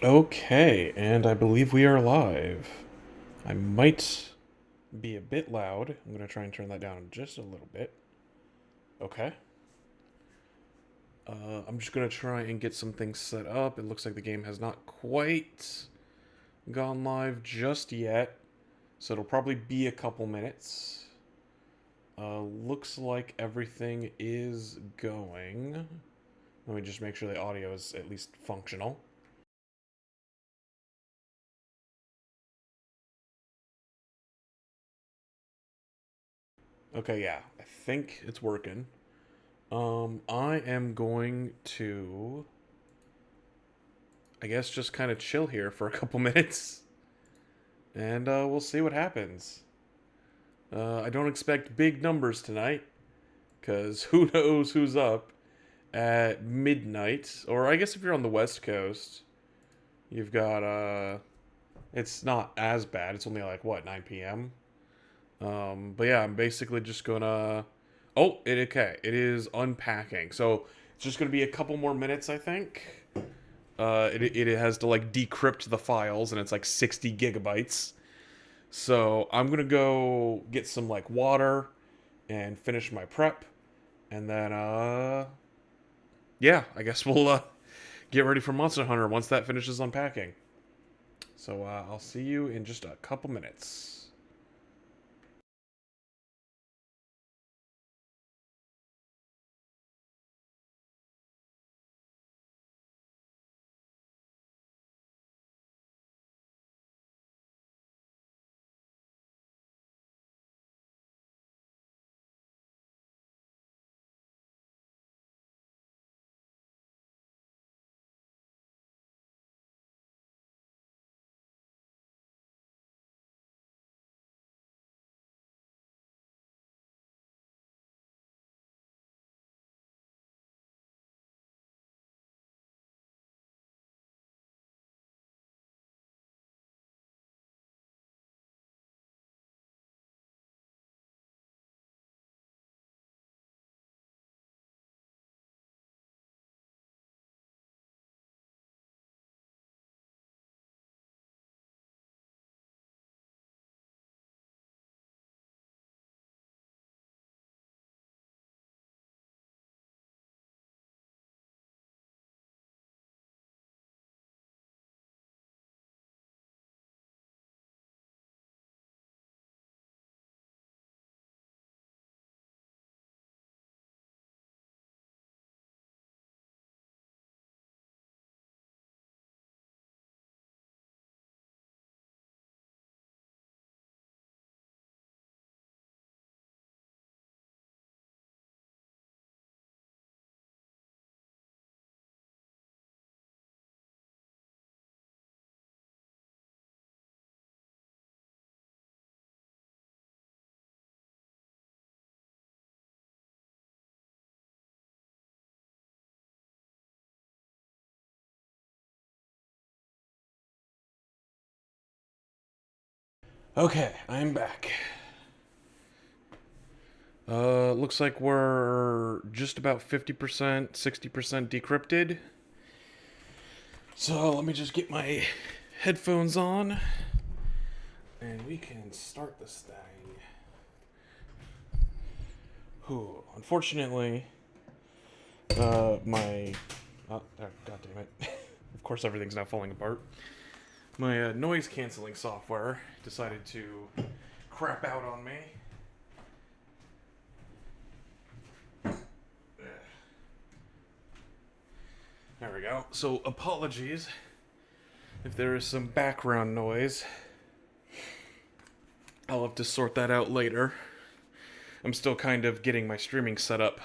Okay, and I believe we are live. I might be a bit loud. I'm going to try and turn that down just a little bit. Okay. I'm just going to try and get some things set up. It looks like the game has not quite gone live just yet, so it'll probably be a couple minutes. Looks like everything is going. Let me just make sure the audio is at least functional. Okay, yeah, I think it's working. I am going to, I guess, just kind of chill here for a couple minutes, and we'll see what happens. I don't expect big numbers tonight, because who knows who's up at midnight, or I guess if you're on the West Coast, you've got, it's not as bad. It's only like, what, 9 p.m.? But yeah, I'm basically just gonna, okay, it is unpacking. So it's just gonna be a couple more minutes, I think. It has to like decrypt the files, and it's like 60 gigabytes. So I'm gonna go get some like water and finish my prep, and then yeah, I guess we'll get ready for Monster Hunter once that finishes unpacking. So I'll see you in just a couple minutes. Okay, I'm back. Looks like we're just about 50%, 60% decrypted. So let me just get my headphones on and we can start this thing. Whew. Unfortunately, my. Oh, God damn it. Of course, everything's now falling apart. My noise canceling software decided to crap out on me. There we go. So, apologies if there is some background noise. I'll have to sort that out later. I'm still kind of getting my streaming setup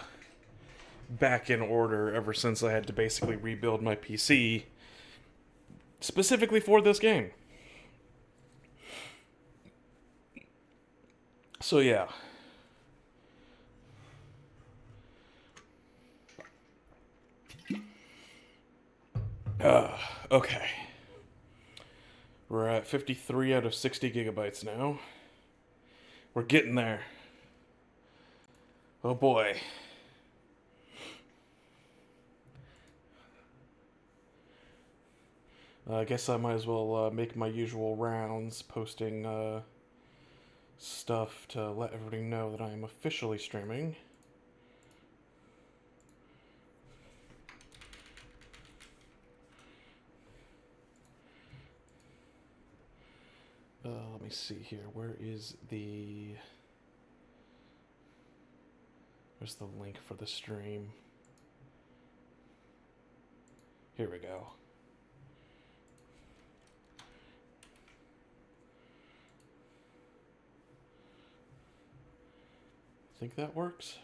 back in order ever since I had to basically rebuild my PC specifically for this game. So, yeah. Okay. We're at 53 out of 60 gigabytes now. We're getting there. Oh boy. I guess I might as well make my usual rounds, posting stuff to let everybody know that I am officially streaming. Let me see here. Where's the link for the stream? Here we go. Think that works?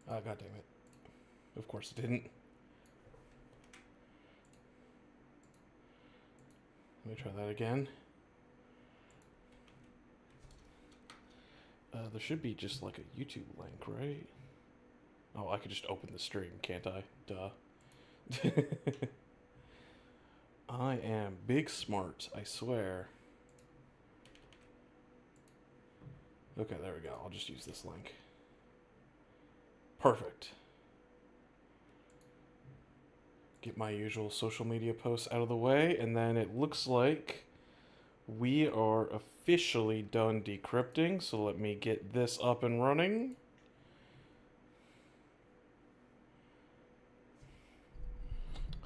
Oh, God damn it. Of course it didn't. Let me try that again. There should be just like a YouTube link, right? Oh, I could just open the stream, can't I? Duh. I am big smart, I swear. Okay, there we go. I'll just use this link. Perfect. Get my usual social media posts out of the way, and then it looks like we are officially done decrypting, so let me get this up and running.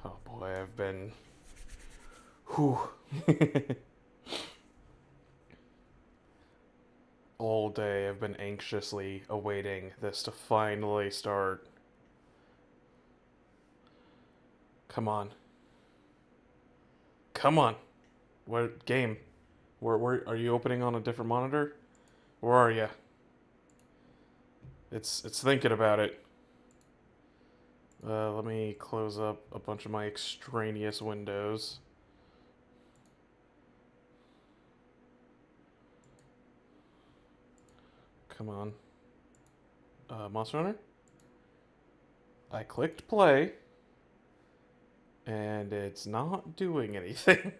Oh boy, I've been... Whew. All day I've been anxiously awaiting this to finally start. Come on. Come on. What game? Where are you opening on a different monitor? Where are you? It's thinking about it. Let me close up a bunch of my extraneous windows. Come on. Monster Hunter? I clicked play, and it's not doing anything.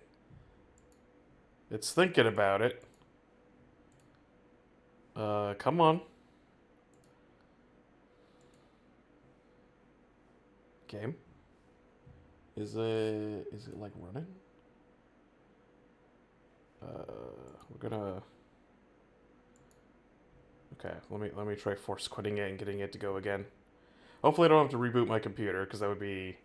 It's thinking about it. Come on. Game? Is it like running? We're gonna... Okay, let me try force quitting it and getting it to go again. Hopefully I don't have to reboot my computer, because that would be...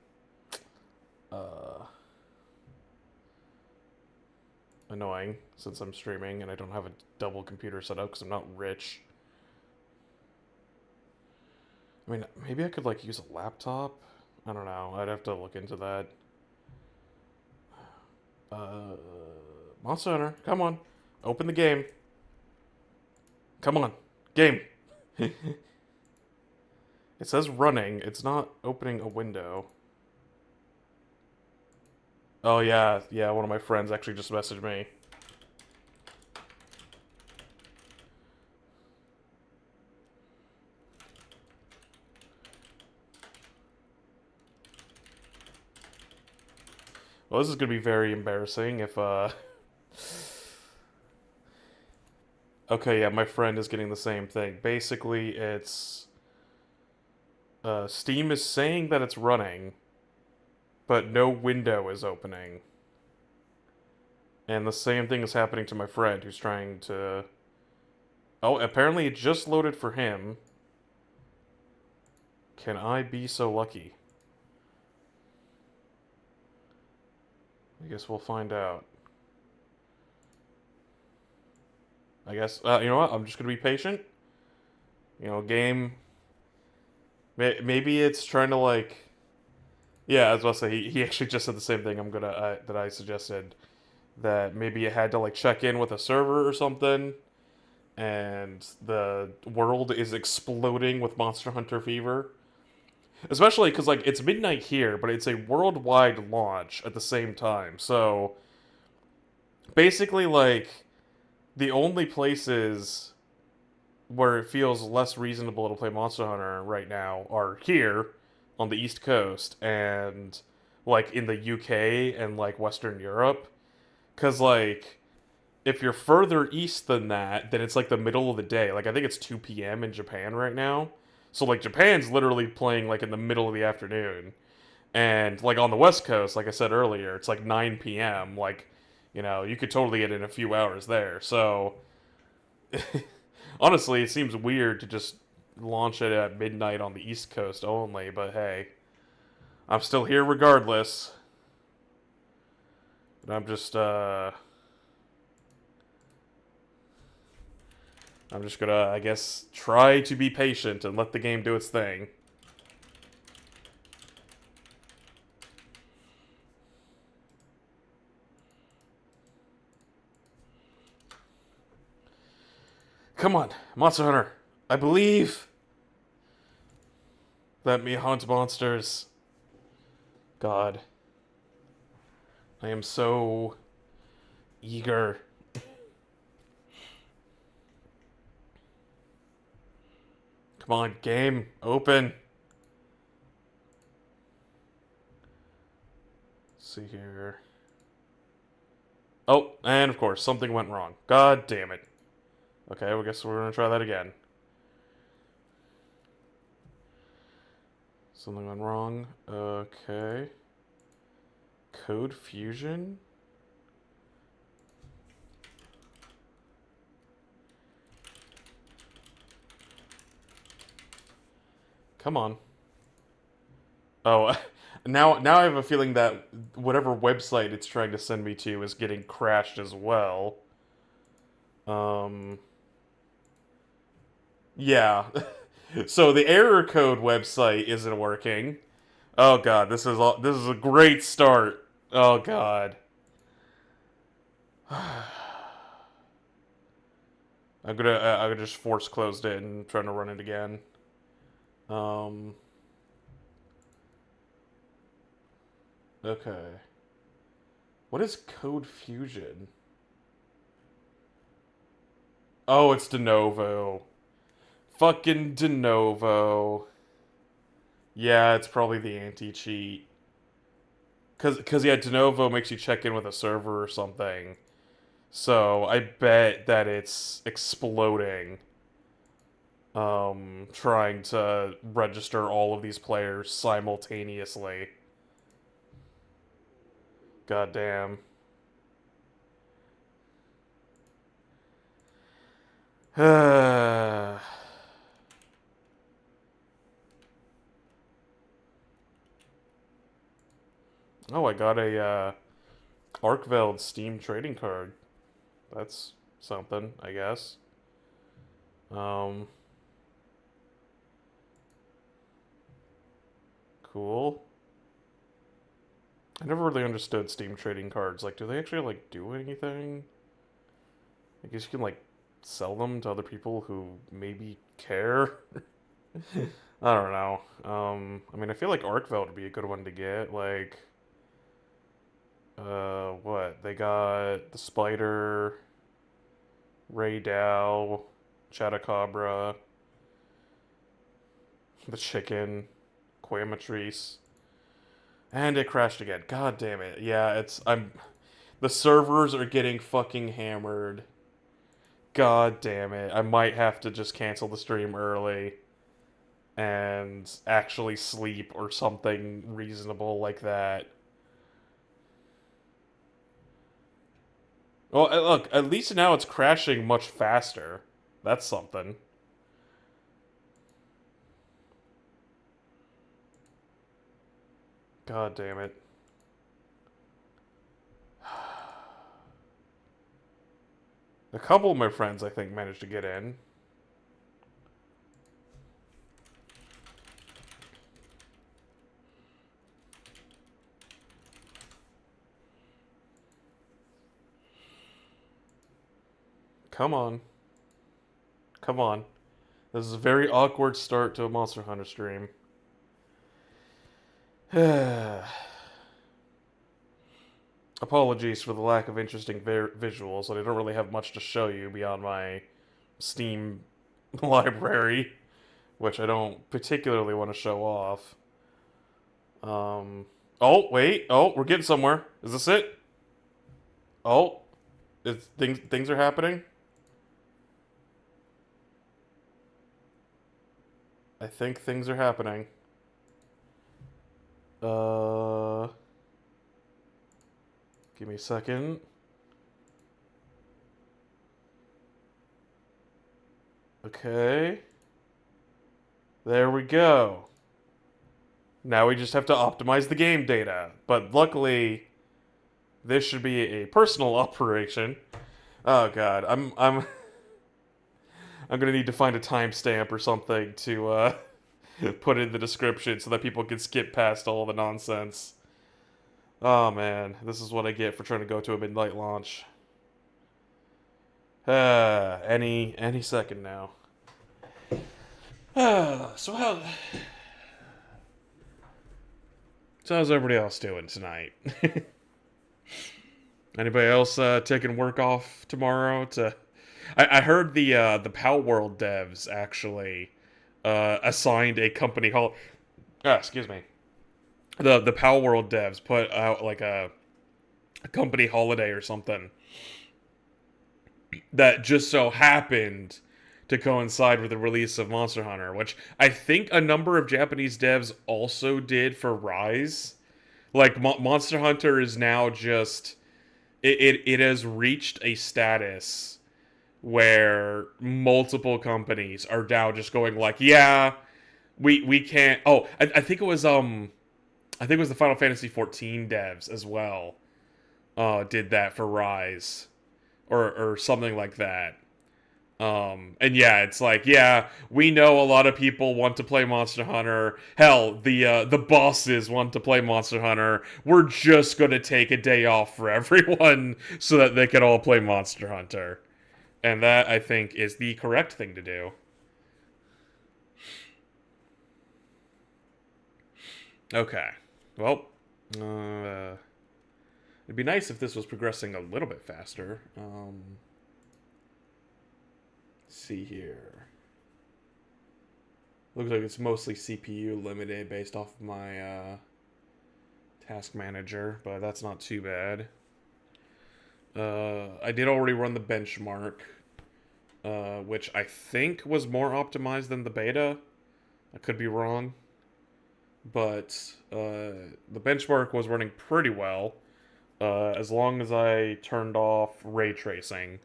annoying, since I'm streaming and I don't have a double computer set up because I'm not rich. I mean, maybe I could, like, use a laptop? I don't know. I'd have to look into that. Monster Hunter, come on. Open the game. Come on. Game. It says running. It's not opening a window. Oh, yeah. Yeah, one of my friends actually just messaged me. Well, this is going to be very embarrassing if, Okay, yeah, my friend is getting the same thing. Basically, it's... Steam is saying that it's running, but no window is opening. And the same thing is happening to my friend who's trying to... Oh, apparently it just loaded for him. Can I be so lucky? I guess we'll find out. I guess, you know what? I'm just gonna be patient. You know, game... Maybe it's trying to, like... Yeah, I was about to say, he actually just said the same thing that I suggested. That maybe it had to, like, check in with a server or something. And the world is exploding with Monster Hunter fever. Especially because, like, it's midnight here, but it's a worldwide launch at the same time. So, basically, like, the only places where it feels less reasonable to play Monster Hunter right now are here on the East Coast and, like, in the UK and, like, Western Europe. Because, like, if you're further east than that, then it's, like, the middle of the day. Like, I think it's 2 p.m. in Japan right now. So like Japan's literally playing like in the middle of the afternoon, and like on the West Coast, like I said earlier, it's like 9 p.m. Like, you could totally get in a few hours there. So honestly, it seems weird to just launch it at midnight on the East Coast only. But hey, I'm still here regardless. And I'm just gonna, I guess, try to be patient and let the game do its thing. Come on, Monster Hunter. I believe. Let me hunt monsters. God. I am so eager. Come on, game. Open. Let's see here. Oh, and of course, something went wrong. God damn it. Okay, well, I guess we're gonna try that again. Something went wrong. Okay. Code Fusion? Come on. Oh, now I have a feeling that whatever website it's trying to send me to is getting crashed as well. Um, yeah. So the error code website isn't working. Oh god, this is a great start. Oh god. I'm gonna just force closed it and trying to run it again. Um, okay. What is Code Fusion? Oh, it's de novo. Fucking de novo. Yeah, it's probably the anti-cheat. Cause yeah, de novo makes you check in with a server or something. So I bet that it's exploding. Trying to register all of these players simultaneously. God damn. Oh, I got a Arkveld Steam trading card. That's something, I guess. Um, cool. I never really understood Steam trading cards. Like, do they actually like do anything? I guess you can like sell them to other people who maybe care. I don't know. I mean, I feel like Arkveld would be a good one to get. Like, what? They got the Spider, Ray Dow, Chatacabra, the Chicken, Quamatrice, and it crashed again. God damn it. Yeah, the servers are getting fucking hammered. God damn it. I might have to just cancel the stream early and actually sleep or something reasonable like that. Well, look, at least now it's crashing much faster. That's something. God damn it. A couple of my friends, I think, managed to get in. Come on. Come on. This is a very awkward start to a Monster Hunter stream. Apologies for the lack of interesting visuals, but I don't really have much to show you beyond my Steam library, which I don't particularly want to show off. Oh, wait. Oh, we're getting somewhere. Is this it? Oh, things are happening. I think things are happening. Uh, Give me a second. Okay. There we go. Now we just have to optimize the game data. But luckily, this should be a personal operation. Oh god, I'm gonna need to find a timestamp or something to put in the description so that people can skip past all the nonsense. Oh man, this is what I get for trying to go to a midnight launch. Any second now. So how's everybody else doing tonight? Anybody else taking work off tomorrow? I heard the Pow World devs actually assigned a company hall. Excuse me. The Pow World devs put out like a company holiday or something that just so happened to coincide with the release of Monster Hunter, which I think a number of Japanese devs also did for Rise. Like Monster Hunter is now just it has reached a status where multiple companies are now just going like, yeah, we can't. Oh, I think it was I think it was the Final Fantasy 14 devs as well. Did that for Rise or something like that. And yeah, it's like, yeah, we know a lot of people want to play Monster Hunter. Hell, the bosses want to play Monster Hunter. We're just gonna take a day off for everyone so that they can all play Monster Hunter. And that, I think, is the correct thing to do. Okay. Well, it'd be nice if this was progressing a little bit faster. Let's see here. Looks like it's mostly CPU limited based off of my task manager, but that's not too bad. I did already run the benchmark, which I think was more optimized than the beta. I could be wrong. But the benchmark was running pretty well, as long as I turned off ray tracing.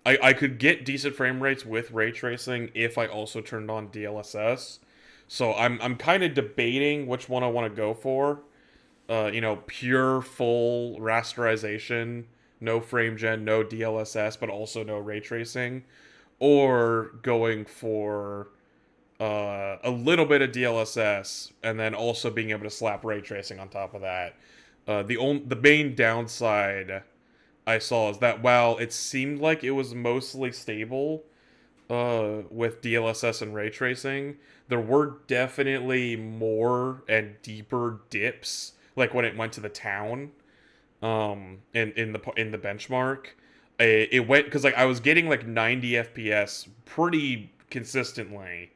I could get decent frame rates with ray tracing if I also turned on DLSS. So I'm kind of debating which one I want to go for. Pure full rasterization, no frame gen, no DLSS, but also no ray tracing, or going for a little bit of DLSS and then also being able to slap ray tracing on top of that. The main downside I saw is that while it seemed like it was mostly stable with DLSS and ray tracing, there were definitely more and deeper dips, like when it went to the town, in the benchmark. It went because like I was getting like 90 FPS pretty consistently,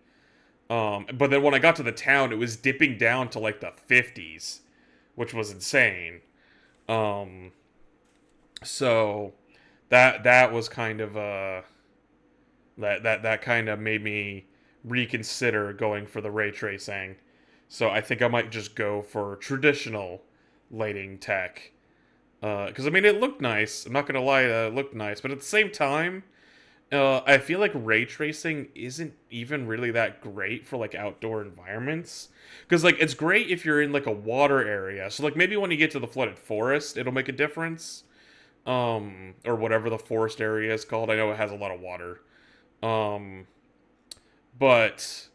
but then when I got to the town, it was dipping down to like the 50s, which was insane. Um, so that was kind of that kind of made me reconsider going for the ray tracing. So I think I might just go for traditional lighting tech. Because I mean, it looked nice. I'm not gonna lie, it looked nice, but at the same time, I feel like ray tracing isn't even really that great for like outdoor environments. Because like it's great if you're in like a water area. So like maybe when you get to the flooded forest, it'll make a difference. Or whatever the forest area is called. I know it has a lot of water. Um, but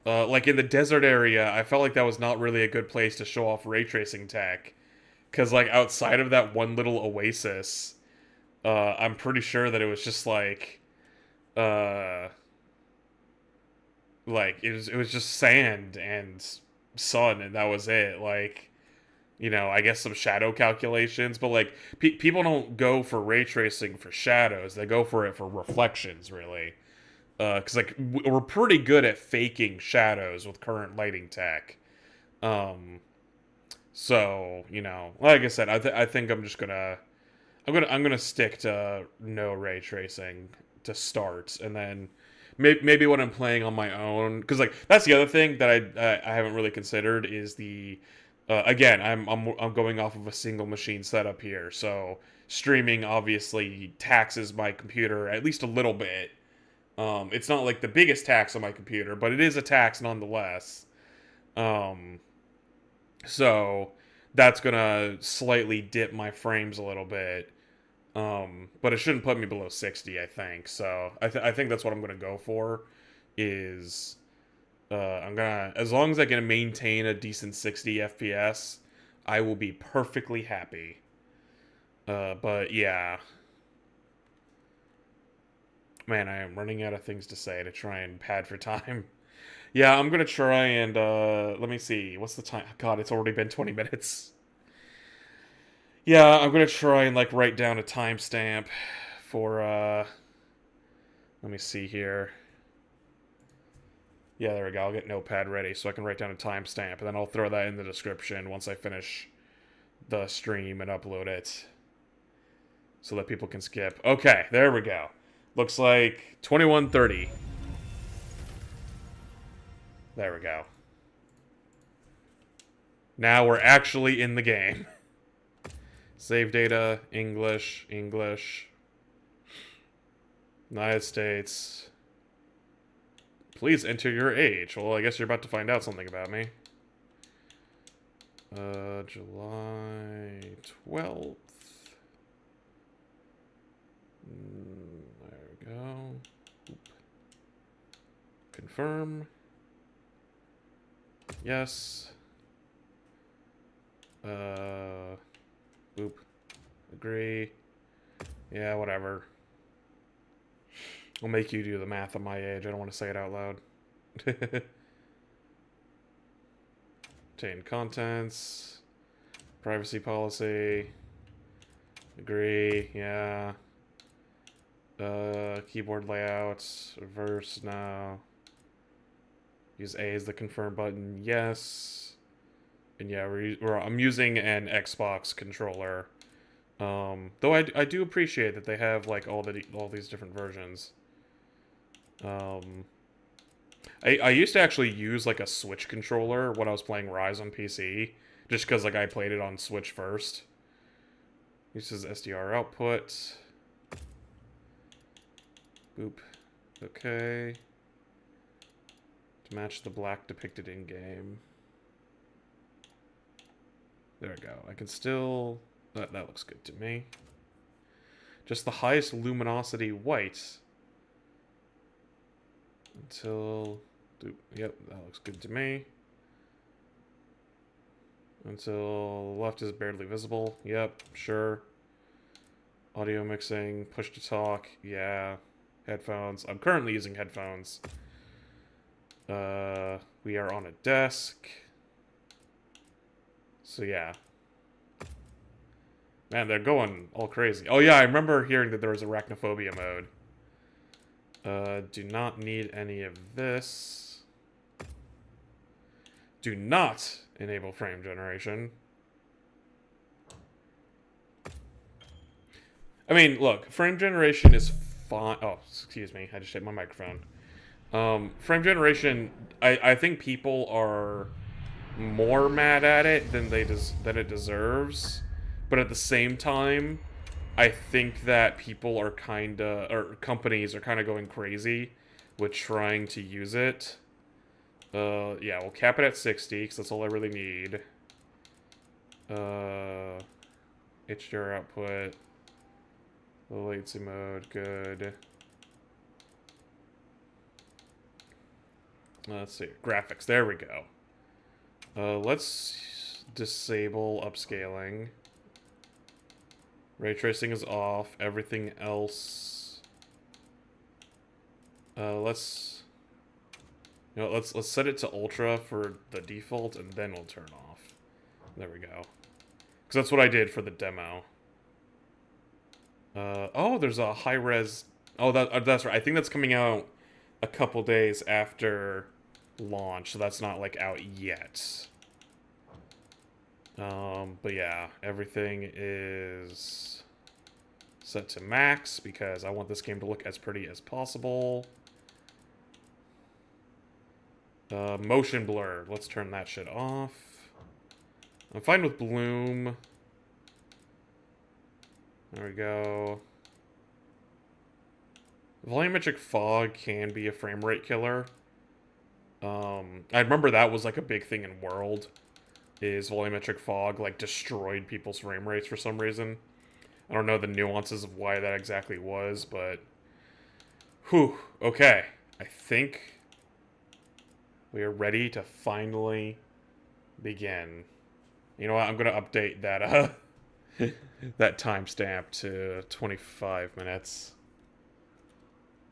like in the desert area, I felt like that was not really a good place to show off ray tracing tech. Because like outside of that one little oasis, I'm pretty sure that it was just uh, like it was just sand and sun, and that was it. Like, I guess some shadow calculations, but like people don't go for ray tracing for shadows; they go for it for reflections, really. Because like we're pretty good at faking shadows with current lighting tech. Um, so like I said, I think I'm gonna stick to no ray tracing to start, and then maybe when I'm playing on my own, because like that's the other thing that I haven't really considered is the again I'm going off of a single machine setup here, so streaming obviously taxes my computer at least a little bit. It's not like the biggest tax on my computer, but it is a tax nonetheless. Um, so that's gonna slightly dip my frames a little bit. But it shouldn't put me below 60, I think. So I think that's what I'm gonna go for. Is I'm gonna, as long as I can maintain a decent 60 FPS, I will be perfectly happy. But yeah, man, I am running out of things to say to try and pad for time. Yeah, I'm gonna try and let me see. What's the time? God, it's already been 20 minutes. Yeah, I'm gonna try and like write down a timestamp for let me see here. Yeah, there we go. I'll get Notepad ready so I can write down a timestamp, and then I'll throw that in the description once I finish the stream and upload it so that people can skip. Okay, there we go. Looks like 21:30. There we go. Now we're actually in the game. Save data, English, English. United States. Please enter your age. Well, I guess you're about to find out something about me. July 12th. There we go. Oop. Confirm. Yes. Oop. Agree. Yeah, whatever. I'll make you do the math at my age. I don't want to say it out loud. Obtain contents. Privacy policy. Agree. Yeah. Keyboard layouts. Reverse now. Use A as the confirm button. Yes. And yeah, I'm using an Xbox controller. Though I do appreciate that they have like all these different versions. I used to actually use like a Switch controller when I was playing Rise on PC, just because like I played it on Switch first. Uses SDR output. Boop. Okay. To match the black depicted in game. There we go. I can still. That looks good to me. Just the highest luminosity white. Until... Yep, that looks good to me. Until the left is barely visible. Yep, sure. Audio mixing, push to talk. Yeah. Headphones. I'm currently using headphones. We are on a desk. So yeah. Man, they're going all crazy. Oh yeah, I remember hearing that there was arachnophobia mode. Do not need any of this. Do not enable frame generation. I mean, look, frame generation is fine. Oh, excuse me, I just hit my microphone. Frame generation, I think people are more mad at it than it deserves. But at the same time, I think that people are or companies are kind of going crazy with trying to use it. Yeah, we'll cap it at 60, because that's all I really need. HDR output. Low latency mode, good. Let's see, graphics, there we go. Let's disable upscaling. Ray tracing is off. Everything else. Let's set it to ultra for the default, and then we'll turn off. There we go. Because that's what I did for the demo. Oh, there's a high res. Oh, that's right. I think that's coming out a couple days after launch, so that's not like out yet. But yeah, everything is set to max because I want this game to look as pretty as possible. Motion blur. Let's turn that shit off. I'm fine with bloom. There we go. Volumetric fog can be a frame rate killer. I remember that was like a big thing in World. Is volumetric fog like destroyed people's frame rates for some reason. I don't know the nuances of why that exactly was, but... Whew. Okay. I think we are ready to finally begin. You know what? I'm going to update that, that timestamp to 25 minutes.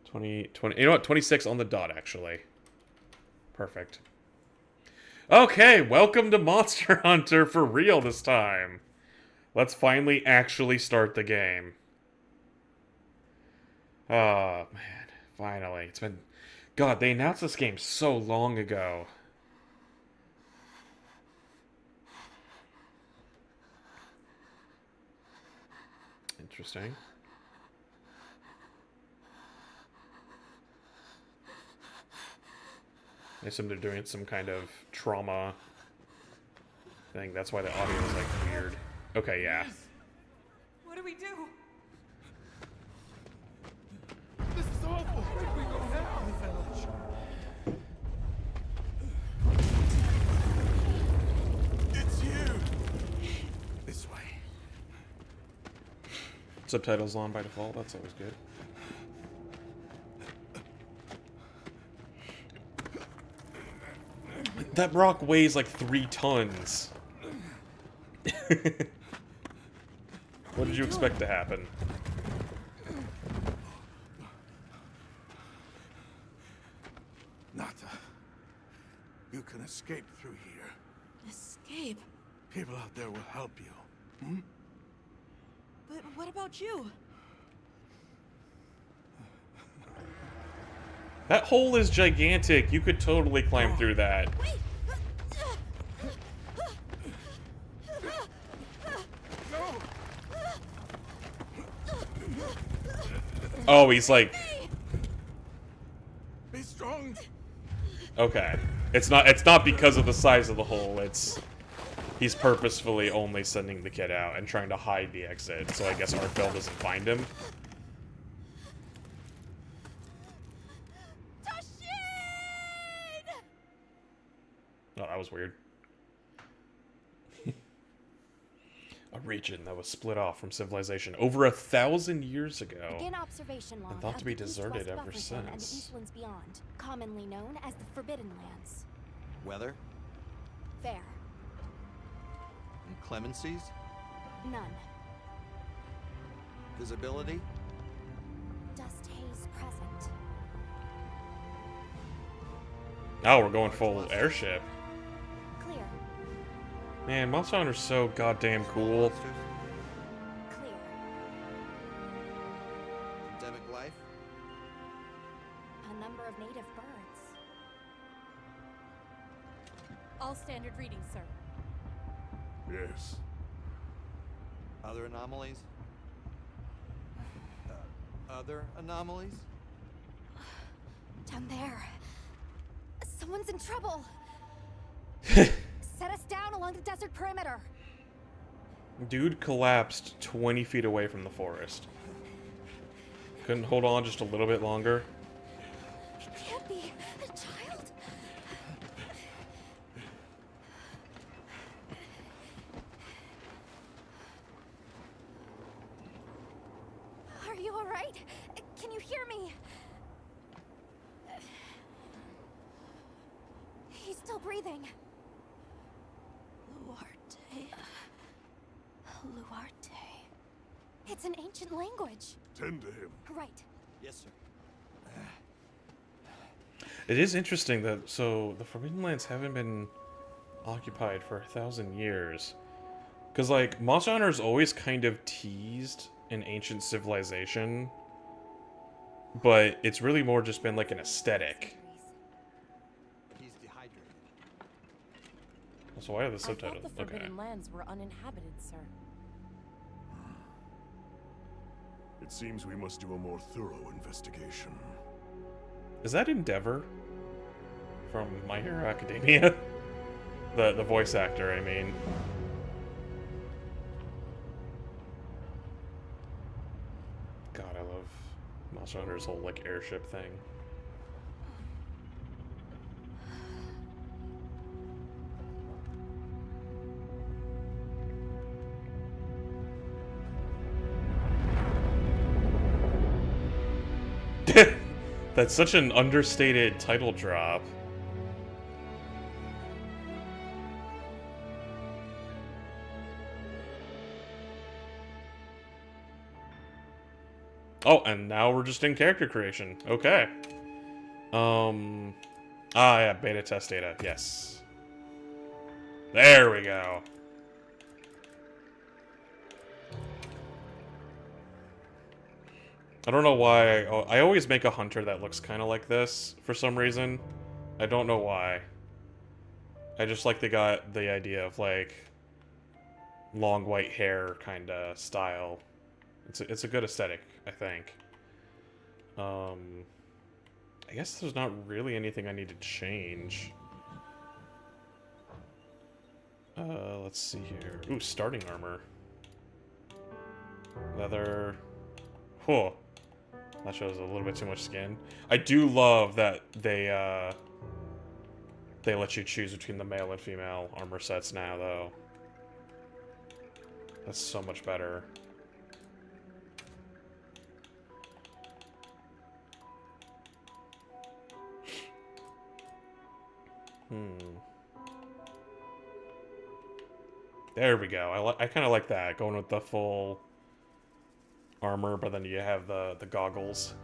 20... You know what? 26 on the dot, actually. Perfect. Okay, welcome to Monster Hunter for real this time. Let's finally actually start the game. Oh, man. Finally. It's been... God, they announced this game so long ago. Interesting. I assume they're doing some kind of trauma thing. That's why the audio is, like, weird. Okay, yeah. What do we do? This is awful! Where do we go now? It's you! This way. Subtitles on by default. That's always good. That rock weighs like 3 tons. What did you expect to happen? Nata, you can escape through here. Escape? People out there will help you. Hmm? But what about you? That hole is gigantic. You could totally climb through that. Wait! Oh, he's like... Be strong! Okay. It's not because of the size of the hole. It's... He's purposefully only sending the kid out and trying to hide the exit. So I guess Artfell doesn't find him. Oh, that was weird. A region that was split off from civilization over 1,000 years ago. Begin observation log And thought to be of the deserted East-West ever buffer zone and the since. Eastlands beyond, commonly known as the Forbidden Lands. Weather? Fair. Inclemencies? None. Visibility? Dust haze present. Oh, we're going full airship. Clear. Man, Monster Hunter's so goddamn cool. Monsters? Clear. Endemic life? A number of native birds. All standard readings, sir. Yes. Other anomalies? Other anomalies? Down there. Someone's in trouble. Set us down along the desert perimeter. Dude collapsed 20 feet away from the forest. Couldn't hold on just a little bit longer. It can't be a child. Are you all right? Can you hear me? He's still breathing. Luarte. Luarte. It's an ancient language. Tend to him. Right. Yes, sir. It is interesting that, so, the Forbidden Lands haven't been occupied for 1,000 years. Because, like, Monster Hunter's always kind of teased an ancient civilization, but it's really more just been, like, an aesthetic. He's dehydrated. So why are the I subtitles? thought the Okay. Forbidden Lands were uninhabited, sir. It seems we must do a more thorough investigation. Is that Endeavor? from My Hero Academia. The voice actor, I mean. God, I love Monster Hunter's whole, like, airship thing. That's such an understated title drop. Oh, and now we're just in character creation. Okay. Yeah, beta test data. Yes. There we go. I don't know why. I always make a hunter that looks kind of like this for some reason. I don't know why. I just like the idea of like long white hair kind of style. It's a good aesthetic, I think. I guess there's not really anything I need to change. Let's see here. Ooh, starting armor. Leather. Whoa. That shows a little bit too much skin. I do love that they let you choose between the male and female armor sets now, though. That's so much better. There we go. I kind of like that, going with the full armor, but then you have the goggles.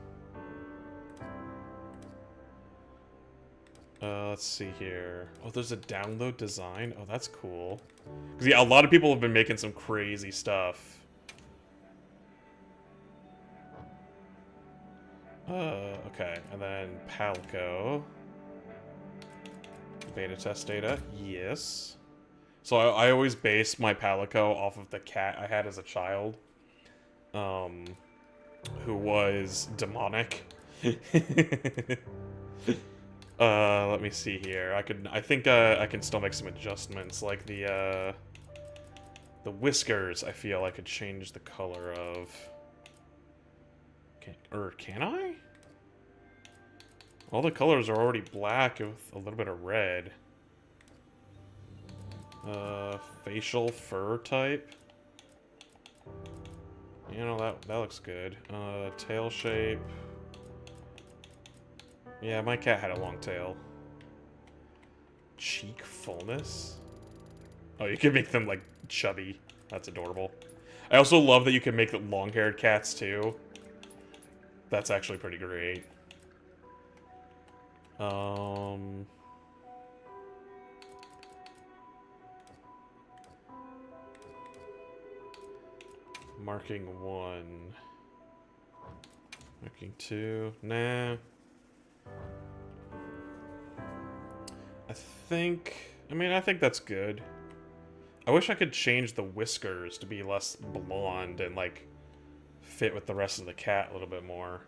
Let's see here. Oh, there's a download design. Oh, that's cool. Because yeah, a lot of people have been making some crazy stuff. Okay, and then Palco. Beta test data, yes. So I always base my Palico off of the cat I had as a child, who was demonic. Let me see here. I think I can still make some adjustments, like the whiskers. I feel I could change the color of. Can I? All the colors are already black with a little bit of red. Facial fur type. You know, that looks good. Tail shape. Yeah, my cat had a long tail. Cheek fullness? Oh, you can make them, like, chubby. That's adorable. I also love that you can make the long-haired cats, too. That's actually pretty great. Marking 1. Marking 2. Nah. I think that's good. I wish I could change the whiskers to be less blonde and, like, fit with the rest of the cat a little bit more.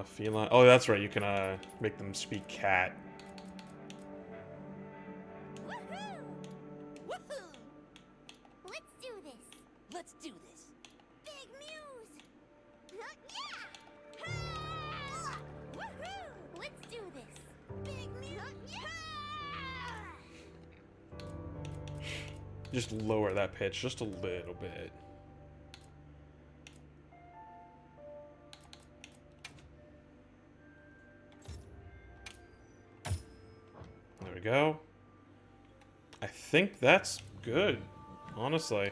Feline. Oh, that's right. You can, make them speak cat. Woohoo! Woohoo! Let's do this. Let's do this. Big Muse! Yeah! Ha! Woohoo! Let's do this. Big Muse! Yeah! Just lower that pitch just a little bit. There we go. I think that's good, honestly.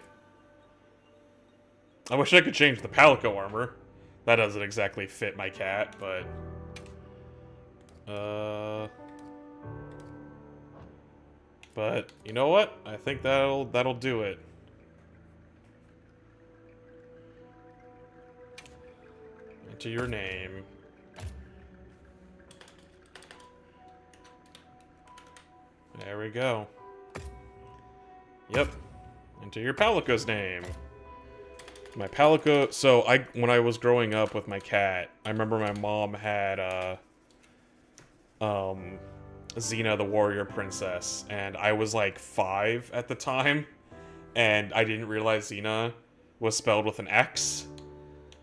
I wish I could change the Palico armor. That doesn't exactly fit my cat, but... But, you know what? I think that'll do it. Enter your name. There we go. Yep. Enter your Palico's name. My Palico... So, when I was growing up with my cat, I remember my mom had, Xena the Warrior Princess, and I was like 5 at the time, and I didn't realize Xena was spelled with an X.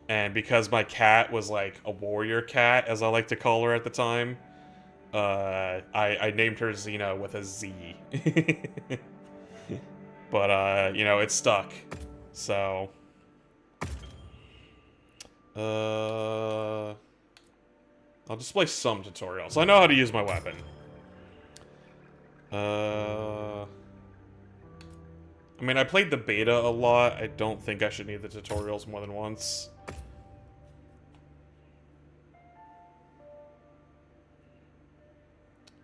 And because my cat was like a warrior cat, as I like to call her at the time, I named her Xena with a Z. But, you know, it stuck. So... I'll display some tutorials. I know how to use my weapon. I mean, I played the beta a lot. I don't think I should need the tutorials more than once.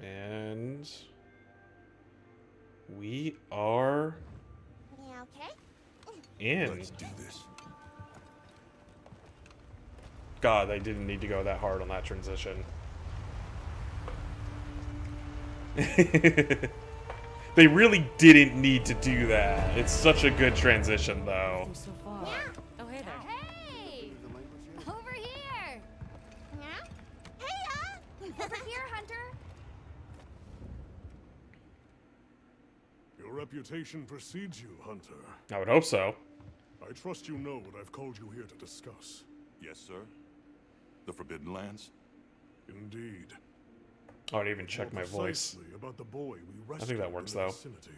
And... we are... Yeah, okay? in. Let's do this. God, they didn't need to go that hard on that transition. They really didn't need to do that. It's such a good transition, though. So far. Yeah. Oh, hey there. Hey! Over here! Yeah? Hey, over here, Hunter! Your reputation precedes you, Hunter. I would hope so. I trust you know what I've called you here to discuss. Yes, sir. The Forbidden Lands? Indeed. I would even check my More voice. precisely about the boy we I rescued think that works, in the though. vicinity.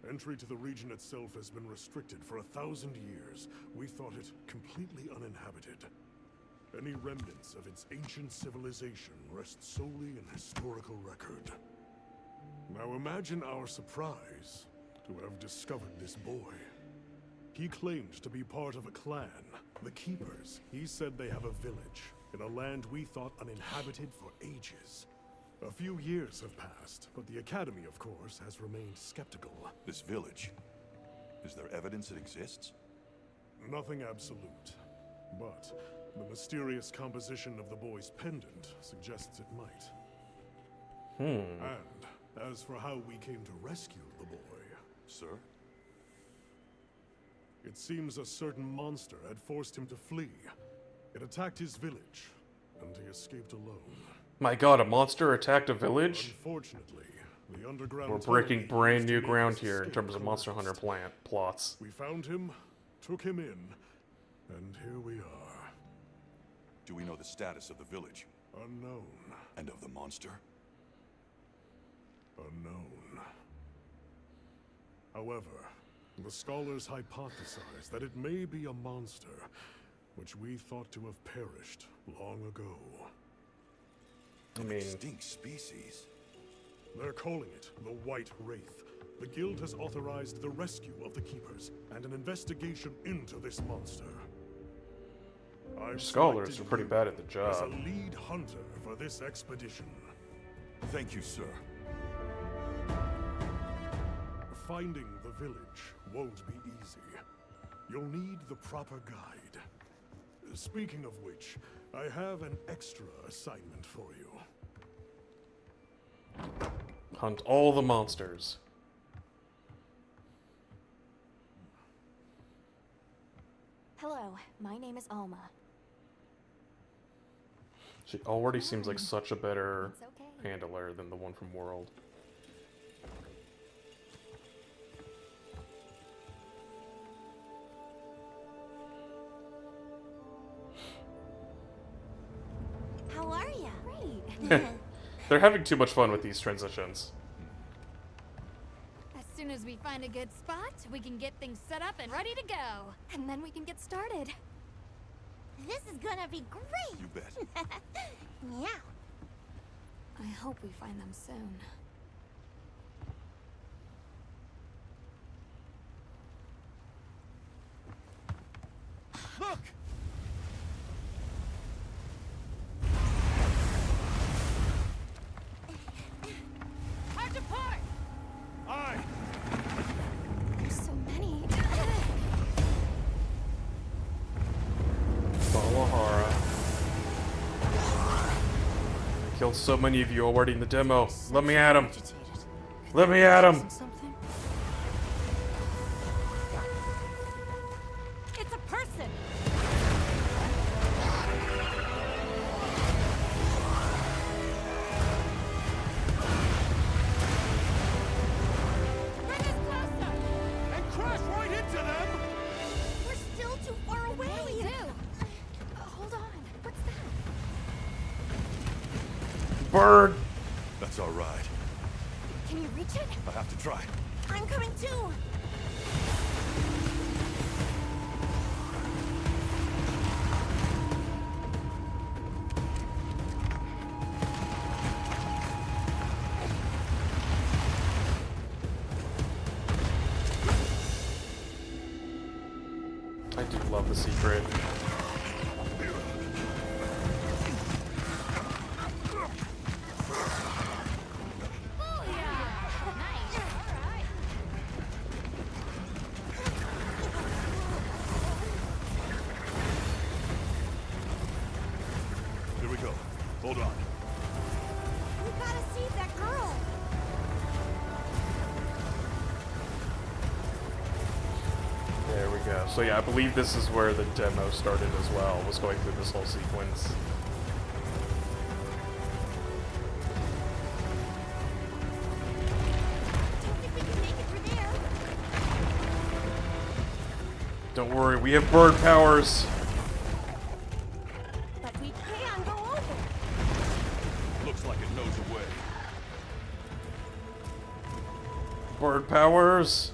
Entry to the region itself has been restricted for 1,000 years. We thought it completely uninhabited. Any remnants of its ancient civilization rest solely in historical record. Now imagine our surprise to have discovered this boy. He claimed to be part of a clan, the Keepers. He said they have a village in a land we thought uninhabited for ages. A few years have passed, but the Academy, of course, has remained skeptical. This village. Is there evidence it exists? Nothing absolute, but the mysterious composition of the boy's pendant suggests it might. And as for how we came to rescue the boy, Sir? it seems a certain monster had forced him to flee. It attacked his village, and he escaped alone. My god, a monster attacked a village? Unfortunately, the underground We're tunnel breaking he brand used to new make ground his here in escape terms of Monster Hunter collapsed. plots. We found him, took him in, and here we are. Do we know the status of the village? Unknown. And of the monster? Unknown. However, the scholars hypothesize that it may be a monster, which we thought to have perished long ago. I mean, Extinct species? They're calling it the White Wraith. The Guild has authorized the rescue of the Keepers and an investigation into this monster. I've scholars selected are pretty you bad at the as a job. lead hunter for this expedition. Thank you, sir. Finding the village won't be easy. You'll need the proper guide. Speaking of which, I have an extra assignment for you. Hunt all the monsters. Hello, my name is Alma. She already seems like such a better It's okay. handler than the one from World. How are ya? Great. They're having too much fun with these transitions. As soon as we find a good spot, we can get things set up and ready to go. And then we can get started. This is gonna be great! You bet. Yeah. I hope we find them soon. Look! Hard to part! Aye! There's so many. Valahara. I killed so many of you already in the demo. Let me at him. Agitated. Let me at him. Isn't something? It's a person! bird. That's all right. Can you reach it? I have to try. I'm coming too. I do love the secret. Here we go. Hold on. We gotta save that girl. There we go. So yeah, I believe this is where the demo started as well, was going through this whole sequence. Don't think we can make it through there. Don't worry, we have bird powers. But we can go over. Looks like it knows a way. Bird powers.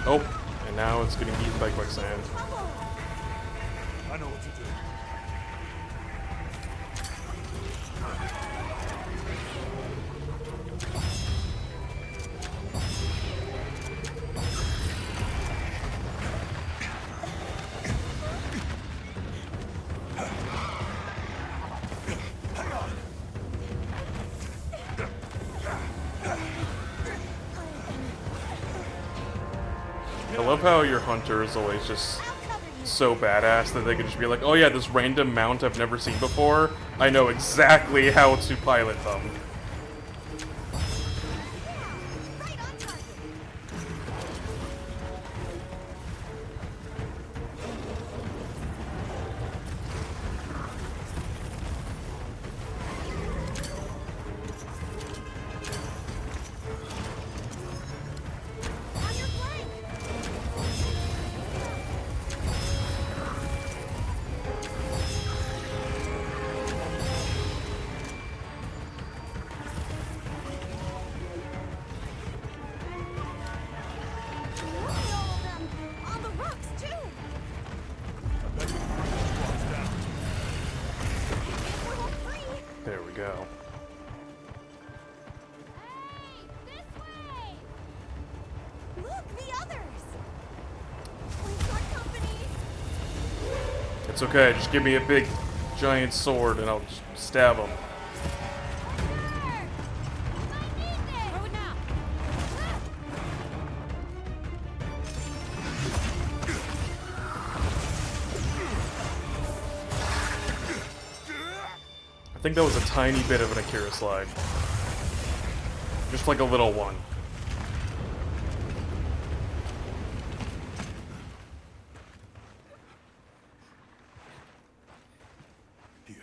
Oh, and now it's getting eaten by quicksand. I know what to do. I love how your hunter is always just so badass that they can just be like, oh yeah, this random mount I've never seen before, I know exactly how to pilot them. Right on target. On your flank. Look at all of them. On the rocks too. I bet we can bring the squads down. We're all free. There we go. Hey, this way! Look, the others. We've got company. It's okay, just give me a big giant sword and I'll just stab them. Throw it now! I think that was a tiny bit of an Akira slide. Just like a little one. Here.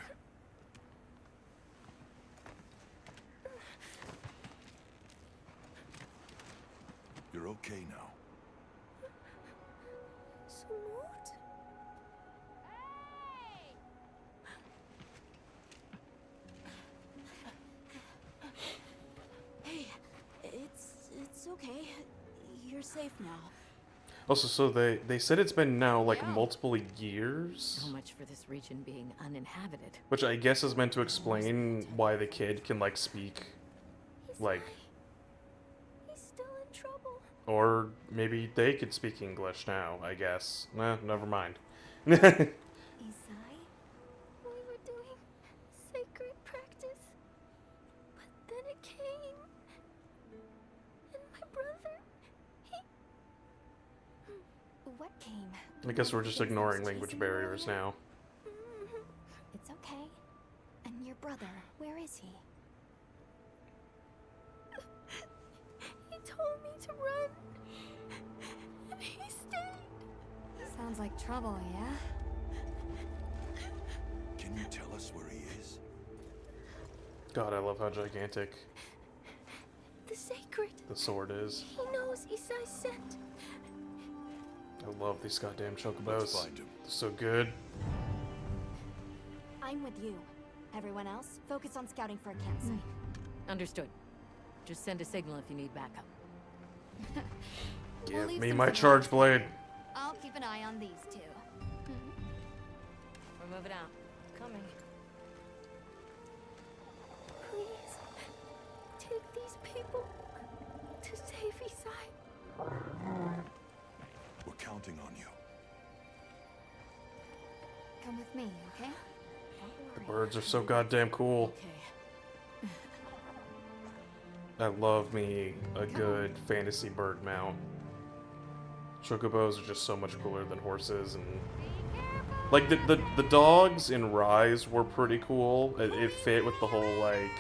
You're okay now. Smooth. Hey, it's okay. You're safe now. Also, so they said it's been now like multiple years, So much for this region being uninhabited. which I guess is meant to explain why the kid can like speak, like, He's still in trouble. or maybe they could speak English now. I guess. Nah, never mind. Isai, we were doing sacred practice, but then it came, and my brother, he... What came? I guess we're just ignoring language barriers now. It's okay. And your brother, where is he? He told me to run, and he stayed. Sounds like trouble, yeah? Can you tell us where he is? God, I love how gigantic The sacred. the sword is. He knows Isai sent. I love these goddamn Let's chocobos. find him. They're so good. I'm with you. Everyone else, focus on scouting for a campsite. Understood. Just send a signal if you need backup. We'll Give leave me some my for charge last. blade. I'll keep an eye on these two. We're moving out. Coming. Please, take these people to save Isai. We're counting on you. Come with me, okay? The birds are so goddamn cool. Okay. I love me a good fantasy bird mount. Chocobos are just so much cooler than horses, and like the dogs in Rise were pretty cool. It fit with the whole, like,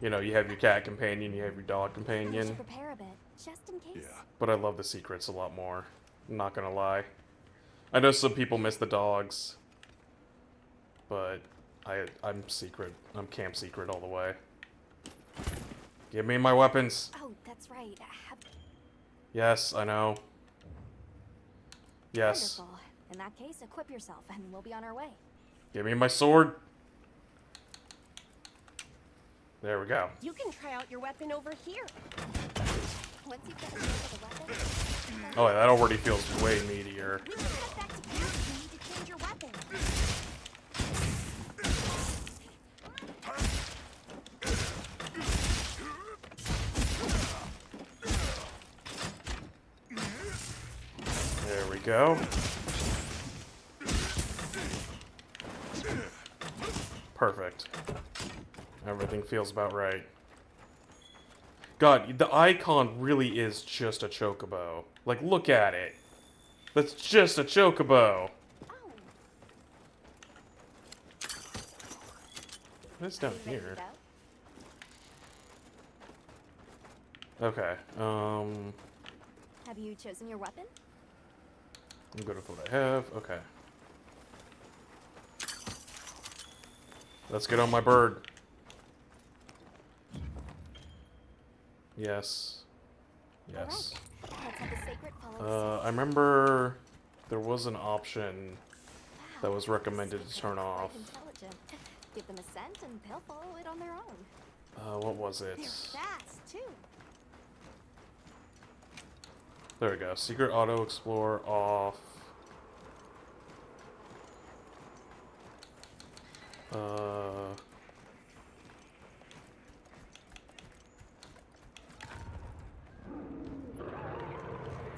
you know, you have your cat companion, you have your dog We companion. should prepare a bit, just in case. Yeah. But I love the secrets a lot more. I'm not gonna lie. I know some people miss the dogs, but I'm secret. I'm camp secret all the way. Give me my weapons. Oh, that's right. Yes, I know. Yes. Wonderful. In that case, equip yourself, and we'll be on our way. Give me my sword. There we go. You can try out your weapon over here. Once you get used to the weapon, Oh, that already feels way meatier. Head back to camp. You need to change your weapon. There we go. Perfect. Everything feels about right. God, the icon really is just a chocobo. Like, look at it. That's just a chocobo. What's down ready here? to go? Okay, Have you chosen your weapon? I'm good with what I have. Okay. Let's get on my bird. Yes. Yes. Alright, let's have the sacred follow the I remember there was an option that was Wow, recommended to turn quite off. intelligent. Give them a scent and they'll follow it on their own. What was it? They're fast, too. There we go. Secret Auto Explorer off.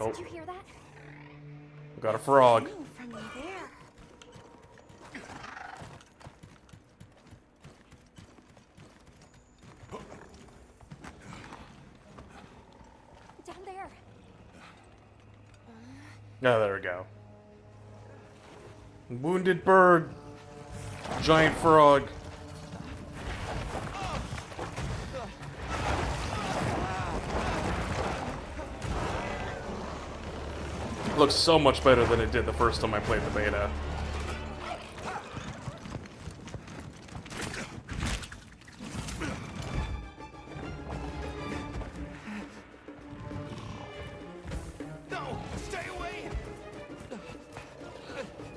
Oh, Did you hear that? got a frog. Coming from there. Down there. Oh, there we go. Wounded bird. Giant frog. Looks so much better than it did the first time I played the beta. No! Stay away!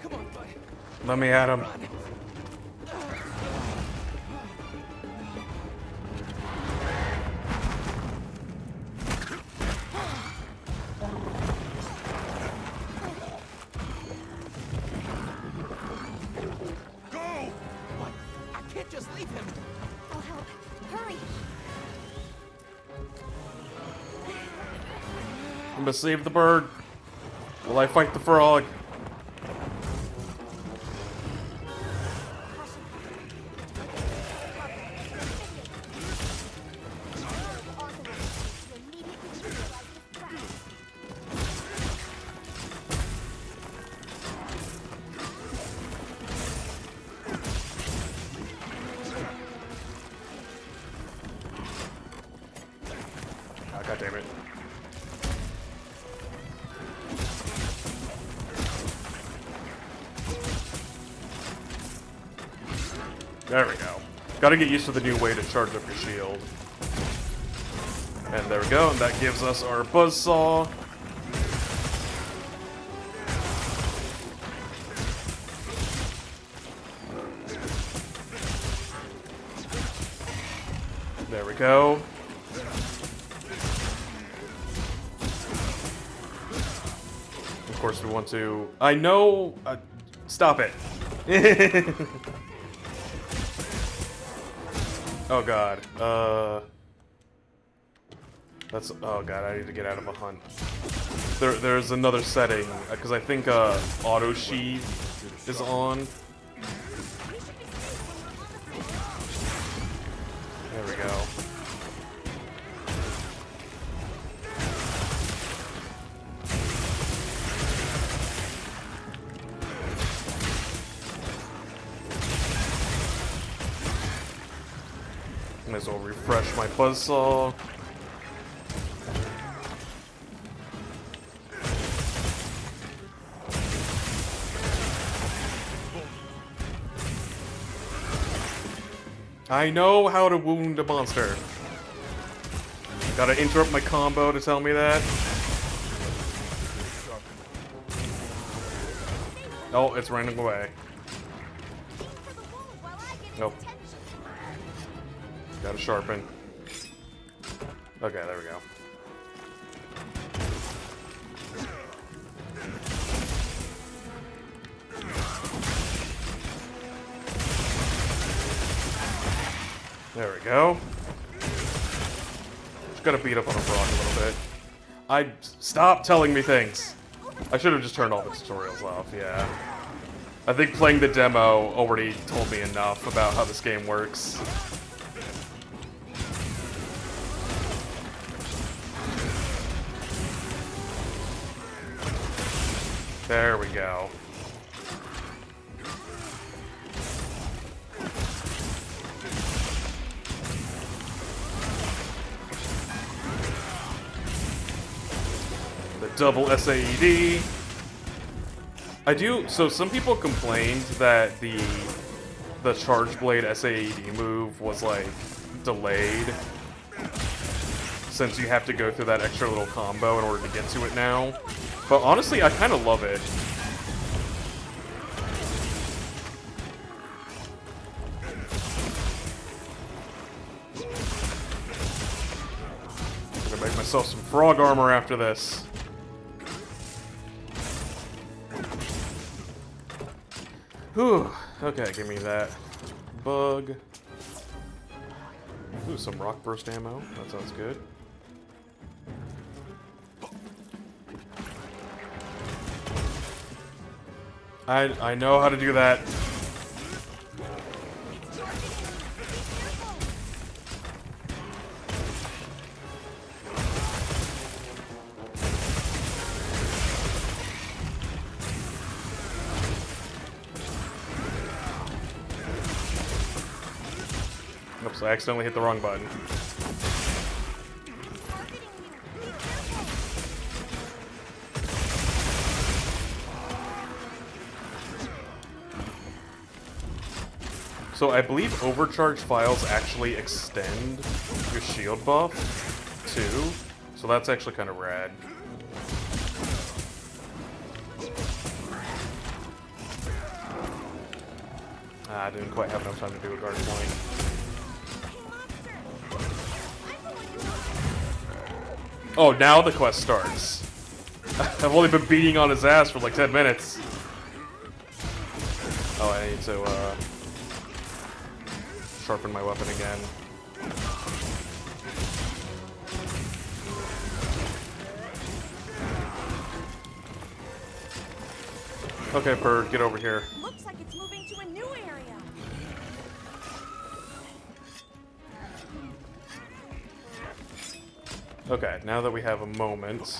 Come on, bud. Let me at him. Go! What? I can't just leave him. I'll help. Hurry! I'm gonna save the bird. Will I fight the frog? Oh, God damn it. There we go. Gotta get used to the new way to charge up your shield. And there we go, and that gives us our buzzsaw. There we go. Of course, we want to. I know. Stop it. Oh god. That's. Oh god. I need to get out of a hunt. There's another setting because I think auto sheath is on. There we go. Might as well refresh my buzzsaw. I know how to wound a monster. Gotta interrupt my combo to tell me that. Oh, it's running away. Nope. Gotta sharpen. Okay, there we go. There we go. Just gotta beat up on a frog a little bit. Stop telling me things. I should have just turned all the tutorials off, yeah. I think playing the demo already told me enough about how this game works. There we go. The double SAED. So some people complained that the Charge Blade SAED move was like delayed, since you have to go through that extra little combo in order to get to it now. But honestly, I kind of love it. I'm gonna make myself some frog armor after this. Whew. Okay, give me that bug. Ooh, some rock burst ammo. That sounds good. I know how to do that. Oops, I accidentally hit the wrong button. So I believe overcharge files actually extend your shield buff, too. So that's actually kind of rad. I didn't quite have enough time to do a guard point. Oh, now the quest starts. I've only been beating on his ass for like 10 minutes. Oh, I need to, sharpen my weapon again. Okay, bird, get over here. Looks like it's moving to a new area. Okay, now that we have a moment.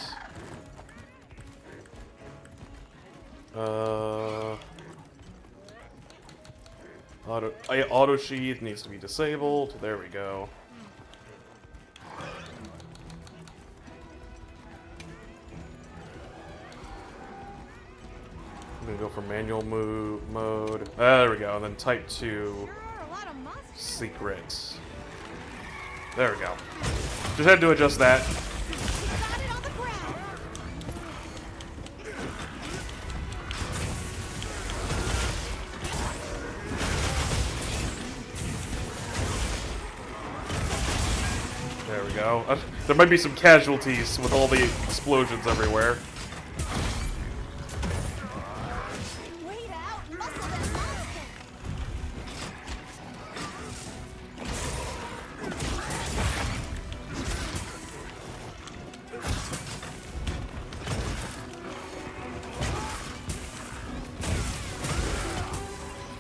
Auto sheath needs to be disabled. There we go. I'm gonna go for manual mode. There we go, and then type 2. There are a lot of monsters. Secrets. There we go. Just had to adjust that. Got it on the ground. There we go. There might be some casualties with all the explosions everywhere. Wait out, muscle that monster.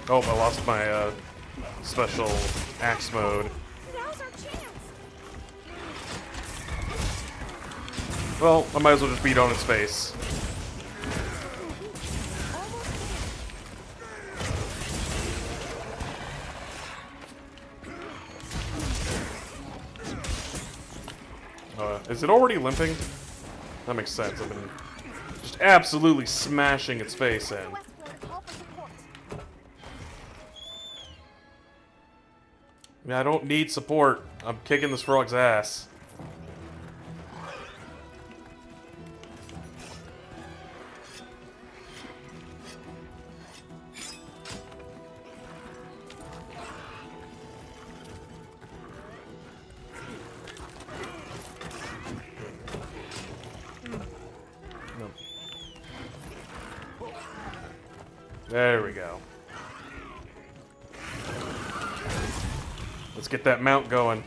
Oh, I lost my special axe mode. Now's our chance. Well, I might as well just beat on its face. Is it already limping? That makes sense. I've been just absolutely smashing its face in. Call for support. Yeah, I don't need support. I'm kicking this frog's ass. There we go. Let's get that mount going.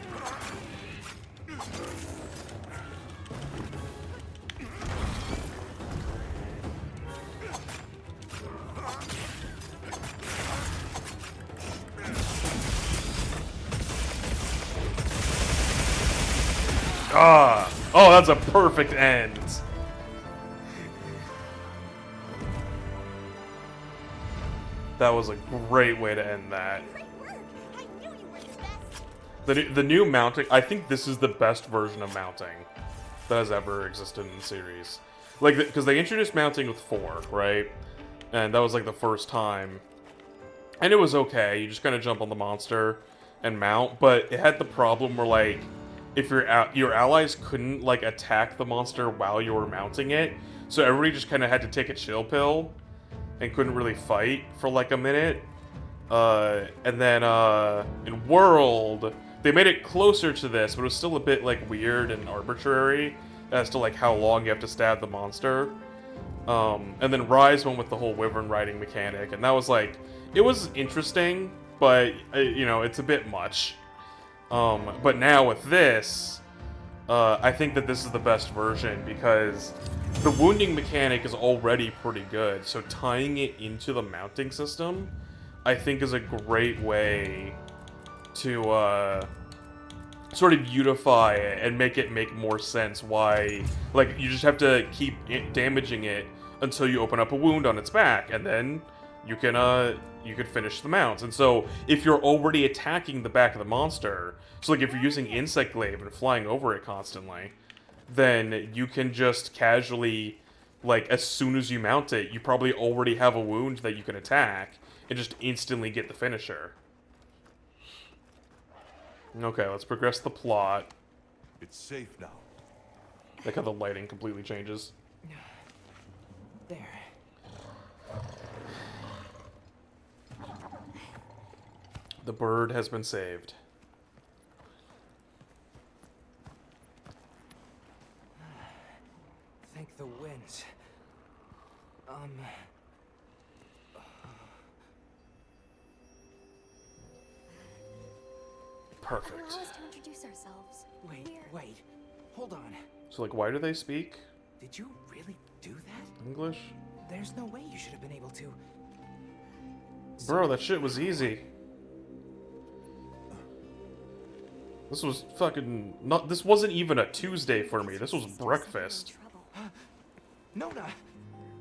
Ah! Oh, that's a perfect end. That was a great way to end that. Great work. I knew you were the best. The new mounting, I think this is the best version of mounting that has ever existed in the series. Like, because they introduced mounting with 4, right? And that was like the first time. And it was okay, you just kind of jump on the monster and mount, but it had the problem where, like, if your allies couldn't, like, attack the monster while you were mounting it, so everybody just kind of had to take a chill pill and couldn't really fight for like a minute. And then in World, they made it closer to this, but it was still a bit like weird and arbitrary as to like how long you have to stab the monster. And then Rise went with the whole wyvern riding mechanic, and that was like, it was interesting, but you know, it's a bit much. But now with this, I think that this is the best version because the wounding mechanic is already pretty good, so tying it into the mounting system, I think is a great way to sort of unify it and make it make more sense why, like, you just have to keep damaging it until you open up a wound on its back, and then you can finish the mounts. And so if you're already attacking the back of the monster, so like if you're using Insect Glaive and flying over it constantly, then you can just casually, like, as soon as you mount it, you probably already have a wound that you can attack and just instantly get the finisher. Okay, let's progress the plot. It's safe now. Like how the lighting completely changes. There. The bird has been saved. Thank the winds. Perfect. Allow us to introduce ourselves. Wait. Hold on. So, like, why do they speak Did you really do that? English? There's no way you should have been able to. Bro, that shit was easy. This was fucking not. This wasn't even a Tuesday for me. This was breakfast. Nona!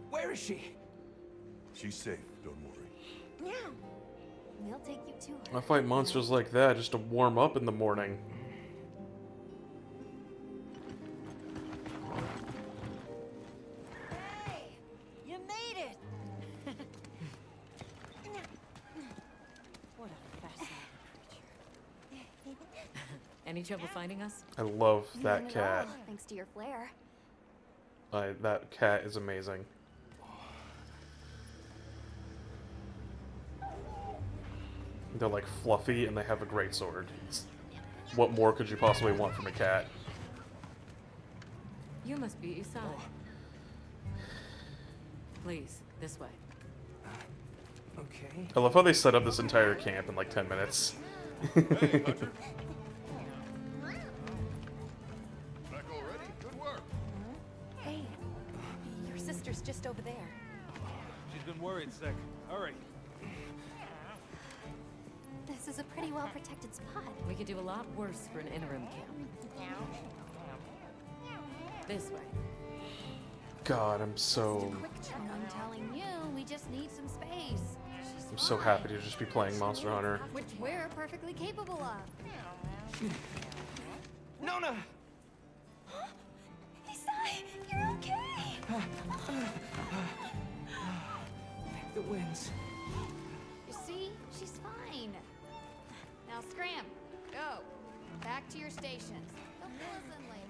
Where is she? She's safe, don't worry. Yeah. We'll take you to her. I fight monsters like that just to warm up in the morning. Hey, you made it. What a fascinating Any trouble finding us? I love that None at cat. all, thanks to your flair. That cat is amazing. They're like fluffy and they have a great sword. What more could you possibly want from a cat? You must be Isai. Please, this way. Okay. I love how they set up this entire camp in like 10 minutes. Hey, Hunter. Back already? Good work. Hey, your sister's just over there. She's been worried sick. Hurry. This is a pretty well-protected spot. We could do a lot worse for an interim camp. This way. God, I'm so I'm telling you, we just need some space. I'm so happy to just be playing Monster Hunter. Which we're perfectly capable of. Nona! Isai, you're okay. The winds. You see? She's fine. Now scram. Go. Back to your stations. They'll pull us in later.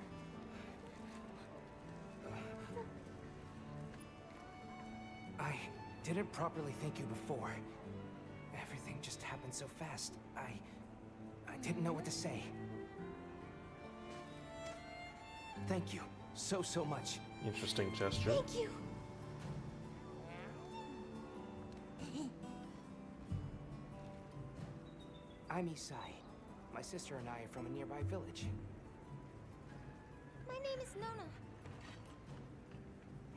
I didn't properly thank you before. Everything just happened so fast. I didn't know what to say. Thank you so much. Interesting gesture. Thank you. I'm Isai. My sister and I are from a nearby village. My name is Nona.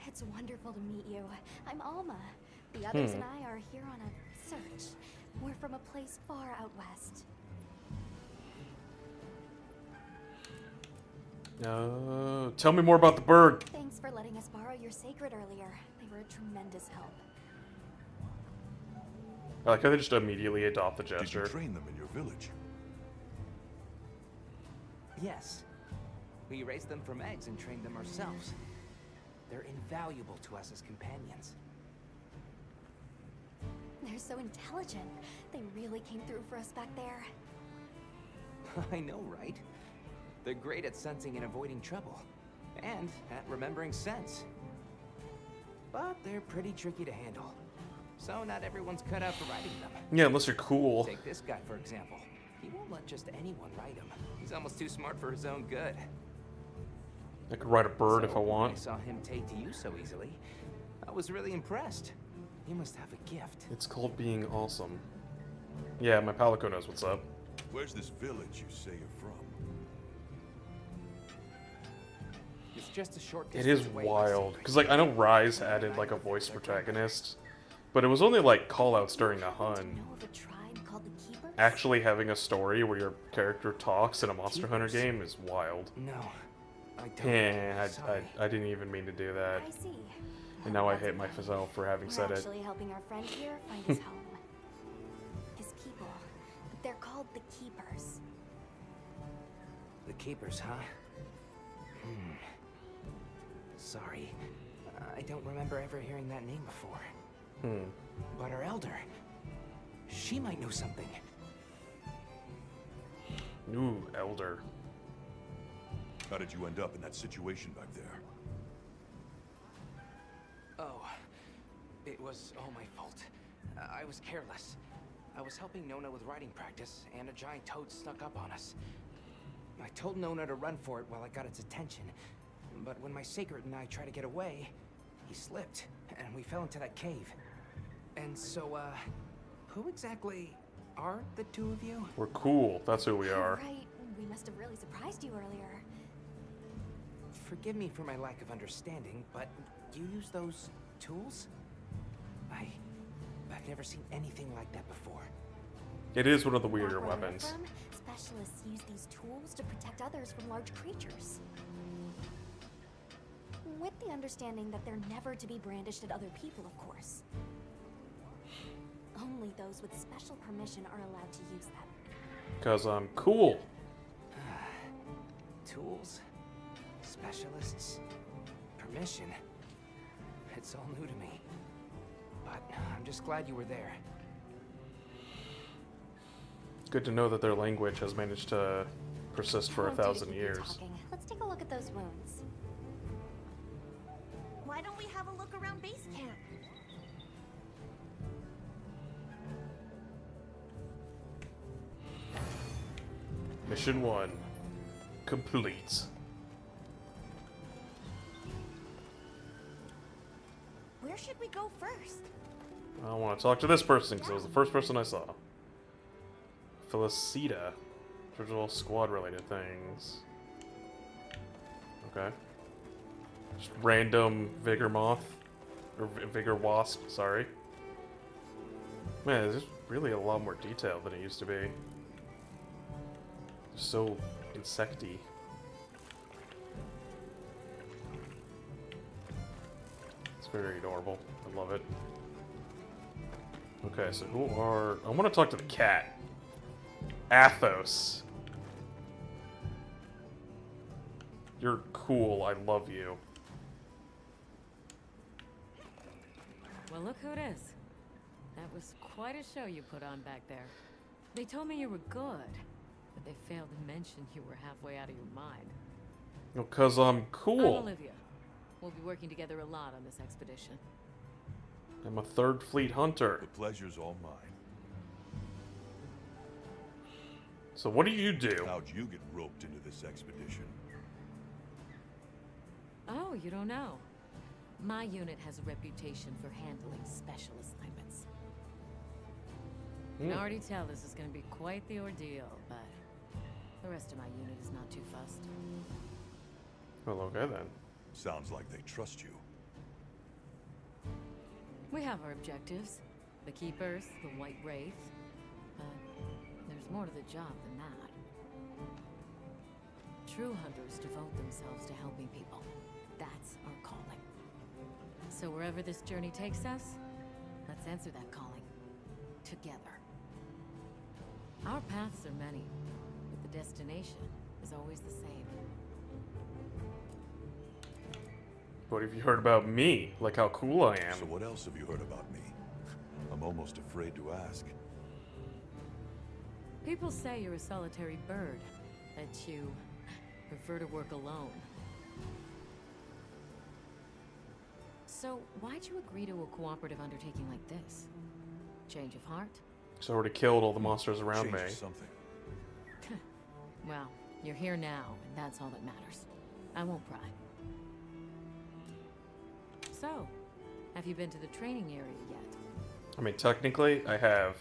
It's wonderful to meet you. I'm Alma. The others and I are here on a search. We're from a place far out west. Tell me more about the bird. Thanks for letting us borrow your sacred earlier. They were a tremendous help. I like how they just immediately adopt the Did you gesture. train them in your village? Yes. We raised them from eggs and trained them ourselves. They're invaluable to us as companions. They're so intelligent. They really came through for us back there. I know, right? They're great at sensing and avoiding trouble. And at remembering scents. But they're pretty tricky to handle. So not everyone's cut out for riding them. Yeah, unless you're cool. Take this guy, for example. He won't let just anyone ride him. He's almost too smart for his own good. I could ride a bird if I So, when I want. saw him take to you so easily, I was really impressed. You must have a gift. It's called being awesome. Yeah, my Palico knows what's up. Where's this village you say you're from? It's just a short It distance is away by wild. sea. Because, like, I know Rise added, like, a voice protagonist. But it was only, like, callouts during the Happen to Hun. know of a tribe called the Keepers? Actually having a story where your character talks in a Monster Hunter game is wild. No, I don't. Yeah, Sorry. I didn't even mean to do that. I see. And now I That's hate okay. myself for having We're said it. actually helping our friend here find his home. His people. But they're called the Keepers. The Keepers, huh? Sorry. I don't remember ever hearing that name before. But our elder, she might know something. Ooh, Elder. How did you end up in that situation back there? Oh, it was all my fault. I was careless. I was helping Nona with riding practice, and a giant toad snuck up on us. I told Nona to run for it while I got its attention, but when my sacred and I tried to get away, he slipped, and we fell into that cave. And so, who exactly are the two of you? We're cool. That's who we are. Right. We must have really surprised you earlier. Forgive me for my lack of understanding, but you use those tools? I've never seen anything like that before. It is one of the Back weirder where we're weapons. from, specialists use these tools to protect others from large creatures. With the understanding that they're never to be brandished at other people, of course. Only those with special permission are allowed to use them. Because I'm cool. Tools? Specialists? Permission? It's all new to me. But I'm just glad you were there. Good to know that their language has managed to persist for Won't do to 1,000 keep you years. talking. Let's take a look at those wounds. Why don't we have a look around base camp? Mission 1 complete. Where should we go first? I want to talk to this person because it was the first person I saw. Felicita. Original squad related things. Okay. Just random Vigor Moth. Or Vigor Wasp, sorry. Man, there's really a lot more detail than it used to be. So insecty. It's very adorable. I love it. Okay, so who are... I want to talk to the cat. Athos. You're cool. I love you. Well, look who it is. That was quite a show you put on back there. They told me you were good, but they failed to mention you were halfway out of your mind. No, 'cause I'm I'm cool. Olivia. We'll be working together a lot on this expedition. I'm a third fleet hunter. The pleasure's all mine. So what do you do? How'd you get roped into this expedition? Oh, you don't know. My unit has a reputation for handling special assignments. I can already tell this is going to be quite the ordeal, but the rest of my unit is not too fussed. Well, okay then. Sounds like they trust you. We have our objectives. The Keepers, the White Wraith. But there's more to the job than that. True hunters devote themselves to helping people. That's our calling. So wherever this journey takes us, let's answer that calling. Together. Our paths are many, but the destination is always the same. What have you heard about me? Like how cool I am. So what else have you heard about me? I'm almost afraid to ask. People say you're a solitary bird, that you prefer to work alone. So why'd you agree to a cooperative undertaking like this? Change of heart? So I already killed all the monsters around me. Changes something. Well, you're here now, and that's all that matters. I won't pry. So, have you been to the training area yet? I mean, technically, I have.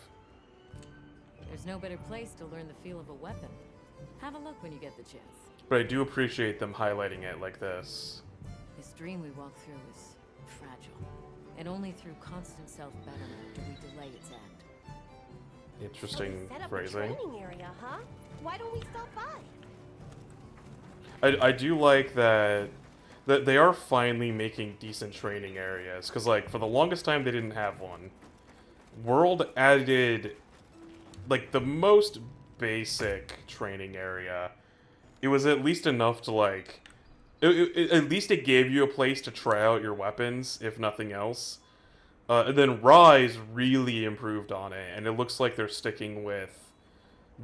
There's no better place to learn the feel of a weapon. Have a look when you get the chance. But I do appreciate them highlighting it like this. This dream we walk through is fragile, and only through constant self-betterment do we delay its end. Interesting Set up a phrasing. training area, huh? Why don't we stop by? I do like that they are finally making decent training areas, because like for the longest time they didn't have one. World added like the most basic training area. It was at least enough to like at least it gave you a place to try out your weapons, if nothing else. And then Rise really improved on it, and it looks like they're sticking with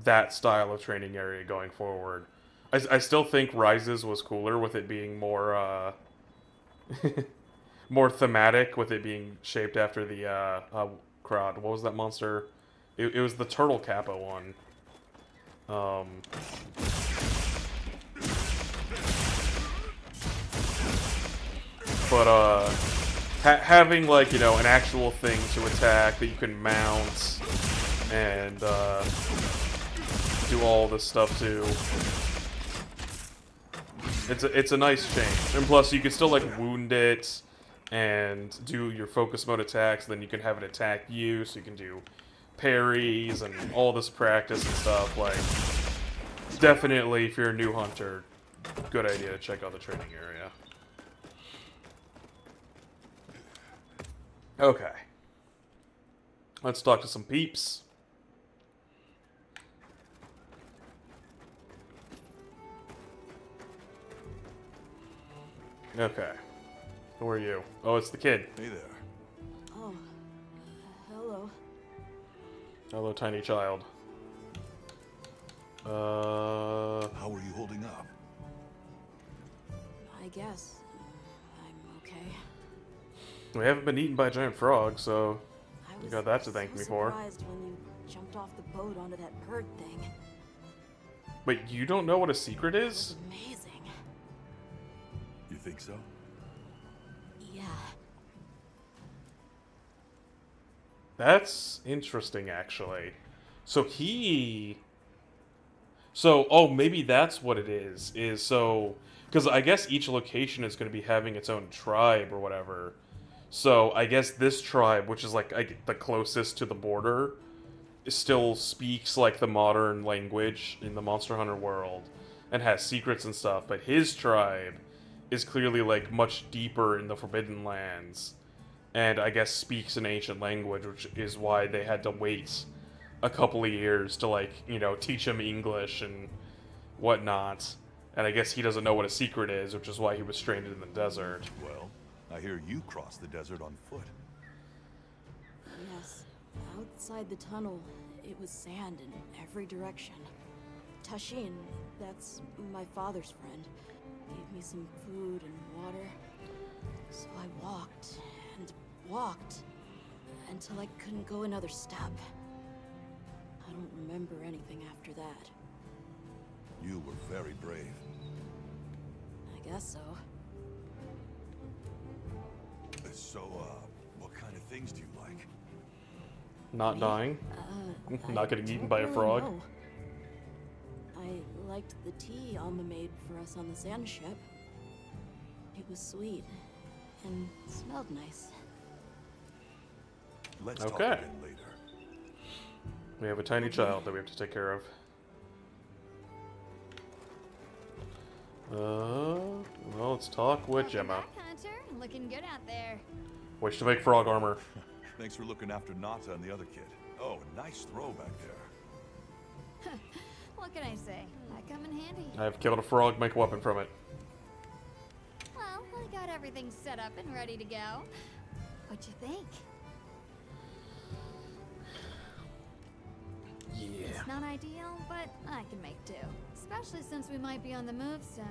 that style of training area going forward. I still think Rises was cooler with it being more more thematic, with it being shaped after the crowd. What was that monster? It was the Turtle Kappa one. But having like, you know, an actual thing to attack that you can mount and do all this stuff too. It's a nice change, and plus you can still like wound it and do your focus mode attacks. Then you can have it attack you, so you can do parries and all this practice and stuff. Like, definitely, if you're a new hunter, good idea to check out the training area. Okay, let's talk to some peeps. Okay. Who are you? Oh, it's the kid. Hey there. Oh, hello. Hello, tiny child. How are you holding up? I guess. I'm okay. We haven't been eaten by a giant frog, so I you was got that to thank me for. surprised when you jumped off the boat onto that bird thing. Wait, you don't know what a secret It was is? amazing. You think so? Yeah. That's interesting, actually. So he... So, oh, maybe that's what it is. Is so... Because I guess each location is going to be having its own tribe or whatever. So I guess this tribe, which is like the closest to the border, still speaks like the modern language in the Monster Hunter world and has secrets and stuff. But his tribe is clearly like much deeper in the Forbidden Lands, and I guess speaks an ancient language, which is why they had to wait a couple of years to like teach him English and whatnot. And I guess he doesn't know what a secret is, which is why he was stranded in the desert. Well, I hear you crossed the desert on foot. Yes. Outside the tunnel, it was sand in every direction. Tashin, that's my father's friend, gave me some food and water. So I walked and walked until I couldn't go another step. I don't remember anything after that. You were very brave. I guess so. So, what kind of things do you like? Not dying. Not getting eaten by a don't frog. really know. I liked the tea Alma made for us on the sand ship. It was sweet and smelled nice. Let's talk Okay. again later. We have a tiny child that we have to take care of. Well, let's talk with Welcome Gemma. back, Hunter. Looking good out there. Wish to make frog armor. Thanks for looking after Nata and the other kid. Oh, nice throw back there. What can I say? I come in handy. I've killed a frog, make a weapon from it. Well, I got everything set up and ready to go. What you think? Yeah. It's not ideal, but I can make do. Especially since we might be on the move soon.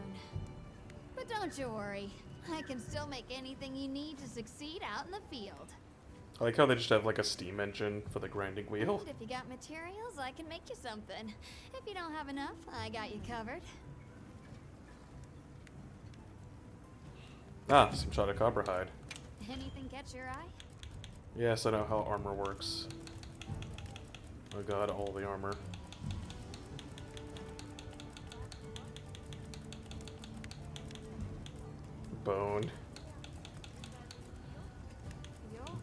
But don't you worry. I can still make anything you need to succeed out in the field. I like how they just have like a steam engine for the grinding wheel. And if you got materials, I can make you something. If you don't have enough, I got you covered. Ah, some Chotacabra hide. Anything catch your eye? Yes, I know how armor works. Oh god, all the armor. Bone.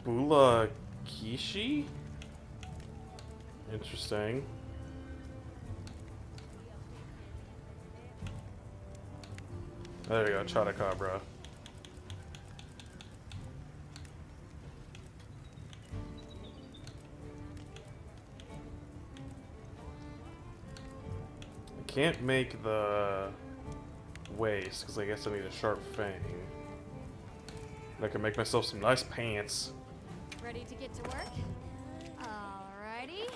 Bula Kishi? Interesting. There we go, Chotacabra. I can't make the waist because I guess I need a sharp fang. But I can make myself some nice pants. Ready to get to work? Alrighty.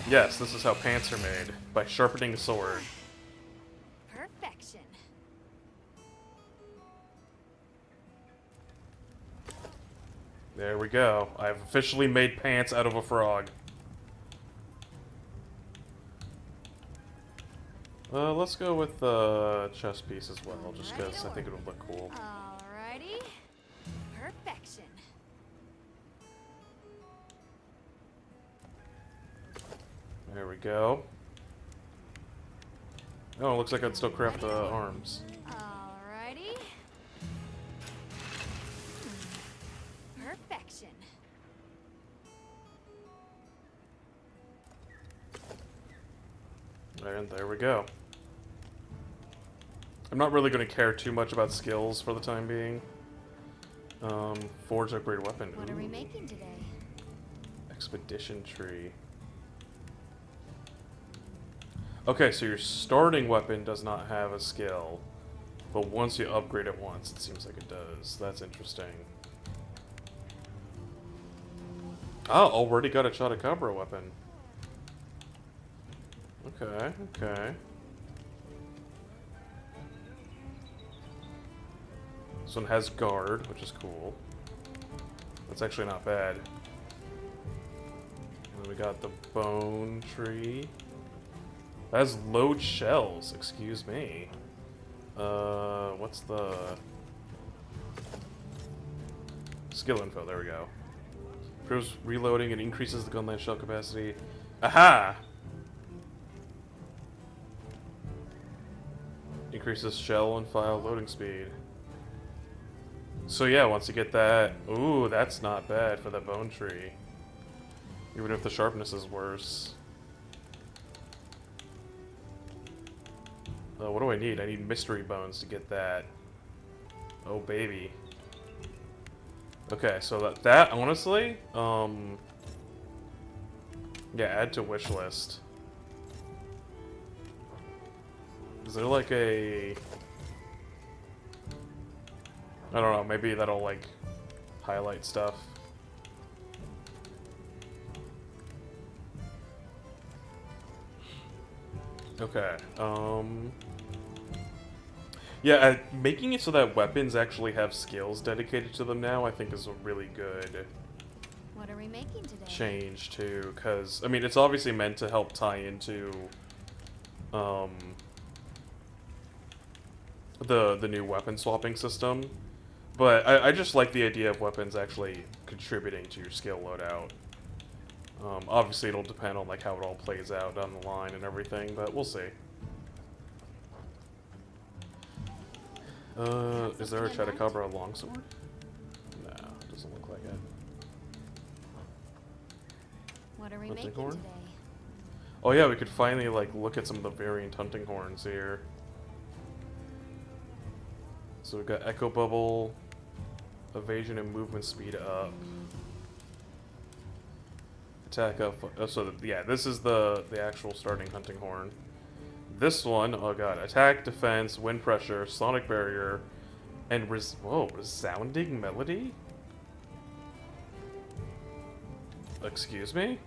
Yes, this is how pants are made, by sharpening a sword. Perfection. There we go. I've officially made pants out of a frog. Let's go with the chest piece as well, just because I think it would look cool. Alrighty. Perfection. There we go. Oh, it looks like I'd still craft the arms. Alrighty. Perfection. And there we go. I'm not really going to care too much about skills for the time being. Forge upgrade weapon. What are we Ooh. making today? Expedition tree. Okay, so your starting weapon does not have a skill. But once you upgrade it once, it seems like it does. That's interesting. Oh, already got a Chotacabra weapon. Okay, okay. This one has guard, which is cool. That's actually not bad. And then we got the bone tree. That has load shells, excuse me. What's the... Skill info, there we go. Improves reloading and increases the gunline shell capacity. Aha! Increases shell and file loading speed. So yeah, once you get that... Ooh, that's not bad for the bone tree. Even if the sharpness is worse. What do I need? I need mystery bones to get that. Oh, baby. Okay, so that honestly, yeah, add to wish list. Is there like a... I don't know, maybe that'll like highlight stuff. Okay, yeah, making it so that weapons actually have skills dedicated to them now, I think is a really good What are we making today? change too, because, I mean, it's obviously meant to help tie into, the new weapon swapping system, but I just like the idea of weapons actually contributing to your skill loadout. Obviously it'll depend on like how it all plays out down the line and everything, but we'll see. Is there a Chotacabra longsword? No, it doesn't look like it. What are we Hunting making horn? today? Oh yeah, we could finally like look at some of the variant hunting horns here. So we've got Echo Bubble, evasion and movement speed up. Attack up. So yeah, this is the actual starting hunting horn. This one, oh god, attack, defense, wind pressure, sonic barrier, and resounding melody? Excuse me?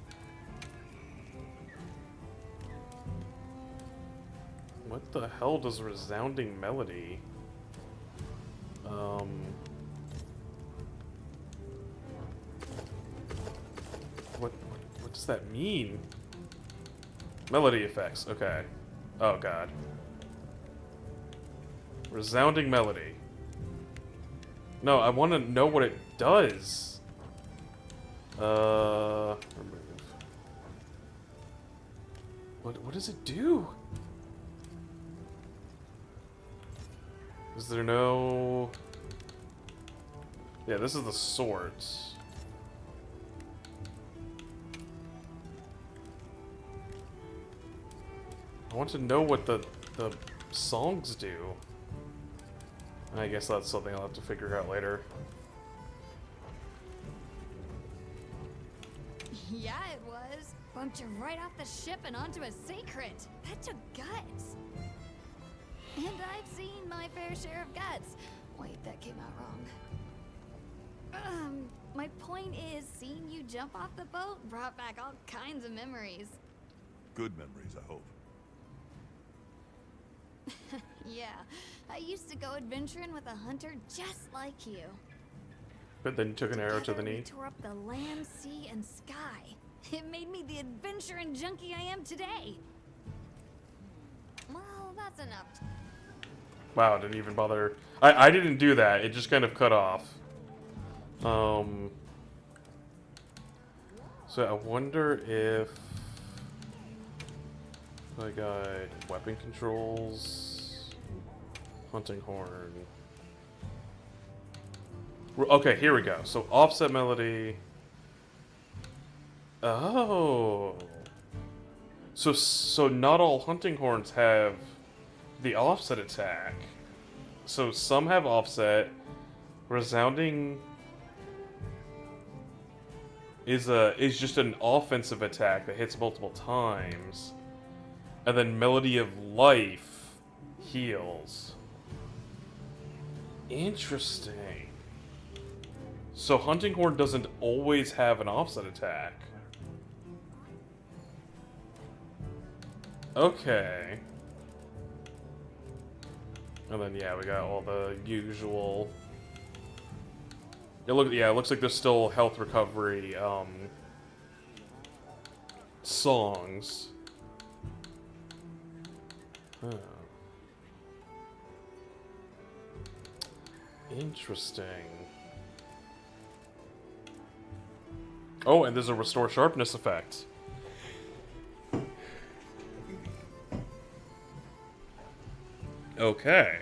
What the hell does resounding melody? What does that mean? Melody effects, okay. Oh god. Resounding melody. No, I want to know what it does. Remove. What does it do? Is there no... Yeah, this is the swords. I want to know what the songs do. I guess that's something I'll have to figure out later. Yeah, it was. Bumped you right off the ship and onto a secret. That took guts. And I've seen my fair share of guts. Wait, that came out wrong. My point is, seeing you jump off the boat brought back all kinds of memories. Good memories, I hope. Yeah, I used to go adventuring with a hunter just like you. But then you took an arrow to the Together, we knee. tore up the land, sea, and sky. It made me the adventuring junkie I am today. Well, that's enough. Wow, didn't even bother. I didn't do that. It just kind of cut off. So I wonder if I got weapon controls, hunting horn. Okay, here we go. So offset melody. Oh. So not all hunting horns have the offset attack. So some have offset. Resounding is just an offensive attack that hits multiple times. And then Melody of Life heals. Interesting. So Hunting Horn doesn't always have an offset attack. Okay. And then yeah, we got all the usual. It looks like there's still health recovery songs. Huh. Interesting. Oh, and there's a restore sharpness effect. Okay.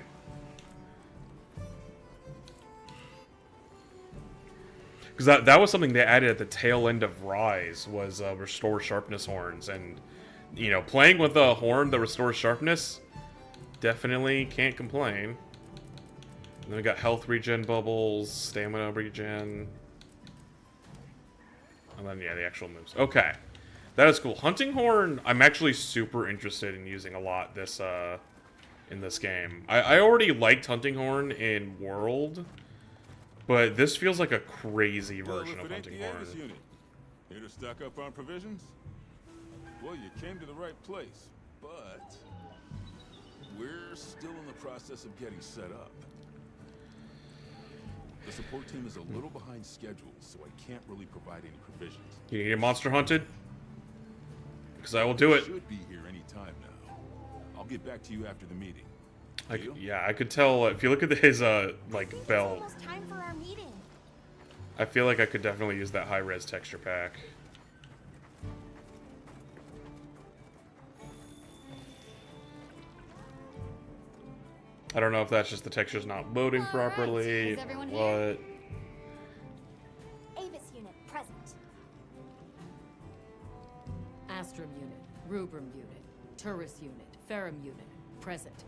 Because that was something they added at the tail end of Rise, was restore sharpness horns. And, you know, playing with a horn that restores sharpness, definitely can't complain. And then we got health regen bubbles, stamina regen. And then, yeah, the actual moves. Okay. That is cool. Hunting Horn, I'm actually super interested in using a lot this, in this game. I already liked Hunting Horn in World, but this feels like a crazy version of Hunting Horn. Unit, here to stock up on provisions? Well, you came to the right place, but we're still in the process of getting set up. The support team is a little behind schedule, so I can't really provide any provisions. You need a monster hunted? Because I will do it. Should be here any time now. I'll get back to you after the meeting. Yeah, I could tell if you look at his like belt. It's almost time for our meeting. I feel like I could definitely use that high res texture pack. I don't know if that's just the texture's not loading properly. Is everyone What? here? Avis unit present. Astrum unit, Rubrum unit, Turris unit, Ferrum unit, present.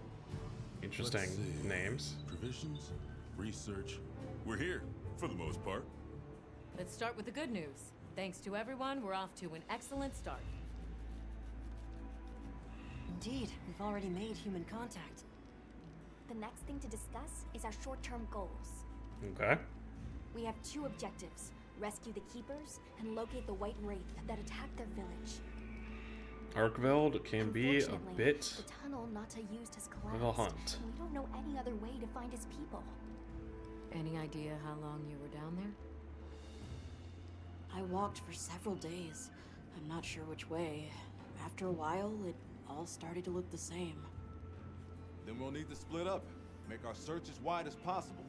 Interesting Let's see. names. Provisions, research. We're here, for the most part. Let's start with the good news. Thanks to everyone, we're off to an excellent start. Indeed, we've already made human contact. The next thing to discuss is our short-term goals. Okay. We have two objectives: rescue the Keepers and locate the White Wraith that attacked their village. Arkveld can be a Unfortunately, bit the tunnel Nata used has collapsed, of a hunt. and we don't know any other way to find his people. Any idea how long you were down there? I walked for several days. I'm not sure which way. After a while, it all started to look the same. Then we'll need to split up. Make our search as wide as possible.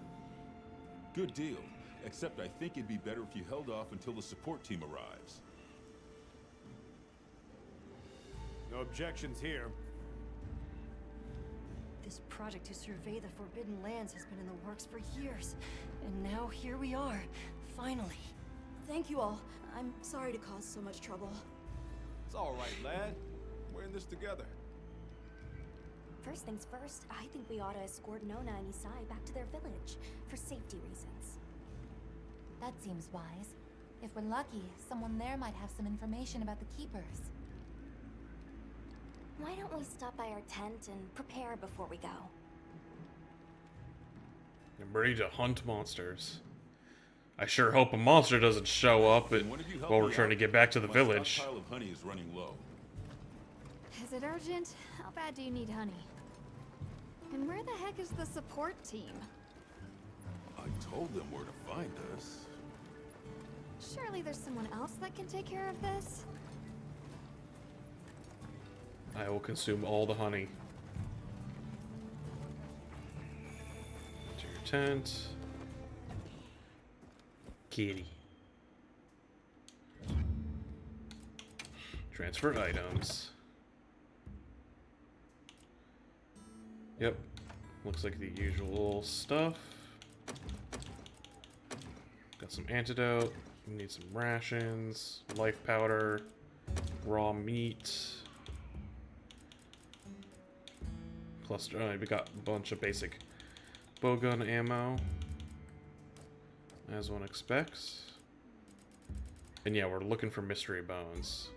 Good deal. Except I think it'd be better if you held off until the support team arrives. No objections here. This project to survey the Forbidden Lands has been in the works for years. And now here we are, finally. Thank you all. I'm sorry to cause so much trouble. It's all right, lad. We're in this together. First things first, I think we ought to escort Nona and Isai back to their village, for safety reasons. That seems wise. If we're lucky, someone there might have some information about the Keepers. Why don't we stop by our tent and prepare before we go? I'm ready to hunt monsters. I sure hope a monster doesn't show up while we're trying to get back to the My village. stockpile of honey is running low. Is it urgent? How bad do you need honey? And where the heck is the support team? I told them where to find us. Surely there's someone else that can take care of this? I will consume all the honey. To your tent. Kitty. Transfer items. Yep. Looks like the usual stuff. Got some antidote. We need some rations. Life powder. Raw meat. Cluster. We got a bunch of basic bowgun ammo. As one expects. And yeah, we're looking for mystery bones.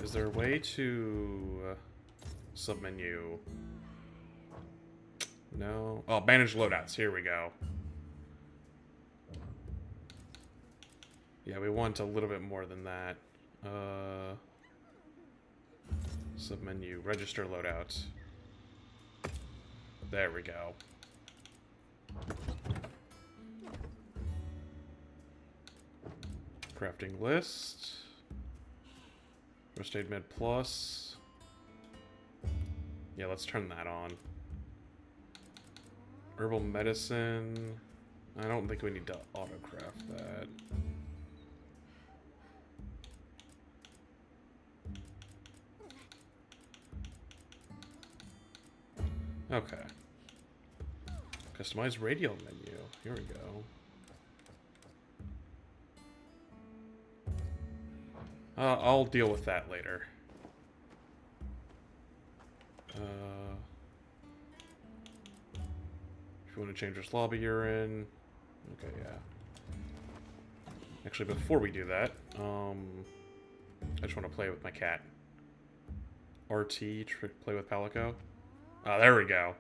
Is there a way to submenu? No. Oh, manage loadouts. Here we go. Yeah, we want a little bit more than that. Submenu. Register loadouts. There we go. Crafting list. First aid med plus. Yeah, let's turn that on. Herbal medicine. I don't think we need to auto-craft that. Okay. Customize radial menu. Here we go. I'll deal with that later. If you want to change which lobby you're in. Okay, yeah. Actually, before we do that, I just want to play with my cat. RT, play with Palico. Ah, there we go.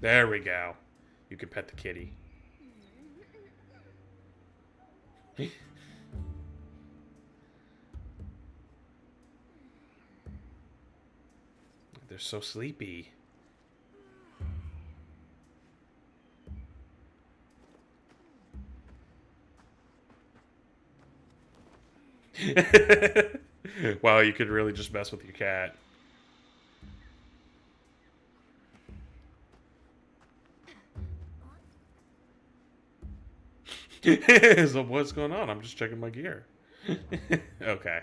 There we go. You can pet the kitty. They're so sleepy. Wow, you could really just mess with your cat. So what's going on? I'm just checking my gear. Okay,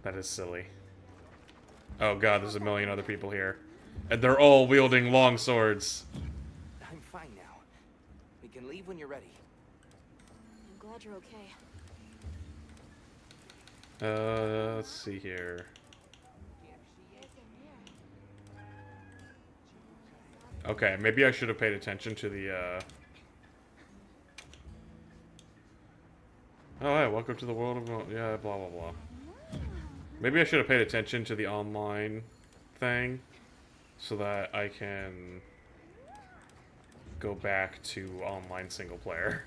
that is silly. Oh god, there's a million other people here. And they're all wielding long swords. I'm fine now. We can leave when you're ready. I'm glad you're okay. Let's see here. Okay, maybe I should have paid attention to the, Oh, hey, welcome to the world of... Yeah, blah, blah, blah. Maybe I should have paid attention to the online thing so that I can go back to online single player.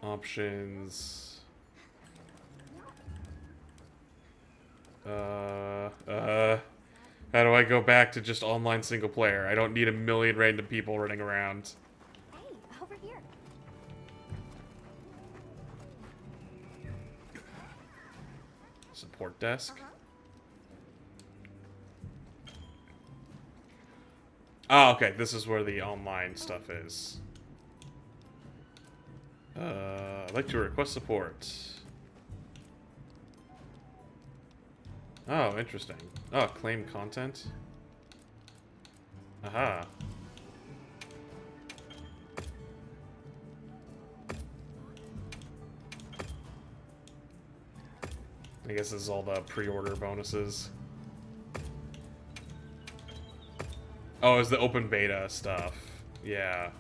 Options... How do I go back to just online single player? I don't need a million random people running around. Hey, over here. Support desk. Oh, okay. This is where the online stuff is. I'd like to request support. Oh, interesting. Oh, claim content. Aha. I guess this is all the pre-order bonuses. Oh, it's the open beta stuff. Yeah.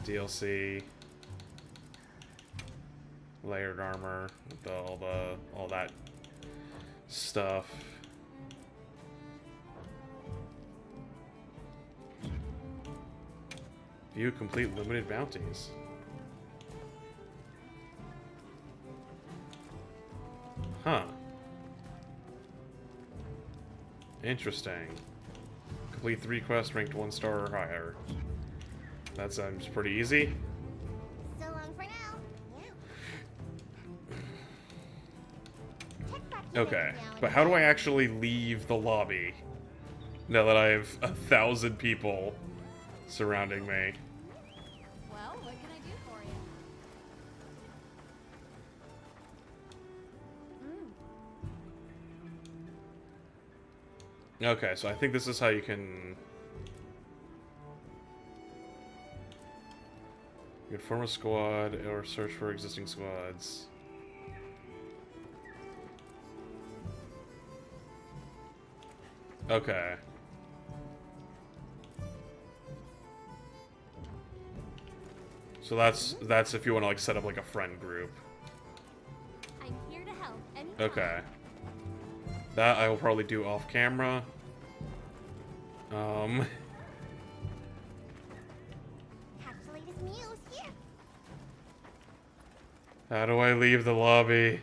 DLC. Layered armor. All that stuff. View complete limited bounties. Huh. Interesting. Complete 3 quests ranked 1 star or higher. That sounds pretty easy. So long for now. Yeah. Okay, but how do I actually leave the lobby now that I have 1,000 people surrounding me? Well, what can I do for you? Okay, so I think this is how you can... You can form a squad or search for existing squads. Okay. So that's if you want to like set up like a friend group. I'm here to help anytime. Okay. That I will probably do off camera. Have the latest news here. How do I leave the lobby?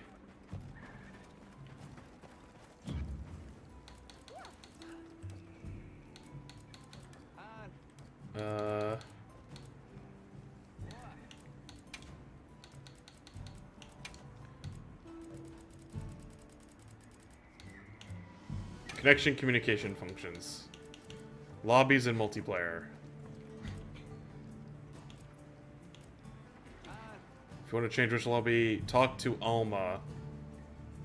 Connection communication functions. Lobbies and multiplayer. If you want to change which lobby, talk to Alma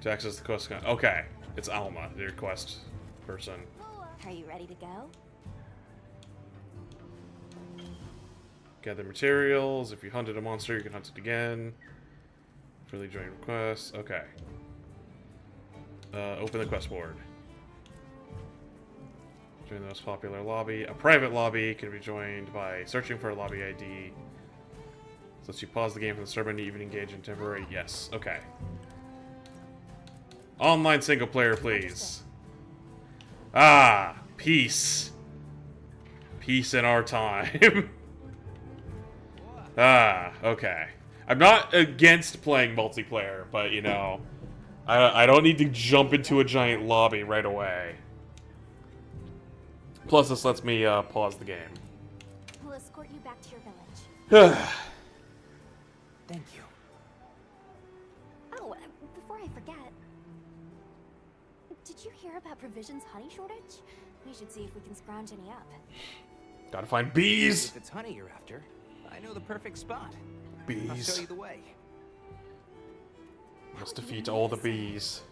to access the quest. Okay, it's Alma, your quest person. Are you ready to go? Gather materials. If you hunted a monster, you can hunt it again. Freely join requests. Okay. Open the quest board. Join the most popular lobby. A private lobby can be joined by searching for a lobby ID. So lets you pause the game from the server and even engage in temporary. Yes. Okay. Online single player, please. Ah, peace. Peace in our time. Ah, okay. I'm not against playing multiplayer, but you know, I don't need to jump into a giant lobby right away. Plus, this lets me pause the game. We'll escort you back to your village. Thank you. Oh, before I forget, did you hear about Provision's honey shortage? We should see if we can scrounge any up. Gotta find bees. If it's honey you're after, I know the perfect spot. I'll Bees. show you the way. Must defeat all the bees.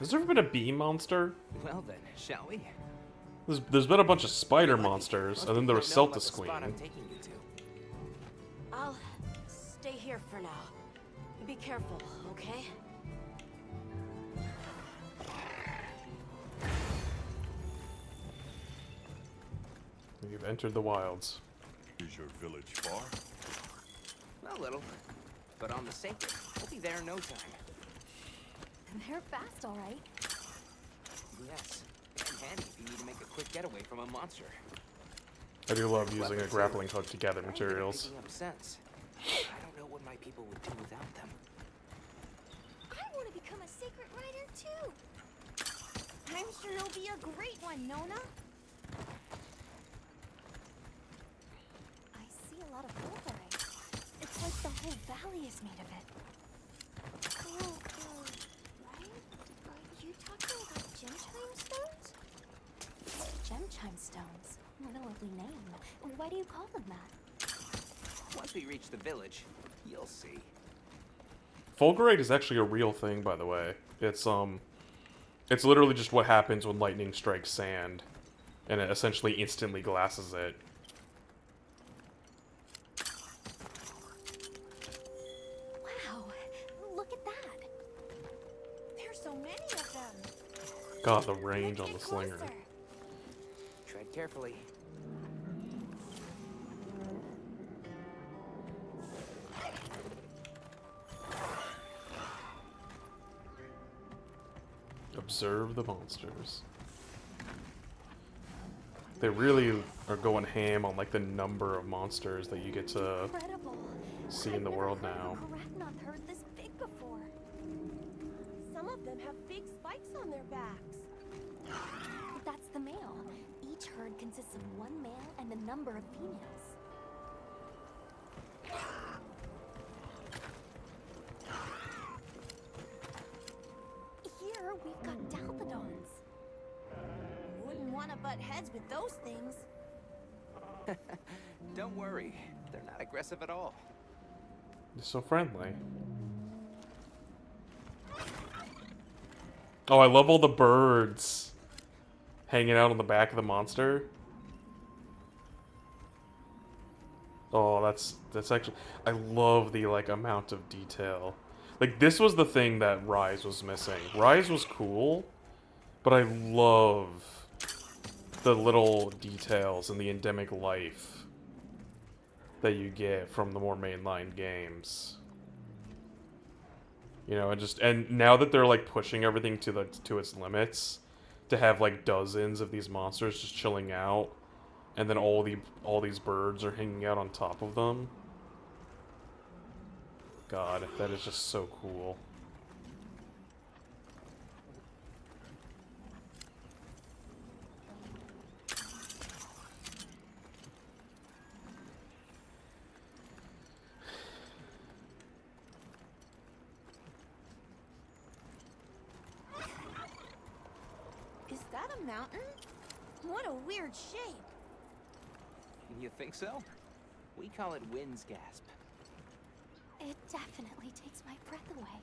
Has there ever been a bee monster? Well then, shall we? There's been a bunch of spider monsters, and then there was Celtis Queen. I'm taking you to. I'll stay here for now. Be careful, okay? You've entered the wilds. Is your village far? A little, but on the sacred. We'll be there in no time. They're fast, all right. Yes, and handy if you need to make a quick getaway from a monster. I do love using a grappling hook to gather materials. Picking up sense. I don't know what my people would do without them. I want to become a sacred rider too. I'm sure you'll be a great one, Nona. I see a lot of fulgurite. It's like the whole valley is made of it. Right? Are you talking about gem chime stones? Gem chime stones? What a lovely name. Why do you call them that? Once we reach the village, you'll see. Fulgurite is actually a real thing, by the way. It's literally just what happens when lightning strikes sand, and it essentially instantly glasses it. Wow, look at that. There's so many of them. God, the range on the slinger. Tread carefully. Observe the monsters. They really are going ham on like the number of monsters that you get to Incredible. see in the world now. I've heard this big before. Some of them have big spikes on their backs. That's the male. Each herd consists of one male and a number of females. Here we've got Dalphodons. Wouldn't want to butt heads with those things. Don't worry, they're not aggressive at all. They're so friendly. Oh, I love all the birds hanging out on the back of the monster. Oh, that's actually, I love the like amount of detail. Like this was the thing that Rise was missing. Rise was cool, but I love the little details and the endemic life that you get from the more mainline games. You know, and now that they're like pushing everything to its limits, to have like dozens of these monsters just chilling out, and then all these birds are hanging out on top of them. God, that is just so cool. Is that a mountain? What a weird shape. You think so? We call it wind's gasp. It definitely takes my breath away.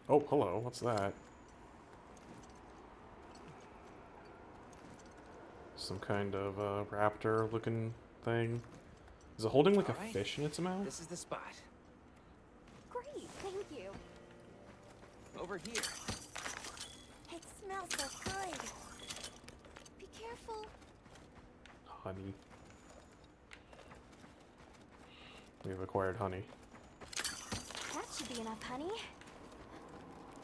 Oh, hello. What's that? Some kind of raptor-looking thing. Is it holding like a fish in its mouth? This is the spot. Great, thank you. Over here. It smells so good. Be careful. Honey. We've acquired honey. That should be enough, honey.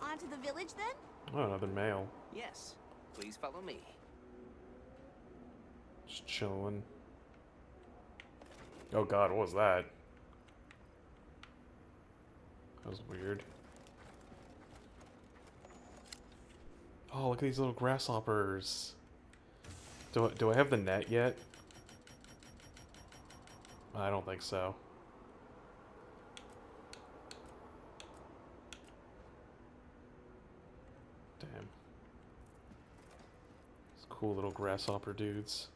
On to the village, then? Oh, another male. Yes. Please follow me. Just chilling. Oh god, what was that? That was weird. Oh, look at these little grasshoppers. Do I have the net yet? I don't think so. Damn. These cool little grasshopper dudes.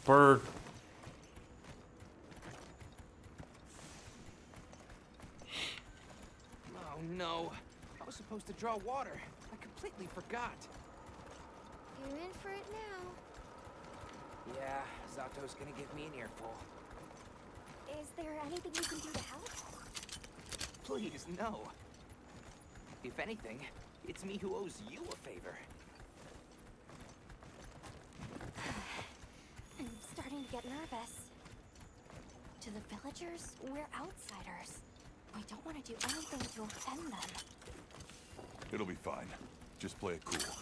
Bird. Oh no. I was supposed to draw water. I completely forgot. You're in for it now. Yeah, Zato's gonna give me an earful. Is there anything we can do to help? Please, no. If anything, it's me who owes you a favor. I'm starting to get nervous. To the villagers, we're outsiders. We don't want to do anything to offend them. It'll be fine. Just play it cool.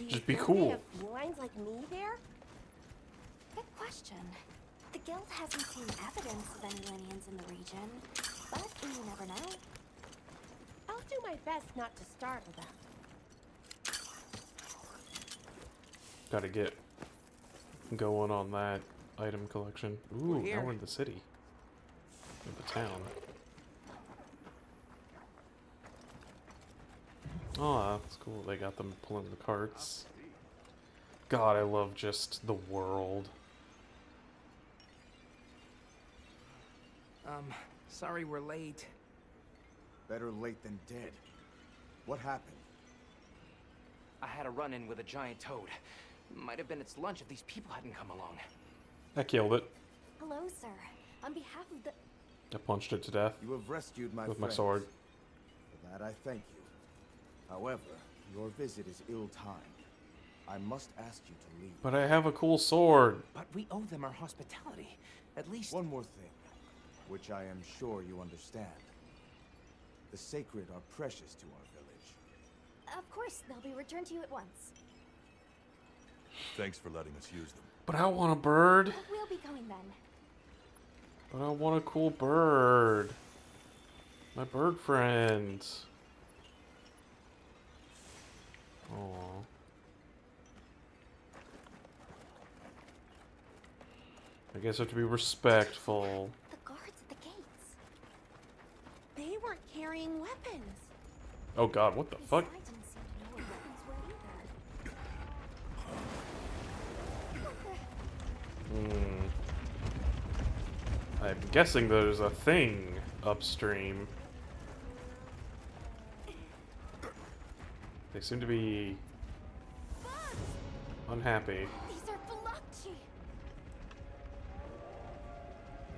Just be cool. Felines like me there? Good question. The guild hasn't seen evidence of any Lineans in the region, but you never know. I'll do my best not to startle them. Gotta get going on that item collection. Ooh, now we're in the city. In the town. Oh, that's cool. They got them pulling the carts. God, I love just the world. Sorry we're late. Better late than dead. What happened? I had a run-in with a giant toad. Might have been its lunch if these people hadn't come along. I killed it. Hello, sir. On behalf of the... I punched it to death. You have rescued my with my friends. sword. For that I thank you. However, your visit is ill-timed. I must ask you to leave. But I have a cool sword. But we owe them our hospitality. At least... One more thing, which I am sure you understand. The sacred are precious to our village. Of course, they'll be returned to you at once. Thanks for letting us use them. But I want a bird. We'll be going then. But I want a cool bird. My bird friend. Aww. I guess I have to be respectful. The guards at the gates. They weren't carrying weapons. Oh god, what the fuck? I didn't seem to know where weapons were either. I'm guessing there's a thing upstream. They seem to be unhappy. These are Velocci.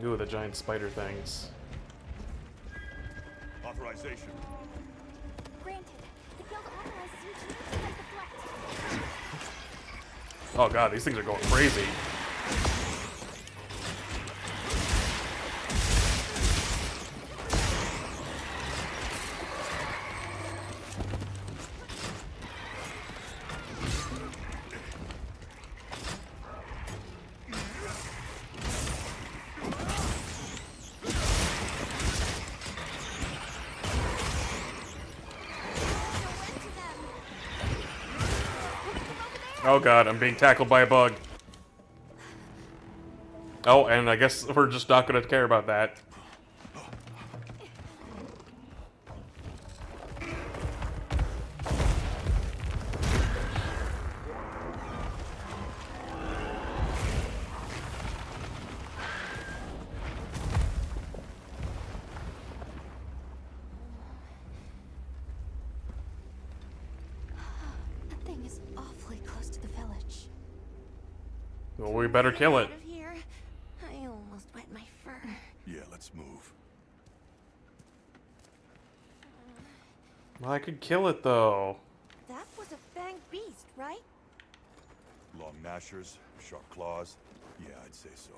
Ooh, the giant spider things. Authorization. Granted, the guild authorizes you to neutralize the threat. Oh god, these things are going crazy. Oh god, I'm being tackled by a bug. Oh, and I guess we're just not gonna care about that. That thing is awfully close to the village. Well, we better kill it. Out of here. I almost wet my fur. Yeah, let's move. Well, I could kill it though. That was a fanged beast, right? Long gnashers, sharp claws. Yeah, I'd say so.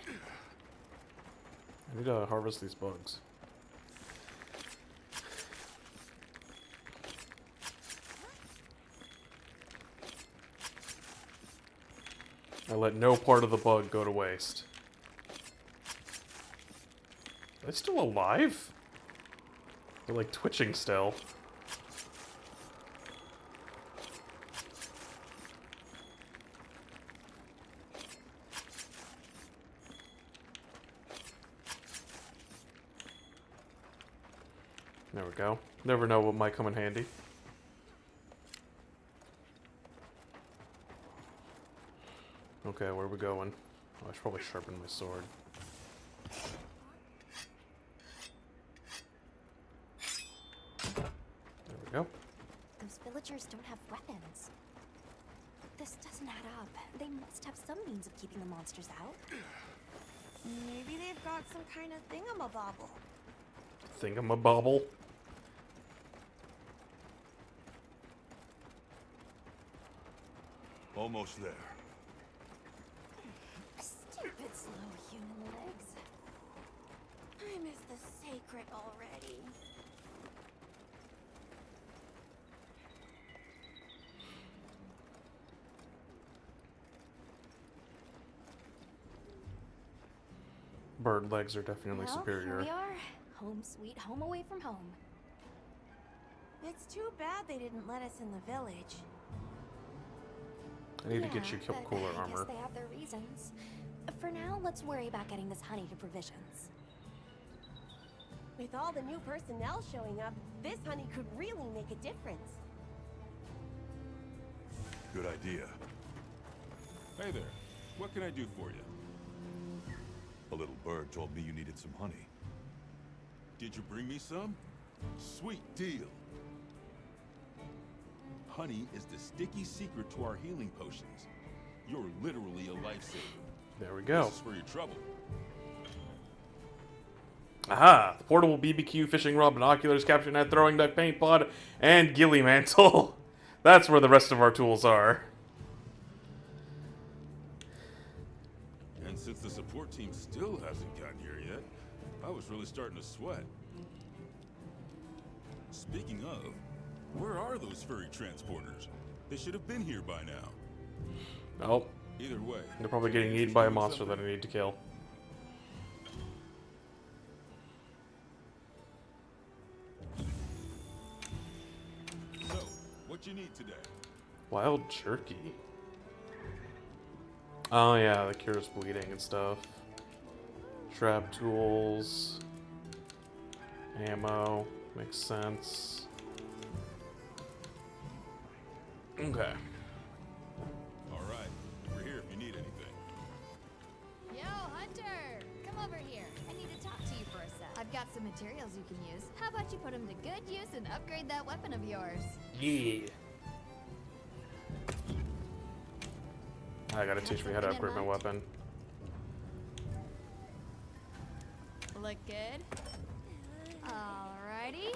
I need to harvest these bugs. I let no part of the bug go to waste. Are they still alive? They're like twitching still. There we go. Never know what might come in handy. Okay, where are we going? Oh, I should probably sharpen my sword. There we go. Those villagers don't have weapons. This doesn't add up. They must have some means of keeping the monsters out. Maybe they've got some kind of thingamabobble. Thingamabobble? Almost there. Stupid slow human legs. I miss the sacred already. Bird legs are definitely Well, superior. Here we are. Home sweet home away from home. It's too bad they didn't let us in the village. I need to get you but cooler I armor. guess they have their reasons. For now, let's worry about getting this honey to provisions. With all the new personnel showing up, this honey could really make a difference. Good idea. Hey there. What can I do for you? A little bird told me you needed some honey. Did you bring me some? Sweet deal. Honey is the sticky secret to our healing potions. You're literally a lifesaver. There we go. This is for your trouble. Aha! The portable BBQ, fishing rod, binoculars, capture net, throwing knife, paint pod, and ghillie mantle. That's where the rest of our tools are. And since the support team still hasn't gotten here yet, I was really starting to sweat. Speaking of, where are those furry transporters? They should have been here by now. Oh. Either way, They're probably getting eaten by a monster that I need to kill. So, what you need today? Wild jerky. Oh yeah, that cures bleeding and stuff. Trap tools. Ammo. Makes sense. Okay. Alright, we're here if you need anything. Yo, Hunter! Come over here. I need to talk to you for a sec. I've got some materials you can use. How about you put them to good use and upgrade that weapon of yours? Yeah. I gotta teach me how to upgrade my weapon. Look good. Alrighty.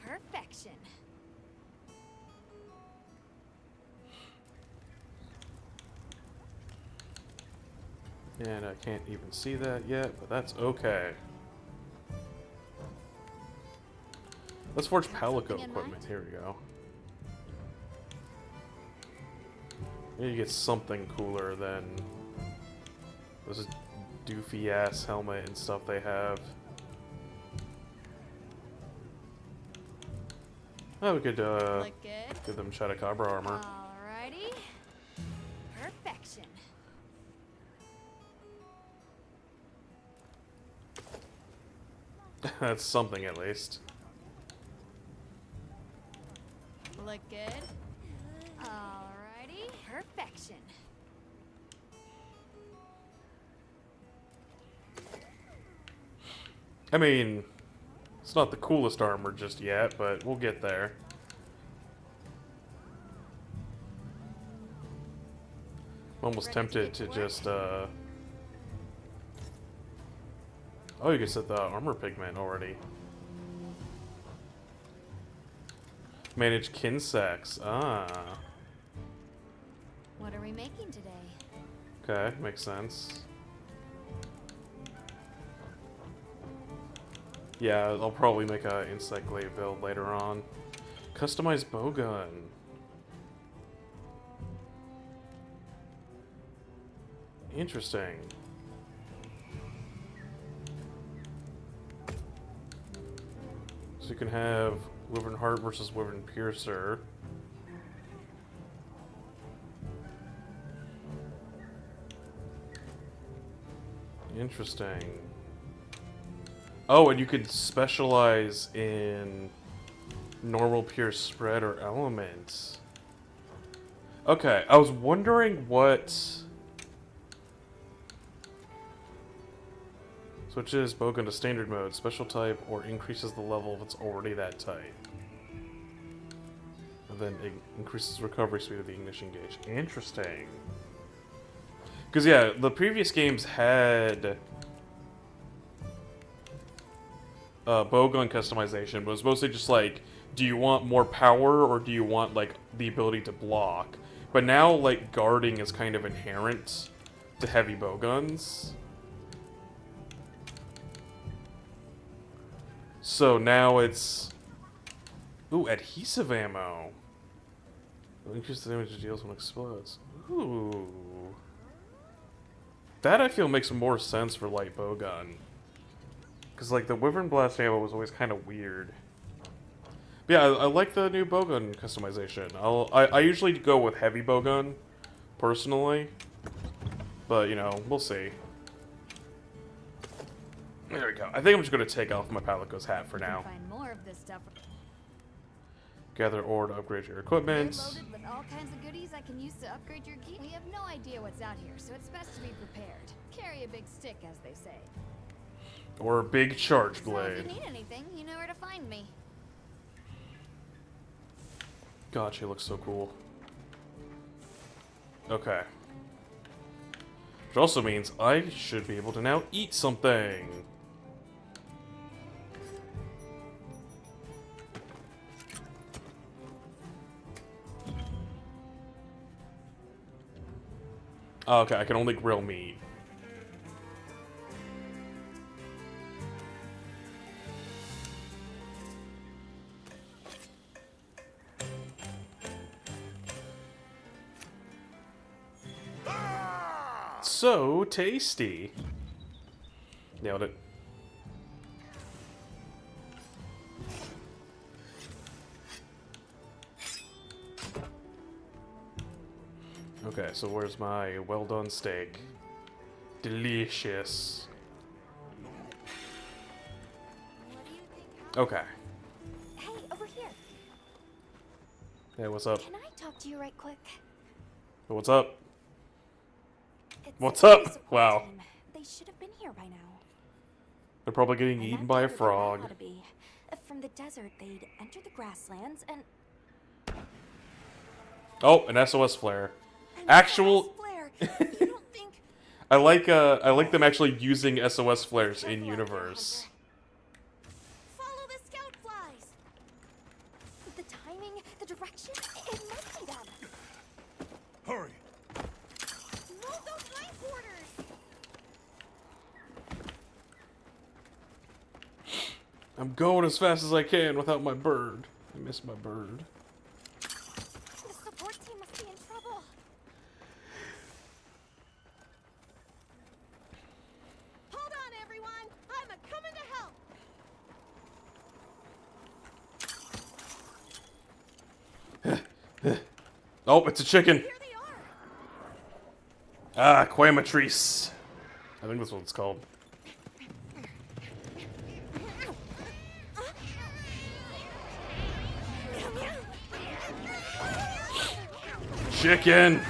Perfection. And I can't even see that yet, but that's okay. Let's forge Palico equipment. Here we go. Maybe you get something cooler than those doofy ass helmet and stuff they have. Oh, we could give them Chupacabra armor. Alrighty. Perfection. That's something at least. Look good. Alrighty. Perfection. I mean, it's not the coolest armor just yet, but we'll get there. I'm almost tempted to just, Oh, you can set the armor pigment already. Manage kin sacks. Ah. What are we making today? Okay, makes sense. Yeah, I'll probably make a insect glaive build later on. Customized bowgun. Interesting. So you can have Wyvern Heart versus Wyvern Piercer. Interesting. Oh, and you could specialize in normal, pierce, spread, or elements. Okay, I was wondering what... Switches bowgun to standard mode, special type, or increases the level if it's already that type. And then it increases recovery speed of the ignition gauge. Interesting. Because, yeah, the previous games had bowgun customization, but it was mostly just like, do you want more power or do you want, like, the ability to block? But now, like, guarding is kind of inherent to heavy bowguns. So now it's... Ooh, adhesive ammo. Increase the damage it deals when it explodes. Ooh. That, I feel, makes more sense for light bowgun. Because, like, the Wyvern Blast ammo was always kind of weird. But yeah, I like the new bowgun customization. I usually go with heavy bowgun, personally. But, you know, we'll see. There we go. I think I'm just going to take off my Palico's hat for now. Find more of this stuff. Gather ore to upgrade your equipment. They're loaded with all kinds of goodies I can use to upgrade your gear. We have no idea what's out here, so it's best to be prepared. Carry a big stick, as they say. Or a big charge So blade. if you need anything, you know where to find me. God, she looks so cool. Okay. Which also means I should be able to now eat something. Oh, okay, I can only grill meat. So tasty. Nailed it. Okay, so where's my well done steak? Delicious. Okay. Hey, over here. Hey, what's up? Can I talk to you right quick? What's up? It's What's about up? the support Wow. team. They should have been here by now. They're probably getting And eaten that by a told you that frog. ought to be. From the desert, they'd enter the grasslands and... Oh, an SOS flare. Actual... Flare. You don't think... I like them actually using SOS flares in universe. Follow the scout flies. The timing, the direction, it must be them. Hurry! Move those line quarters. I'm going as fast as I can without my bird. I miss my bird. The support team must be in trouble. Hold on, everyone. I'm coming to help. Oh, it's a chicken. Here they are. Ah, Quamatrice. I think that's what it's called. Chicken!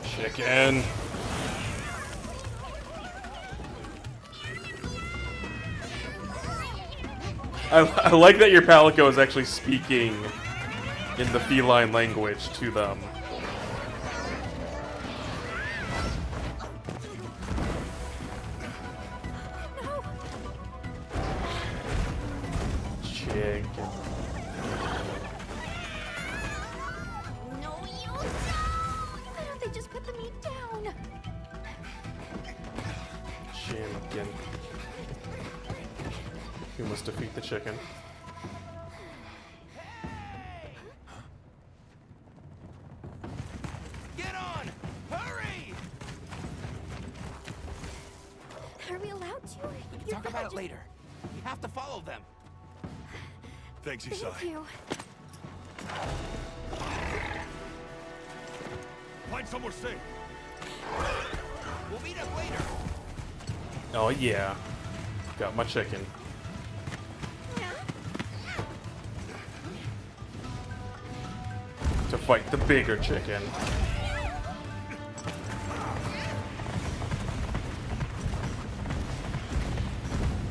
Chicken! I like that your Palico is actually speaking in the feline language to them. Chicken. No, you don't. Why don't they just put the meat down? Chicken. You must defeat the chicken. Get on! Hurry! Are we allowed to? We can talk about it later. We have to follow them. Thanks, Isai. Thank you. Find somewhere safe. We'll meet up later. Oh yeah. Got my chicken. To fight the bigger chicken.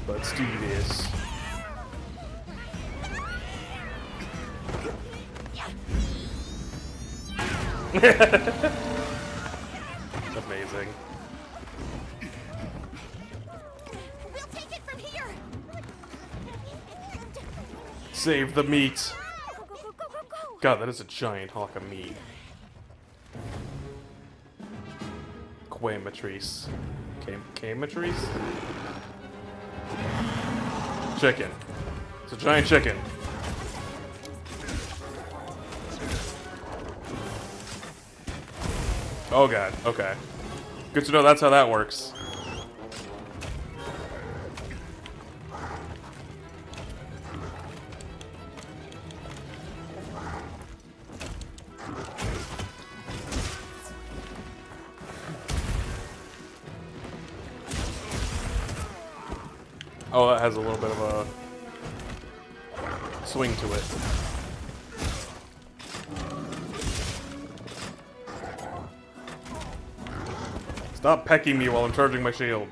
Let's do this. Amazing. We'll take it from here. Save the meat. Go, go, go, go, go, go. God, that is a giant hunk of meat. Quamatrice. Quamatrice? Chicken. It's a giant chicken. Oh god, okay. Good to know that's how that works. Oh, that has a little bit of a swing to it. Stop pecking me while I'm charging my shield.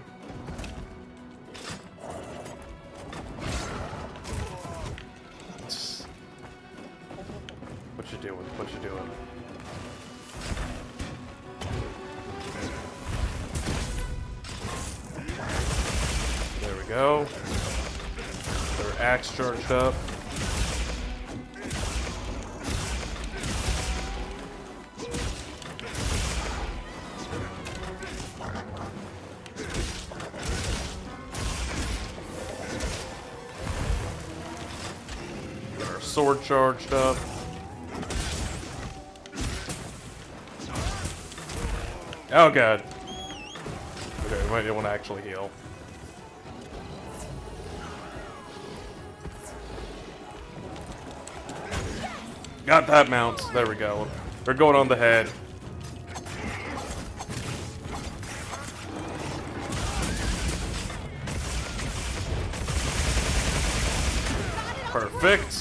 What you doing? What you doing? There we go. Their axe charged up. Got our sword charged up. Oh god. Okay, we might want to actually heal. Got that mount. There we go. They're going on the head. Perfect.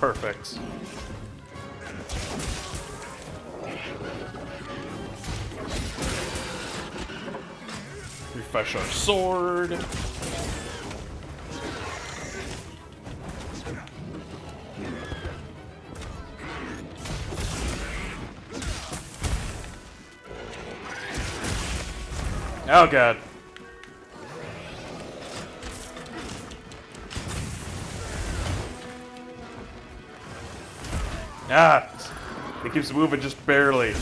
Perfect. Refresh our sword. Oh god. Ah! It keeps moving just barely.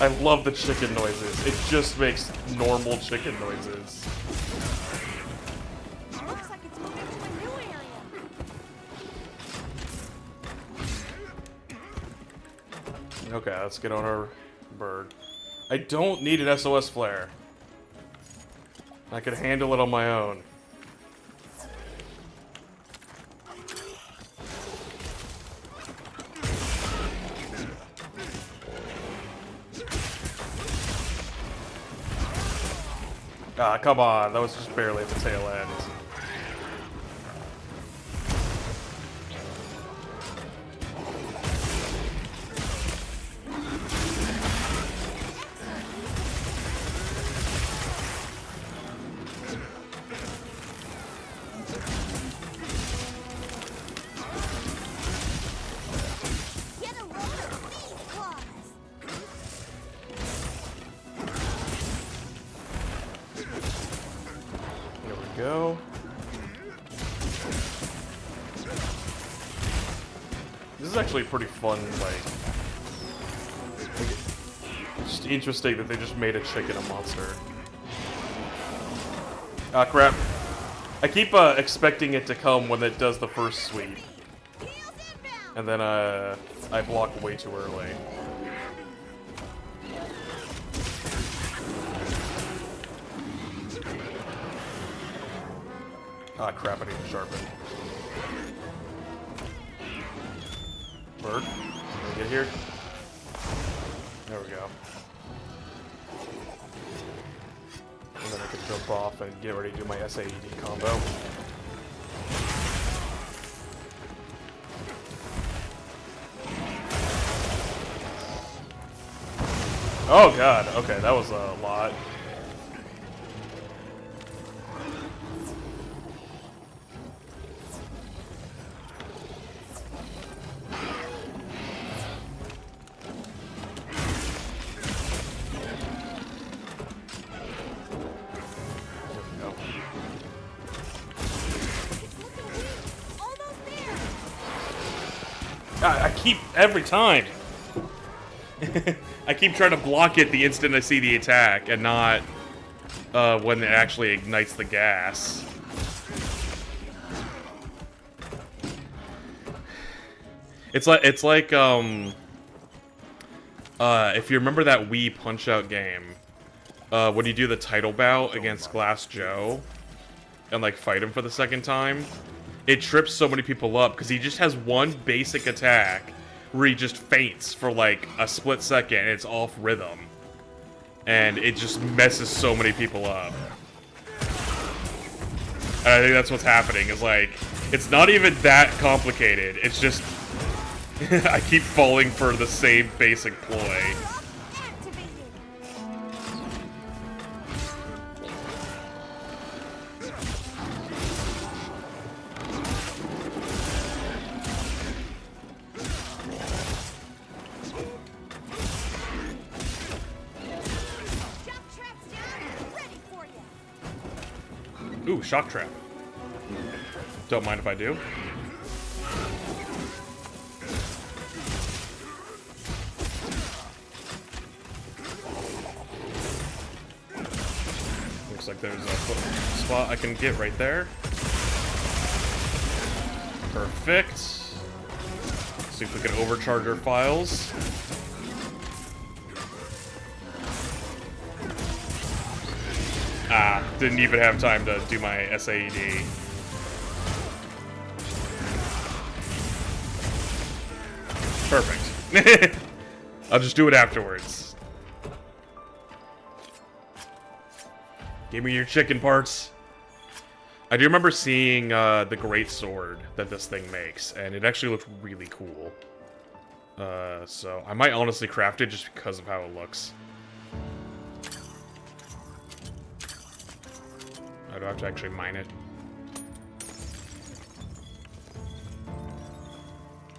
I love the chicken noises. It just makes normal chicken noises. Looks like it's moving to a new area. Okay, let's get on our bird. I don't need an SOS flare. I can handle it on my own. Ah, come on. That was just barely at the tail end. Get a load of these claws! There we go. This is actually pretty fun, like just interesting that they just made a chicken a monster. Ah, crap. I keep expecting it to come when it does the first sweep. And then I block way too early. Ah, crap, I need to sharpen. Bird, can we get here? There we go. And then I can jump off and get ready to do my SAED combo. Oh god, okay, that was a lot. I keep, every time. I keep trying to block it the instant I see the attack, and not when it actually ignites the gas. It's like if you remember that Wii Punch-Out game, when you do the title bout against Glass Joe, and like fight him for the second time, it trips so many people up because he just has one basic attack where he just faints for like a split second and it's off rhythm. And it just messes so many people up. And I think that's what's happening, is like, it's not even that complicated, it's just I keep falling for the same basic ploy. Ooh, shock trap. Don't mind if I do. Looks like there's a spot I can get right there. Perfect. See if we can overcharge our files. Ah, didn't even have time to do my SAED. Perfect. I'll just do it afterwards. Give me your chicken parts. I do remember seeing the great sword that this thing makes, and it actually looked really cool. So I might honestly craft it just because of how it looks. I do have to actually mine it.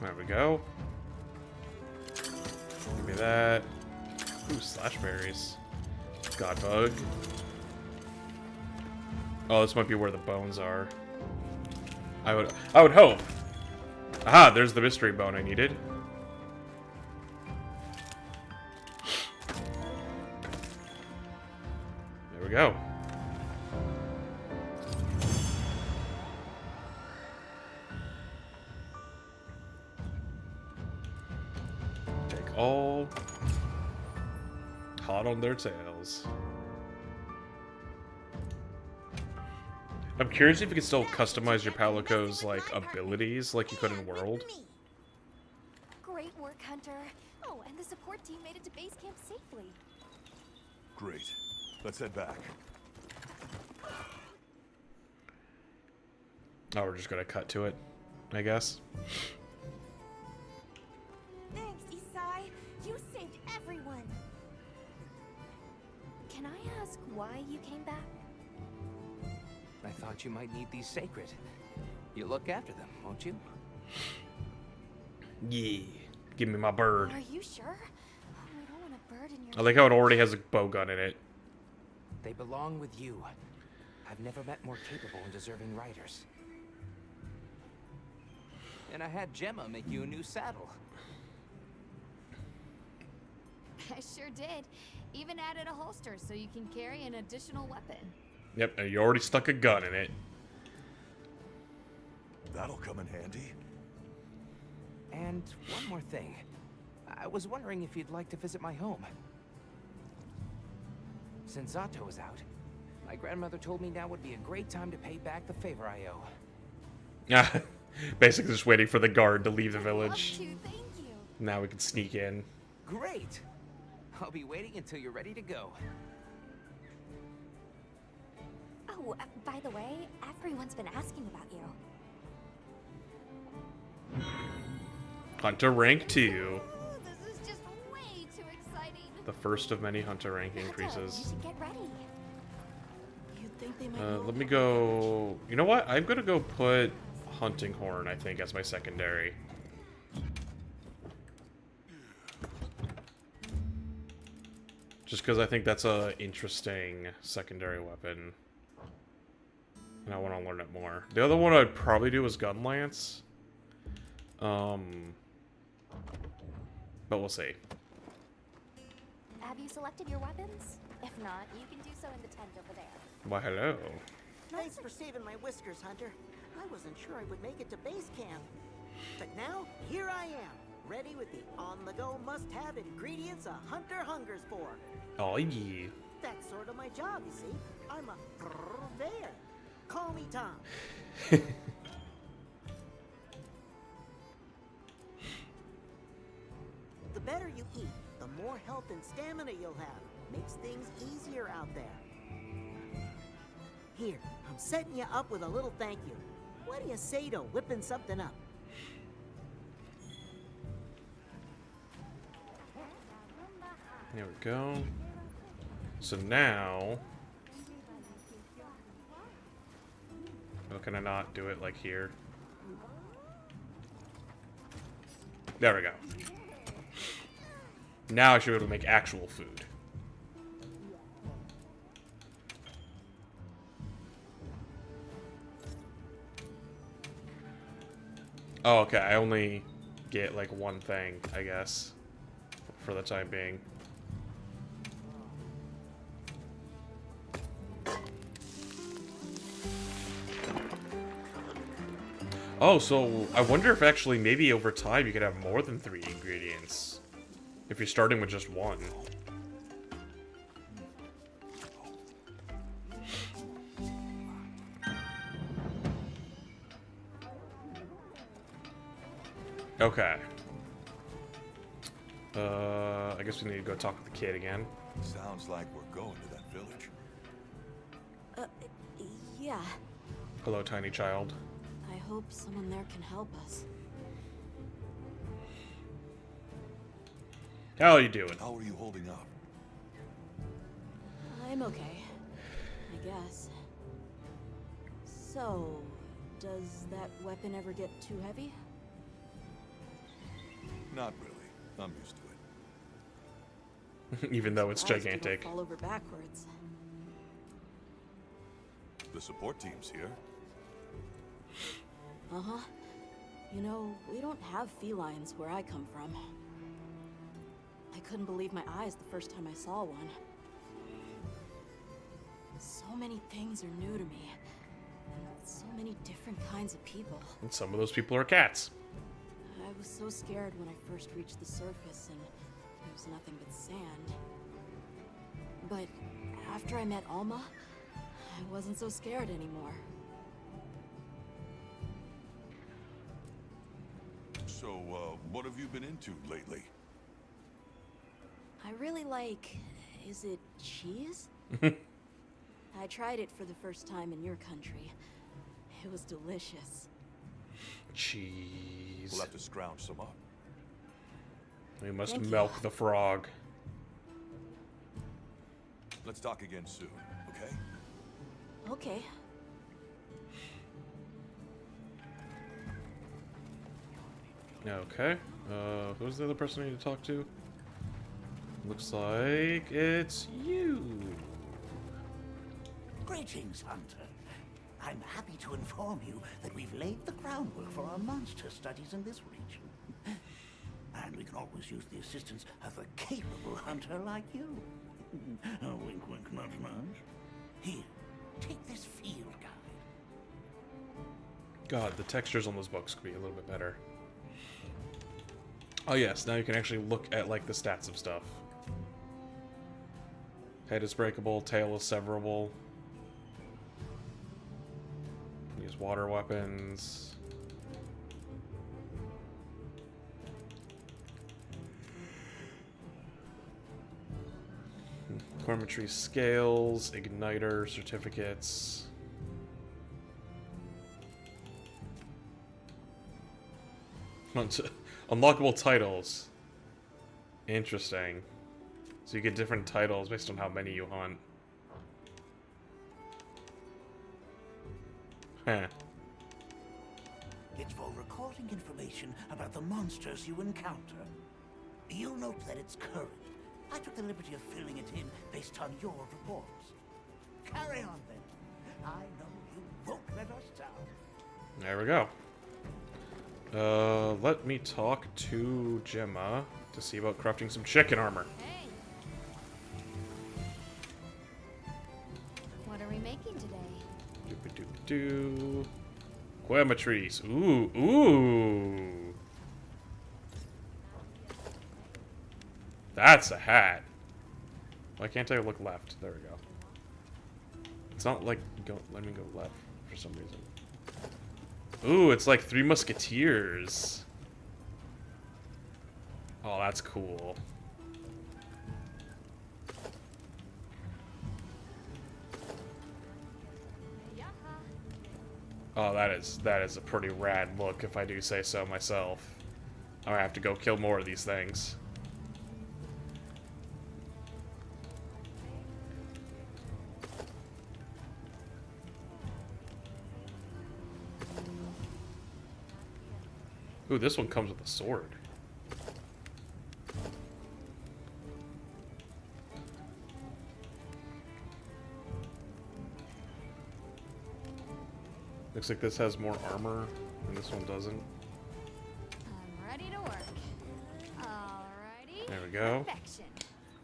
There we go. Give me that. Ooh, slash berries. God bug. Oh, this might be where the bones are. I would hope. Aha, there's the mystery bone I needed. There we go. Take all. Hot on their tails. I'm curious if you can still customize your Palico's, like, abilities like you could in World. Great work, Hunter. Oh, and the support team made it to base camp safely. Great. Let's head back. Oh, we're just gonna cut to it, I guess. Thanks, Isai. You saved everyone. Can I ask why you came back? I thought you might need these sacred. You look after them, won't you? Yeah. Give me my bird. Are you sure? Oh, I don't want a bird in your... I like how it already has a bowgun in it. They belong with you. I've never met more capable and deserving riders. And I had Gemma make you a new saddle. I sure did. Even added a holster so you can carry an additional weapon. Yep, and you already stuck a gun in it. That'll come in handy. And one more thing. I was wondering if you'd like to visit my home. Since Zato is out, my grandmother told me now would be a great time to pay back the favor I owe. Yeah, basically just waiting for the guard to leave the village. Thank you. Now we can sneak in. Great! I'll be waiting until you're ready to go. Oh, by the way, everyone's been asking about you. Hunter rank 2. Ooh, this is just way too exciting. The first of many hunter rank You increases. should get ready. You'd think they might Let me go... You know what? I'm gonna go put Hunting Horn, I think, as my secondary. Just because I think that's a interesting secondary weapon. And I want to learn it more. The other one I'd probably do is Gun Lance. But we'll see. Have you selected your weapons? If not, you can do so in the tent over there. Why, hello. Thanks for saving my whiskers, Hunter. I wasn't sure I would make it to base camp. But now, here I am, ready with the on-the-go must-have ingredients a hunter hungers for. Oh, yeah. That's sort of my job, you see. I'm a purveyor. Call me Tom. The better you eat, the more health and stamina you'll have. Makes things easier out there. Here, I'm setting you up with a little thank you. What do you say to whipping something up? There we go. So now... How can I not do it like here? There we go. Now I should be able to make actual food. Oh, okay. I only get like one thing, I guess, for the time being. Oh, so I wonder if actually maybe over time you could have more than 3 ingredients. If you're starting with just one. Okay. I guess we need to go talk with the kid again. Sounds like we're going to that village. Yeah. Hello, tiny child. I hope someone there can help us. How are you doing? How are you holding up? I'm okay, I guess. So, does that weapon ever get too heavy? Not really. I'm used to it. Even though it's Surprised you don't gigantic. fall over backwards. The support team's here. Uh-huh. You know, we don't have felines where I come from. I couldn't believe my eyes the first time I saw one. So many things are new to me. And so many different kinds of people. And some of those people are cats. I was so scared when I first reached the surface and there was nothing but sand. But after I met Alma, I wasn't so scared anymore. So, what have you been into lately? I really like... is it cheese? I tried it for the first time in your country. It was delicious. Cheese. We'll have to scrounge some up. We must Thank you. milk the frog. Let's talk again soon, okay? Okay. Okay. Who's the other person I need to talk to? Looks like it's you. Greetings, Hunter. I'm happy to inform you that we've laid the groundwork for our monster studies in this region. And we can always use the assistance of a capable hunter like you. Wink, wink, nudge, nudge. Here, take this field guide. God, the textures on those books could be a little bit better. Oh yes, now you can actually look at like the stats of stuff. Head is breakable, tail is severable. Use water weapons. Cormetry scales, igniter certificates. Unlockable titles. Interesting. So you get different titles based on how many you hunt. Huh. It's for recording information about the monsters you encounter. You'll note that it's current. I took the liberty of filling it in based on your reports. Carry on, then. I know you won't let us down. There we go. Let me talk to Gemma to see about crafting some chicken armor. Hey. What are we making today? Doop-a-doop-doo. Quematries. Ooh, ooh. That's a hat. Why can't I look left? There we go. It's not like let me go left for some reason. Ooh, it's like Three Musketeers. Oh, that's cool. Oh, that is a pretty rad look, if I do say so myself. I'm gonna have to go kill more of these things. Ooh, this one comes with a sword. Looks like this has more armor, and this one doesn't. I'm ready to work. Alrighty. There we go. Perfection.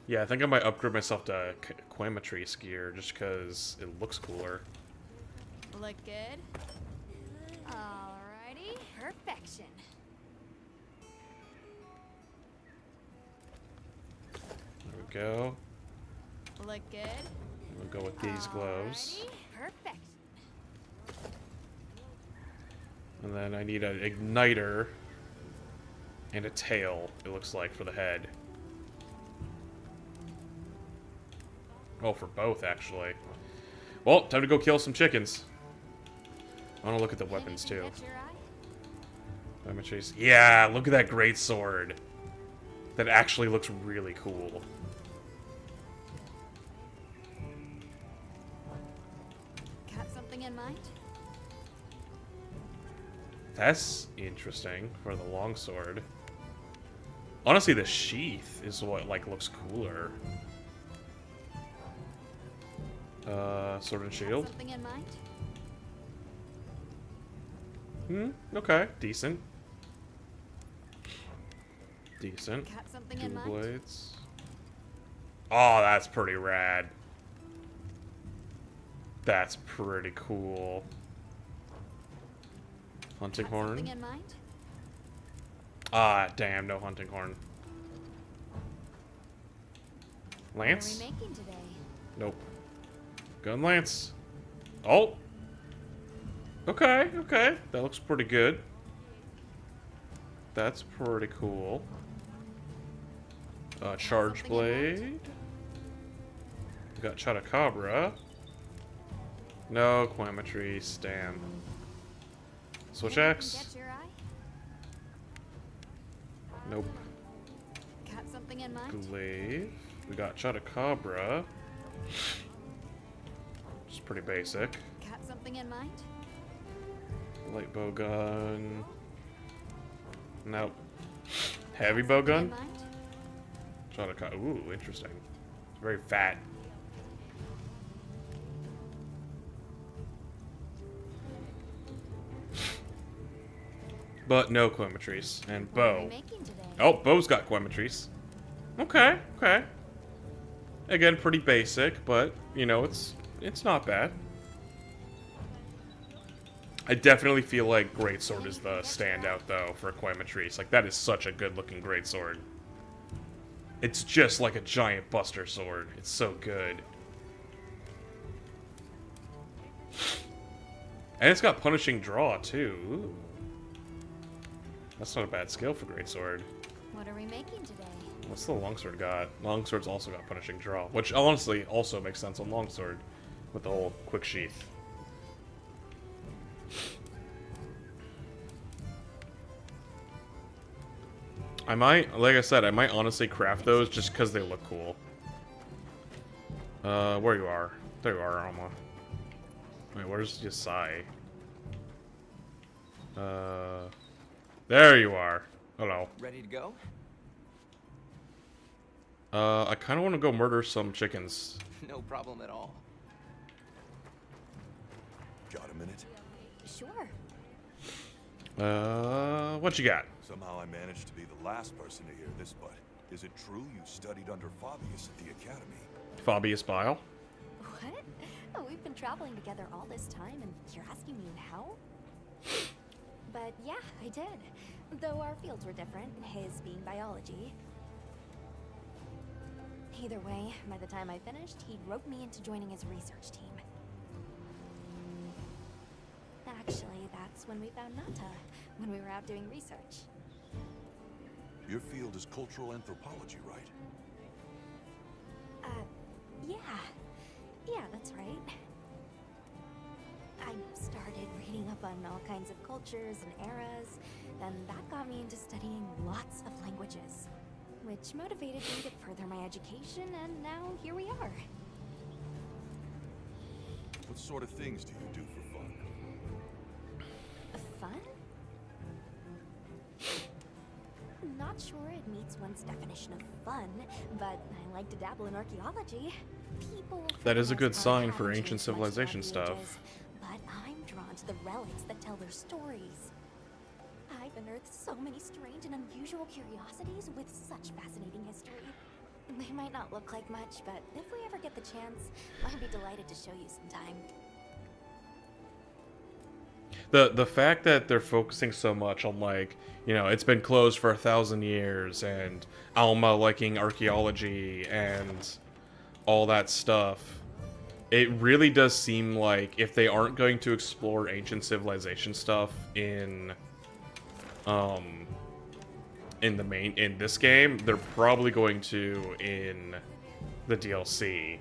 Yeah, I think I might upgrade myself to Quematrice gear, just because it looks cooler. Look good. Alrighty. Perfection. There we go. Look good. We'll go with these gloves. Alrighty. Perfection. And then I need an igniter and a tail, it looks like, for the head. Oh, for both, actually. Well, time to go kill some chickens. I want to look at the weapons too. Yeah, look at that great sword. That actually looks really cool. Got something in mind? That's interesting for the longsword. Honestly, the sheath is what like looks cooler. Sword and shield. Got something in mind? Okay, decent. Decent. Got something Dual in mind? blades. Oh, that's pretty rad. That's pretty cool. Hunting Got horn. something in mind? Ah, damn, no hunting horn. Lance? What are we making today? Nope. Gun lance. Oh! Okay, okay. That looks pretty good. That's pretty cool. Charge blade. We got Chotacabra. No, Quamatrice, damn. Switch axe. Catch your eye? Nope. Got something in mind? Glaive. We got Chotacabra. Just pretty basic. Got something in mind? Light bow gun. Nope. Heavy bow gun. In mind? Chotacabra. Ooh, interesting. It's very fat. But no Quamatrice. And What are we bow. making today? Oh, bow's got Quamatrice. Okay, okay. Again, pretty basic, but, you know, it's not bad. I definitely feel like Greatsword is the standout, though, for Quamatrice. Like, that is such a good-looking Greatsword. It's just like a giant Buster Sword. It's so good. And it's got Punishing Draw, too. Ooh. That's not a bad skill for Greatsword. What are we making today? What's the Longsword got? Longsword's also got Punishing Draw, which honestly also makes sense on Longsword with the whole quick sheath. I might, like I said, I might honestly craft those just because they look cool. Where you are? There you are, Alma. Wait, where's Yasai? There you are. Hello. Ready to go? I kind of want to go murder some chickens. No problem at all. Got a minute? Sure. What you got? Somehow I managed to be the last person to hear this, but is it true you studied under Fabius at the academy? Fabius Bile? What? Oh, we've been traveling together all this time, and you're asking me how? But yeah, I did. Though our fields were different, his being biology. Either way, by the time I finished, he'd roped me into joining his research team. Actually, that's when we found Nata, when we were out doing research. Your field is cultural anthropology, right? Yeah. Yeah, that's right. I started reading up on all kinds of cultures and eras, then that got me into studying lots of languages, which motivated me to further my education, and now here we are. What sort of things do you do for fun? Fun? Not sure it meets one's definition of fun, but I like to dabble in archaeology. People That is a good sign for haven't ancient changed much civilization throughout the stuff. ages, but I'm drawn to the relics that tell their stories. I've unearthed so many strange and unusual curiosities with such fascinating history. They might not look like much, but if we ever get the chance, I'll be delighted to show you sometime. The fact that they're focusing so much on, like, you know, it's been closed for 1,000 years, and Alma liking archaeology and all that stuff, it really does seem like if they aren't going to explore ancient civilization stuff in this game, they're probably going to in the DLC,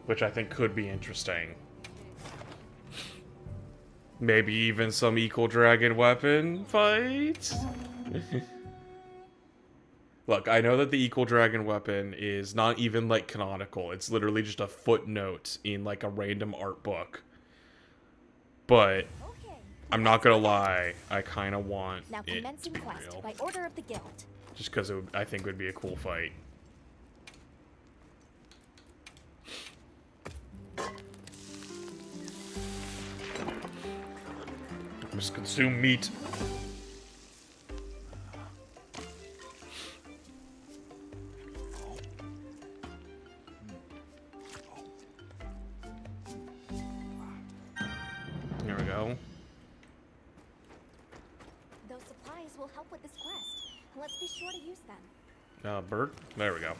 which I think could be interesting. Maybe even some equal dragon weapon fight? Look, I know that the equal dragon weapon is not even, like, canonical. It's literally just a footnote in, like, a random art book. But, I'm not gonna lie, I kind of want Now it commencing to be quest real. by order of the guild. Just because I think it would be a cool fight. Just consume meat. There we go. Those supplies will help with this quest. Let's be sure to use them. Bird? There we go.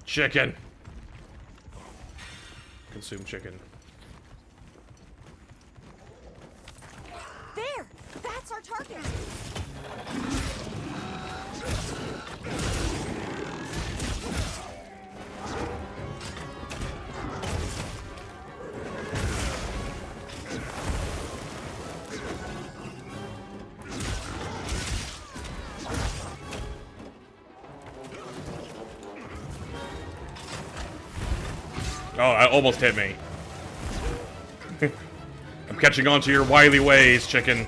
Chicken. Consume chicken. There! That's our target! Oh, that almost hit me. I'm catching on to your wily ways, chicken.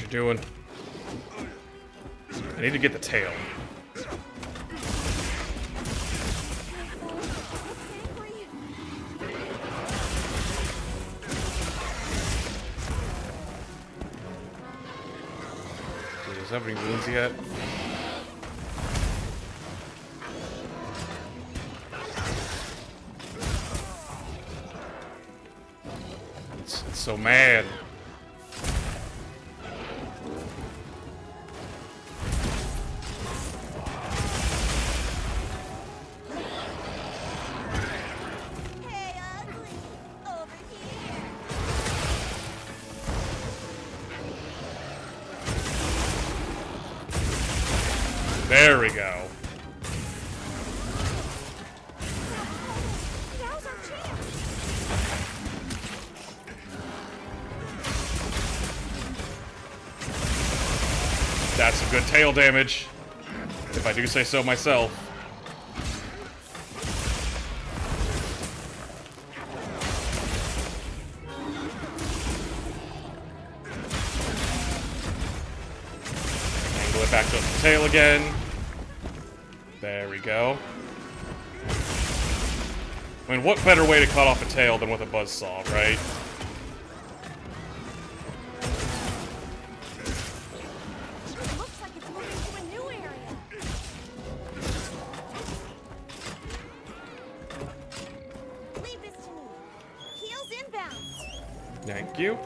Doing. I need to get the tail. Does it have any wounds yet? It's so mad. There we go. That's some good tail damage, if I do say so myself. Angle it back to the tail again. There we go. I mean, what better way to cut off a tail than with a buzzsaw, right? Looks like it's moving to a new area. Leave this to me. Heels inbound. Thank you.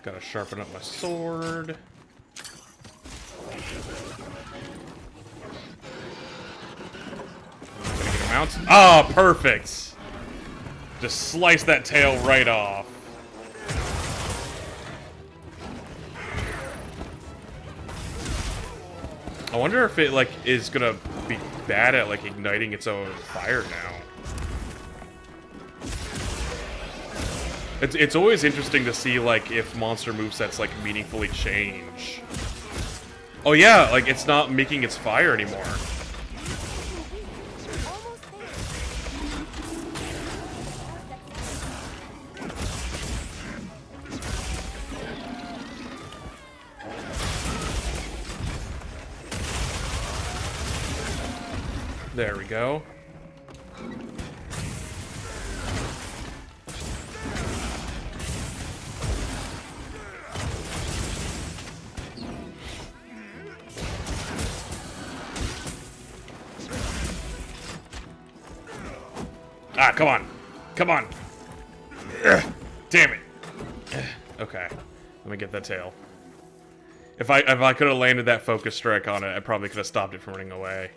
Gotta sharpen up my sword. Ah, oh, perfect! Just slice that tail right off. I wonder if it, like, is gonna be bad at, like, igniting its own fire now. It's always interesting to see, like, if monster movesets, like, meaningfully change. Oh yeah, like, it's not making its fire anymore. There we go. Ah, come on. Come on. Ugh, damn it. Ugh, okay. Let me get that tail. If I could have landed that focus strike on it, I probably could have stopped it from running away.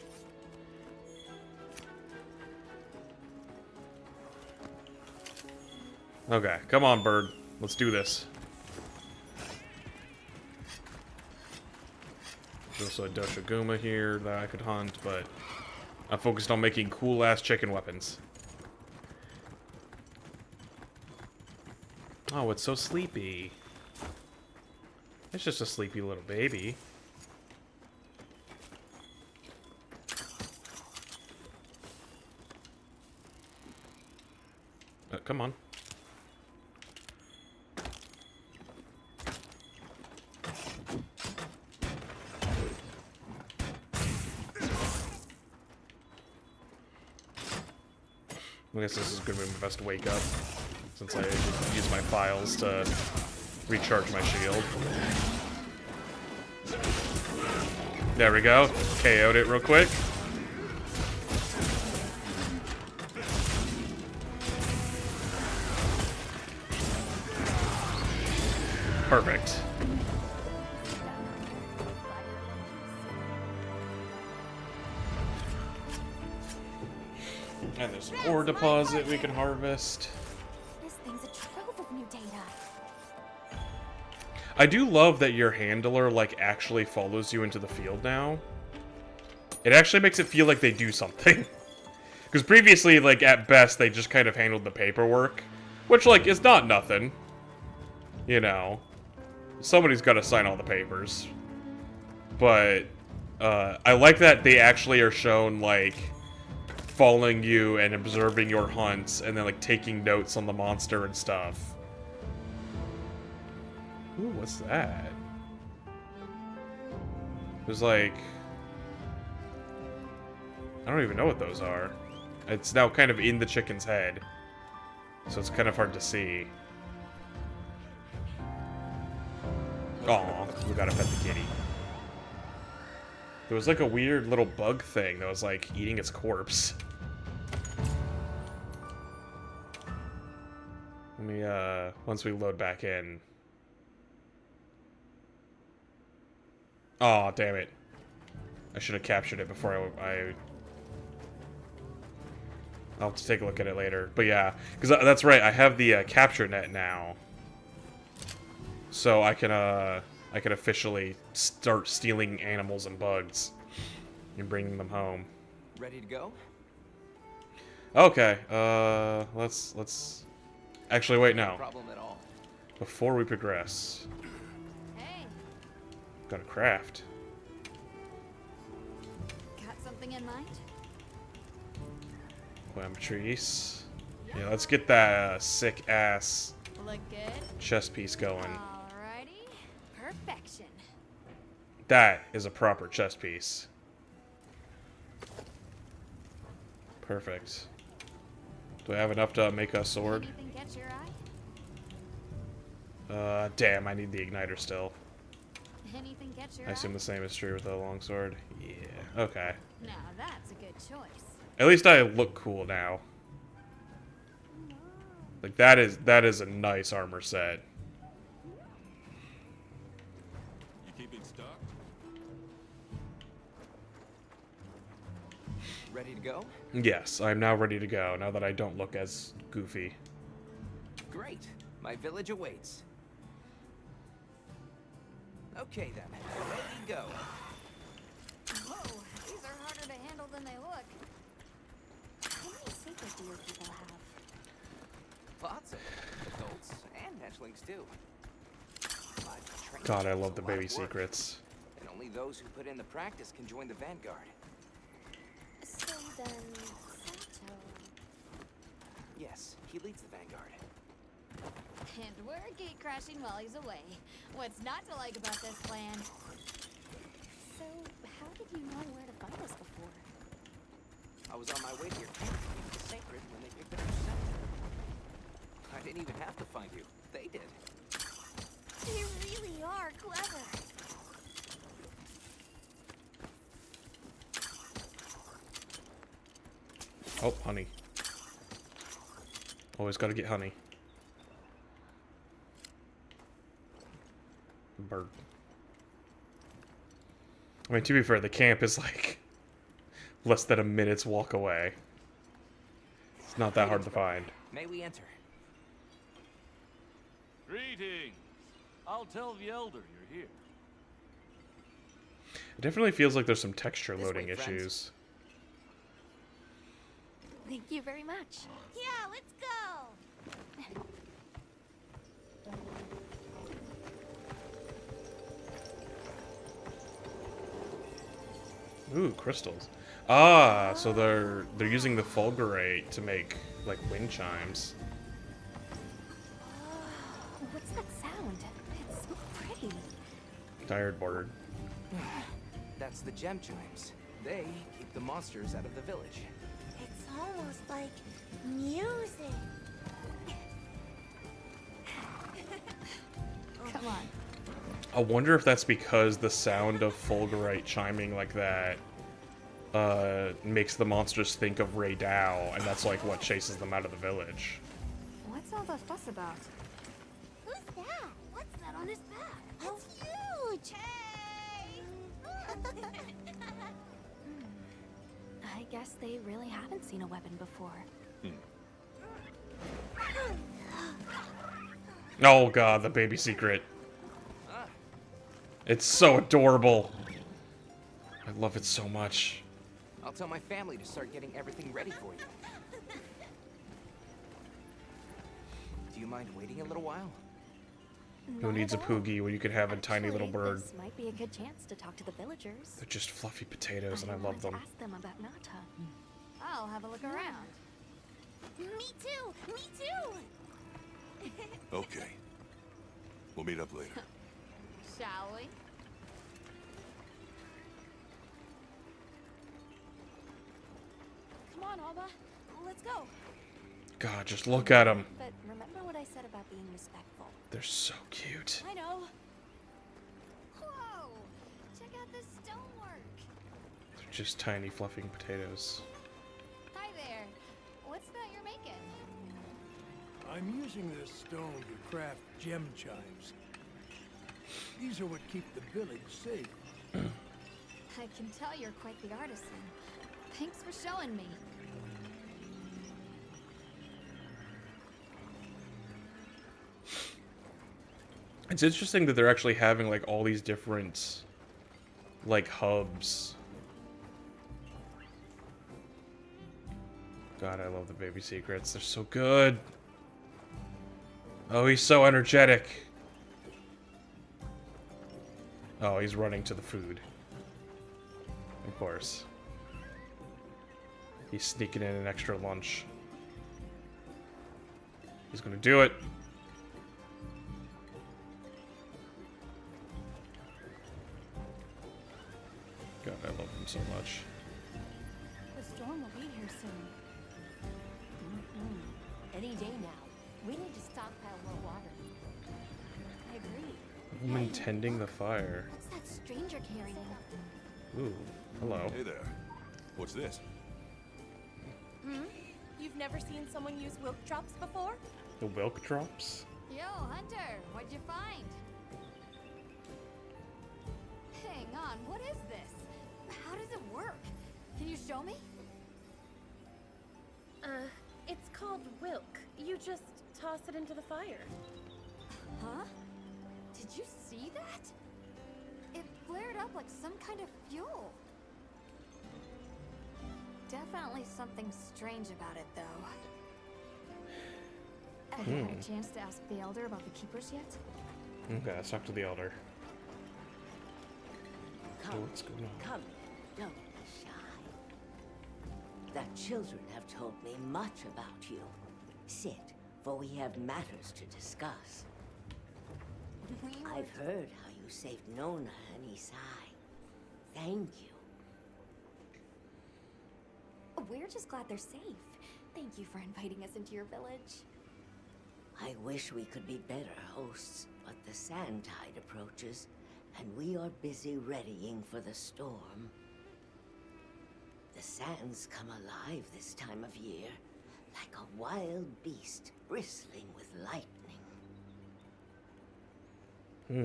Okay, come on, bird. Let's do this. There's also a Doshiguma here that I could hunt, but I'm focused on making cool-ass chicken weapons. Oh, it's so sleepy. It's just a sleepy little baby. Come on. I guess this is going to be my best wake up, since I use my files to recharge my shield. There we go. KO'd it real quick. Perfect. And there's an ore deposit we can harvest. This thing's a trove of new data. I do love that your handler, like, actually follows you into the field now. It actually makes it feel like they do something. Because previously, like, at best, they just kind of handled the paperwork. Which, like, is not nothing. You know. Somebody's got to sign all the papers. But, I like that they actually are shown, like, following you and observing your hunts, and then, like, taking notes on the monster and stuff. Ooh, what's that? There's like... I don't even know what those are. It's now kind of in the chicken's head. So it's kind of hard to see. Aw, we gotta pet the kitty. There was like a weird little bug thing that was like eating its corpse. Let me, once we load back in... Oh, damn it. I should have captured it before I'll have to take a look at it later. But yeah, because that's right, I have the capture net now. So I can officially start stealing animals and bugs and bringing them home. Ready to go? Okay, let's... Actually, wait, no. No problem at all. Before we progress... Gotta craft. Got something in mind? Trees. Yeah, let's get that sick ass Look good. chest piece going. Alrighty. Perfection. That is a proper chest piece. Perfect. Do I have enough to make a sword? Anything catch your eye? Damn, I need the igniter still. Anything catch your I assume eye? the same is true with the longsword. Yeah, okay. Now that's a good choice. At least I look cool now. Like, that is a nice armor set. You keeping stock? Ready to go? Yes, I'm now ready to go, now that I don't look as goofy. Great. My village awaits. Okay then, ready to go. Whoa, these are harder to handle than they look. How many secret do your people have? Lots of adults and hatchlings too. I've trained God, I them love a the lot baby of work, secrets. And only those who put in the practice can join the Vanguard. So then, Sato... Yes, he leads the Vanguard. And we're gate crashing while he's away. What's not to like about this plan? So, how did you know where to find us before? I was on my way to your camp to meet the Sacred when they picked up your scent. I didn't even have to find you. They did. You really are clever. Oh, honey. Always gotta get honey. Bird. I mean, to be fair, the camp is like less than a minute's walk away. It's not that hard to find. May we enter? Greetings. I'll tell the elder you're here. It definitely feels like there's some texture This loading way, friends. issues. Thank you very much. Yeah, let's go! Ooh, crystals. Ah, so they're using the fulgurite to make like wind chimes. What's that sound? It's so pretty. Tired board. That's the gem chimes. They keep the monsters out of the village. It's almost like music. Come on. I wonder if that's because the sound of fulgurite chiming like that makes the monsters think of Ray Dow, and that's like what chases them out of the village. What's all the fuss about? Who's that? What's that on his back? It's huge! I guess they really haven't seen a weapon before. Oh god, the baby secret. It's so adorable. I love it so much. I'll tell my family to start getting everything ready for you. Do you mind waiting a little while? Who needs a poogie when you could have a tiny little bird? This might be a good chance to talk to the villagers. They're just fluffy potatoes, and I love them. Ask them about Nata. I'll have a look around. Me too. Me too. Okay. We'll meet up later. Shall we? Come on, Alba. Let's go. God, just look at them. But remember what I said about being respectful. They're so cute. I know. Whoa! Check out this stonework. They're just tiny fluffy potatoes. Hi there. What's that you're making? I'm using this stone to craft gem chimes. These are what keep the village safe. I can tell you're quite the artisan. Thanks for showing me. It's interesting that they're actually having like all these different like hubs. God, I love the baby secrets. They're so good. Oh, he's so energetic. Oh, he's running to the food. Of course. He's sneaking in an extra lunch. He's gonna do it. God, I love him so much. The storm will be here soon. Any day now. We need to stockpile more water. I agree. A woman tending the fire. What's that stranger carrying? Ooh, hello. Hey there. What's this? You've never seen someone use wilk drops before? The Wilk drops? Yo, Hunter, what'd you find? Hang on, what is this? How does it work? Can you show me? It's called wilk. You just toss it into the fire. Huh? Did you see that? It flared up like some kind of fuel. Definitely something strange about it, though. Have you had a chance to ask the Elder about the keepers yet? Okay, let's talk to the Elder. Come, What's going on? come, don't be shy. The children have told me much about you. Sit, for we have matters to discuss. I've heard how you saved Nona and Isai. Thank you. We're just glad they're safe. Thank you for inviting us into your village. I wish we could be better hosts, but the sand tide approaches, and we are busy readying for the storm. The sands come alive this time of year, like a wild beast bristling with lightning.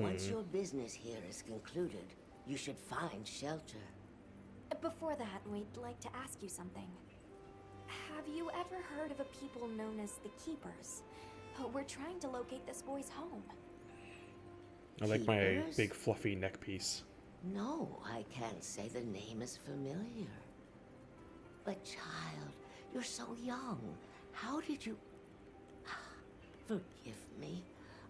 Once your business here is concluded, you should find shelter. Before that, we'd like to ask you something. Have you ever heard of a people known as the Keepers? We're trying to locate this boy's home. I like my Keepers? big fluffy neck piece. No, I can't say the name is familiar. But child, you're so young. How did you... Forgive me.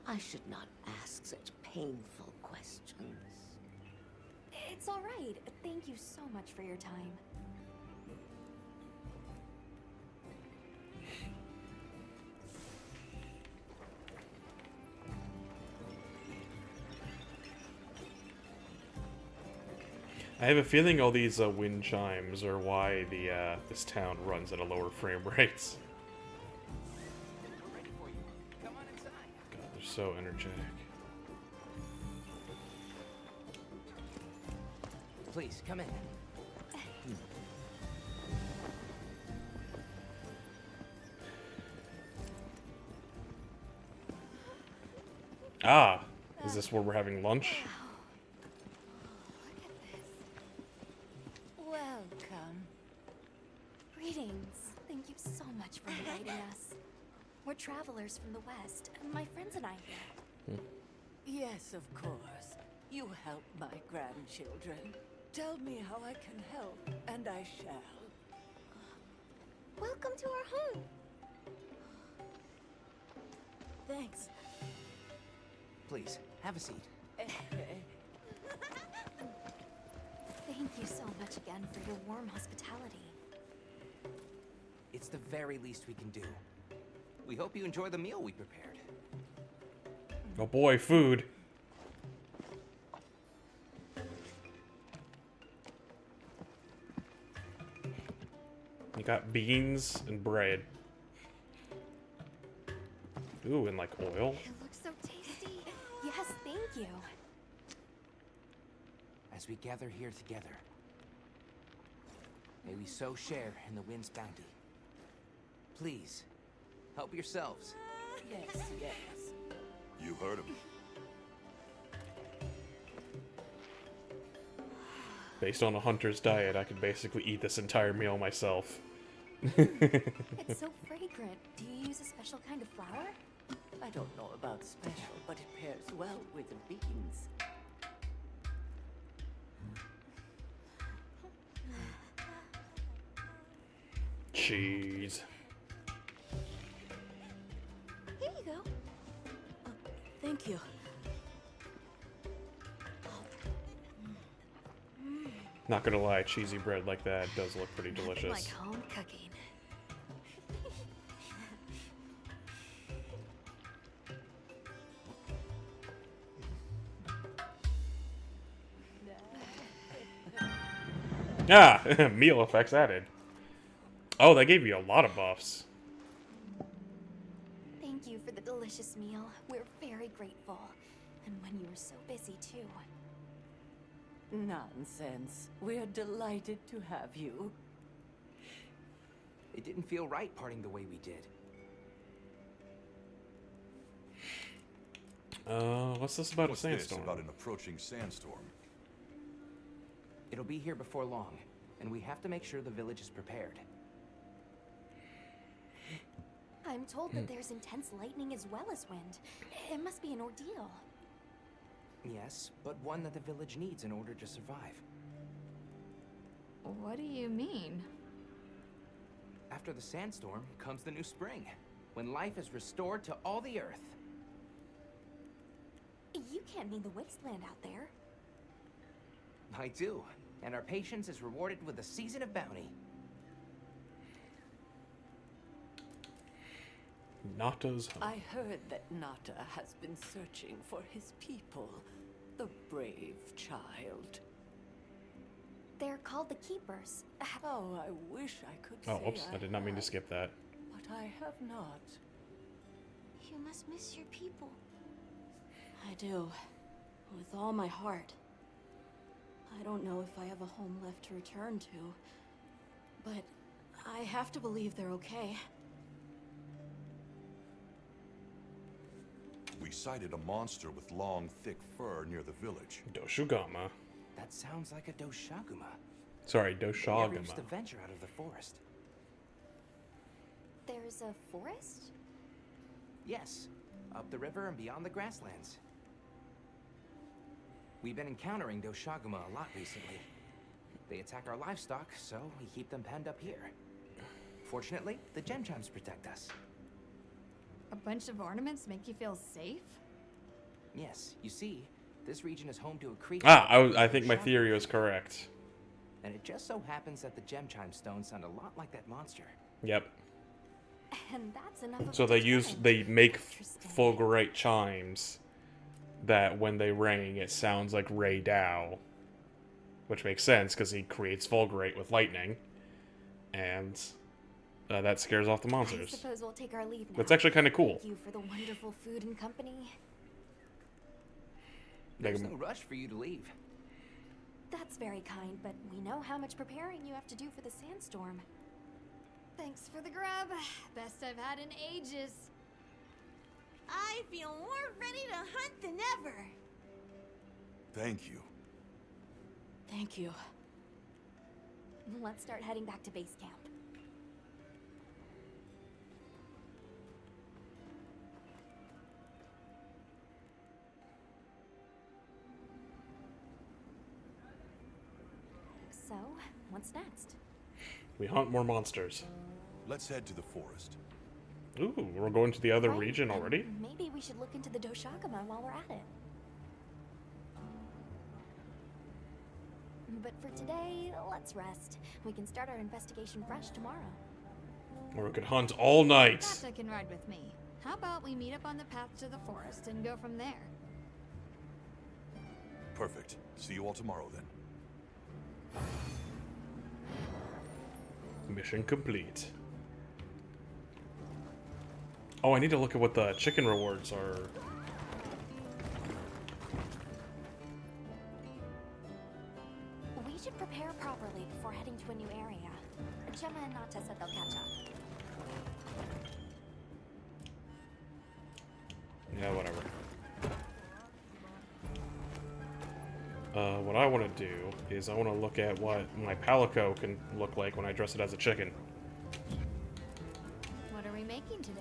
I should not ask such painful questions. It's all right. Thank you so much for your time. I have a feeling all these wind chimes are why this town runs at a lower frame rates. God, they're so energetic. Please, come in. Ah, is this where we're having lunch? Welcome. Greetings. Thank you so much for inviting us. We're travelers from the West, and my friends and I here. Yes, of course. You help my grandchildren. Tell me how I can help, and I shall. Welcome to our home. Thanks. Please, have a seat. Thank you so much again for your warm hospitality. It's the very least we can do. We hope you enjoy the meal we prepared. Oh boy, food. You got beans and bread. Ooh, and like oil. It looks so tasty. Yes, thank you. As we gather here together, may we so share in the wind's bounty. Please, help yourselves. Yes, yes. You heard him. Based on a hunter's diet, I could basically eat this entire meal myself. It's so fragrant. Do you use a special kind of flour? I don't know about special, but it pairs well with the beans. Cheese. Here you go. Thank you. Not gonna lie, cheesy bread like that does look pretty delicious. Like home cooking. Ah, meal effects added. Oh, they gave you a lot of buffs. Thank you for the delicious meal. We're very grateful. And when you were so busy, too. Nonsense. We're delighted to have you. It didn't feel right parting the way we did. What's this about What's a this sandstorm? about an approaching sandstorm? It'll be here before long, and we have to make sure the village is prepared. I'm told that there's intense lightning as well as wind. It must be an ordeal. Yes, but one that the village needs in order to survive. What do you mean? After the sandstorm comes the new spring, when life is restored to all the earth. You can't mean the wasteland out there. I do, and our patience is rewarded with a season of bounty. Nata's home. I heard that Nata has been searching for his people. The brave child. They're called the Keepers. Oh, I wish I could Oh, say whoops, I did not mean to skip that. But I have not. You must miss your people. I do. With all my heart. I don't know if I have a home left to return to. But I have to believe they're okay. We sighted a monster with long, thick fur near the village. Doshugama. That sounds like a Doshaguma. Sorry, They never Doshagama. used to venture out of the forest. There's a forest? Yes, up the river and beyond the grasslands. We've been encountering Doshaguma a lot recently. They attack our livestock, so we keep them penned up here. Fortunately, the gem chimes protect us. A bunch of ornaments make you feel safe? Yes, you see, this region is home to a creature. I think my theory was correct. And it just so happens that the gem chime stones sound a lot like that monster. Yep. And that's enough of So a they make fulgurite chimes that when they ring, it sounds like Ray Dow. Which makes sense, because he creates fulgurite with lightning. And that scares off the I monsters. suppose we'll take our leave now. That's actually kind of cool. Thank you for the wonderful food and company. There's no rush for you to leave. That's very kind, but we know how much preparing you have to do for the sandstorm. Thanks for the grub. Best I've had in ages. I feel more ready to hunt than ever. Thank you. Thank you. Let's start heading back to base camp. So, what's next? We hunt more monsters. Let's head to the forest. Ooh, we're going to the other Right, region and already? Maybe we should look into the Doshagama while we're at it. But for today, let's rest. We can start our investigation fresh tomorrow. Or we could hunt all night. That can ride with me. How about we meet up on the path to the forest and go from there? Perfect. See you all tomorrow then. Mission complete. Oh, I need to look at what the chicken rewards are. We should prepare properly before heading to a new area. Gemma and Nata said they'll catch up. Yeah, whatever. What I want to do is I want to look at what my palico can look like when I dress it as a chicken. What are we making today?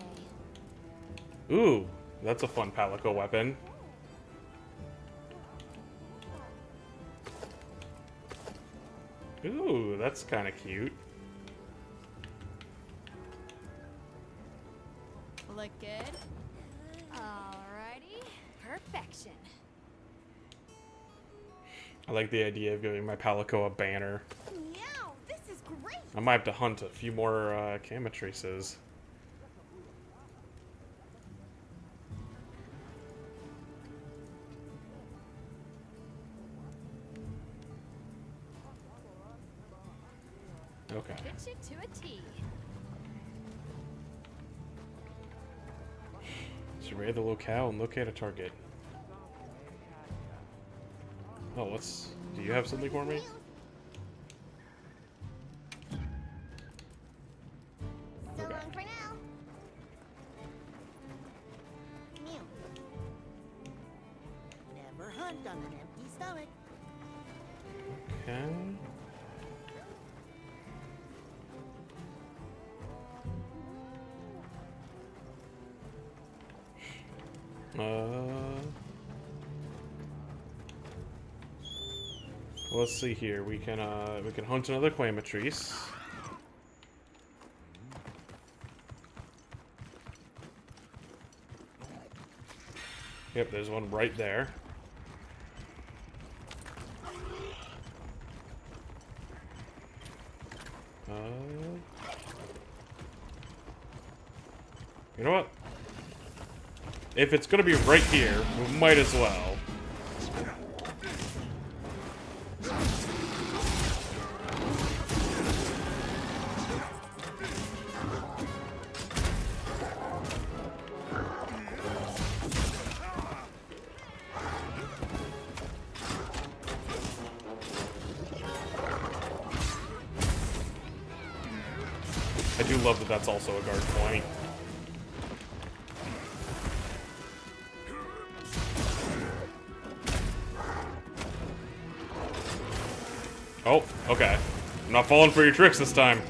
Ooh, that's a fun palico weapon. Ooh, that's kind of cute. Look good? Alrighty. Perfection. I like the idea of giving my palico a banner. Meow, this is great. I might have to hunt a few more camatrices. Okay. Fit you to a T. Survey the locale and locate a target. Oh, let's... Do you have something for me? So long for now. Meow. Never hunt on an empty stomach. Okay. Let's see here. We can hunt another Clamatrice. Yep, there's one right there. You know what? If it's gonna be right here, we might as well. I do love that that's also a guard point. Oh, okay. I'm not falling for your tricks this time.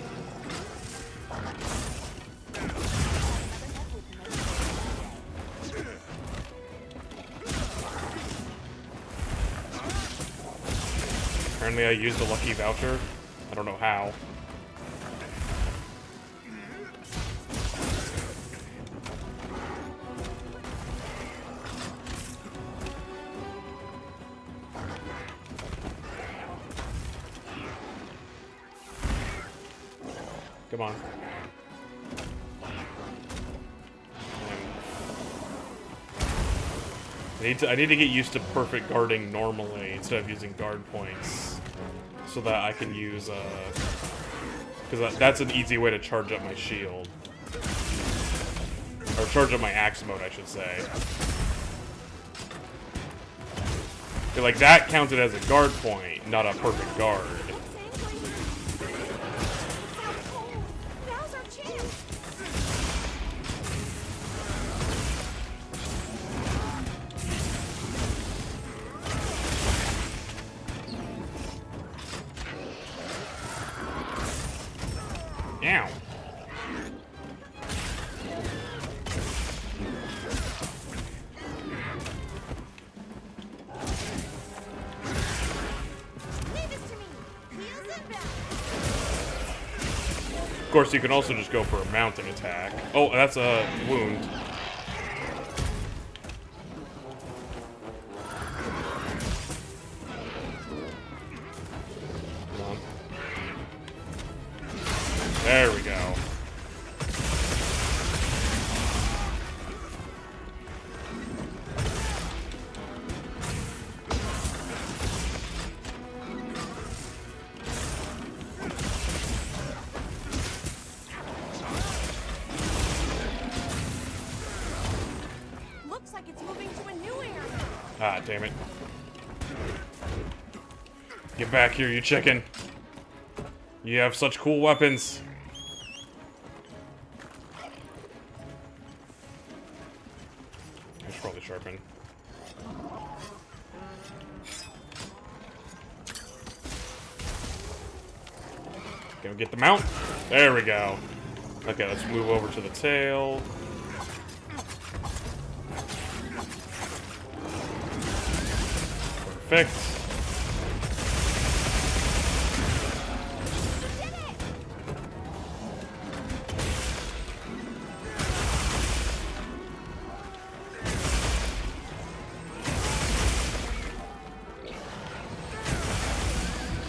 Apparently I used a lucky voucher. I don't know how. Come on. I need to get used to perfect guarding normally instead of using guard points, so that I can use because that's an easy way to charge up my shield, or charge up my axe mode, I should say. Like that counted as a guard point, not a perfect guard. Ow. Of course, you can also just go for a mounting attack. Oh, that's a wound. Come on. There we go. Looks like it's moving to a new area. Ah, damn it. Get back here, you chicken. You have such cool weapons. I should probably sharpen. Go get the mount. There we go. Okay, let's move over to the tail. Perfect.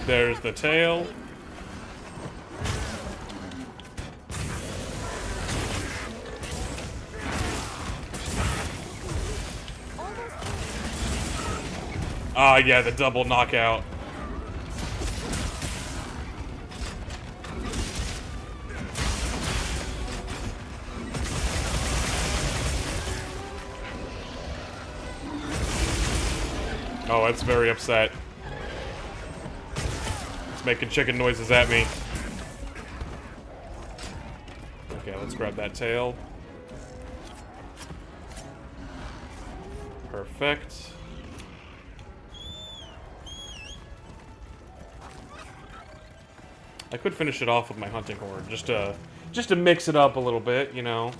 There's the tail. Ah, yeah, the double knockout. Oh, it's very upset. It's making chicken noises at me. Okay, let's grab that tail. Perfect. I could finish it off with my hunting horn, just to mix it up a little bit, you know.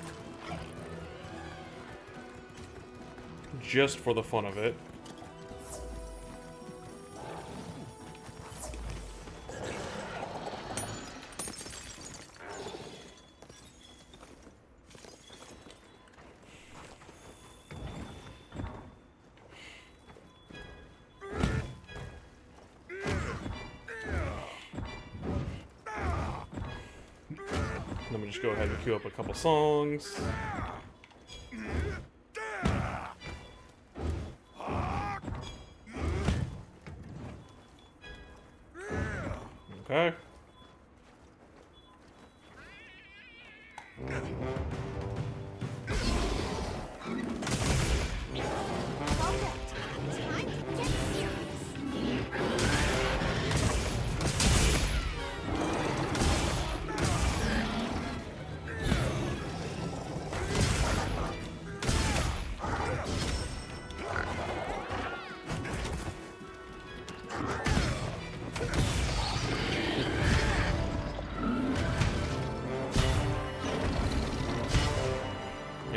Just for the fun of it. Let me just go ahead and queue up a couple songs. Okay.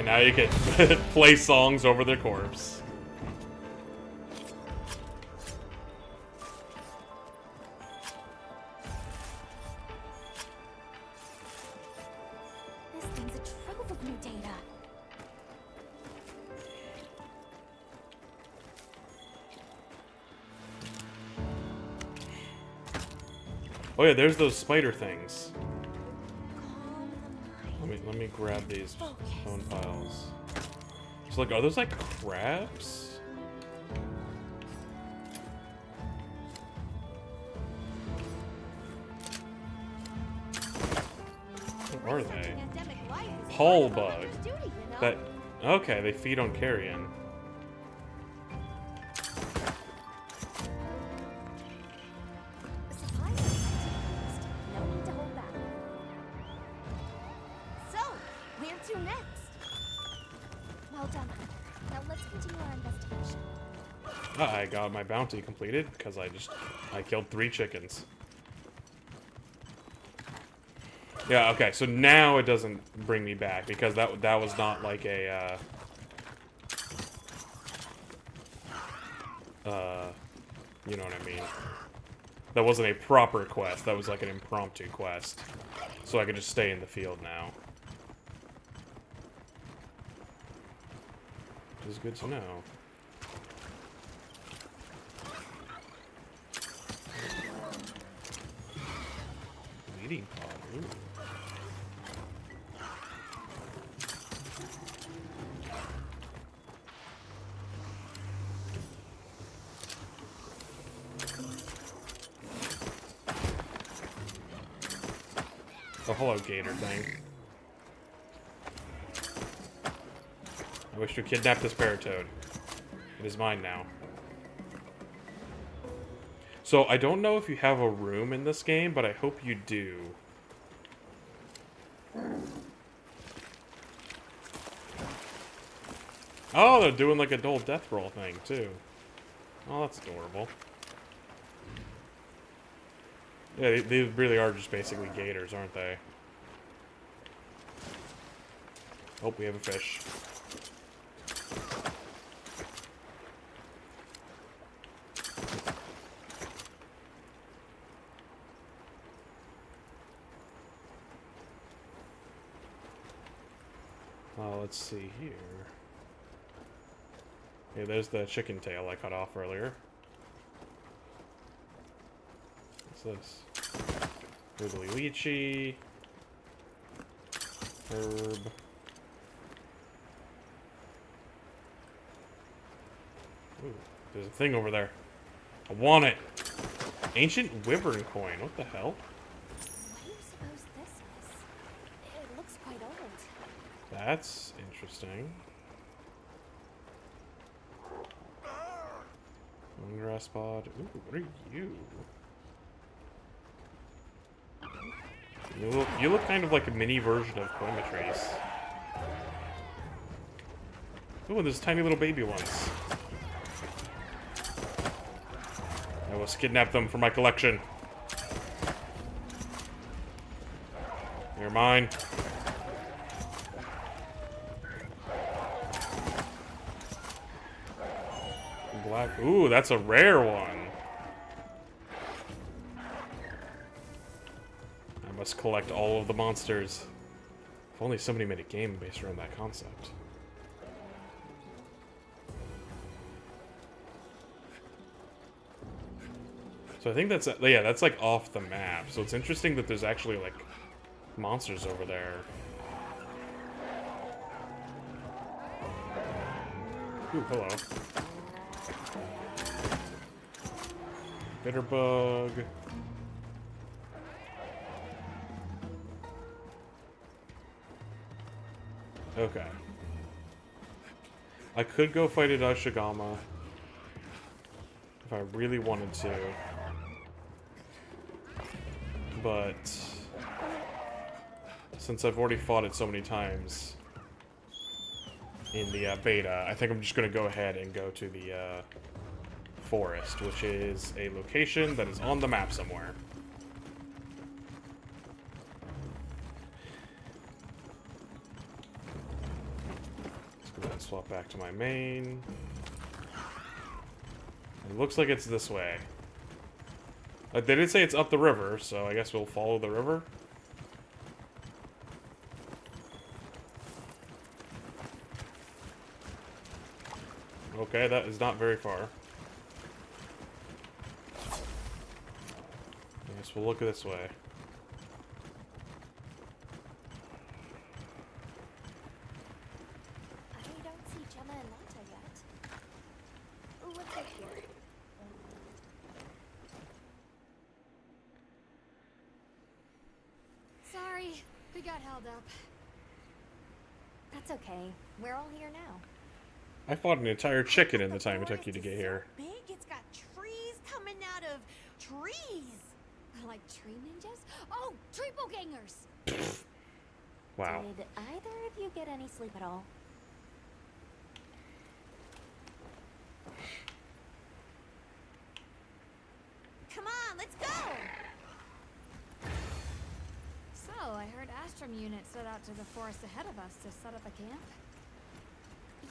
And now you can play songs over their corpse. This thing's a trove of new data. Oh yeah, there's those spider things. Let me grab these phone files. So like, are those like crabs? What are they? Hull bug. That okay? They feed on carrion. No need to hold back. So, where to next? Well done. Now let's continue our investigation. I got my bounty completed because I killed 3 chickens. Yeah, okay, so now it doesn't bring me back because that was not like a you know what I mean. That wasn't a proper quest. That was like an impromptu quest. So I could just stay in the field now. Which is good to know. Meeting pod. Ooh. Oh, hello, gator thing. I wish to kidnap this paratoad. It is mine now. So, I don't know if you have a room in this game, but I hope you do. Oh, they're doing like a dual death roll thing, too. Oh, that's adorable. Yeah, they really are just basically gators, aren't they? Oh, we have a fish. Let's see here. Yeah, there's the chicken tail I cut off earlier. What's this? Wiggly lychee. Herb. Ooh, there's a thing over there. I want it! Ancient wyvern coin. What the hell? What do you suppose this is? It looks quite old. That's interesting. Grass pod. Ooh, what are you? You look kind of like a mini version of Coimatrace. Ooh, and there's tiny little baby ones. I will kidnap them for my collection. You're mine. Black. Ooh, that's a rare one. I must collect all of the monsters. If only somebody made a game based around that concept. So I think that's, yeah, that's like off the map. So it's interesting that there's actually like monsters over there. Ooh, hello. Bitterbug. Okay. I could go fight at Ashigama if I really wanted to. But since I've already fought it so many times in the beta, I think I'm just going to go ahead and go to the forest, which is a location that is on the map somewhere. Then swap back to my main. It looks like it's this way. Like, they did say it's up the river, so I guess we'll follow the river. Okay, that is not very far. I guess we'll look this way. I don't see Gemma and Lanta yet. What's up here? Sorry, we got held up. That's okay. We're all here now. I fought an entire chicken in the time it took you to get here. Big, it's got trees coming out of trees. Like tree ninjas? Oh, triple gangers! Wow. Did either of you get any sleep at all? Come on, let's go! So, I heard Astrum unit set out to the forest ahead of us to set up a camp.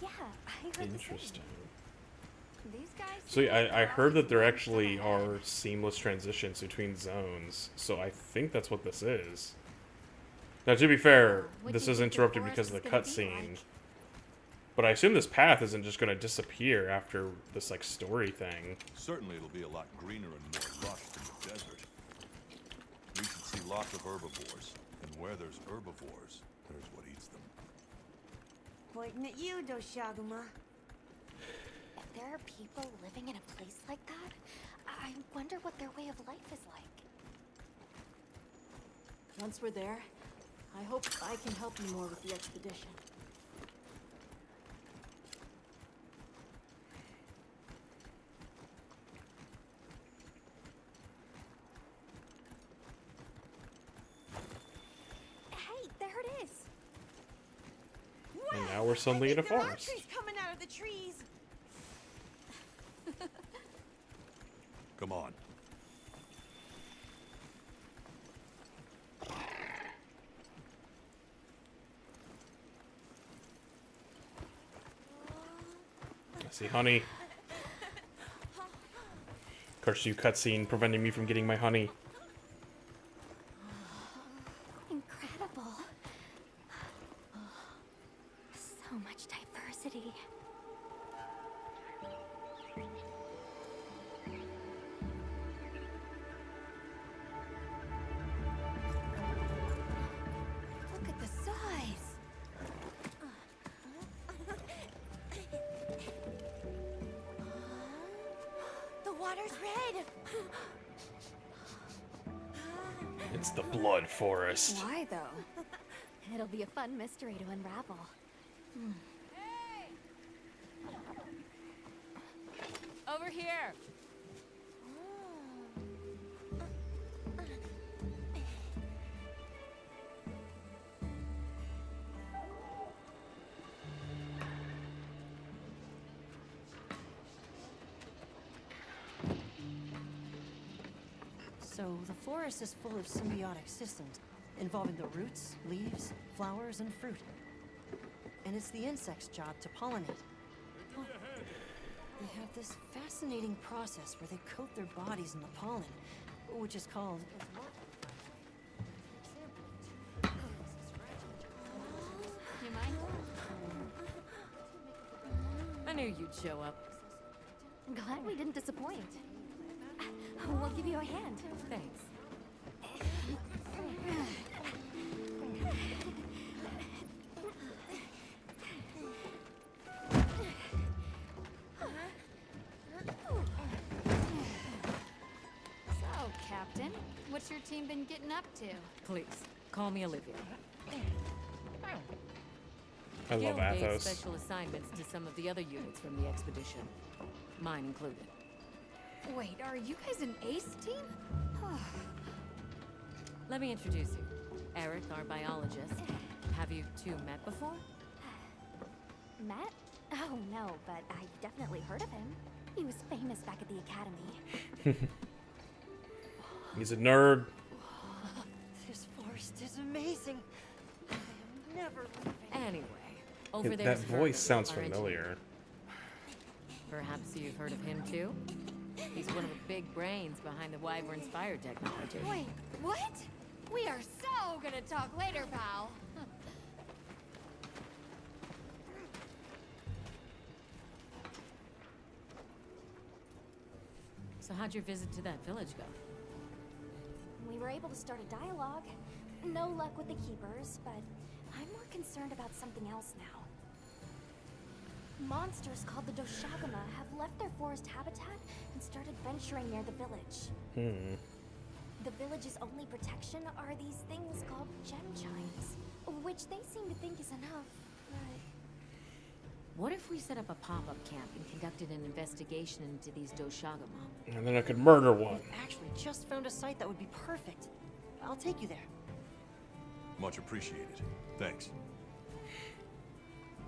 Yeah, I heard the same. Interesting. These guys... So yeah, I heard that there actually are seamless transitions between zones, so I think that's what this is. Now, to be fair, this is interrupted because of the cutscene. But I assume this path isn't just going to disappear after this, like, story thing. Certainly it'll be a lot greener and more lush than the desert. We should see lots of herbivores. And where there's herbivores, there's what eats them. Pointing at you, Doshaguma. If there are people living in a place like that, I wonder what their way of life is like. Once we're there, I hope I can help you more with the expedition. Hey, there it is. And now we're suddenly in a There are forest. trees coming out of the trees. Come on. I see honey. Curse you, cutscene, preventing me from getting my honey. Incredible. So much diversity. Look at the size. The water's red. It's the blood forest. Why though? It'll be a fun mystery to unravel. Over here. So the forest is full of symbiotic systems involving the roots, leaves, flowers, and fruit. And it's the insect's job to pollinate. Oh. They have this fascinating process where they coat their bodies in the pollen, which is called... You mind? I knew you'd show up. Glad we didn't disappoint. We'll give you a hand. Thanks. So, Captain, what's your team been getting up to? Please, call me Olivia. I love Gil gave Athos. special assignments to some of the other units from the expedition. Mine included. Wait, are you guys an ace team? Let me introduce you. Eric, our biologist. Have you two met before? Matt? Oh no, but I've definitely heard of him. He was famous back at the academy. He's a nerd. This forest is amazing. I am never leaving. Anyway, Over That there's voice Herman, sounds our engineer. familiar. Perhaps you've heard of him too? He's one of the big brains behind the Wyvern's fire technology. Wait, what? We are so gonna talk later, pal. So how'd your visit to that village go? We were able to start a dialogue. No luck with the keepers, but I'm more concerned about something else now. Monsters called the Doshagama have left their forest habitat and started venturing near the village. The village's only protection are these things called gem chimes, which they seem to think is enough, but... What if we set up a pop-up camp and conducted an investigation into these Doshagama? And then I could murder one. We've actually just found a site that would be perfect. I'll take you there. Much appreciated. Thanks.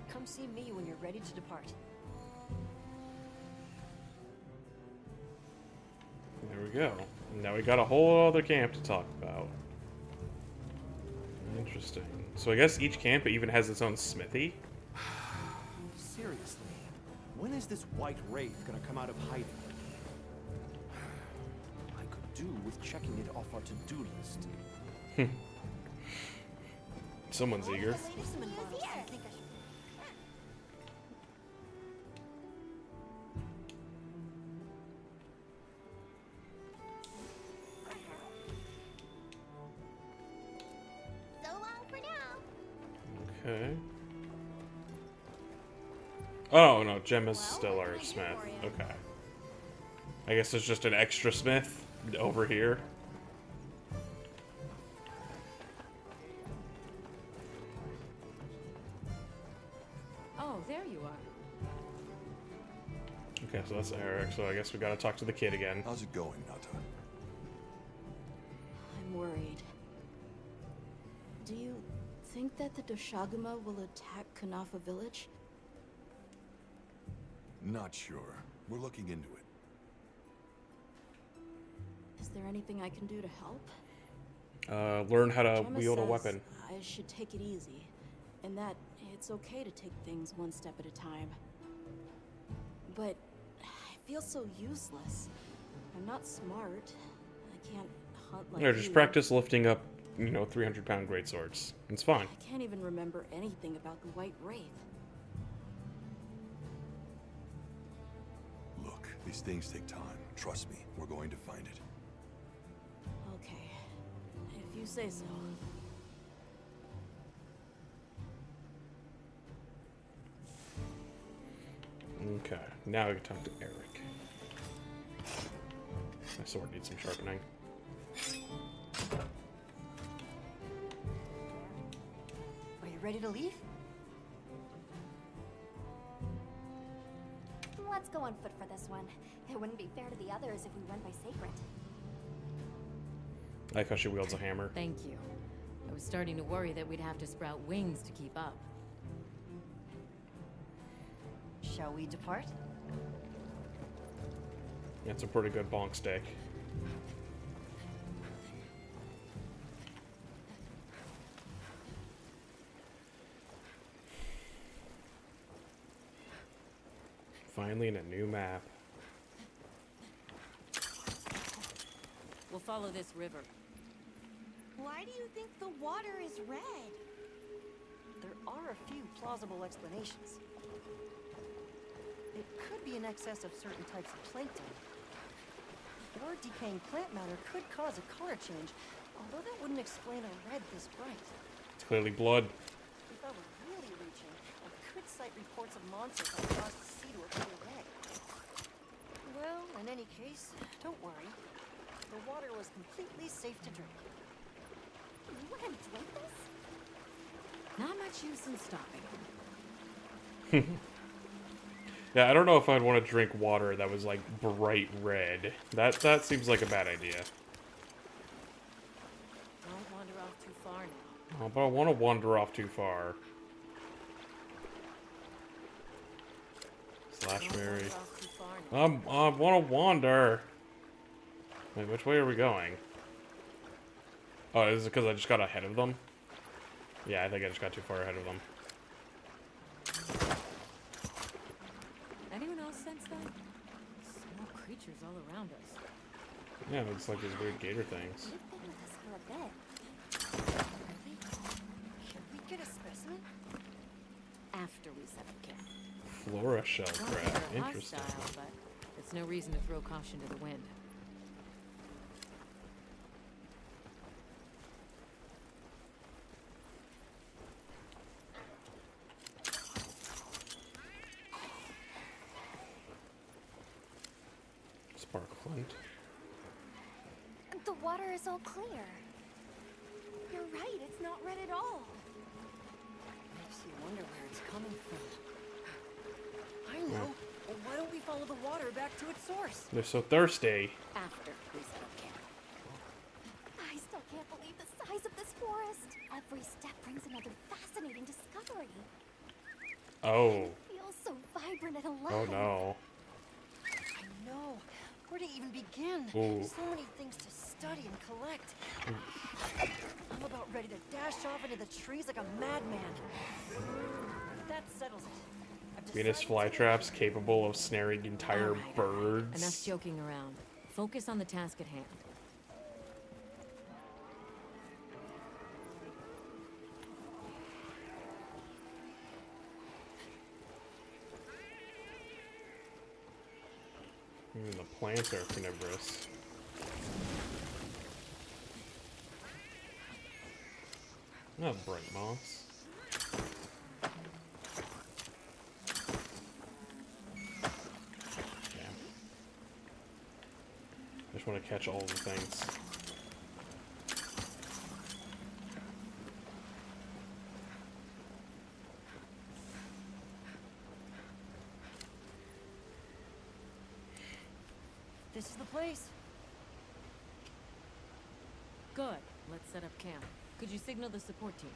Come see me when you're ready to depart. There we go. Now we got a whole other camp to talk about. Interesting. So I guess each camp even has its own smithy? Seriously, when is this white wraith gonna come out of hiding? I could do with checking it off our to-do list. Someone's eager. So long for now. Okay. Oh, no, Gemma's still our smith. Okay. I guess there's just an extra smith over here. Oh, there you are. Okay, so that's Eric, so I guess we gotta talk to the kid again. How's it going, Nata? I'm worried. Do you think that the Doshagama will attack Kanafa village? Not sure. We're looking into it. Is there anything I can do to help? Learn how to Gemma wield a says weapon. I should take it easy, and that it's okay to take things one step at a time. But I feel so useless. I'm not smart. I can't hunt like Yeah, just you. practice lifting up, 300-pound greatswords. It's fine. I can't even remember anything about the White Wraith. Look, these things take time. Trust me, we're going to find it. Okay, if you say so. Okay, now we can talk to Eric. My sword needs some sharpening. Are you ready to leave? Let's go on foot for this one. It wouldn't be fair to the others if we went by Sacred. I like how she wields a hammer. Thank you. I was starting to worry that we'd have to sprout wings to keep up. Shall we depart? It's a pretty good bonk steak. Finally in a new map. We'll follow this river. Why do you think the water is red? There are a few plausible explanations. It could be in excess of certain types of plankton. Or decaying plant matter could cause a color change, although that wouldn't explain a red this bright. It's clearly blood. If I were really reaching, I could cite reports of monsters that caused the sea to appear red. Well, in any case, don't worry. The water was completely safe to drink. You want to drink this? Not much use in stopping. Yeah, I don't know if I'd want to drink water that was like bright red. That seems like a bad idea. Don't wander off too far now. Oh, but I want to wander off too far. Slash Mary. I want to wander. Wait, which way are we going? Oh, is it because I just got ahead of them? Yeah, I think I just got too far ahead of them. all around us. Yeah, it looks like these weird gator things. You've been with us for a bit. Can we get a specimen? After we set up camp. Flora shell Don't crab. think they're Interesting. hostile, but it's no reason to throw caution to the wind. Spark flint. The water is all clear. You're right, it's not red at all. Makes you wonder where it's coming from. I know. Well, why don't we follow the water back to its source? They're so thirsty. After we set up camp. I still can't believe the size of this forest. Every step brings another fascinating discovery. Oh. It feels so vibrant and alive. Oh no. I know. Where to even begin? Ooh. So many things to study and collect. I'm about ready to dash off into the trees like a madman. That settles it. I've Venus decided to- flytraps capable of snaring entire All right. birds. Enough joking around. Focus on the task at hand. The plants are carnivorous. Not bright moss. Damn. I just want to catch all the things. This is the place. Good. Let's set up camp. Could you signal the support team?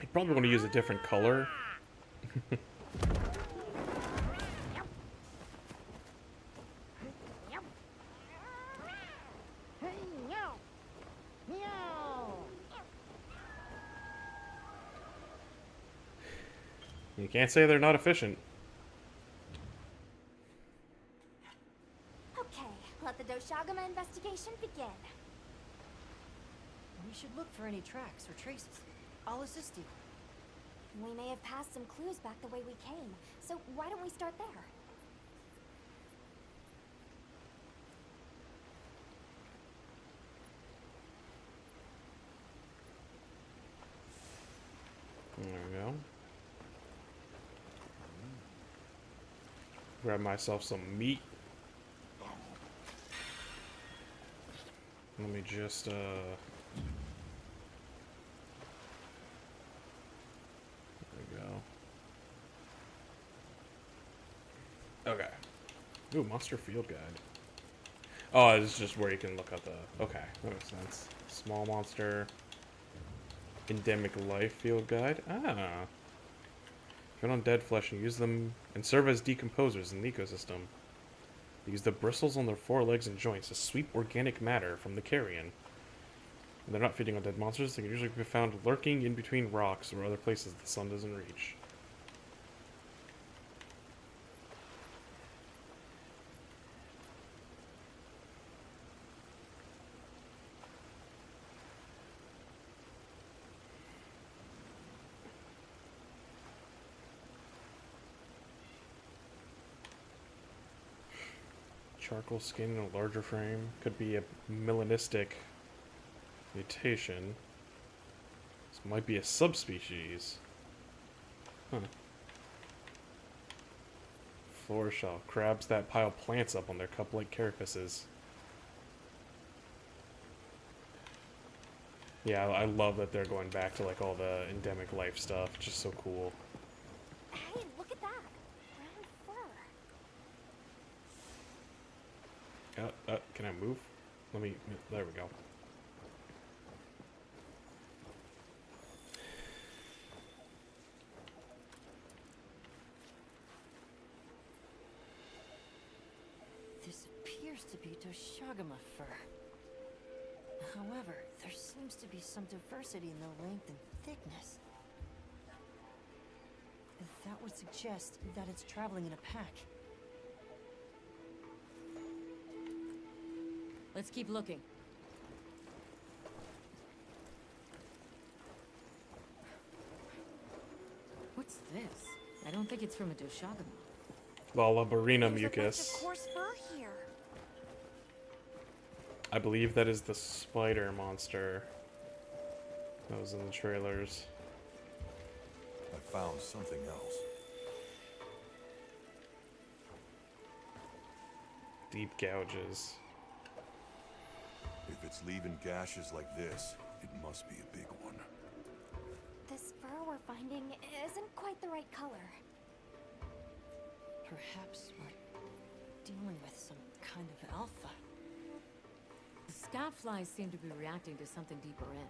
I probably want to use a different color. You can't say they're not efficient. Okay, let the Doshagama investigation begin. We should look for any tracks or traces. I'll assist you. We may have passed some clues back the way we came, so why don't we start there? There we go. Grab myself some meat. Let me just, there we go. Okay. Ooh, Monster Field Guide. Oh, it's just where you can look at the... Okay, that makes sense. Small monster. Endemic life field guide. Ah. Feed on dead flesh and use them and serve as decomposers in the ecosystem. They use the bristles on their forelegs and joints to sweep organic matter from the carrion. When they're not feeding on dead monsters, they can usually be found lurking in between rocks or other places the sun doesn't reach. Charcoal skin in a larger frame. Could be a melanistic mutation. This might be a subspecies. Huh. Floor shell. Crabs that pile plants up on their cup-like carapaces. Yeah, I love that they're going back to like all the endemic life stuff. It's just so cool. Hey, look at that! Brown fur. Can I move? Let me... There we go. This appears to be Doshagama fur. However, there seems to be some diversity in the length and thickness. That would suggest that it's traveling in a pack. Let's keep looking. What's this? I don't think it's from a Doshagama. Lalabarina mucus. Of course, fur here. I believe that is the spider monster that was in the trailers. I found something else. Deep gouges. If it's leaving gashes like this, it must be a big one. This fur we're finding isn't quite the right color. Perhaps we're dealing with some kind of alpha. The scout flies seem to be reacting to something deeper in.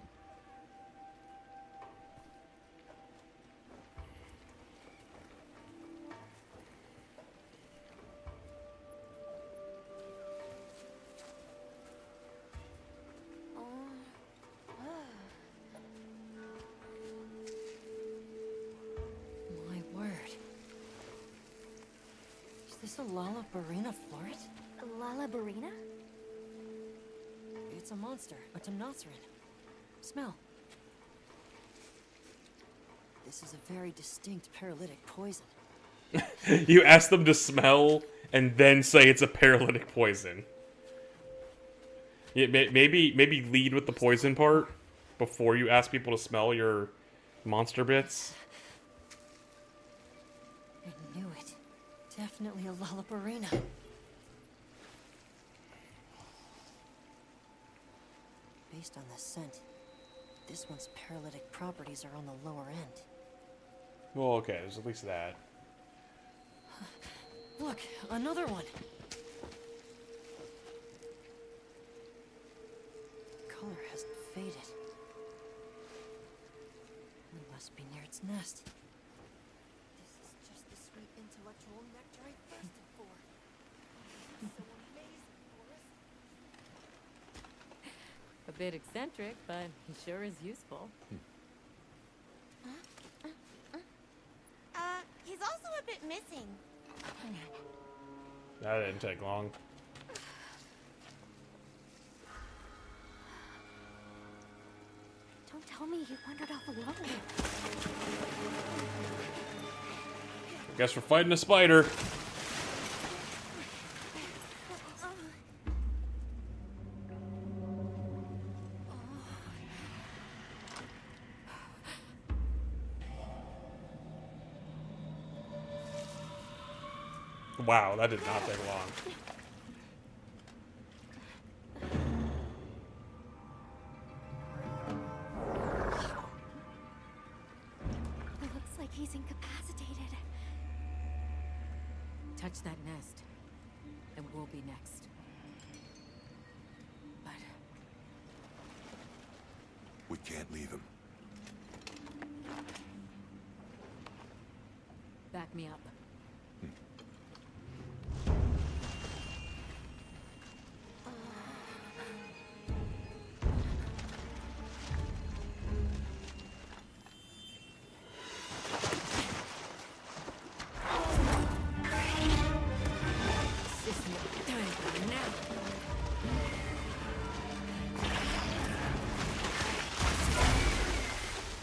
My word. Is this a Lalabarina floret? Lalabarina? It's a monster, a Temnoceran. Smell. This is a very distinct paralytic poison. You ask them to smell and then say it's a paralytic poison. Yeah, maybe lead with the poison part before you ask people to smell your monster bits. I knew it. Definitely a Lalabarina. Based on the scent, this one's paralytic properties are on the lower end. Well, okay, there's at least that. Look, another one. Color hasn't faded. We must be near its nest. This is just the sweet intellectual nectar I thirsted for. So amazing, Forrest. A bit eccentric, but he sure is useful. He's also a bit missing. That didn't take long. Don't tell me he wandered off alone. Guess we're fighting a spider. Wow, that did not take long. It looks like he's incapacitated. Touch that nest, and we'll be next. But We can't leave him. back me up.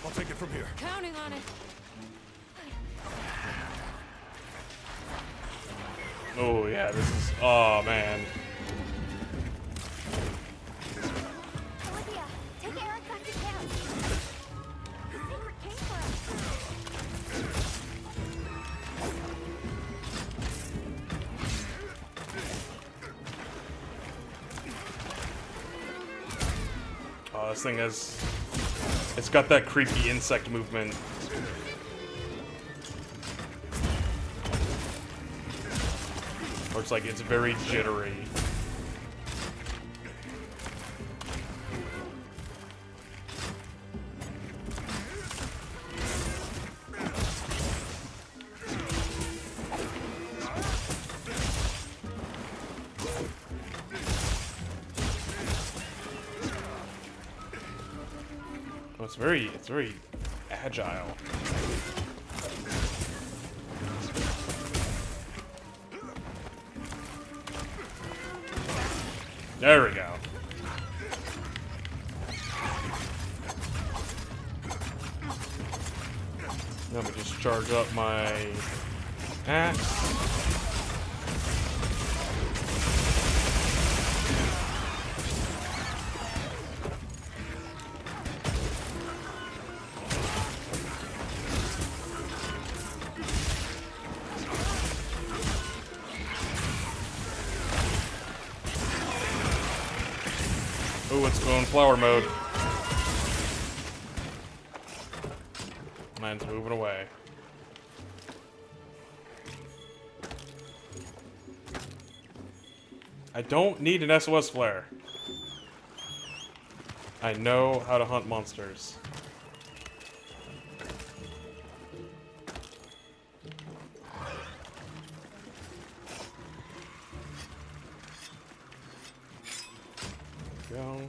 I'll take it from here. Counting on it. Oh yeah, this is. Oh man. Olivia, take Eric back to camp. The secret came for us. Oh, this thing has. It's got that creepy insect movement. Or it's like it's very jittery. Oh, it's very agile. There we go. Let me just charge up my axe. Oh, it's going flower mode. Mine's moving away. I don't need an SOS flare. I know how to hunt monsters. Go.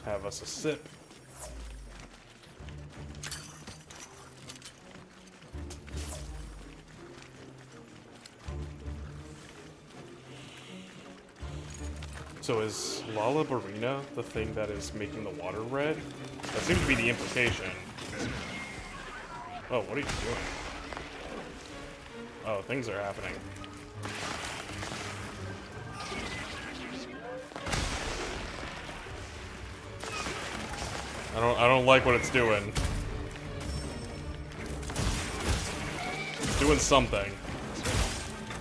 Have us a sip. So is Lalabarina the thing that is making the water red? That seems to be the implication. Oh, what are you doing? Oh, things are happening. I don't like what it's doing. It's doing something.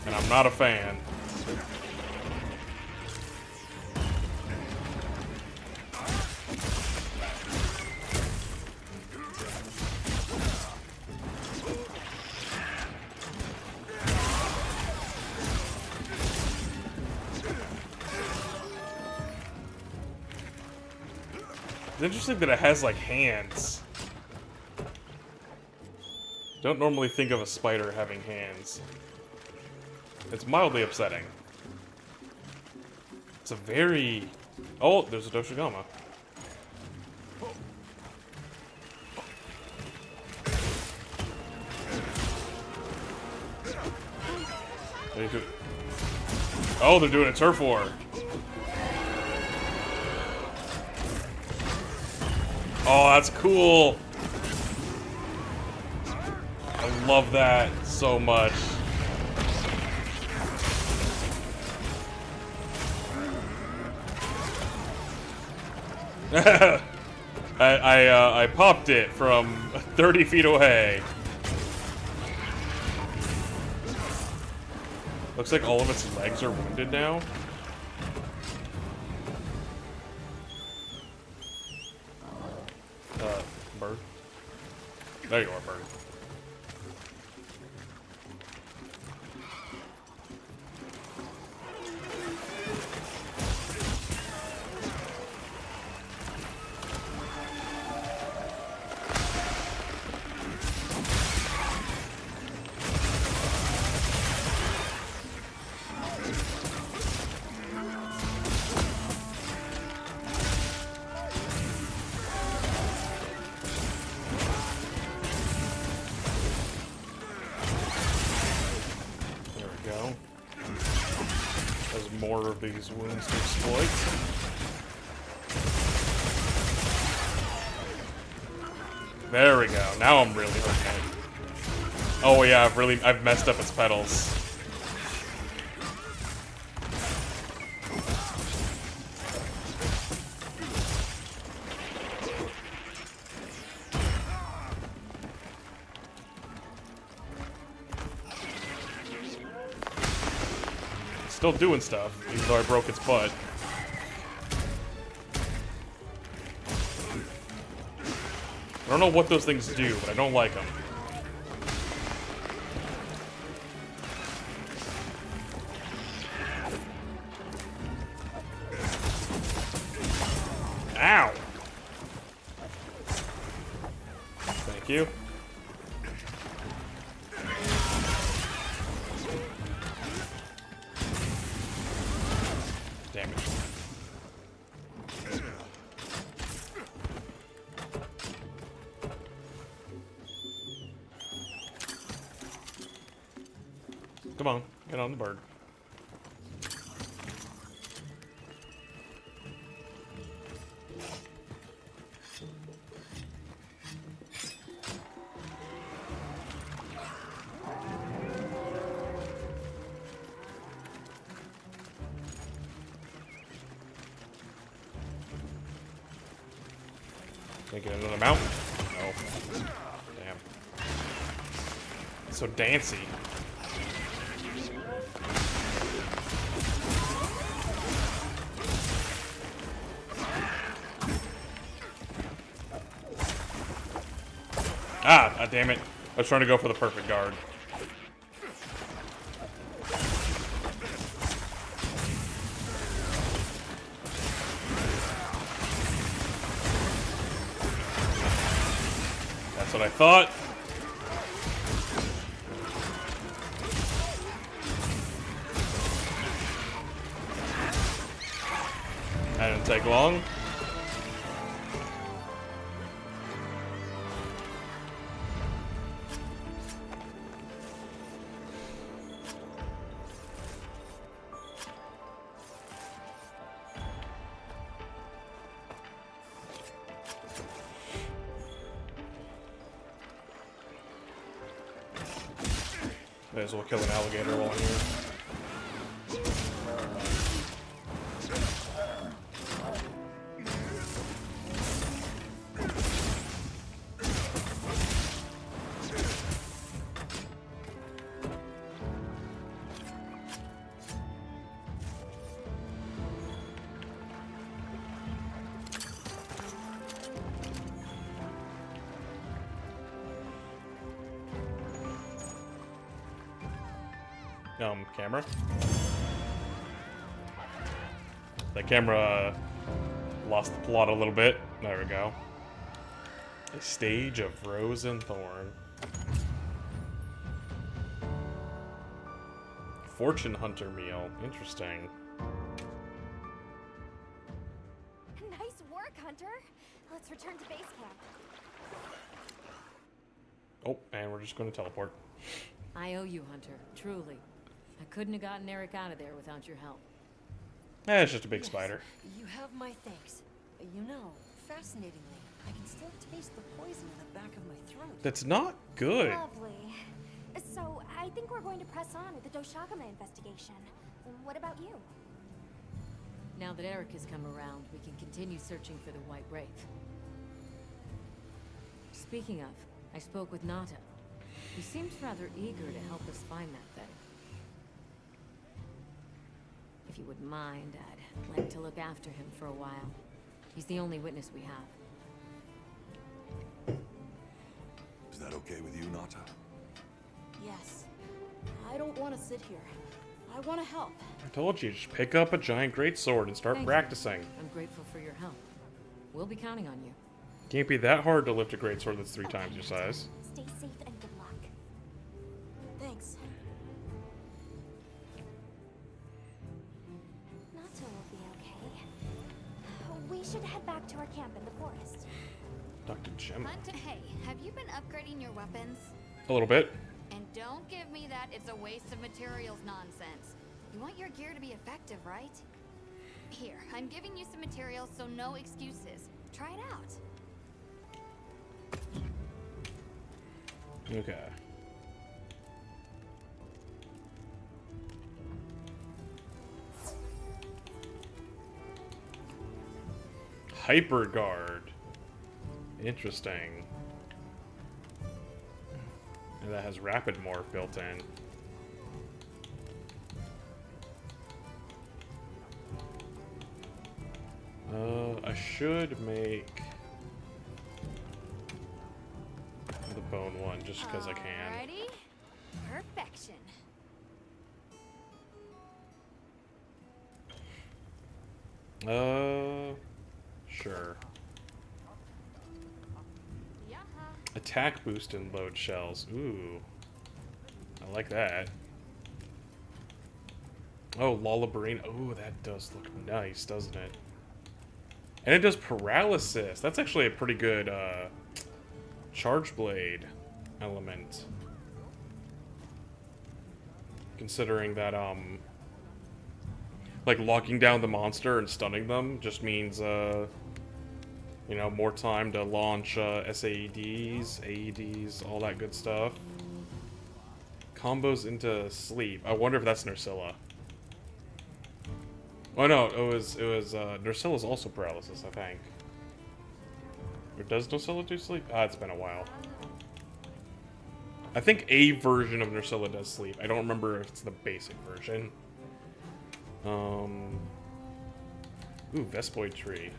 And I'm not a fan. It's interesting that it has, like, hands. Don't normally think of a spider having hands. It's mildly upsetting. It's a very... Oh, there's a Doshigama. Oh, they're doing a turf war. Oh, that's cool. I love that so much. I popped it from 30 feet away. Looks like all of its legs are wounded now. Bird. There you are, bird. More of these wounds to exploit. There we go. Now I'm really hurting it. Oh yeah, I've messed up its petals. Still doing stuff, even though I broke its butt. I don't know what those things do, but I don't like them. Ow! Thank you. Come on, get on the bird. Can I get another mount? No. Damn. It's so dancy. Ah, damn it. I was trying to go for the perfect guard. That's what I thought. That didn't take long. May as well kill an alligator while I'm here. Camera. The camera lost the plot a little bit. There we go. A stage of Rose and Thorn. Fortune Hunter meal. Interesting. Nice work, Hunter. Let's return to base camp. Oh, and we're just going to teleport. I owe you, Hunter. Truly. I couldn't have gotten Eric out of there without your help. It's just a big spider. You have my thanks. You know, fascinatingly, I can still taste the poison in the back of my throat. That's not good. Lovely. So, I think we're going to press on with the Doshagama investigation. What about you? Now that Eric has come around, we can continue searching for the White Wraith. Speaking of, I spoke with Nata. He seems rather eager to help us find that thing. If you wouldn't mind, I'd like to look after him for a while. He's the only witness we have. Is that okay with you, Nata? Yes. I don't want to sit here. I want to help. I told you, just pick up a giant greatsword and start Thank practicing. you. I'm grateful for your help. We'll be counting on you. Can't be that hard to lift a greatsword that's 3 times your size. Stay safe and good luck. Thanks. Nata will be okay. We should head back to our camp in the forest. Dr. Gemma. Hunter, hey, have you been upgrading your weapons? A little bit. And don't give me that it's a waste of materials nonsense. You want your gear to be effective, right? Here, I'm giving you some materials, so no excuses. Try it out. Okay. Hyper guard. Interesting. And that has rapid morph built in. I should make the bone one just because I can. Alrighty. Perfection. Sure. Attack boost and load shells. Ooh. I like that. Oh, Lullabarine. Oh, that does look nice, doesn't it? And it does paralysis. That's actually a pretty good charge blade element. considering that, like, locking down the monster and stunning them just means, you know, more time to launch, SAEDs, AEDs, all that good stuff. Combos into sleep. I wonder if that's Nursilla. Oh no, it was, Nursilla's also paralysis, I think. Or does Nursilla do sleep? Ah, it's been a while. I think a version of Nursilla does sleep. I don't remember if it's the basic version. Ooh, Vespoid tree.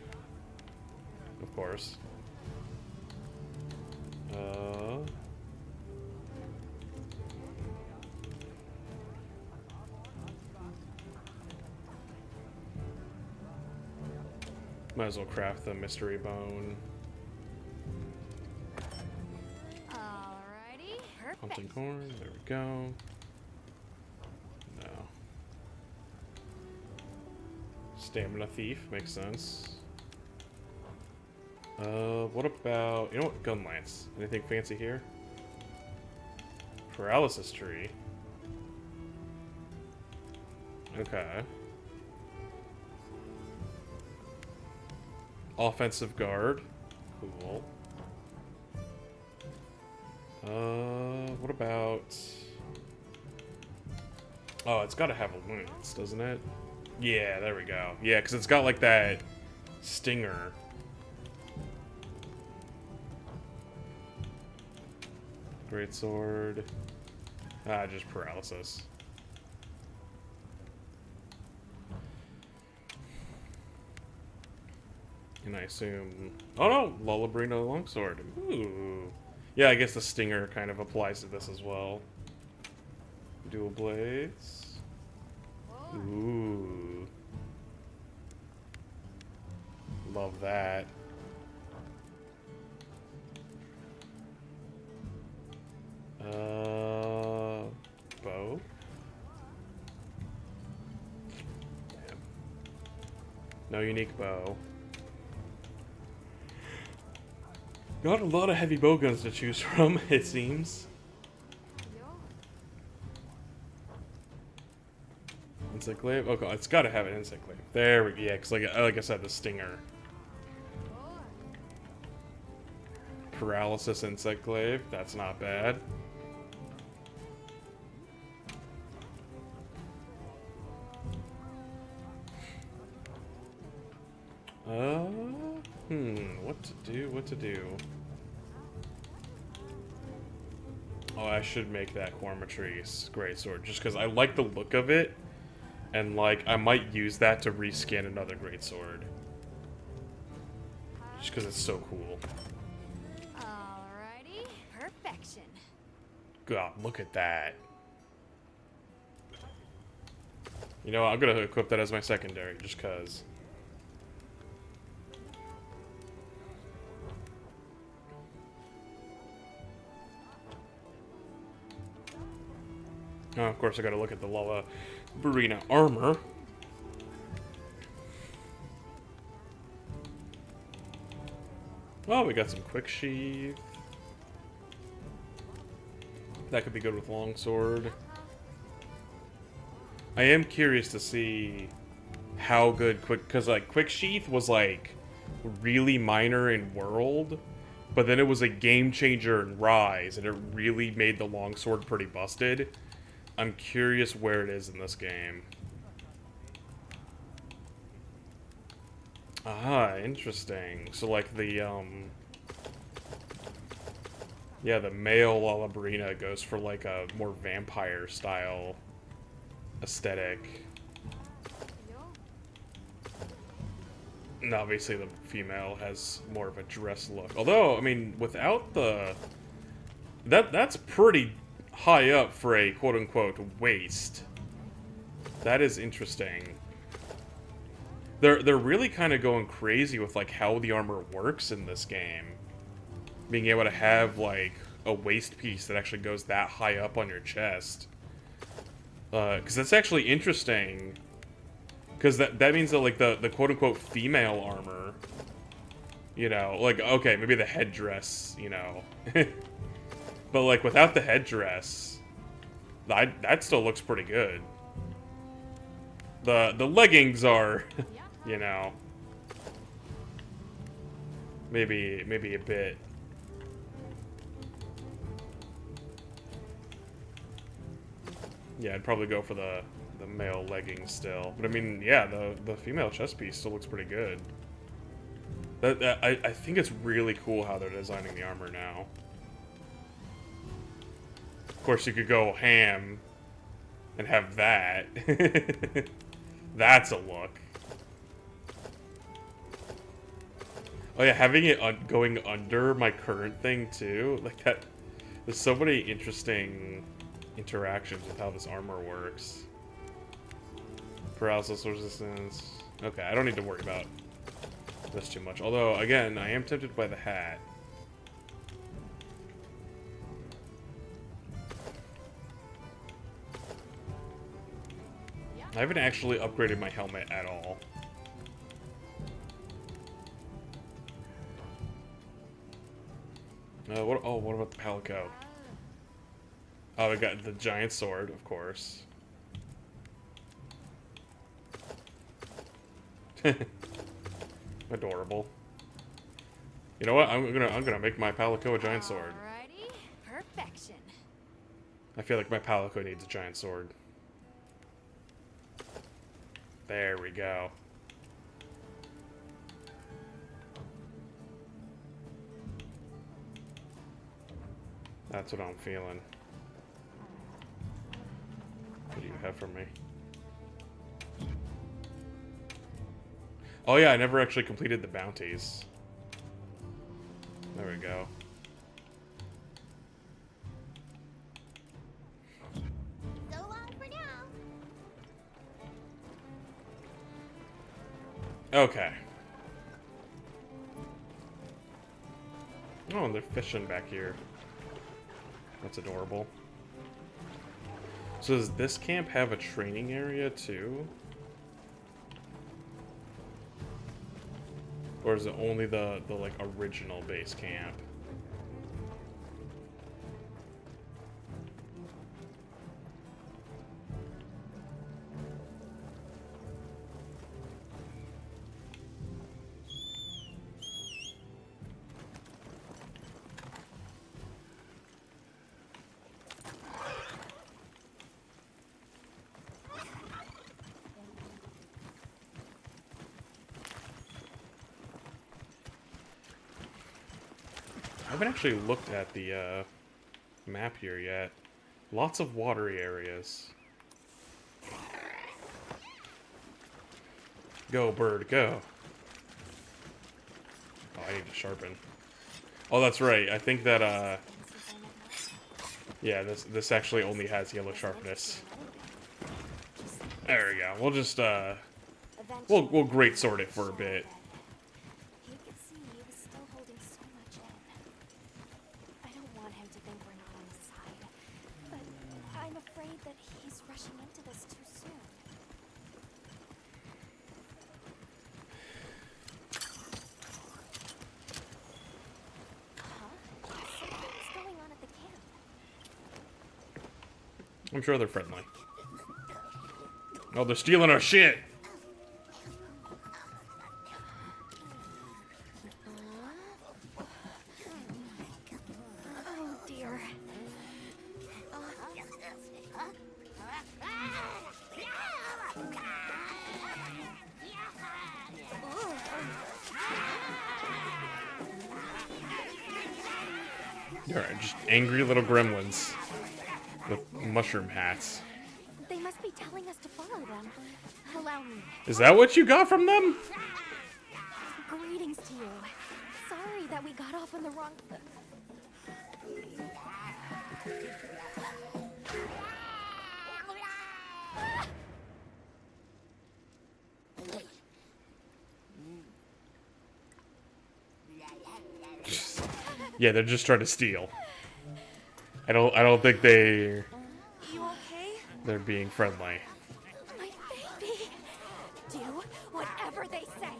Of course. Might as well craft the mystery bone. Alrighty, perfect. Hunting corn, there we go. No. Stamina thief, makes sense. What about, you know what, gun lance? Anything fancy here? Paralysis tree. Okay. Offensive guard. Cool. What about... Oh, it's gotta have a lance, doesn't it? Yeah, there we go. Yeah, because it's got like that stinger. Greatsword. Ah, just paralysis. And I assume... Oh no! Lullabrino longsword. Ooh. Yeah, I guess the stinger kind of applies to this as well. Dual blades. Ooh. Love that. Bow. Damn. No unique bow. Got a lot of heavy bow guns to choose from, it seems. Insect glaive? Okay, it's gotta have an insect glaive. There we go. Yeah, because like I said, the stinger. Paralysis insect glaive. That's not bad. What to do? Oh, I should make that Cormatrice greatsword, just because I like the look of it, and, like, I might use that to reskin another greatsword. Just because it's so cool. Alrighty, perfection. God, look at that. You know, I'm gonna equip that as my secondary, just because. Oh, of course, I gotta look at the Lullabrina armor. Oh, we got some quick sheath. That could be good with longsword. I am curious to see how good because like quick sheath was like really minor in World, but then it was a game changer in Rise, and it really made the longsword pretty busted. I'm curious where it is in this game. Ah, interesting. So like the yeah, the male Lullabrina goes for like a more vampire style aesthetic. And obviously the female has more of a dress look. Although, I mean, without the that's pretty high up for a quote-unquote waist. That is interesting. They're really kind of going crazy with like how the armor works in this game. Being able to have like a waist piece that actually goes that high up on your chest. Because that's actually interesting. Because that means that like the quote-unquote female armor, you know, like, okay, maybe the headdress, you know. But, like, without the headdress, That still looks pretty good. The leggings are, you know, maybe a bit. Yeah, I'd probably go for the male leggings still. But I mean, yeah, the female chest piece still looks pretty good. I think it's really cool how they're designing the armor now. Of course, you could go ham and have that. That's a look. Oh yeah, having it going under my current thing too, like that. There's so many interesting interactions with how this armor works. Paralysis resistance. Okay, I don't need to worry about this too much. Although, again, I am tempted by the hat. I haven't actually upgraded my helmet at all. What about the palico? Oh, we got the giant sword, of course. Adorable. You know what? I'm gonna make my palico a giant sword. Alrighty, perfection. I feel like my palico needs a giant sword. There we go. That's what I'm feeling. What do you have for me? Oh yeah, I never actually completed the bounties. There we go. So long for now. Okay. Oh, and they're fishing back here. That's adorable. So does this camp have a training area too? Or is it only the like original base camp? I haven't actually looked at the map here yet. Lots of watery areas. Go, bird, go. Oh, I need to sharpen. Oh, that's right. I think that, yeah, this actually only has yellow sharpness. There we go. We'll just, we'll greatsword it for a bit. You could see he was still holding so much in. I don't want him to think we're not on his side, but I'm afraid that he's rushing into this too soon. Something's going on at the camp. I'm sure they're friendly. Oh, they're stealing our shit! Oh dear. Alright, just angry little gremlins with mushroom hats. They must be telling us to follow them. Allow me. Is that what you got from them? Greetings to you. Sorry that we got off on the wrong foot. Yeah, they're just trying to steal. I don't think they're being friendly. My baby. Do whatever they say.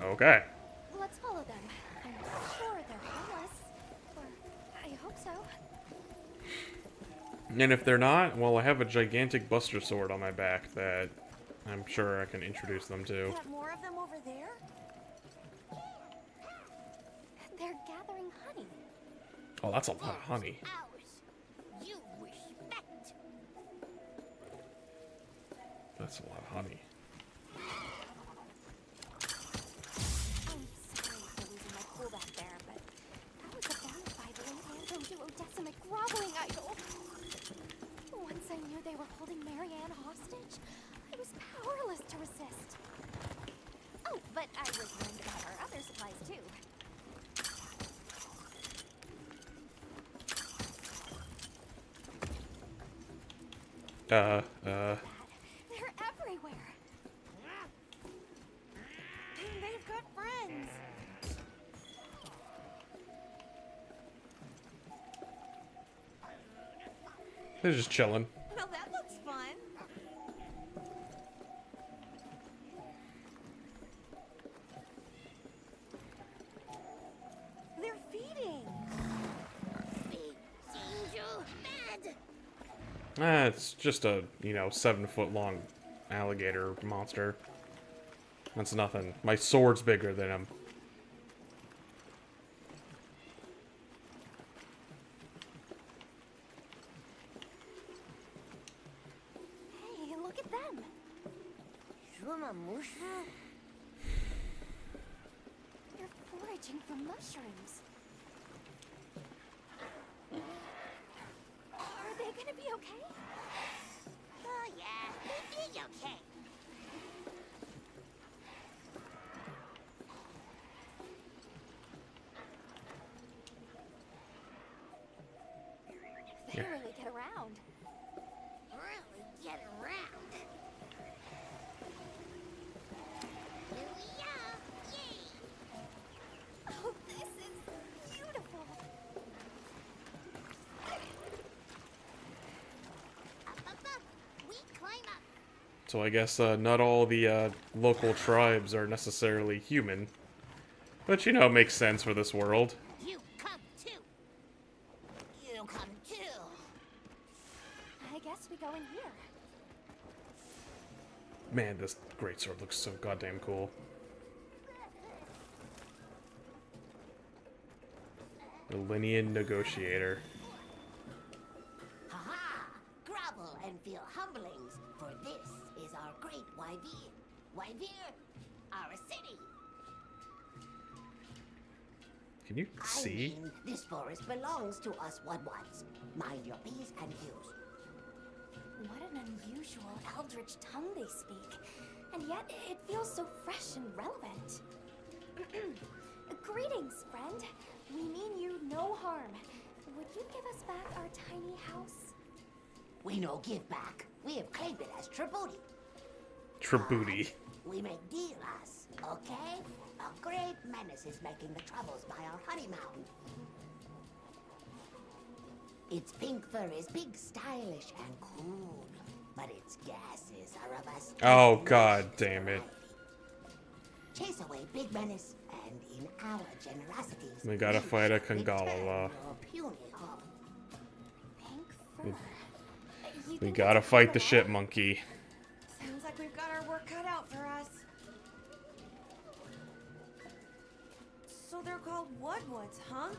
Okay. Let's follow them. And if they're not, well, I have a gigantic buster sword on my back that I'm sure I can introduce them to. Got more of them over there? They're gathering honey. Oh, that's a lot of honey. Ours. You respect. That's a lot of honey. I'm sorry for losing my cool back there, but I was bound by the random duodecimic groveling idol. Once I knew they were holding Marianne hostage, I was powerless to resist. Oh, but I was warned about our other supplies too. They're everywhere. And they've got friends. They're just chilling. Well, that looks fun. They're feeding. It's just a, 7-foot long alligator monster. That's nothing. My sword's bigger than him. Hey, look at them. They're foraging for mushrooms. Are they gonna be okay? Oh yeah, they'll be okay. They really get around. Really get around. Here we are. Yay! Oh, this is beautiful. Up. We climb up. So I guess not all the local tribes are necessarily human. But, it makes sense for this world. You come too. You come too. I guess we go in here. Man, this greatsword looks so goddamn cool. The Linean Negotiator. Ha-ha! Grovel and feel humblings, for this is our great Wyvir. Wyvir, our city. Can you see? I mean, this forest belongs to us one-ones. Mind your P's and Q's. What an unusual eldritch tongue they speak. And yet, it feels so fresh and relevant. Greetings, friend. We mean you no harm. Would you give us back our tiny house? We no give back. We have claimed it as tribute. Tribooty. We make dealers, okay? A great menace is making the troubles by our honey mound. Its pink fur is big, stylish, and cool, but its gases are of us. Oh, god damn it. Chase away big menace, and in our generosities, We gotta fight a Kangala. We gotta fight the shit monkey. Sounds like we've got our work cut out for us. So they're called Woodwoods, huh?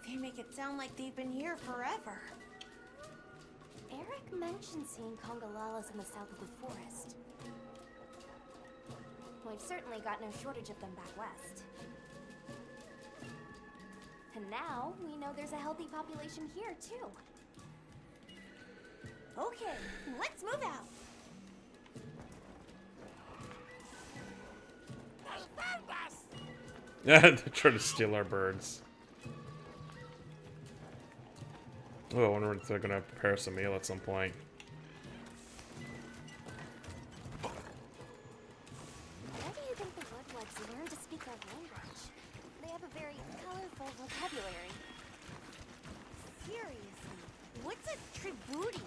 They make it sound like they've been here forever. Eric mentioned seeing Congolalas in the south of the forest. We've certainly got no shortage of them back west. And now, we know there's a healthy population here, too. Okay, let's move out. They found us! They're trying to steal our birds. Oh, I wonder if they're gonna prepare us a meal at some point. Where do you think the Woodwoods learned to speak our language? They have a very colorful vocabulary. Seriously, what's a tribute?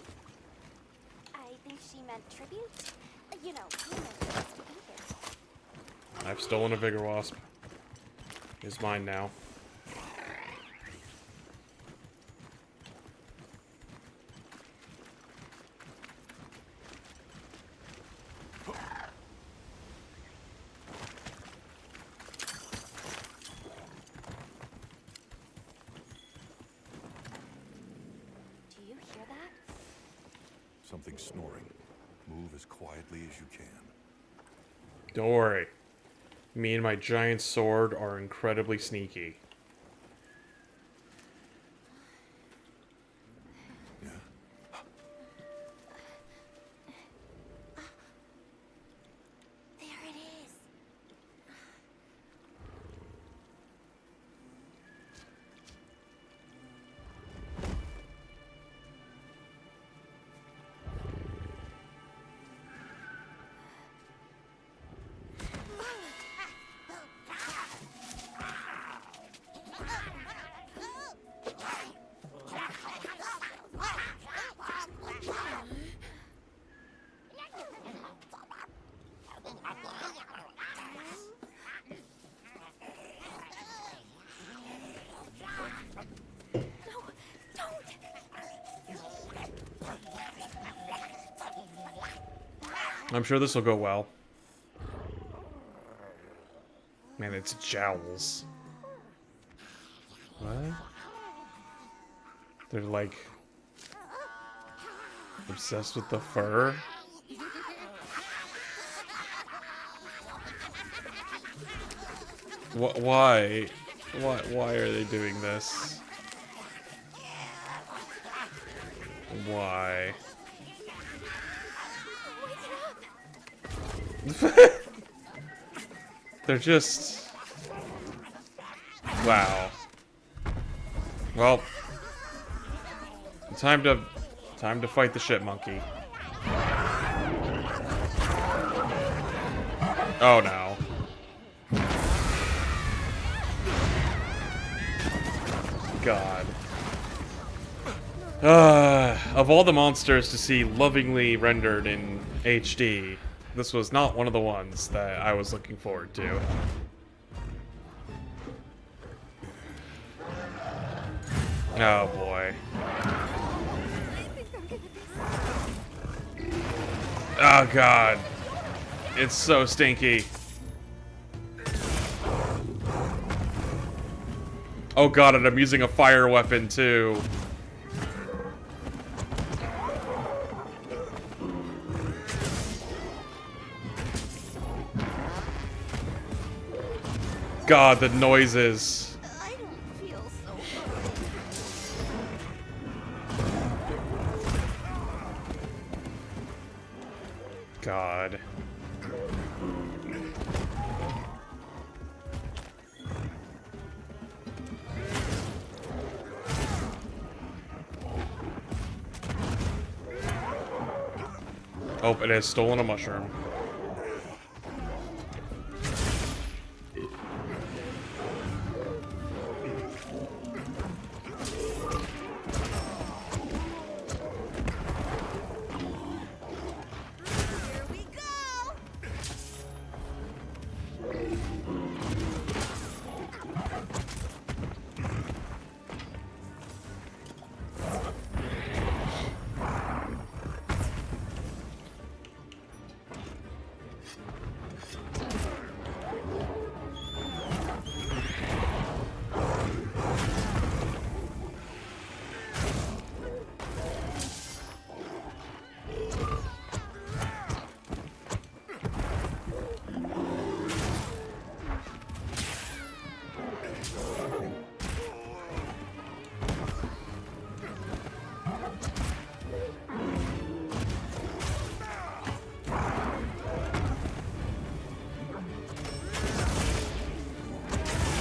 I think she meant tribute. You know, payment for speaking here. I've stolen a Vigor Wasp. It's mine now. Something snoring. Move as quietly as you can. Don't worry. Me and my giant sword are incredibly sneaky. There it is. I'm sure this will go well. Man, it's jowls. What? They're like obsessed with the fur? Why? Why are they doing this? Why? They're just... Wow. Well, time to fight the shit monkey. Oh no. God. Of all the monsters to see lovingly rendered in HD, this was not one of the ones that I was looking forward to. Oh boy. Oh god. It's so stinky. Oh god, and I'm using a fire weapon too. God, the noises. I don't feel so God. Oh, it has stolen a mushroom.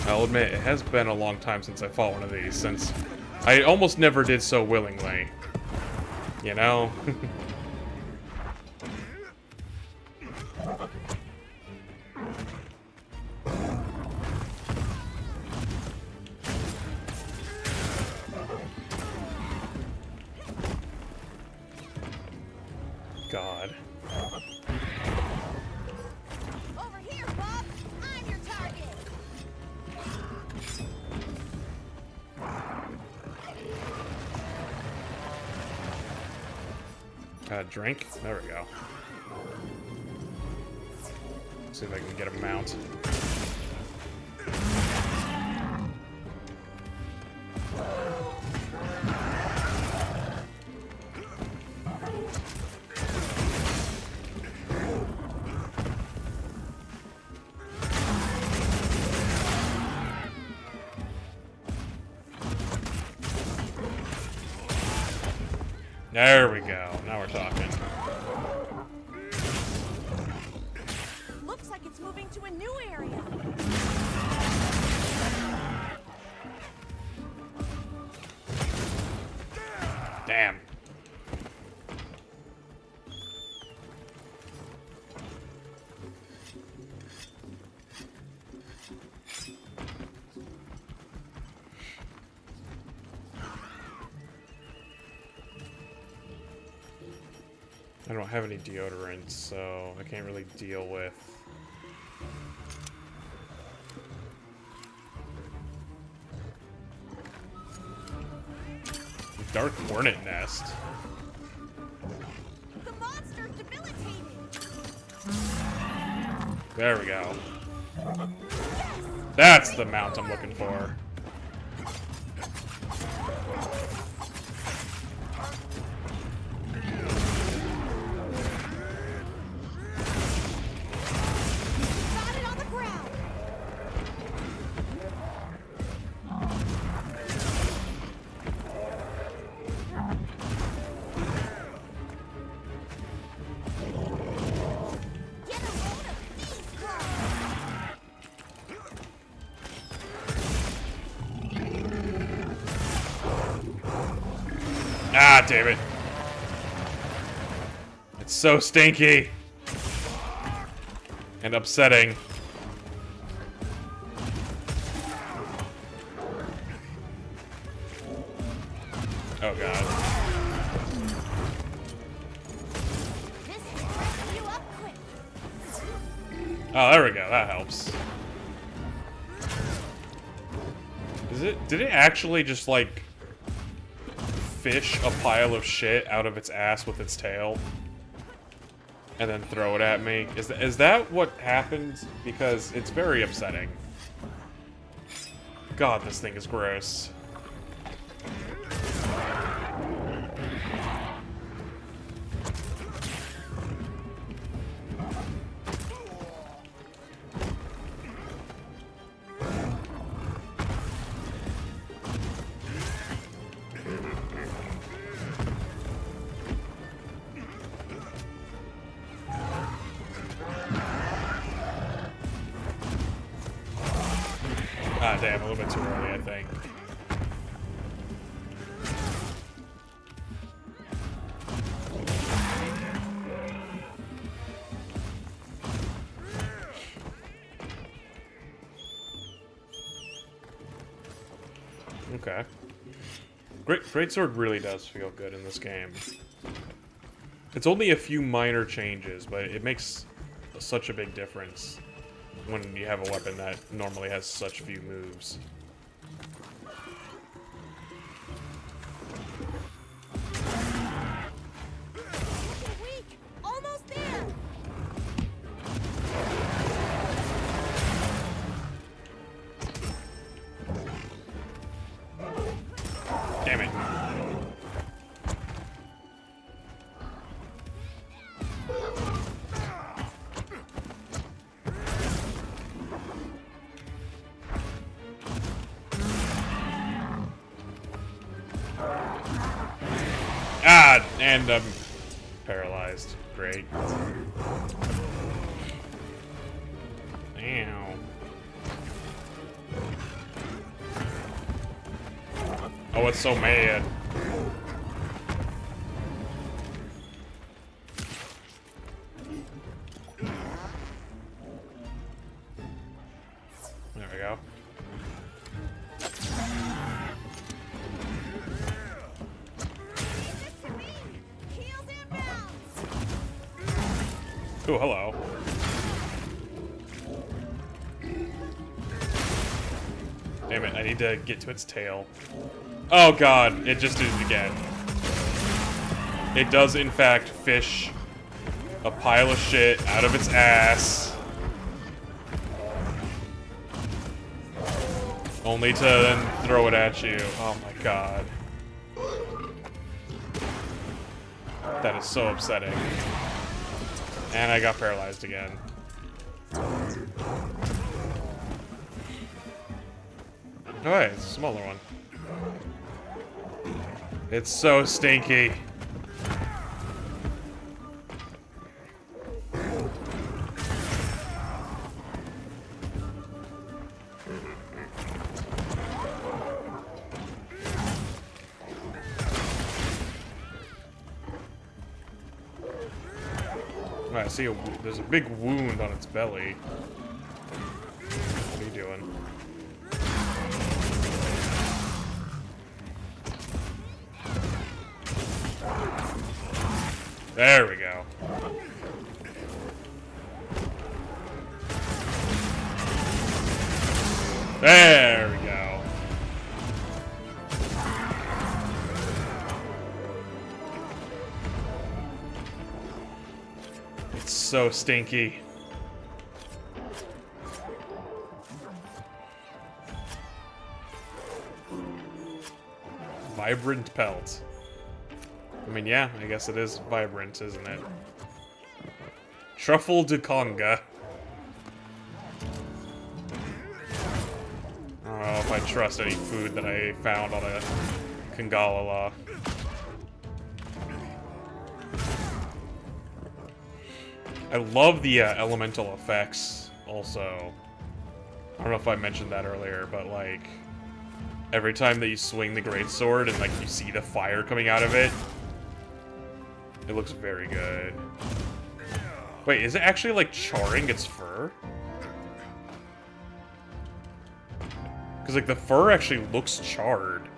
I'll admit, it has been a long time since I fought one of these, since I almost never did so willingly. You know? God. Over here, Bob. I'm your target. Drink? There we go. See if I can get a mount. There we go. Now we're talking. Looks like it's moving to a new area. Damn. I don't have any deodorant, so I can't really deal with... Dark Hornet Nest. The monster's debilitated. There we go. That's the mount I'm looking for. Got it on the ground. Get a hold of these Ah, damn it. It's so stinky. And upsetting. Oh, God. This is breaking you up quick. Oh, there we go. That helps. Did it actually just, like, fish a pile of shit out of its ass with its tail? And then throw it at me? Is that what happened? Because it's very upsetting. God, this thing is gross. Ah, damn, a little bit too early, I think. Okay. Greatsword really does feel good in this game. It's only a few minor changes, but it makes such a big difference when you have a weapon that normally has such few moves. Looking weak. Almost there. Damn it. Ah, and I'm paralyzed. Great. Ow. Oh, it's so mad. There we go. Oh, hello. Damn it, I need to get to its tail. Oh god, it just did it again. It does, in fact, fish a pile of shit out of its ass. Only to then throw it at you. Oh my god. That is so upsetting. And I got paralyzed again. Alright, it's a smaller one. It's so stinky. I see there's a big wound on its belly. What are you doing? There we go. There we go. It's so stinky. Vibrant pelt. I mean, yeah, I guess it is vibrant, isn't it? Truffle de conga. I don't know if I trust any food that I found on a Kangala. I love the elemental effects, also. I don't know if I mentioned that earlier, but, like, every time that you swing the greatsword and, like, you see the fire coming out of it, it looks very good. Wait, is it actually, like, charring its fur? Because, like, the fur actually looks charred.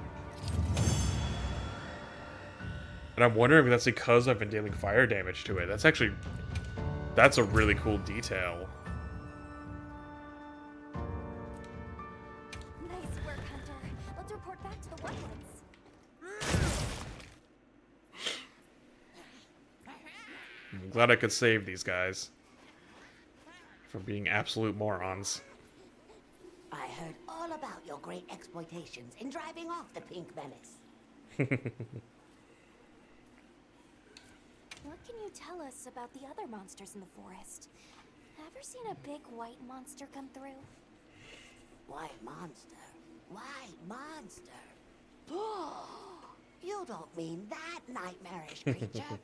And I'm wondering if that's because I've been dealing fire damage to it. That's actually... That's a really cool detail. Nice work, Hunter. Let's report back to the Woodlands. I'm glad I could save these guys from being absolute morons. I heard all about your great exploitations in driving off the Pink Menace. What can you tell us about the other monsters in the forest? Ever seen a big white monster come through? White monster? White monster? You don't mean that nightmarish creature.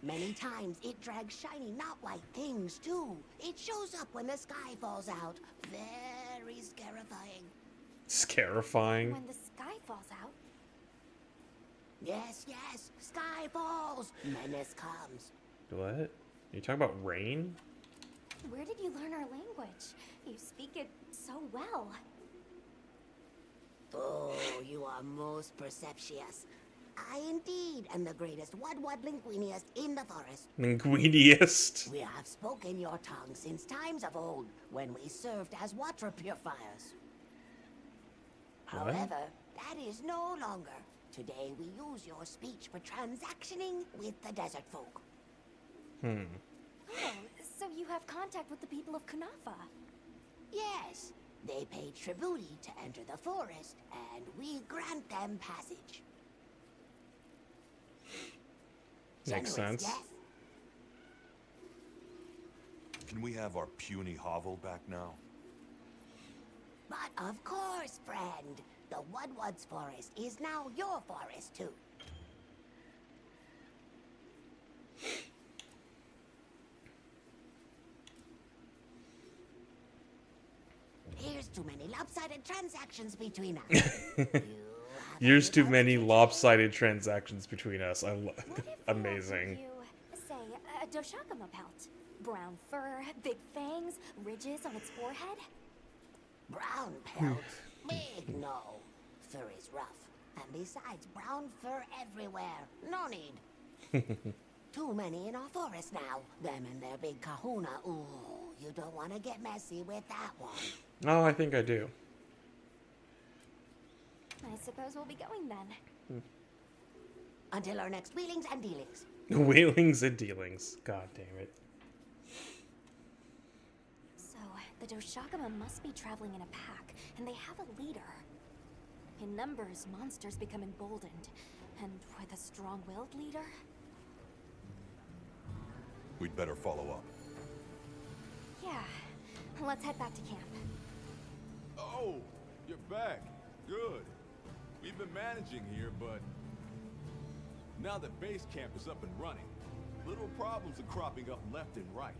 Many times it drags shiny, not white things, too. It shows up when the sky falls out. Very scarifying. Scarifying? When the sky falls out? Yes, yes. Sky falls. Menace comes. What? Are you talking about rain? Where did you learn our language? You speak it so well. Oh, you are most perceptious. I indeed am the greatest Wud linguiniest in the forest. Linguiniest? We have spoken your tongue since times of old, when we served as water purifiers. What? However, that is no longer. Today we use your speech for transactioning with the desert folk. Oh, so you have contact with the people of Kunafa? Yes, they pay tribute to enter the forest, and we grant them passage. Makes sense. Yes. Can we have our puny hovel back now? But of course, friend. The Woodward's forest is now your forest, too. Here's too many lopsided transactions between us. Here's too many lopsided transactions between us. Amazing. Say, a Doshakama pelt. Brown fur, big fangs, ridges on its forehead. Brown pelt? Big no. Fur is rough. And besides, brown fur everywhere. No need. Too many in our forest now. Them and their big kahuna. Ooh, you don't want to get messy with that one. Oh, I think I do. I suppose we'll be going then. Until our next wheelings and dealings. Wheelings and dealings. God damn it. So, the Doshakama must be traveling in a pack, and they have a leader. In numbers, monsters become emboldened, and with a strong-willed leader... We'd better follow up. Yeah, let's head back to camp. Oh, you're back. Good. We've been managing here, but now that base camp is up and running, little problems are cropping up left and right.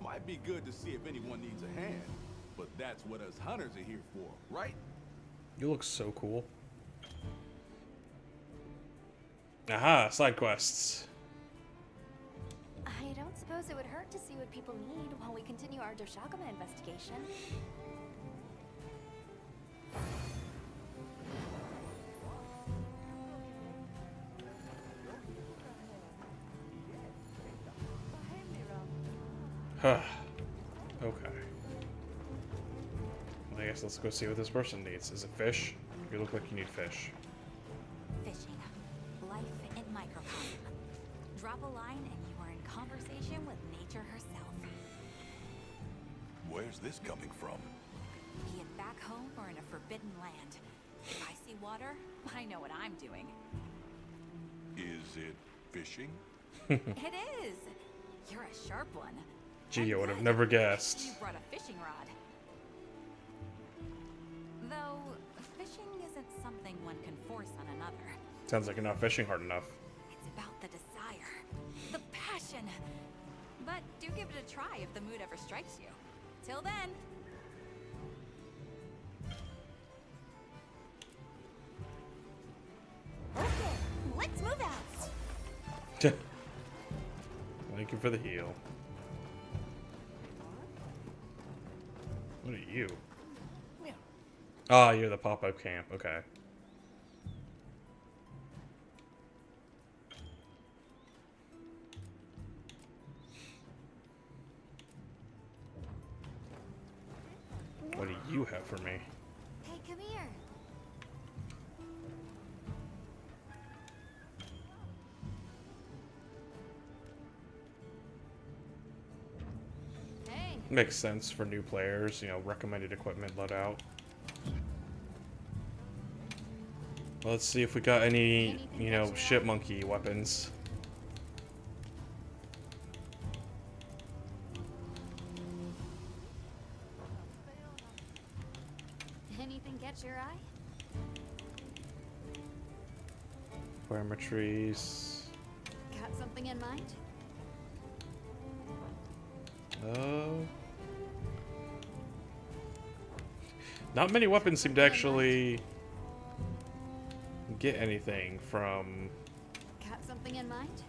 Might be good to see if anyone needs a hand, but that's what us hunters are here for, right? You look so cool. Aha, side quests. suppose it would hurt to see what people need while we continue our Doshagama investigation. Huh. Okay. Well, I guess let's go see what this person needs. Is it fish? You look like you need fish. Fishing. Life in microcosm. Drop a line and you are in conversation with nature herself. Where's this coming from? Be it back home or in a forbidden land. If I see water, I know what I'm doing. Is it fishing? It is! You're a sharp one. Gee, I would have never guessed. You brought a fishing rod. Though, fishing isn't something one can force on another. Sounds like you're not fishing hard enough. It's about the desire, the passion. But do give it a try if the mood ever strikes you. Till then. Okay, let's move out. Thank you for the heal. What are you? Ah, you're the pop-up camp. Okay. What do you have for me? Hey, come here. Hey. Makes sense for new players, you know, recommended equipment loadout. Let's see if we got any, you know, ship monkey weapons. Anything catch your eye? Parametries. Got something in mind? Not many weapons seem to actually get anything from... Got something in mind?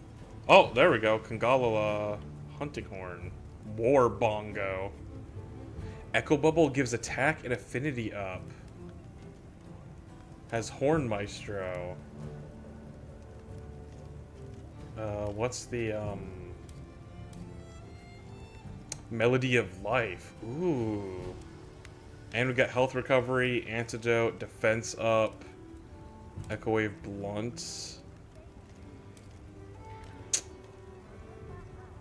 Oh, there we go. Kangala hunting horn. War bongo. Echo bubble gives attack and affinity up. Has horn maestro. What's the melody of life? Ooh. And we got health recovery, antidote, defense up, echo wave blunt.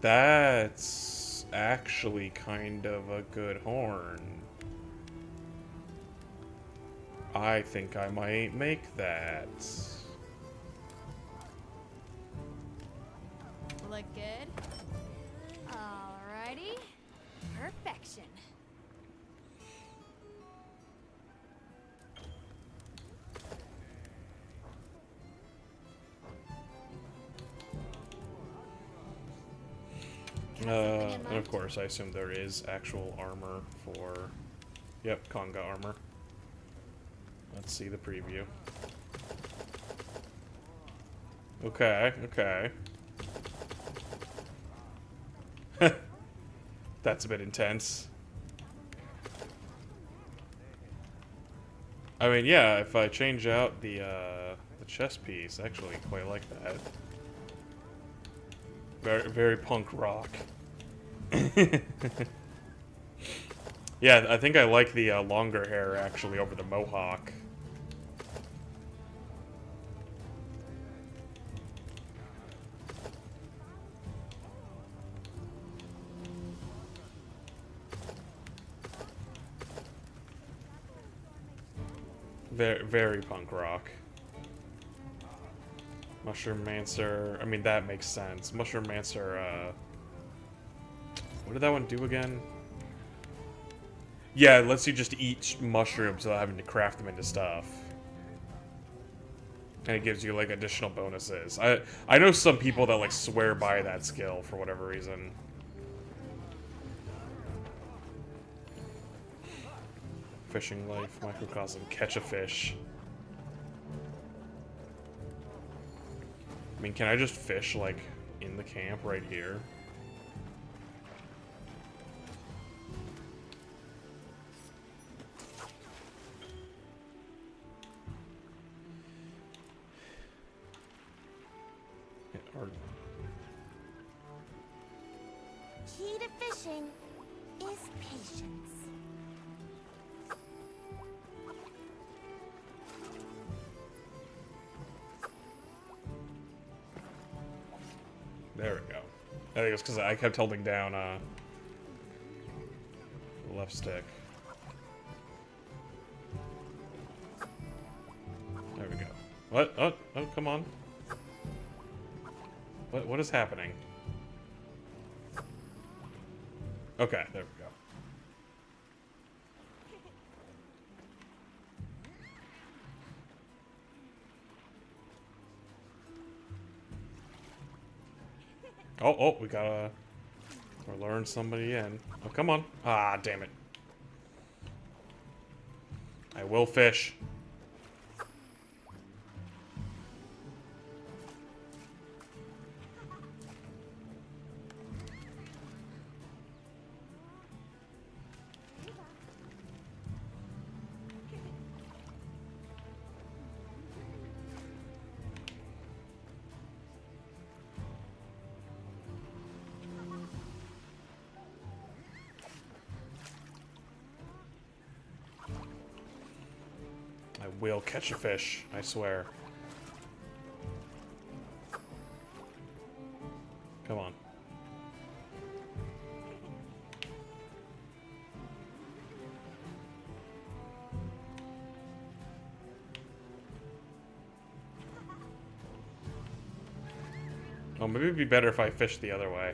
That's actually kind of a good horn. I think I might make that. Look good? Alrighty. Perfection. And of course, I assume there is actual armor for... Yep, Conga armor. Let's see the preview. Okay, okay. That's a bit intense. I mean, yeah, if I change out the chest piece, I actually quite like that. Very, very punk rock. Yeah, I think I like the longer hair, actually, over the mohawk. Very, very punk rock. Mushroom Mancer. I mean, that makes sense. Mushroom Mancer, what did that one do again? Yeah, it lets you just eat mushrooms without having to craft them into stuff. And it gives you, like, additional bonuses. I know some people that, like, swear by that skill for whatever reason. Fishing life, microcosm, catch a fish. I mean, can I just fish, like, in the camp right here? key to fishing is patience. There we go. I think it's because I kept holding down the left stick. There we go. What? Oh, come on. What is happening? Okay, there we go. Oh, we gotta lure somebody in. Oh, come on. Ah, damn it. I will fish. I will catch a fish, I swear. Come on. Oh, maybe it'd be better if I fished the other way.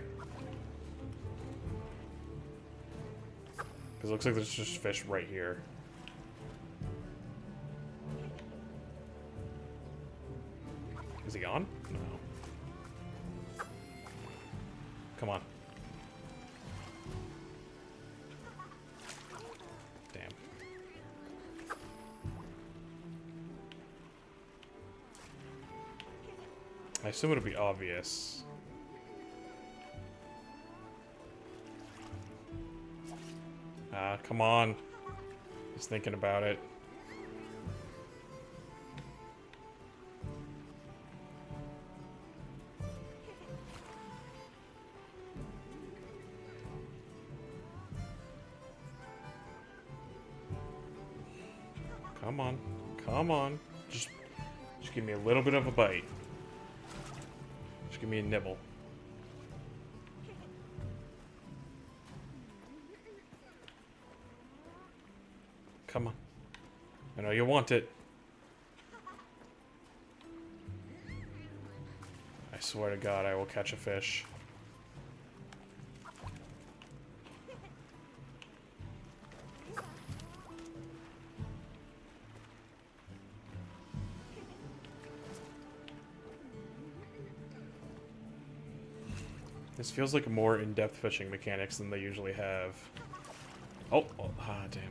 Because it looks like there's just fish right here. Is he gone? No. Come on. Damn. I assume it'll be obvious. Ah, come on. Just thinking about it. Come on. Come on. Just give me a little bit of a bite. Just give me a nibble. Come on. I know you want it. I swear to God, I will catch a fish. This feels like more in-depth fishing mechanics than they usually have. Oh, damn.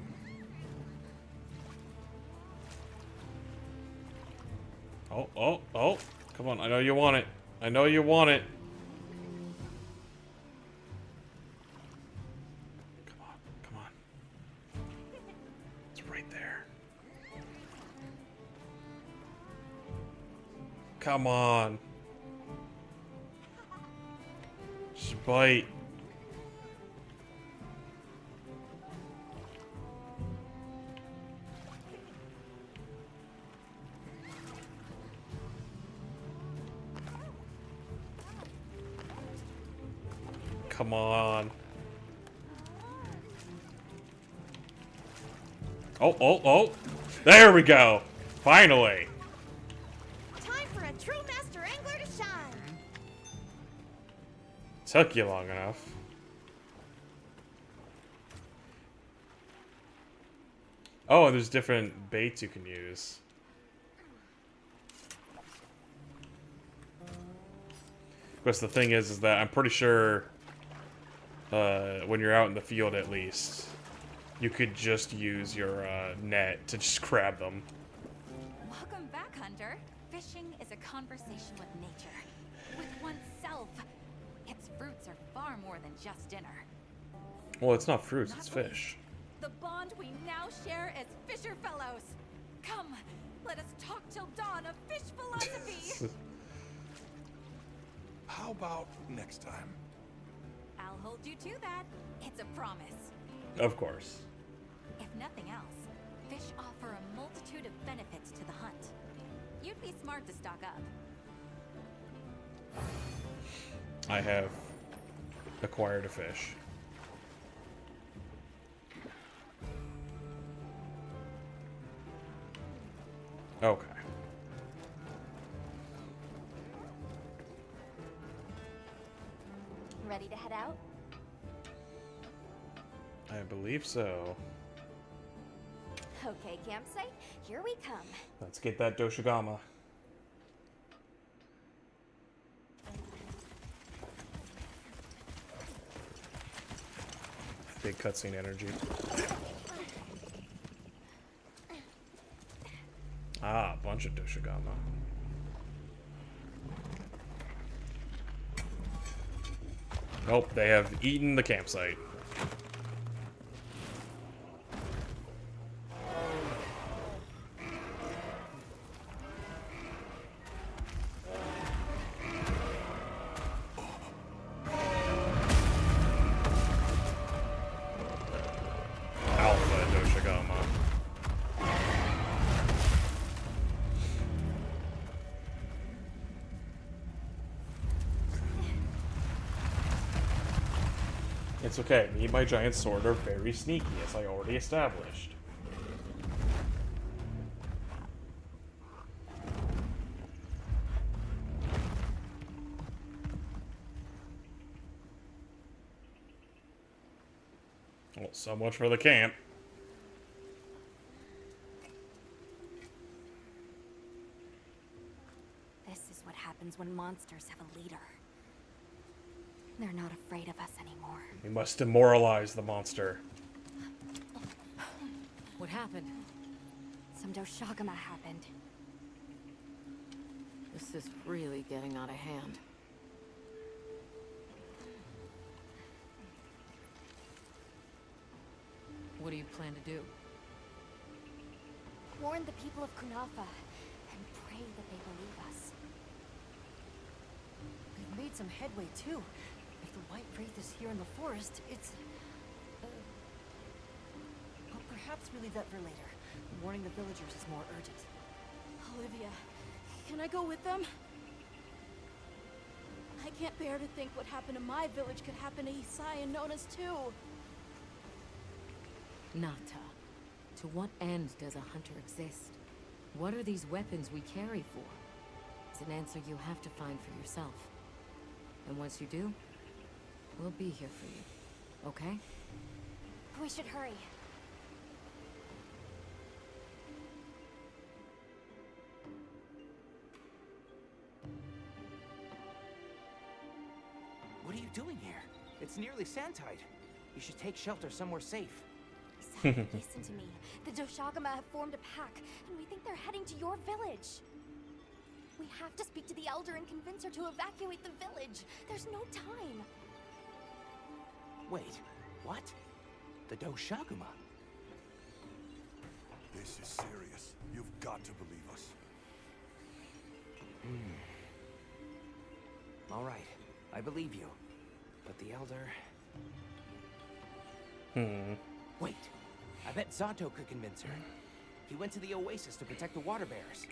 Oh. Come on, I know you want it. I know you want it. Come on. It's right there. Come on. Just bite. Come on. Oh. There we go. Finally. Time for a true master angler to shine. Took you long enough. Oh, and there's different baits you can use. Of course, the thing is that I'm pretty sure when you're out in the field, at least, you could just use your net to just grab them. Welcome back, Hunter. Fishing is a conversation with nature, with oneself. Its fruits are far more than just dinner. Well, it's not fruits, it's fish. The bond we now share as fisher fellows. Come, let us talk till dawn of fish philosophy. How about next time? I'll I'll hold you to that. It's a promise. Of course. If nothing else, fish offer a multitude of benefits to the hunt. You'd be smart to stock up. I have acquired a fish. Okay. Ready to head out? I believe so. Okay, campsite, here we come. Let's get that Doshigama. Big cutscene energy. Ah, a bunch of Doshigama. Nope, they have eaten the campsite. Alpha Doshigama. It's okay, me and my giant sword are very sneaky, as I already established. Well, so much for the camp. This is what happens when monsters have a leader. They're not afraid of us anymore. We must demoralize the monster. What happened? Some Doshagama happened. This is really getting out of hand. What do you plan to do? Warn the people of Kunafa and pray that they believe us. We've made some headway too. If the White Wraith is here in the forest, it's... Well, perhaps we leave that for later. Warning the villagers is more urgent. Olivia, can I go with them? I can't bear to think what happened to my village could happen to Isai and Nona's too. Nata, to what end does a hunter exist? What are these weapons we carry for? It's an answer you have to find for yourself. And once you do, we'll be here for you. Okay? We should hurry. What are you doing here? It's nearly Sandtide. You should take shelter somewhere safe. Listen to me. The Doshagama have formed a pack, and we think they're heading to your village. We have to speak to the Elder and convince her to evacuate the village. There's no time. Wait, what? The Doshagama? This is serious. You've got to believe us. All right, I believe you. But the Elder... Wait, I bet Zato could convince her. He went to the Oasis to protect the water bears.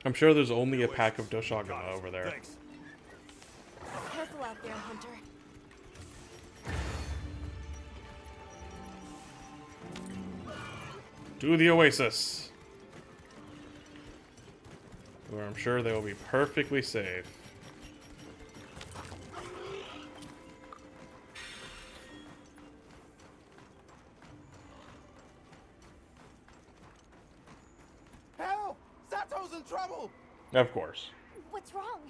I'm sure there's only a pack of Doshagama over there. Thanks. Careful out there, Hunter. To the Oasis, where I'm sure they will be perfectly safe. Help! Zato's in trouble! Of course. What's wrong?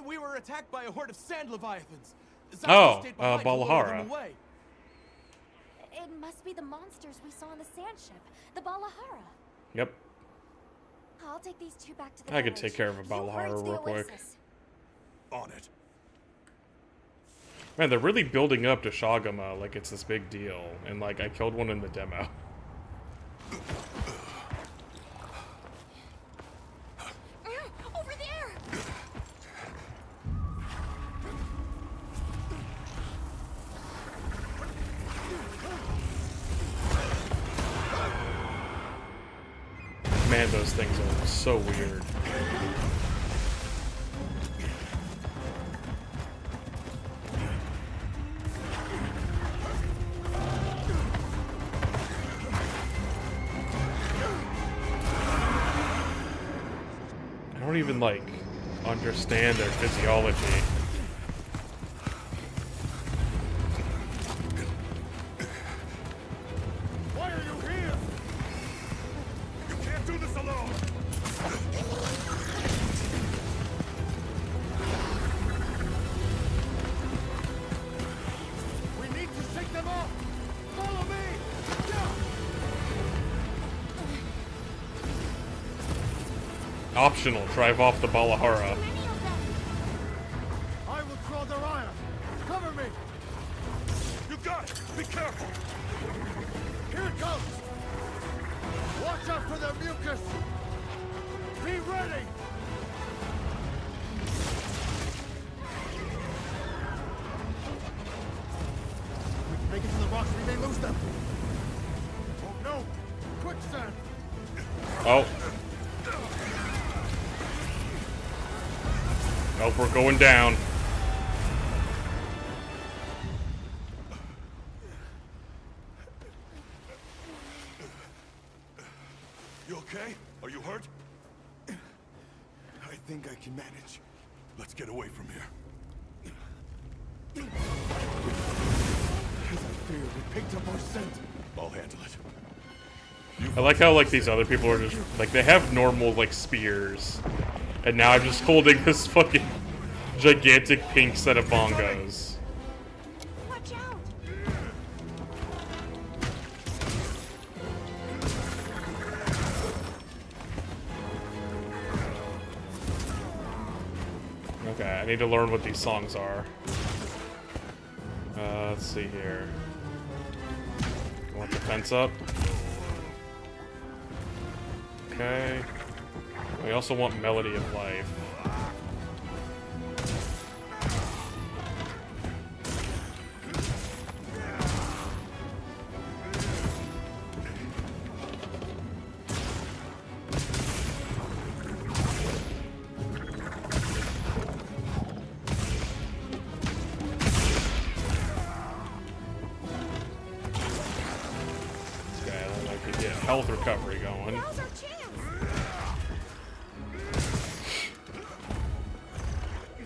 We were attacked by a horde of sand leviathans. Oh, stayed behind to lure Balahara. them away. It must be the monsters we saw on the sand ship, the Balahara. Yep. I'll take these two back to the I could village. take care of a You hurry to Balahara the real quick. Oasis. On it. Man, they're really building up to Shagama like it's this big deal. And like, I killed one in the demo. Over there! understand those things are so weird. I don't even, like, understand their physiology. Why are you here? You can't do this alone! We need to shake them off! Follow me! Optional, drive off the Balahara. I will draw their ire! Cover me! You got it! Be careful! Here it comes! Watch out for their mucus! Be ready! We can make it to the rocks, we may lose them! Oh no! Quicksand! Oh. Nope, we're going down. You okay? Are you hurt? I think I can manage. Let's get away from here. As I feared, we picked up our scent. I'll handle it. I like how, like, these other people are just, like, they have normal, like, spears. And now I'm just holding this fucking gigantic pink set of bongos. Watch out! Okay, I need to learn what these songs are. Let's see here. I want the fence up. Okay. We also want Melody of Life. Okay, I'd like to get health recovery going. Now's our chance!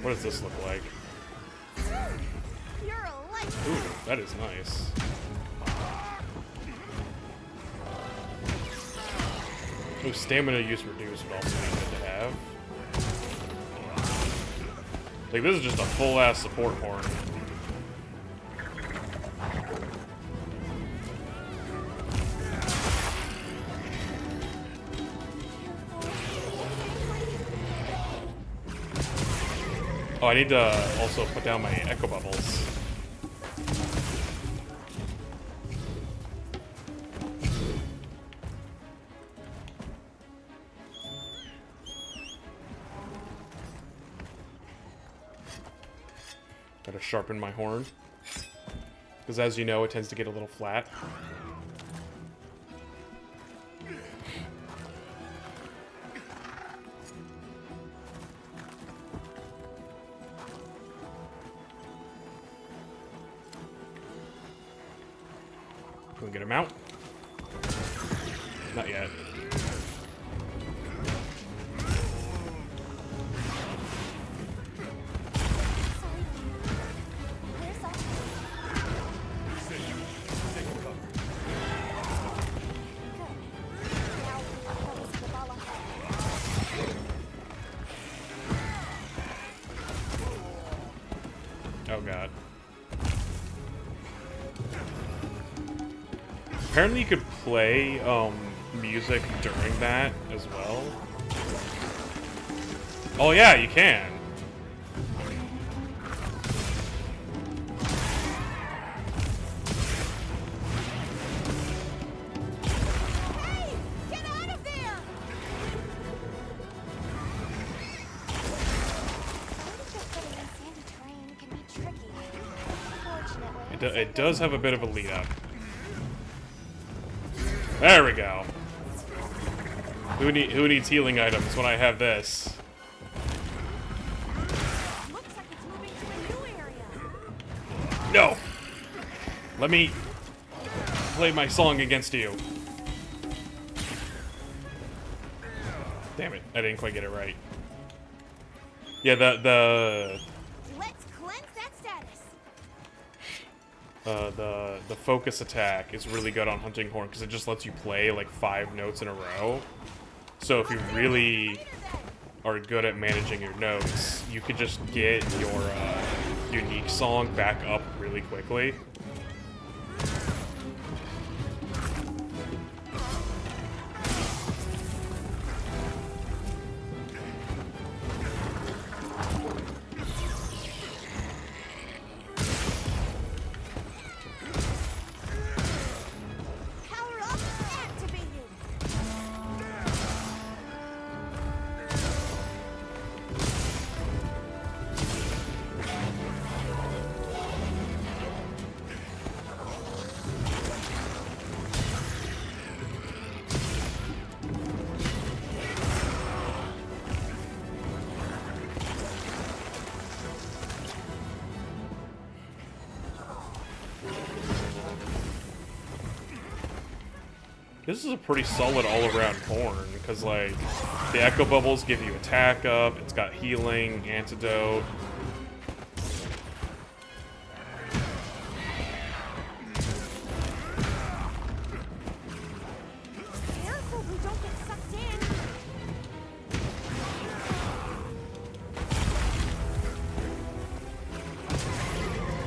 What does this look like? You're a light. Ooh, that is nice. Ooh, stamina use reduced would also be good to have. Like, this is just a full-ass support horn. Oh, I need to also put down my echo bubbles. Gotta sharpen my horn. Because as you know, it tends to get a little flat. Can we get him out? Not yet. Oh god. Apparently you could play music during that as well. Oh yeah, you can. Hey! Get out of there! Sandy terrain can be tricky. Fortunately, It does have a bit of a lead up. There we go. Who needs healing items when I have this? Looks like it's moving to a new area. No! Let me play my song against you. Damn it, I didn't quite get it right. Yeah, the Let's cleanse that status. the focus attack is really good on Hunting Horn because it just lets you play like 5 notes in a row. So if you really are good at managing your notes, you could just get your unique song back up really quickly. Power up, activated. This is a pretty solid all-around horn, because, like, the Echo Bubbles give you attack up, it's got healing, antidote. Careful, we don't get sucked in.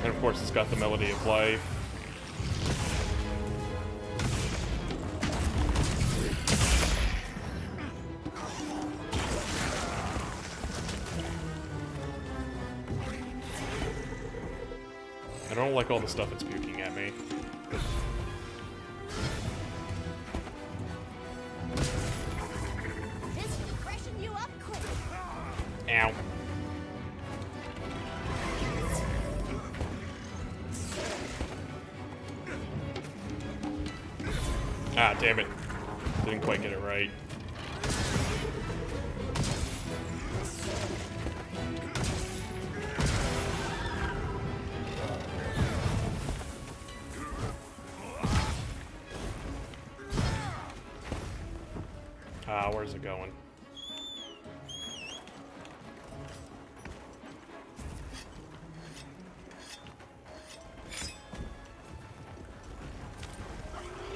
And of course, it's got the Melody of Life. I don't like all the stuff it's puking at me. This will freshen you up quick. Ow. Ah, damn it. Didn't quite get it right. Ah, where's it going?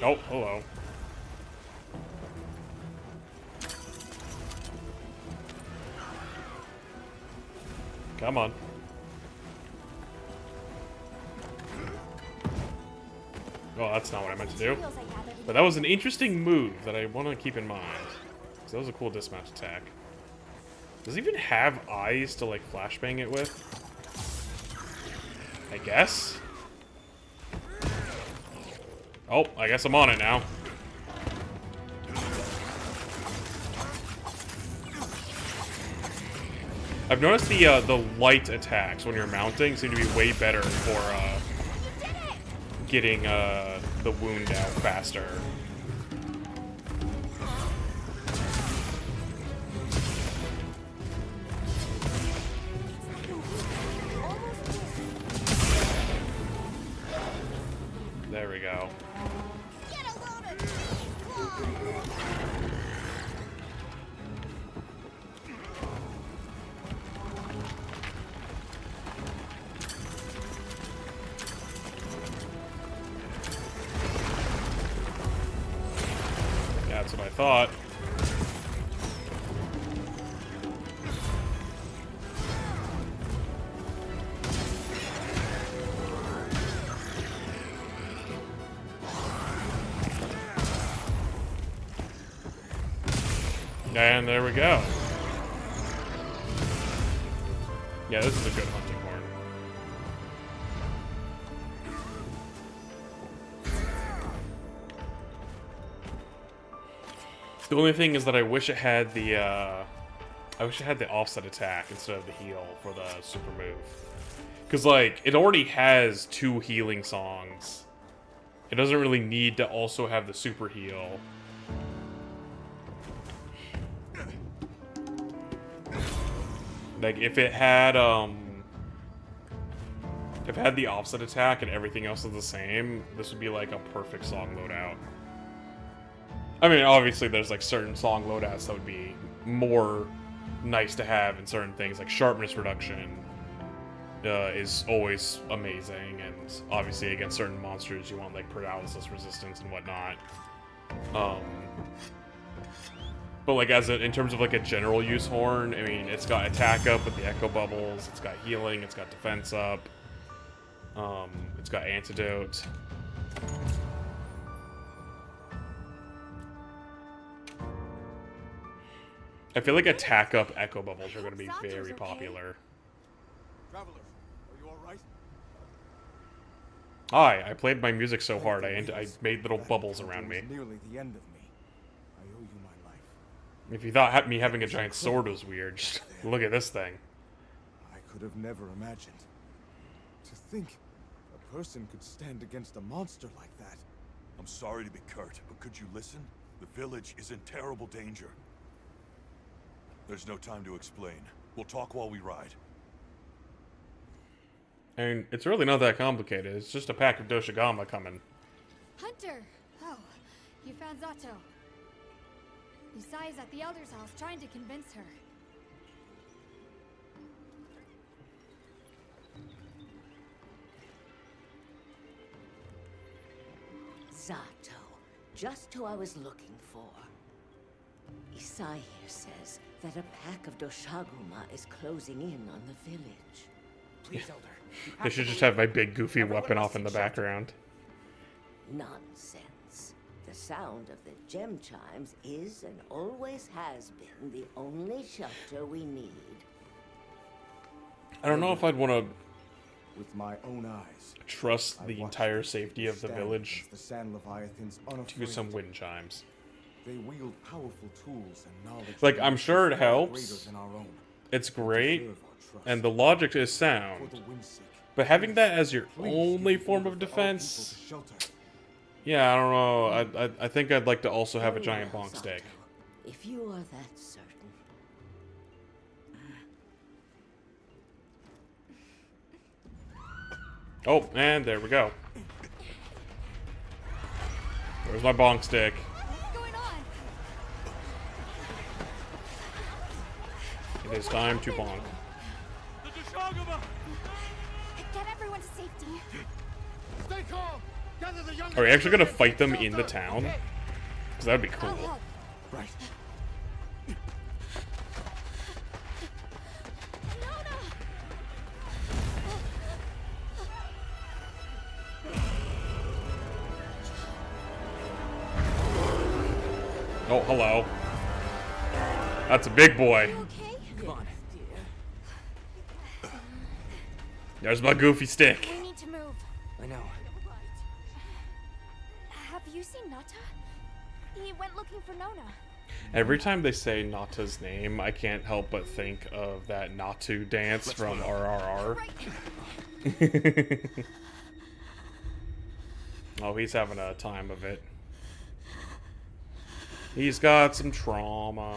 Oh, hello. Come on. Oh, that's not what I meant to do. But that was an interesting move that I want to keep in mind. So that was a cool dismount attack. Does it even have eyes to, like, flashbang it with? I guess? Oh, I guess I'm on it now. I've noticed the light attacks when you're mounting seem to be way better for getting the wound out faster. There we go. Yeah, that's what I thought. And there we go. Yeah, this is a good hunting horn. The only thing is that I wish it had the offset attack instead of the heal for the super move. Because, like, it already has 2 healing songs. It doesn't really need to also have the super heal. Like, if it had the offset attack and everything else is the same, this would be like a perfect song loadout. I mean, obviously there's like certain song loadouts that would be more nice to have in certain things, like sharpness reduction is always amazing, and obviously against certain monsters you want like paralysis resistance and whatnot. But like in terms of like a general use horn, I mean, it's got attack up with the echo bubbles, it's got healing, it's got defense up, it's got antidote. I feel like attack up echo bubbles are going to be very popular. Traveler, are you all right? Hi, I played my music so hard I made little bubbles around me. Nearly the end of me. I owe you my life. If you thought me having a giant sword was weird, just look at this thing. I could have never imagined. To think a person could stand against a monster like that. I'm sorry to be curt, but could you listen? The village is in terrible danger. There's no time to explain. We'll talk while we ride. And it's really not that complicated. It's just a pack of Doshigama coming. Hunter! Oh, you found Zato. Yusai's at the Elder's house trying to convince her. Zato. Just who I was looking for. Isai here says that a pack of Doshaguma is closing in on the village. Please, Elder. They should just have my big goofy weapon off in the background. Nonsense. The sound of the gem chimes is and always has been the only shelter we need. I don't know if I'd want to With my own eyes, trust the entire safety of the village the sand leviathans to some wind chimes. They wield powerful tools and knowledge. Like, I'm sure it greater helps. than our own. It's great, Deserve our trust. and the logic is sound. For the wind's sake, But having that as your please only give form order of for our defense, people to shelter. yeah, I don't know. I think I'd like to also have a giant bonk stick. If you are that certain. Oh, and there we go. There's my bonk stick. What's going on? It is time to bonk. Get everyone to safety. Stay calm. Gather the young. Are we actually gonna fight them in the town? Because that'd be cool. Right. Oh, hello. That's a big boy. Come on. There's my goofy stick. We need to move. I know. Have you seen Nata? He went looking for Nona. Every time they say Nata's name, I can't help but think of that Natu dance from RRR. Oh, he's having a time of it. He's got some trauma.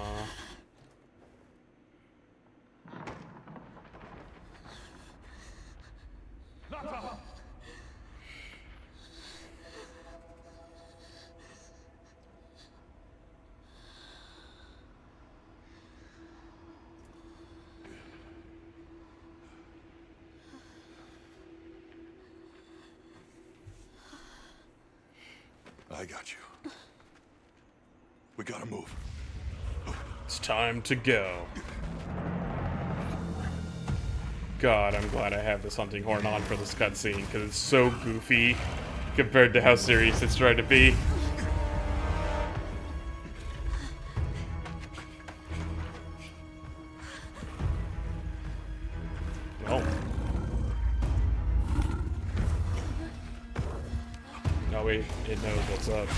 I got you. We gotta move. It's time to go. God, I'm glad I have this hunting horn on for this cutscene, because it's so goofy compared to how serious it's trying to be. Well. No, wait, it knows what's up.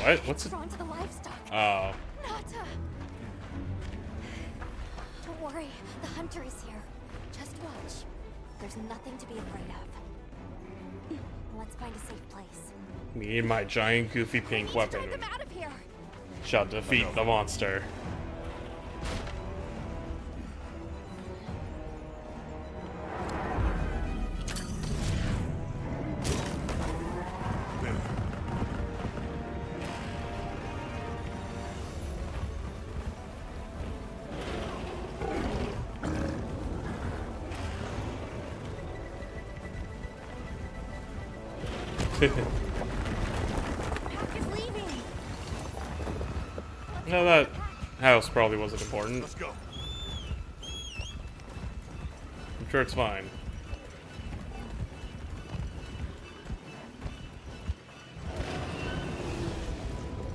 What? What's it? Drawn to the livestock. Oh. Nata! Don't worry, the hunter is here. Just watch. There's nothing to be afraid of. Let's find a safe place. Me and my giant goofy pink weapon Get them out of here! shall defeat the monster. Pack is leaving. No, that house probably wasn't important. Let's go. I'm sure it's fine.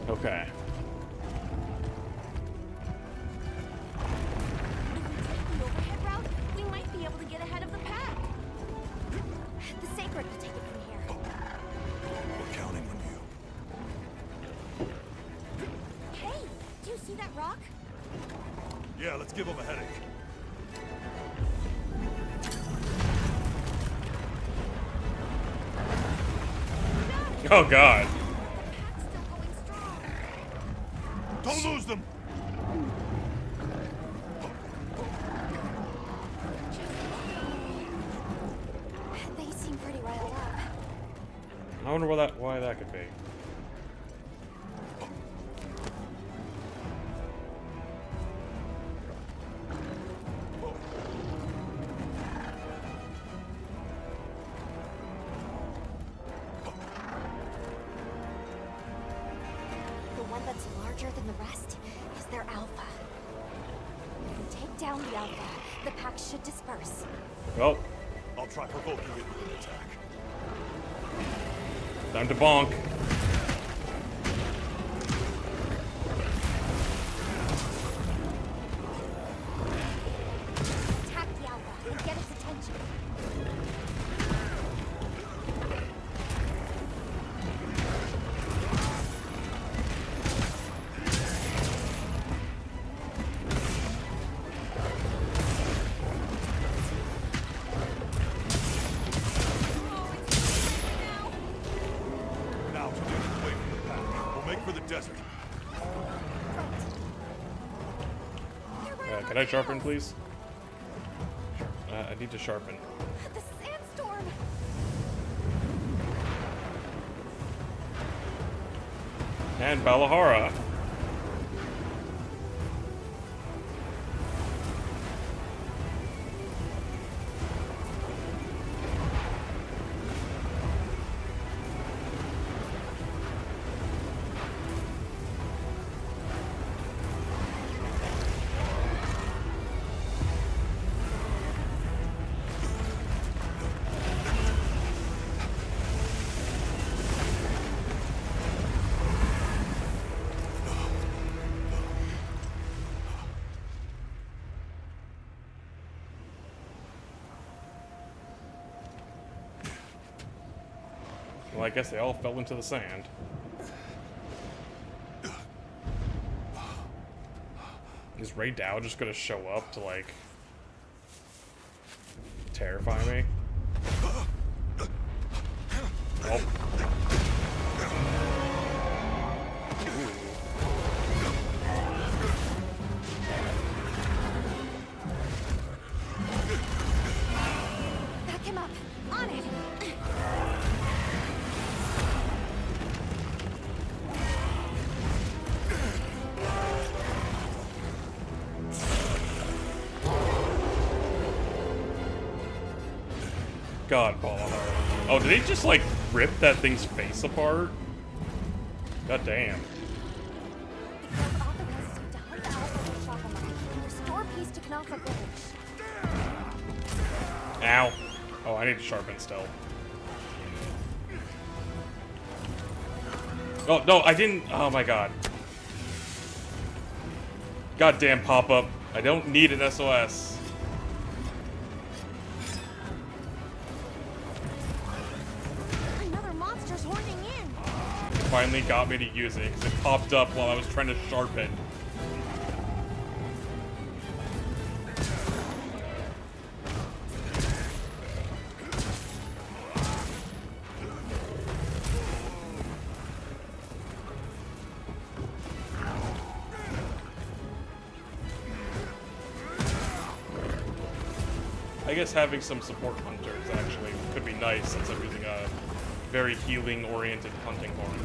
Okay. The overhead route, we might be able to get ahead of the pack. The Sacred will take it from here. We're counting on you. Hey, do you see that rock? Yeah, let's give him a headache. Oh god. Don't lose them! They seem pretty riled up. I wonder why that could be. The one that's larger than the rest is their alpha. If we take down the alpha, the pack should disperse. Well, I'll try provoking it with an attack. time to bonk. Attack the alpha and get its attention. Now to get away from the pack. We'll make for the desert. Can I sharpen, please? I need to sharpen. The sandstorm! And Balahara. Well, I guess they all fell into the sand. Is Ray Dow just gonna show up to, like, terrify me? Oh. Back him up. On it. God, Balahara. Oh, did he just, like, rip that thing's face apart? God damn. Restore peace to Knafa Village. Ow. Oh, I need to sharpen still. Oh, no, I didn't. Oh, my God. Goddamn pop-up. I don't need an SOS. Another monster's horning in. Finally got me to use it, because it popped up while I was trying to sharpen. I guess having some support hunters actually could be nice since I'm using a very healing-oriented hunting horn.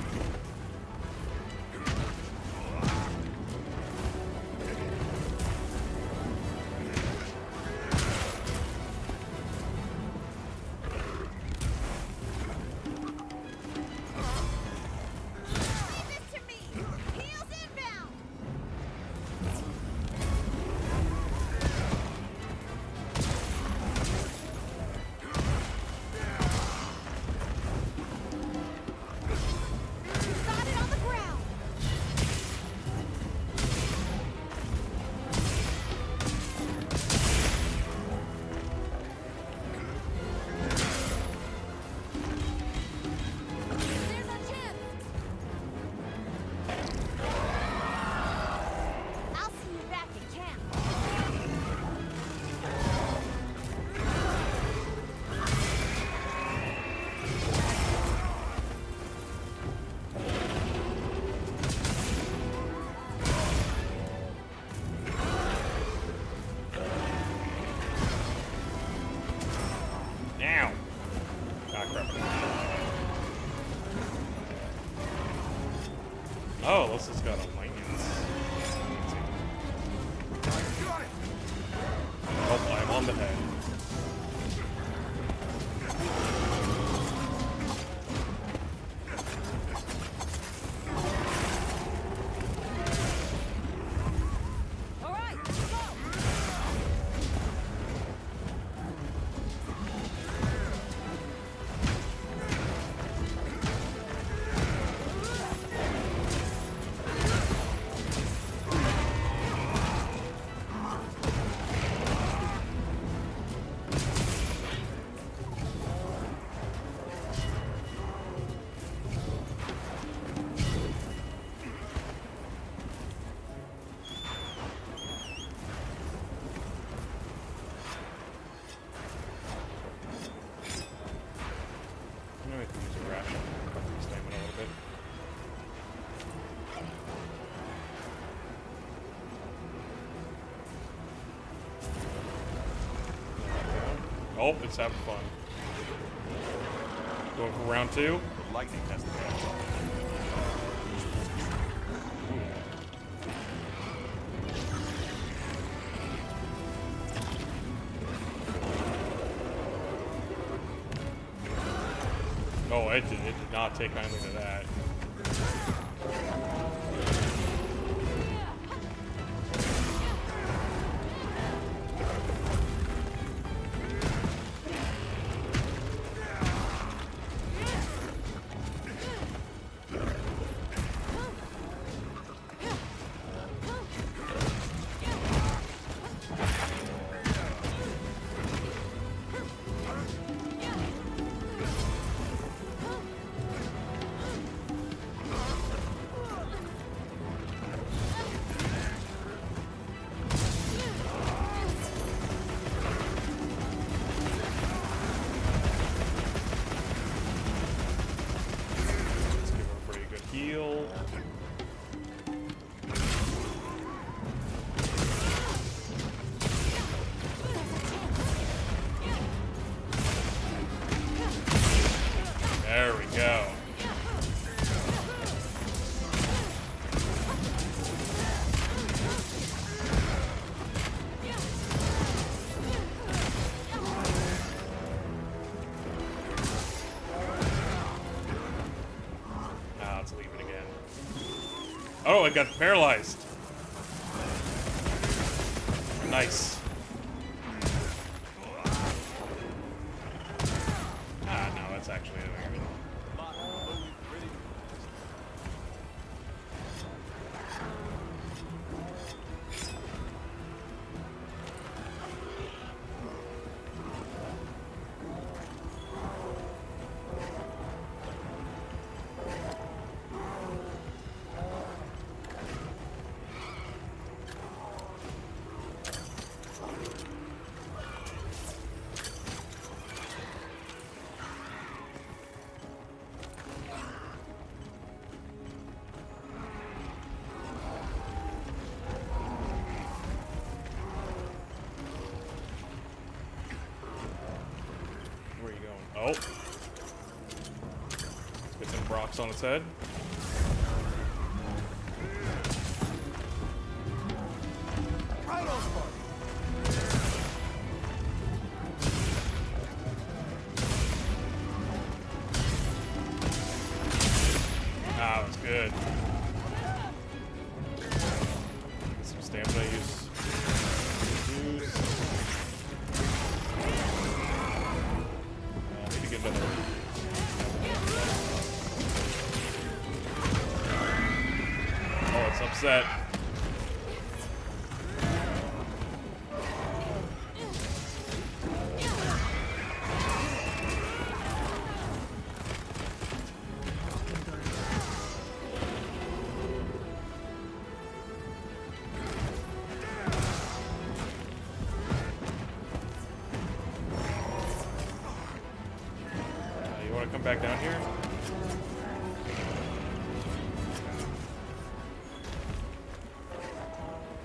Ow! Ah, crap. Oh, this has got a lightning. Oh, I'm on the head. I can use a ration to recover the stamina a little bit. Oh, it's having fun. Going for round 2. The lightning has the bad. Oh, it did not take kindly to that. Heal. There we go. Let's leave it again. Oh, it got paralyzed. Nice. Ah, no, that's actually it. Where are you going? Oh. Let's get some rocks on its head. Ah, that's good. Get some stamina use. I need to get another. Oh, it's upset. You want to come back down here?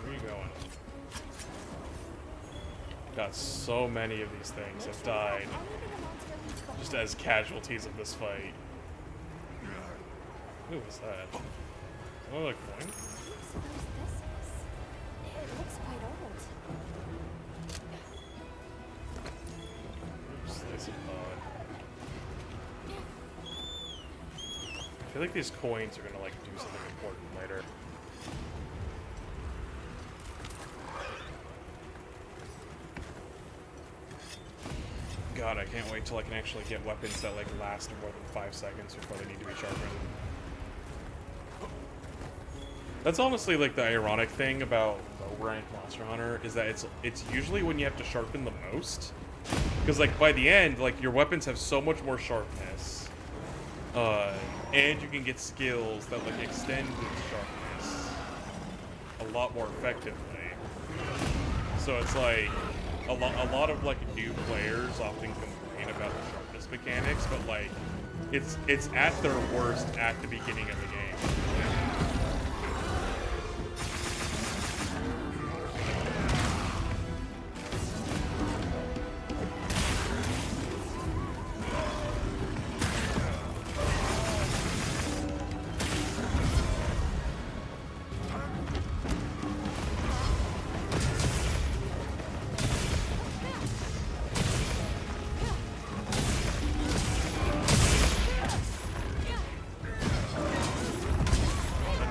Where are you going? God, so many of these things have died just as casualties of this fight. Who was that? Another coin? It looks quite old. Slice of pod. I feel like these coins are gonna like do something important later. God, I can't wait till I can actually get weapons that like last more than 5 seconds before they need to be sharpened. That's honestly like the ironic thing about low rank Monster Hunter is that it's usually when you have to sharpen the most. Because like by the end, like your weapons have so much more sharpness. And you can get skills that like extend its sharpness a lot more effectively. So it's like a lot of like new players often complain about the sharpness mechanics, but like it's at their worst at the beginning of the game.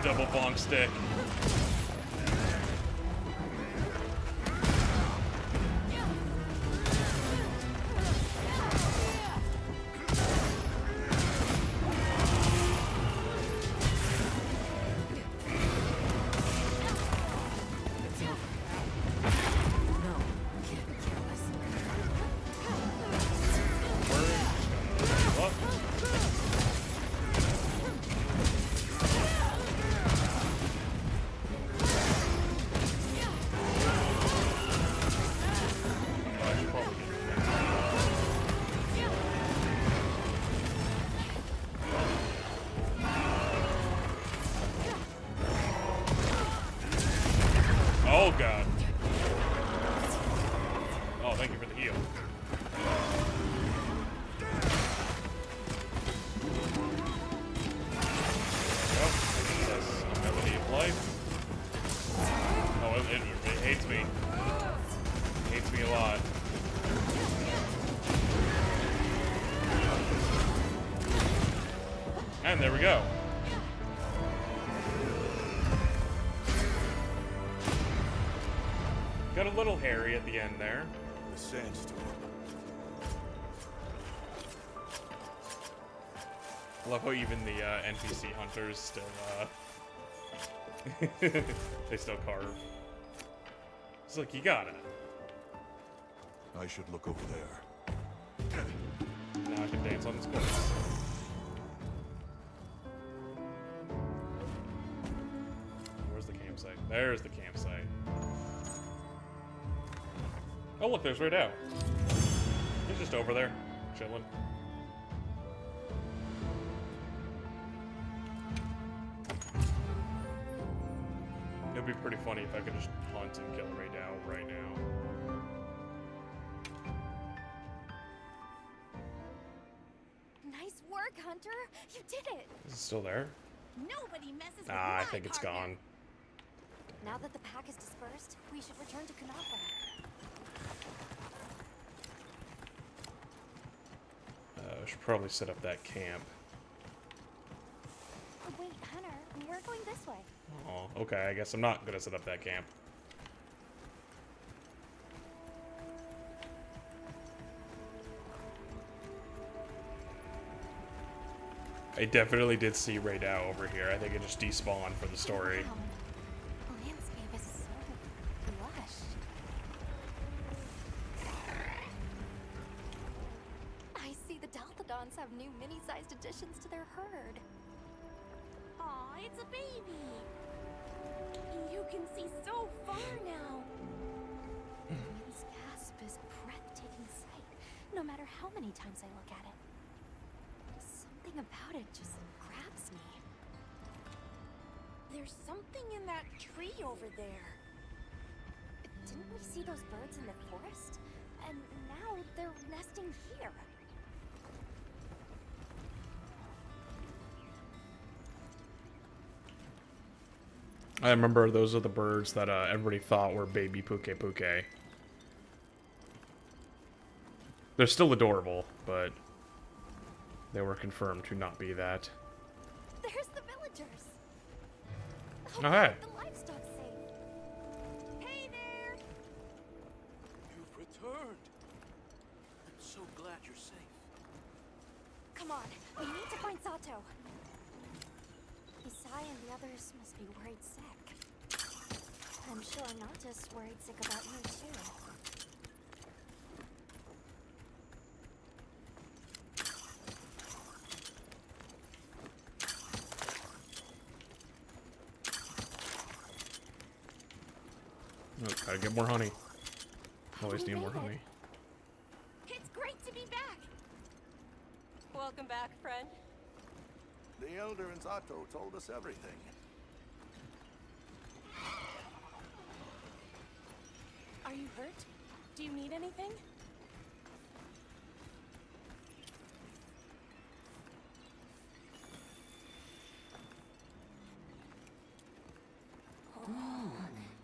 Double bonk stick. Oh god. Oh, thank you for the heal. Oh, that's melody of life. Oh, it hates me. It hates me a lot. And there we go. Got a little hairy at the end there. The sandstorm. I love how even the NPC hunters still, they still carve. It's like, you got it. I should look over there. Now I can dance on this course. Where's the campsite? There's the campsite. Oh look, there's Ray Dow. He's just over there, chilling. It'd be pretty funny if I could just hunt and kill Ray Dow right now. Nice work, Hunter. You did it. Is it still there? Nobody messes with Ah, I my think it's partner. gone. Now that the pack is dispersed, we should return to Kunafa. I should probably set up that camp. Wait, Hunter, we're going this way. Oh, okay, I guess I'm not gonna set up that camp. I definitely did see Ray Dow over here. I think it just despawned for the story. Wow. The landscape is so lush. I see the Dalthodons have new mini-sized additions to their herd. Aw, it's a baby. You can see so far now. This gasp is a breathtaking sight, no matter how many times I look at it. Something about it just grabs me. There's something in that tree over there. Didn't we see those birds in the forest? And now they're nesting here. I remember those are the birds that everybody thought were baby Puke Puke. They're still adorable, but they were confirmed to not be that. There's the villagers. Oh, hey. The livestock safe. Hey there. You've returned. I'm so glad you're safe. Come on, we need to find Sato. Isai and the others must be worried sick. I'm sure Nata's worried sick about you too. Oh, gotta get more honey. Always need more honey. It's great to be back. Welcome back, friend. The Elder and Zato told us everything. Are you hurt? Do you need anything?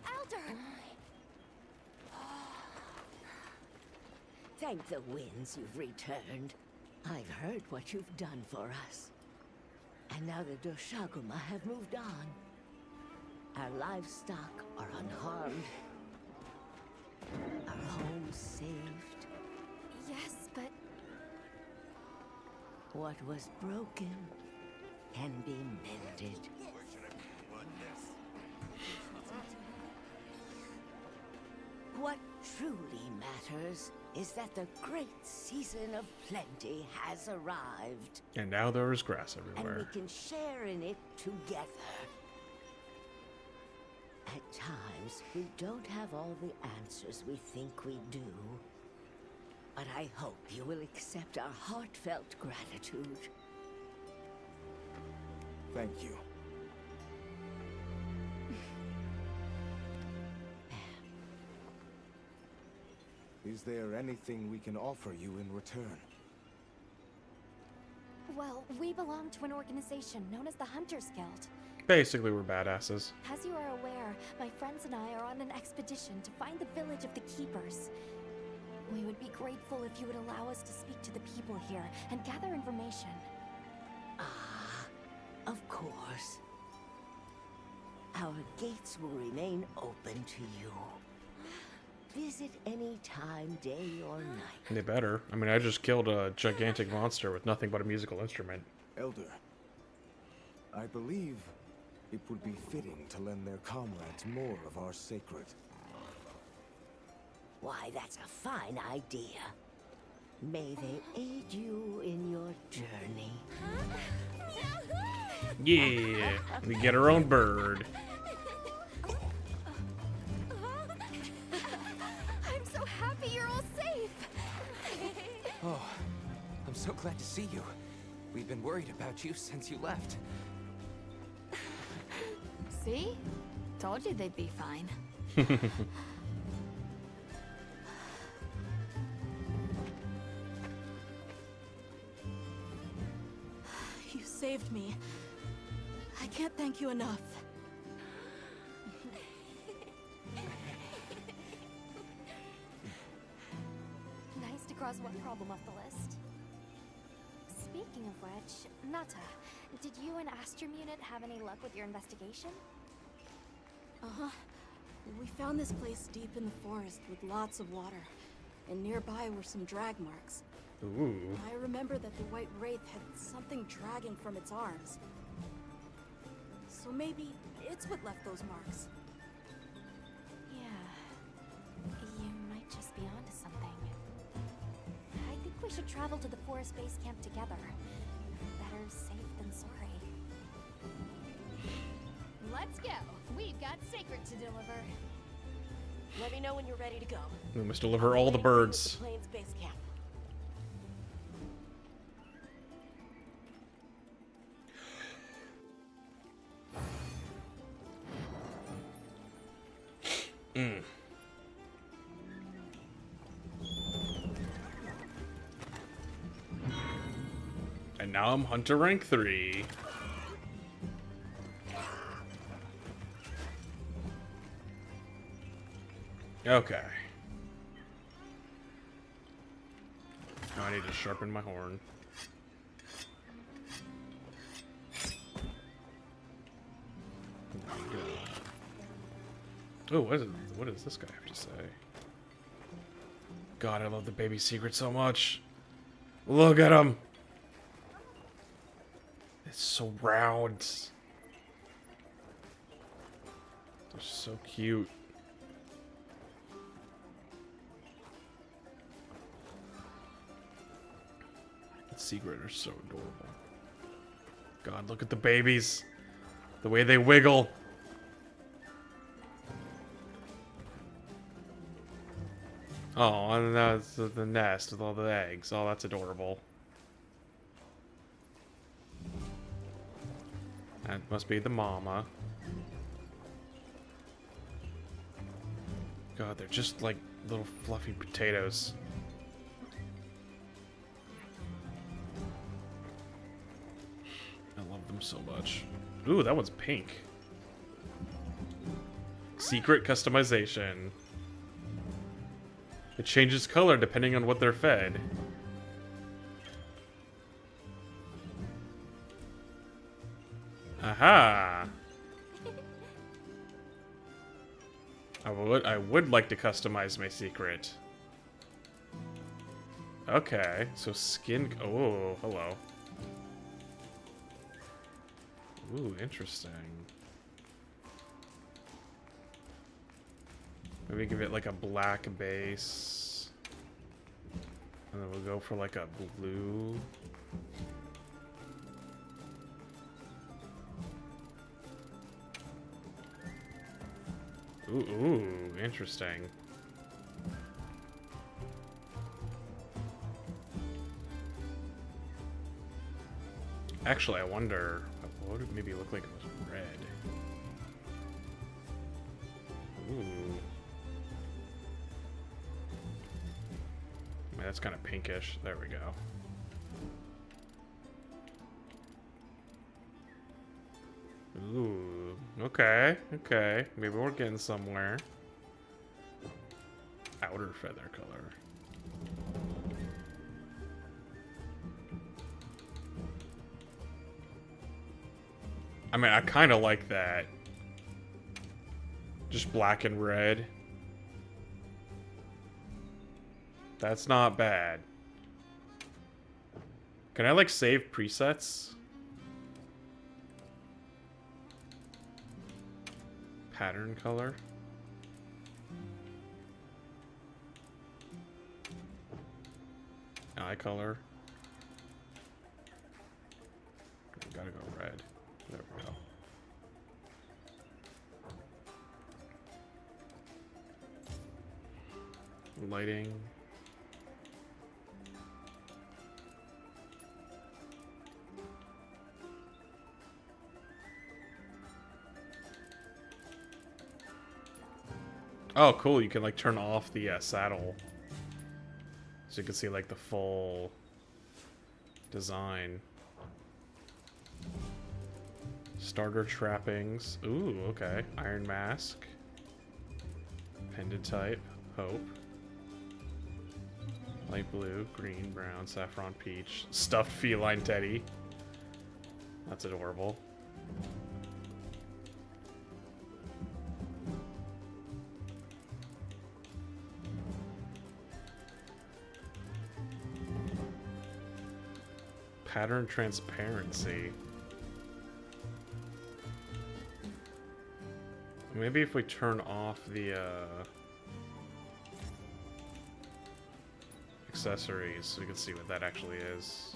Elder! Thank the winds you've returned. I've heard what you've done for us. And now the Doshaguma have moved on. Our livestock are unharmed. Our home saved. Yes, but What was broken can be mended. What truly matters is that the great season of plenty has arrived. And now there is grass And everywhere. we can share in it together. At times, we don't have all the answers we think we do. But I hope you will accept our heartfelt gratitude. Thank you. Is there anything we can offer you in return? well, we belong to an organization known as the Hunters Guild. Basically, we're badasses. As you are aware, my friends and I are on an expedition to find the village of the Keepers. We would be grateful if you would allow us to speak to the people here and gather information. Of course. Our gates will remain open to you. Visit any time, day or night. They better. I mean, I just killed a gigantic monster with nothing but a musical instrument. Elder, I believe it would be fitting to lend their comrades more of our sacred. Why, that's a fine idea. May they aid you in your journey. Yeah, we get our own bird. I'm so happy you're all safe! Oh, I'm so glad to see you. We've been worried about you since you left. See? Told you they'd be fine. You saved me. I can't thank you enough. Nice to cross one problem off the list. Speaking of which, Nata, did you and Astrum Unit have any luck with your investigation? Uh-huh. We found this place deep in the forest with lots of water. And nearby were some drag marks. Ooh. I remember that the White Wraith had something dragging from its arms. So maybe it's what left those marks. Yeah. You might just be onto something. I think we should travel to the forest base camp together. Better safe than sorry. Let's go. We've got Sacred to deliver. Let me know when you're ready to go. We must deliver all the birds. Plains base camp. And now I'm Hunter rank 3. Okay. Now I need to sharpen my horn. Oh, what does this guy have to say? God, I love the baby secret so much. Look at him. It's so round. They're so cute. The secret are so adorable. God, look at the babies. The way they wiggle. Oh, and that's the nest with all the eggs. Oh, that's adorable. That must be the mama. God, they're just like little fluffy potatoes. I love them so much. Ooh, that one's pink. Secret customization. It changes color depending on what they're fed. Aha! I would like to customize my secret. Okay, so skin. Oh, hello. Ooh, interesting. Maybe give it like a black base. And then we'll go for like a blue. Ooh, interesting. Actually, I wonder, what would it maybe look like if it was red? Ooh. That's kind of pinkish. There we go. Ooh. Okay. Okay. Maybe we're getting somewhere. Outer feather color. I mean, I kind of like that. Just black and red. That's not bad. Can I, like, save presets? Pattern color. Eye color. We gotta go red. There we go. Lighting. Oh, cool. You can, like, turn off the saddle. So you can see, like, the full design. Starter trappings. Ooh, okay. Iron mask. Pendant type. Hope. Light blue, green, brown, saffron, peach. Stuffed feline teddy. That's adorable. Pattern transparency. Maybe if we turn off the accessories, we can see what that actually is.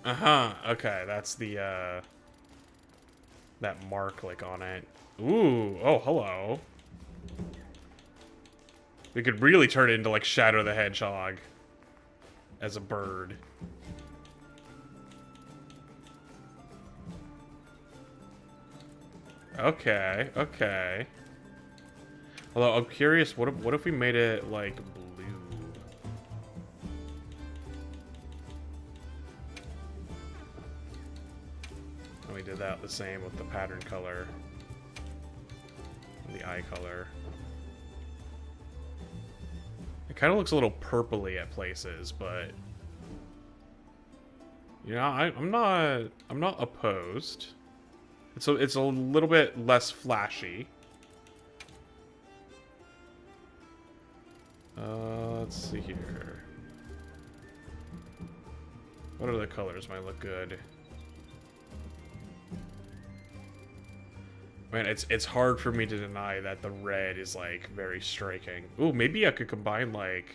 Okay, that's the that mark like on it. Ooh, oh hello. We could really turn it into like Shadow the Hedgehog as a bird. Okay, okay. Although I'm curious, what if we made it like blue? we did that the same with the pattern color. And the eye color. It kind of looks a little purpley at places, but you know, I'm not opposed. It's a little bit less flashy. Let's see here. What other colors might look good? Man, it's hard for me to deny that the red is, like, very striking. Ooh, maybe I could combine, like,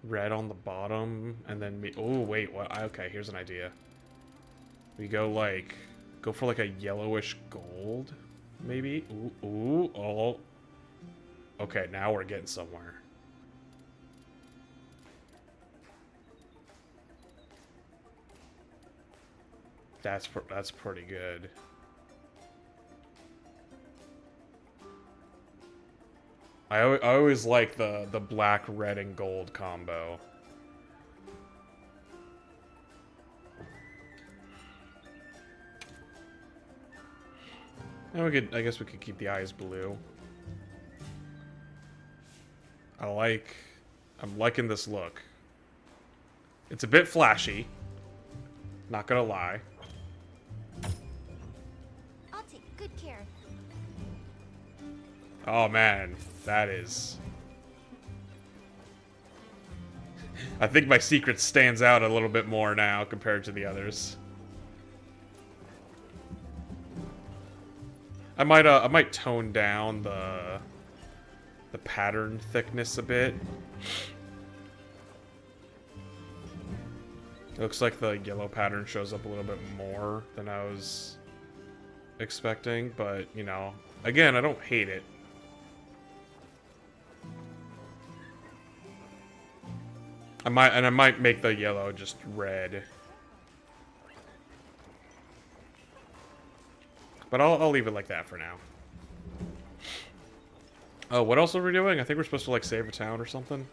red on the bottom, and then oh, wait, what? Okay, here's an idea. We go for, like, a yellowish gold, maybe? Ooh, oh. Okay, now we're getting somewhere. That's pretty good. I always like the black, red, and gold combo. And I guess we could keep the eyes blue. I'm liking this look. It's a bit flashy. Not gonna lie. I'll take good care. Oh man, that is... I think my secret stands out a little bit more now compared to the others. I might tone down the pattern thickness a bit. It looks like the yellow pattern shows up a little bit more than I was expecting, but, you know, again, I don't hate it. I might make the yellow just red. But I'll leave it like that for now. Oh, what else are we doing? I think we're supposed to, like, save a town or something.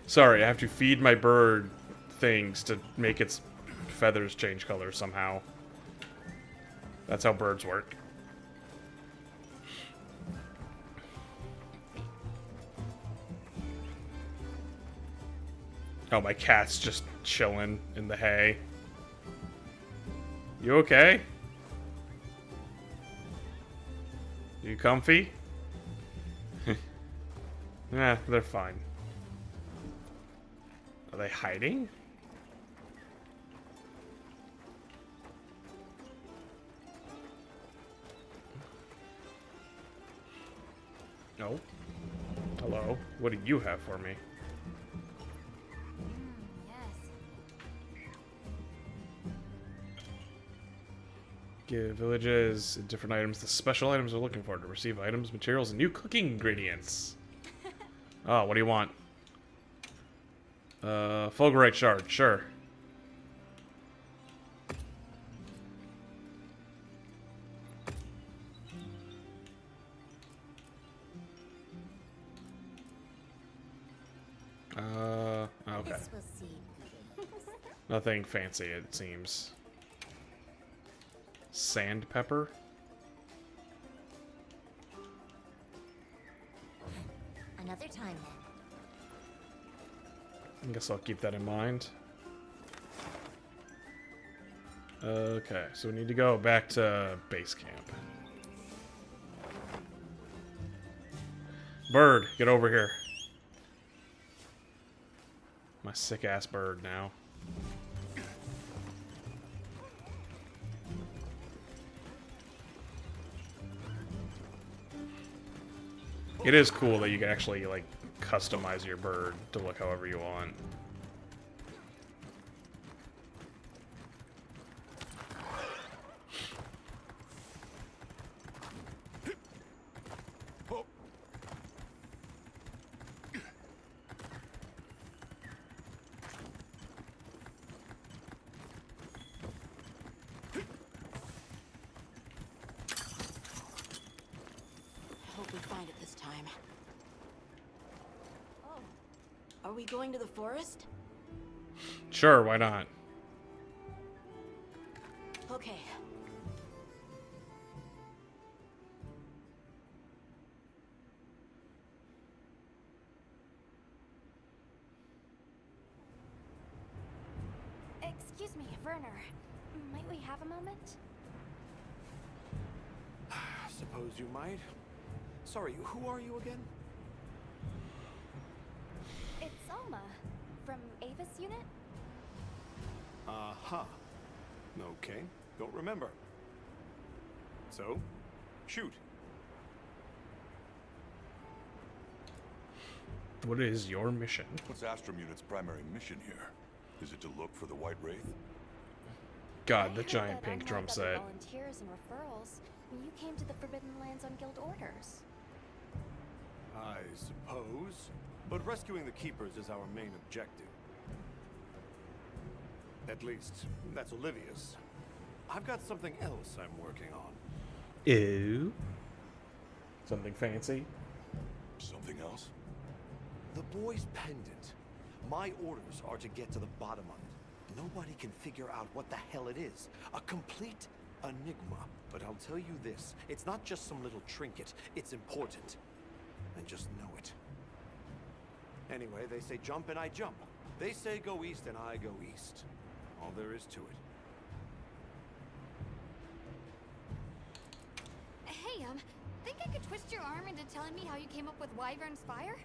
Sorry, I have to feed my bird things to make its feathers change color somehow. That's how birds work. Oh, my cat's just chilling in the hay. You okay? You comfy? Nah, they're fine. Are they hiding? No. Hello. What do you have for me? Give villages different items the special items they're looking for to receive items, materials, and new cooking ingredients. Oh, what do you want? Fulgurite shard, sure. Okay. Nothing fancy, it seems. Sandpepper? Another time then. I guess I'll keep that in mind. Okay, so we need to go back to base camp. Bird, get over here. My sick-ass bird now. It is cool that you can actually, like, customize your bird to look however you want. Hope we find it this time. Oh, are we going to the forest? Sure, why not? Okay. Excuse me, Werner. Might we have a moment? Suppose you might. Sorry, who are you again? It's Alma, from Avis Unit. Uh-huh. Okay, don't remember. So, shoot. What is your mission? What's Astrum Unit's primary mission here? Is it to look for the White Wraith? God, the giant pink drum Unlike set. other volunteers and referrals, you came to the Forbidden Lands on guild orders. I suppose. But rescuing the Keepers is our main objective. At least, that's Olivia's. I've got something else I'm working on. Ew. Something fancy? Something else? The boy's pendant. My orders are to get to the bottom of it. Nobody can figure out what the hell it is. A complete enigma. But I'll tell you this, it's not just some little trinket. It's important. And just know it. Anyway, they say jump and I jump. They say go east and I go east. All there is to it. Hey, think I could twist your arm into telling me how you came up with Wyvern's Fire?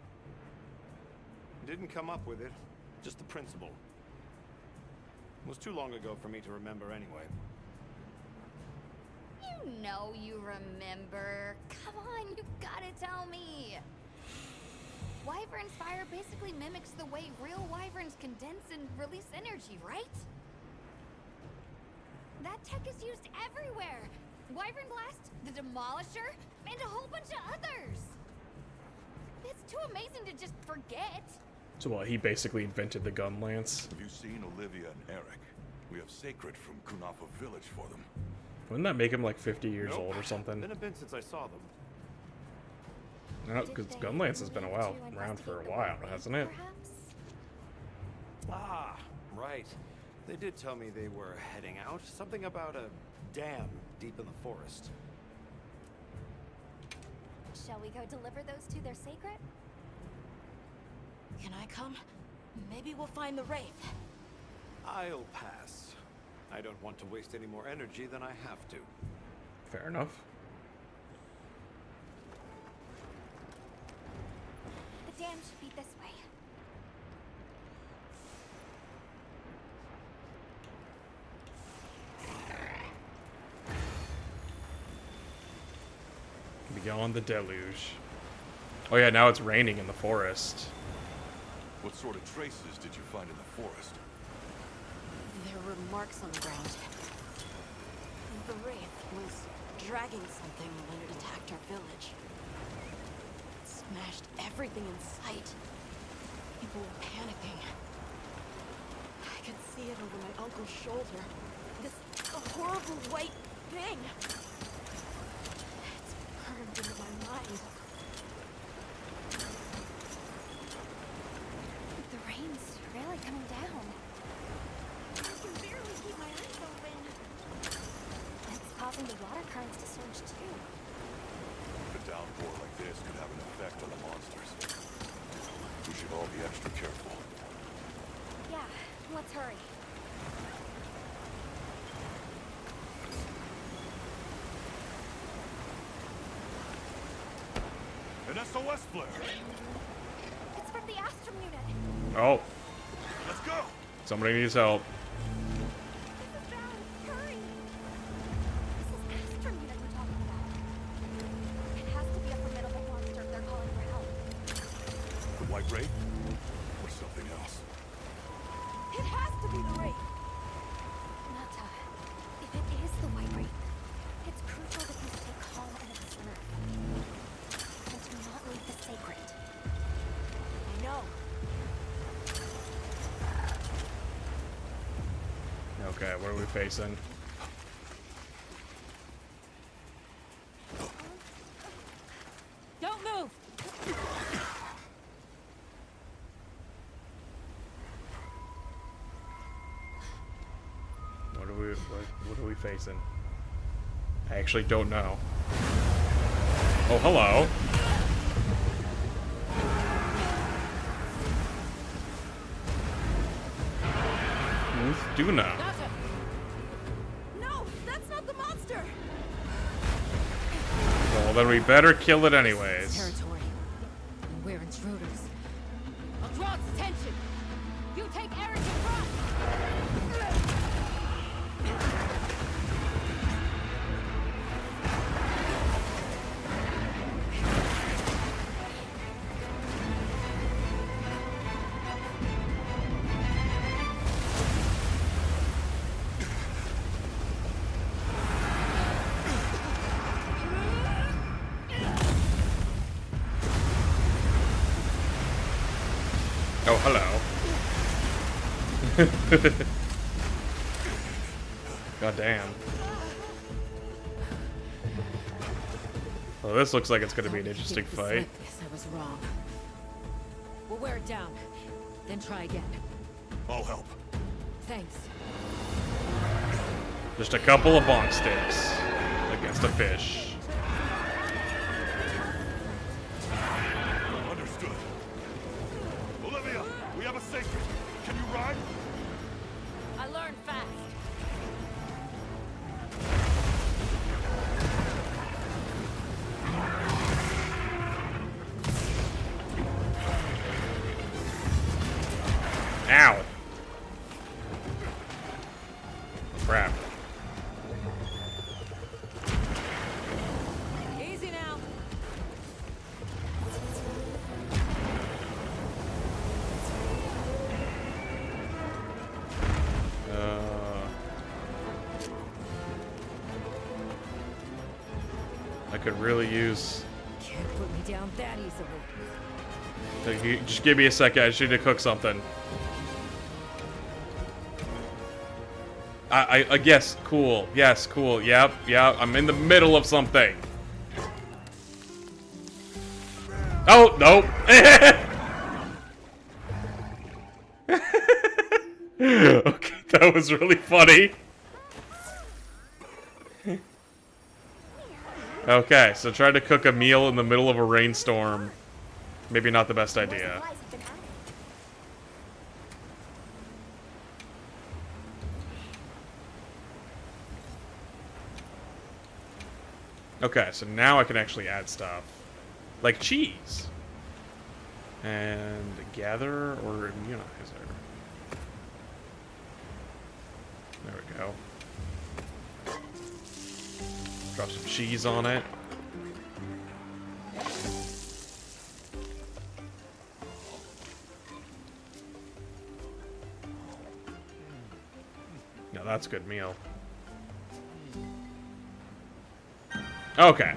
Didn't come up with it, just the principle. It was too long ago for me to remember anyway. You know you remember. Come on, you gotta tell me. Wyvern's Fire basically mimics the way real wyverns condense and release energy, right? That tech is used everywhere. Wyvern Blast, the Demolisher, and a whole bunch of others. It's too amazing to just forget. So what, he basically invented the gun lance? Have you seen Olivia and Eric? We have Sacred from Kunafa Village for them. Wouldn't that make him like 50 years Nope. old or something? Been a bit since I saw them. No, because gun lance has been around for a while, hasn't it? Ah, right. They did tell me they were heading out. Something about a dam deep in the forest. Shall we go deliver those to their sacred? Can I come? Maybe we'll find the Wraith. I'll pass. I don't want to waste any more energy than I have to. Fair enough. The dam should be this way. Beyond the deluge. Oh yeah, now it's raining in the forest. What sort of traces did you find in the forest? There were marks on the ground. The Wraith was dragging something when it attacked our village. It smashed everything in sight. People were panicking. I could see it over my uncle's shoulder. This horrible white thing. It's burned into my mind. The rain's really coming down. I can barely keep my eyes open. It's causing the water currents to surge too. A downpour like this could have an effect on the monsters. We should all be extra careful. Yeah, let's hurry. An SOS flare! It's from the Astrum unit. Oh, Let's go! somebody needs help. This is bad. Hurry. This is Astrum unit we're talking about. It has to be a formidable monster if they're calling for help. The White Wraith? Or something else? It has to be the Wraith. Nata, if it is the White Wraith, it's crucial that you stay calm and observe. And do not leave the sacred. I know. Okay, what are we facing? Don't move! What are we what are we facing? I actually don't know. Oh, hello. Do now. No, that's not the monster. Well, then we better kill it anyways. Territory. And we're intruders. I'll draw its attention. You take Eric and run. Oh, hello. God damn. Well, this looks like it's going to be an interesting fight. I was wrong. We'll wear it down. Then try again. I'll help. Thanks. Just a couple of bonk sticks against a fish. Understood. Olivia, we have a sacred. Can you ride? I learned fast. Ow. Crap. Easy now. I could really use... Can't put me down that easily. Just give me a second, I just need to cook something. Yes, cool. Yes, cool. Yep, I'm in the middle of something. Oh, nope. Okay, that was really funny. Okay, so try to cook a meal in the middle of a rainstorm. Maybe not the best idea. Okay, so now I can actually add stuff. Like cheese. And gather or immunizer. There we go. Drop some cheese on it. Now that's a good meal. Okay.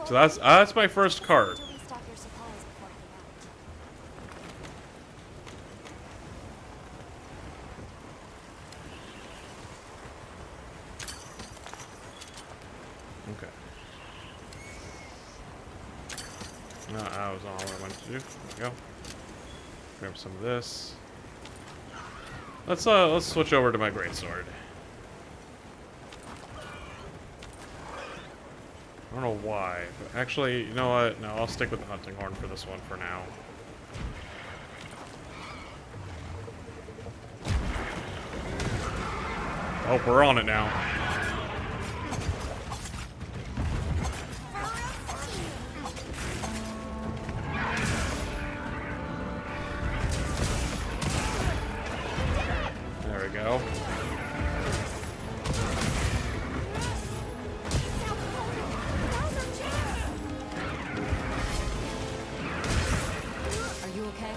So that's my first cart. Okay. No, that was all I wanted to do. There we go. Grab some of this. Let's switch over to my greatsword. I don't know why, but actually, you know what? No, I'll stick with the hunting horn for this one for now. Oh, we're on it now. There we go. Are you okay?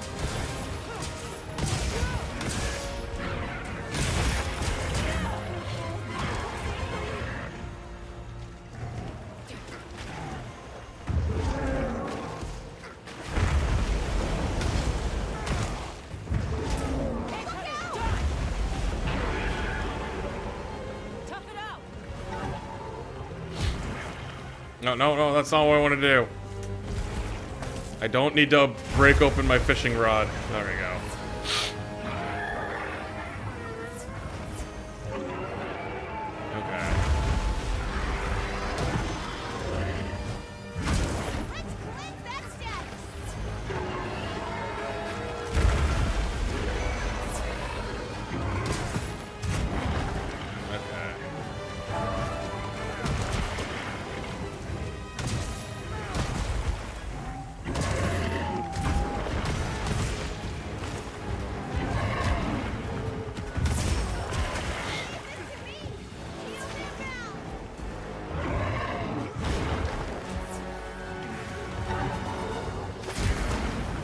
No, that's not what I want to do. I don't need to break open my fishing rod. There we go.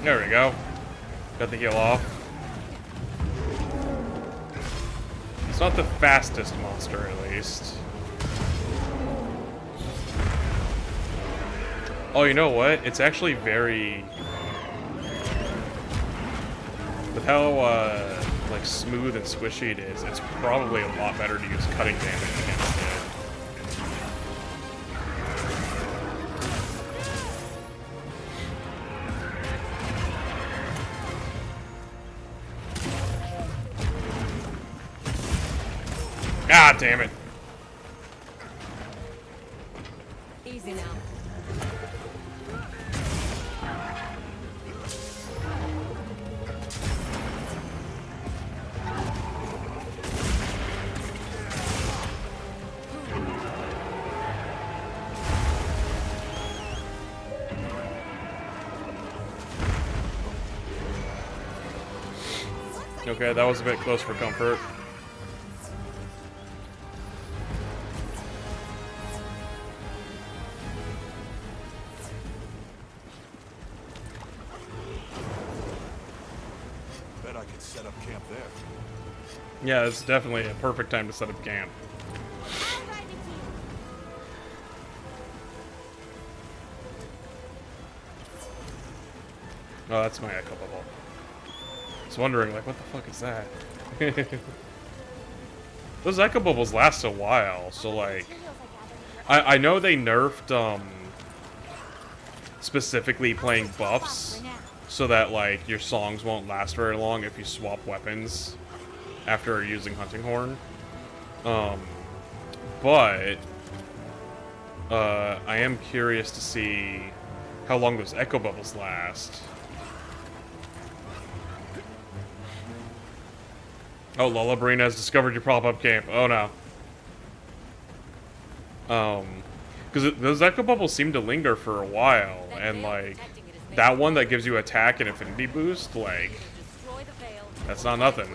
There we go. Got the heal off. It's not the fastest monster, at least. Oh, you know what? It's actually very... With how, like, smooth and squishy it is, it's probably a lot better to use cutting damage against it. God damn it. Easy now. Okay, that was a bit close for comfort. Bet I could set up camp there. Yeah, it's definitely a perfect time to set up camp. Oh, that's my echo bubble. I was wondering, like, what the fuck is that? Those echo bubbles last a while, so, like... I know they nerfed, specifically playing buffs, so that, like, your songs won't last very long if you swap weapons after using Hunting Horn. But... I am curious to see how long those echo bubbles last. Oh, Lullabrina has discovered your pop-up camp. Oh no. Because those echo bubbles seem to linger for a while, and like, that one that gives you attack and affinity boost, like, that's not nothing.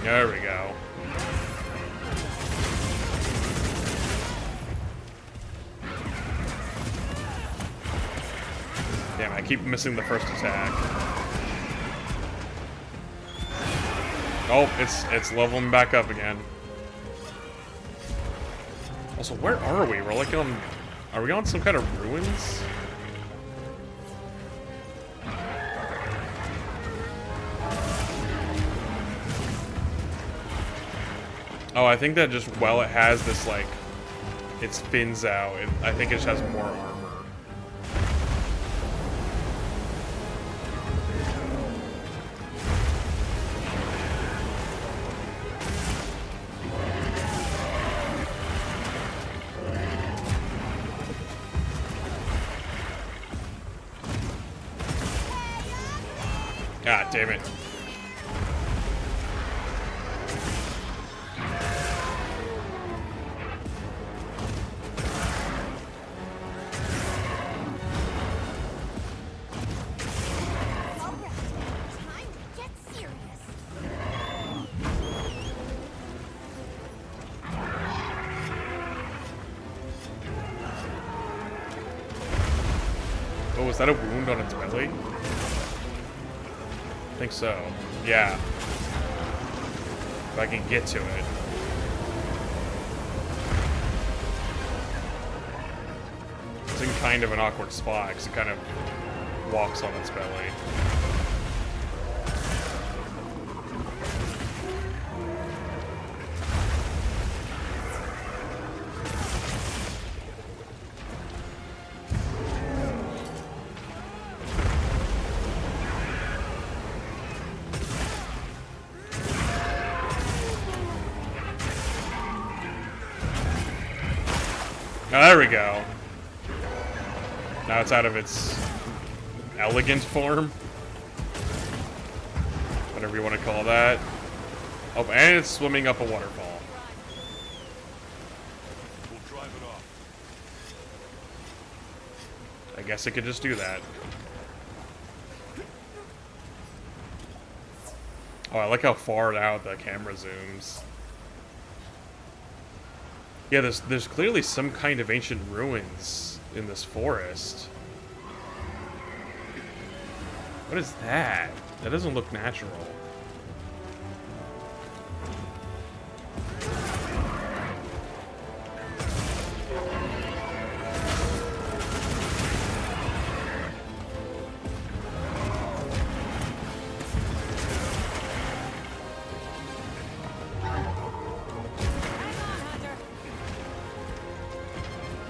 There we go. Damn, I keep missing the first attack. Oh, it's leveling back up again. Also, where are we? We're like on... Are we on some kind of ruins? Oh, I think that just, while it has this, like, it spins out, I think it just has more armor. God damn it. Oh, is that a wound on its belly? I think so. Yeah. If I can get to it. It's in kind of an awkward spot because it kind of walks on its belly. Oh, there we go. Now it's out of its elegant form. Whatever you want to call that. Oh, and it's swimming up a waterfall. We'll drive it off. I guess it could just do that. Oh, I like how far out the camera zooms. Yeah, there's clearly some kind of ancient ruins in this forest. What is that? That doesn't look natural.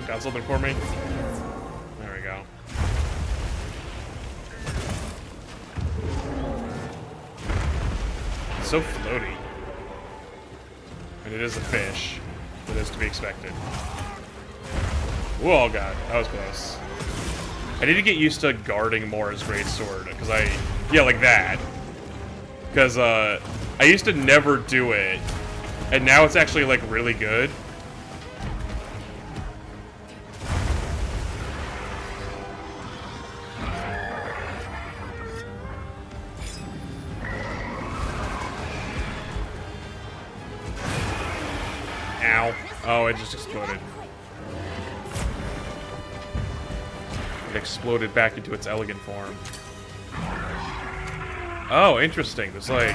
Got something for me? There we go. It's so floaty. And it is a fish. It is to be expected. Oh god, that was close. I need to get used to guarding more as greatsword, because yeah, like that. Because, I used to never do it, and now it's actually, like, really good. Oh, it just exploded. It exploded back into its elegant form. Oh, interesting. There's like...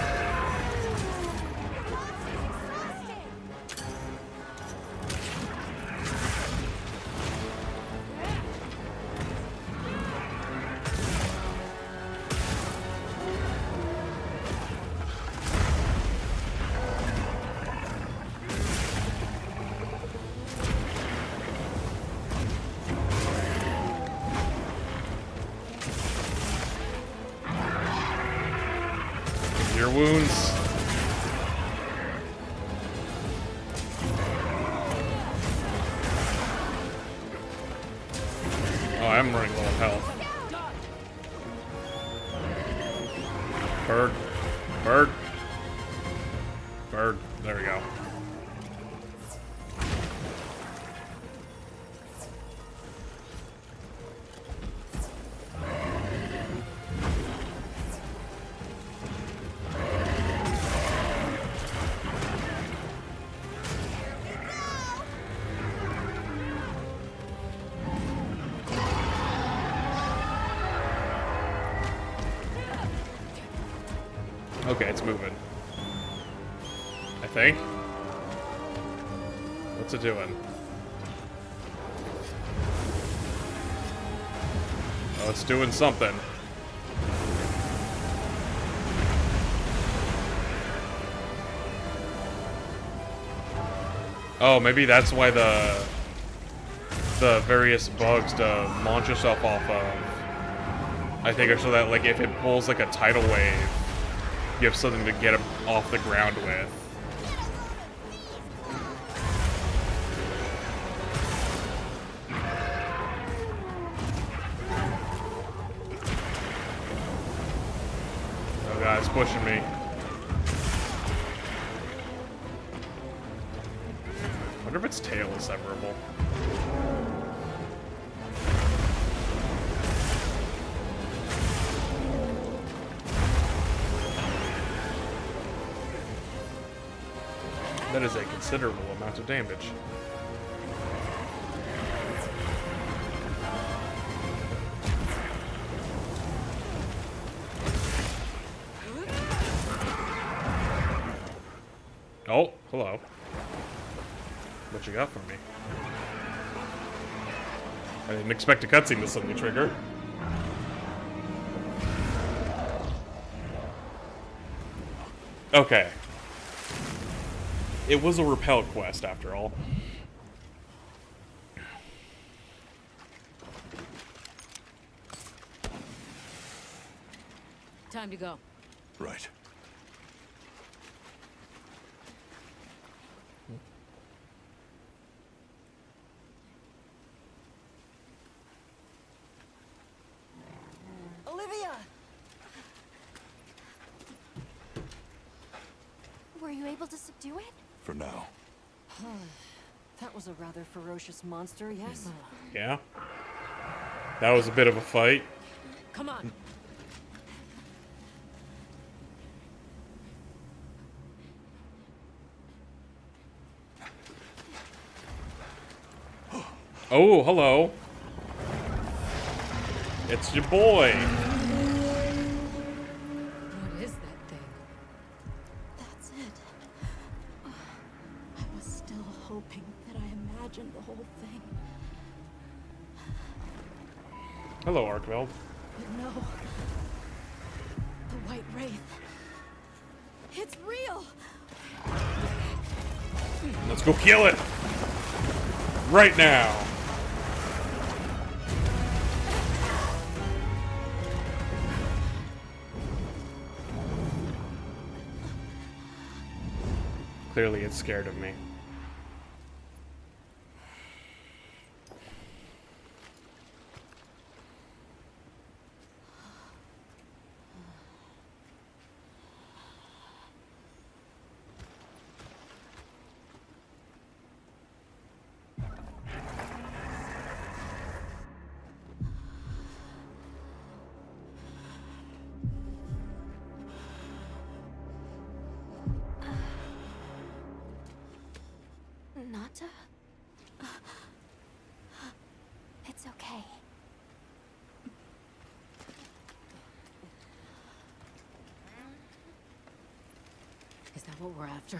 your wounds. Oh, I'm running low on health. Bird. Bird. Bird. There we go. Okay, it's moving. I think. What's it doing? Oh, it's doing something. Oh, maybe that's why the various bugs to launch yourself off of, I think, are so that, like, if it pulls like a tidal wave, you have something to get off the ground with. Oh god, it's pushing me. I wonder if its tail is severable. That is a considerable amount of damage. Oh, hello. What you got for me? I didn't expect a cutscene to suddenly trigger. Okay. It was a repel quest, after all. Time to go. Right. you able to subdue it? For now. That was a rather ferocious monster, yes? Yeah. That was a bit of a fight. Come on. Oh, hello. It's your boy. What is that thing? That's it. I was still hoping that I imagined the whole thing. Hello, Arkveld. But no. The White Wraith. It's real! Let's go kill it. Right now. Clearly it's scared of me. Nata? It's okay. Is that what we're after?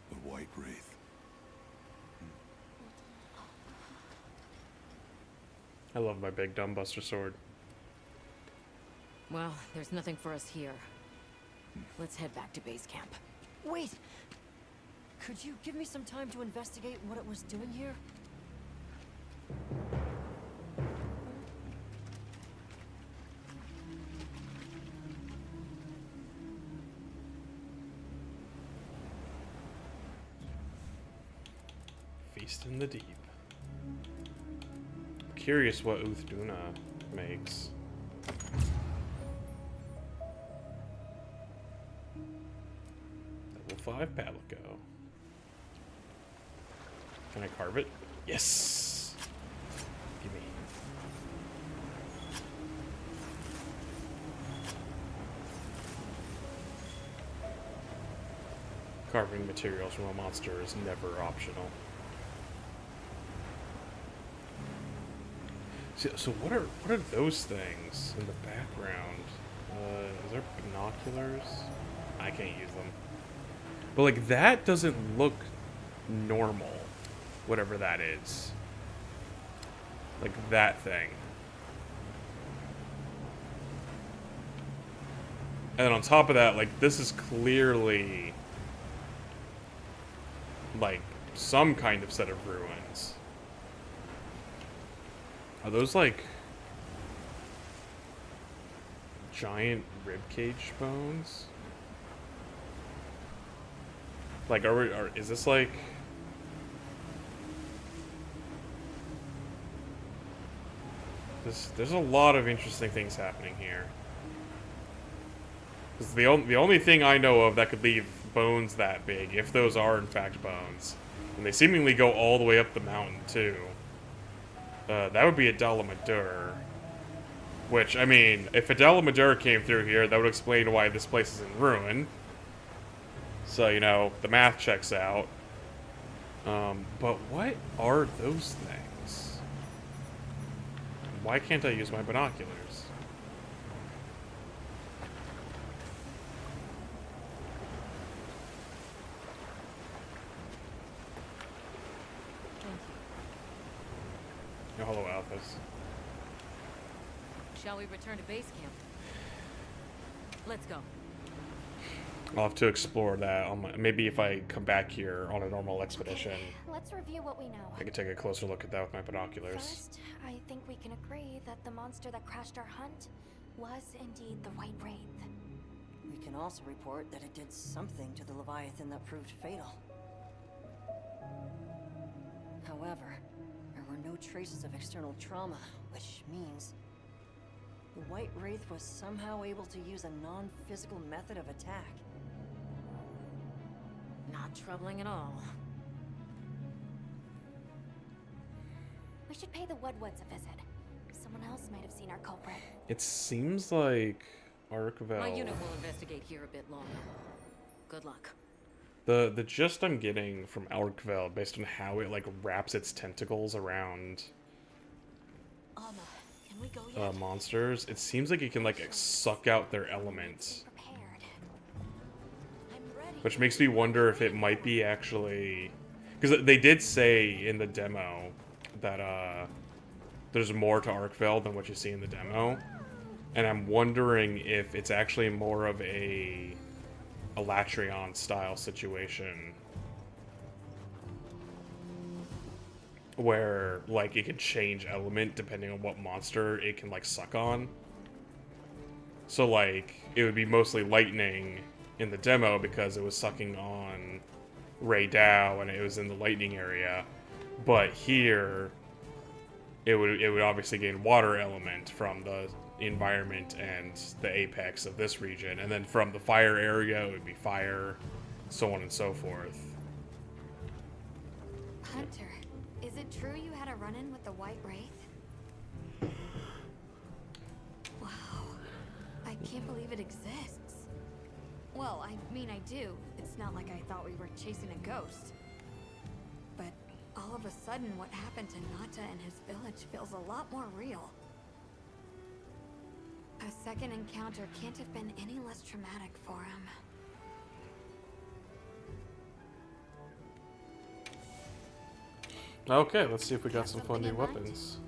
The White Wraith. I love my big dumbbuster sword. Well, there's nothing for us here. Let's head back to base camp. Wait! Could you give me some time to investigate what it was doing here? Feast in the deep. I'm curious what Uthduna makes. Level 5 Palico. Can I carve it? Yes! Gimme. Carving materials from a monster is never optional. So what are those things in the background? Is there binoculars? I can't use them. But like that doesn't look normal. Whatever that is. Like that thing. And then on top of that, like this is clearly like some kind of set of ruins. Are those like giant ribcage bones? Like is this like there's a lot of interesting things happening here. Because the only thing I know of that could leave bones that big, if those are in fact bones, and they seemingly go all the way up the mountain too. That would be a Dalamadur. Which, I mean, if a Dalamadur came through here, that would explain why this place is in ruin. So, you know, the math checks out. But what are those things? Why can't I use my binoculars? Oh, hello, Alphas. Shall we return to base camp? Let's go. I'll have to explore that. Maybe if I come back here on a normal expedition, Let's review what we know. I could take a closer look at that with my binoculars. First, I think we can agree that the monster that crashed our hunt was indeed the White Wraith. We can also report that it did something to the Leviathan that proved fatal. However, there were no traces of external trauma, which means The White Wraith was somehow able to use a non-physical method of attack. Not troubling at all. We should pay the Woodwoods a visit. Someone else might have seen our culprit. It seems like Arkvel... My unit will investigate here a bit longer. Good luck. The gist I'm getting from Arkvel, based on how it, like, wraps its tentacles around Can we go yet? monsters, it seems like it can, like, suck out their elements. Which makes me wonder if it might be actually... Because they did say in the demo that, there's more to Arkvel than what you see in the demo. And I'm wondering if it's actually more of a Latreon style situation. Where, like, it can change element depending on what monster it can, like, suck on. So, like, it would be mostly lightning in the demo because it was sucking on Ray Dow and it was in the lightning area. But here, it would obviously gain water element from the environment and the apex of this region, and then from the fire area it would be fire, so on and so forth. Hunter, is it true you had a run-in with the White Wraith? Wow. I can't believe it exists. Well, I mean, I do. It's not like I thought we were chasing a ghost. But all of a sudden, what happened to Nata and his village feels a lot more real. A second encounter can't have been any less traumatic for him. Okay, let's see if we got some fun new weapons.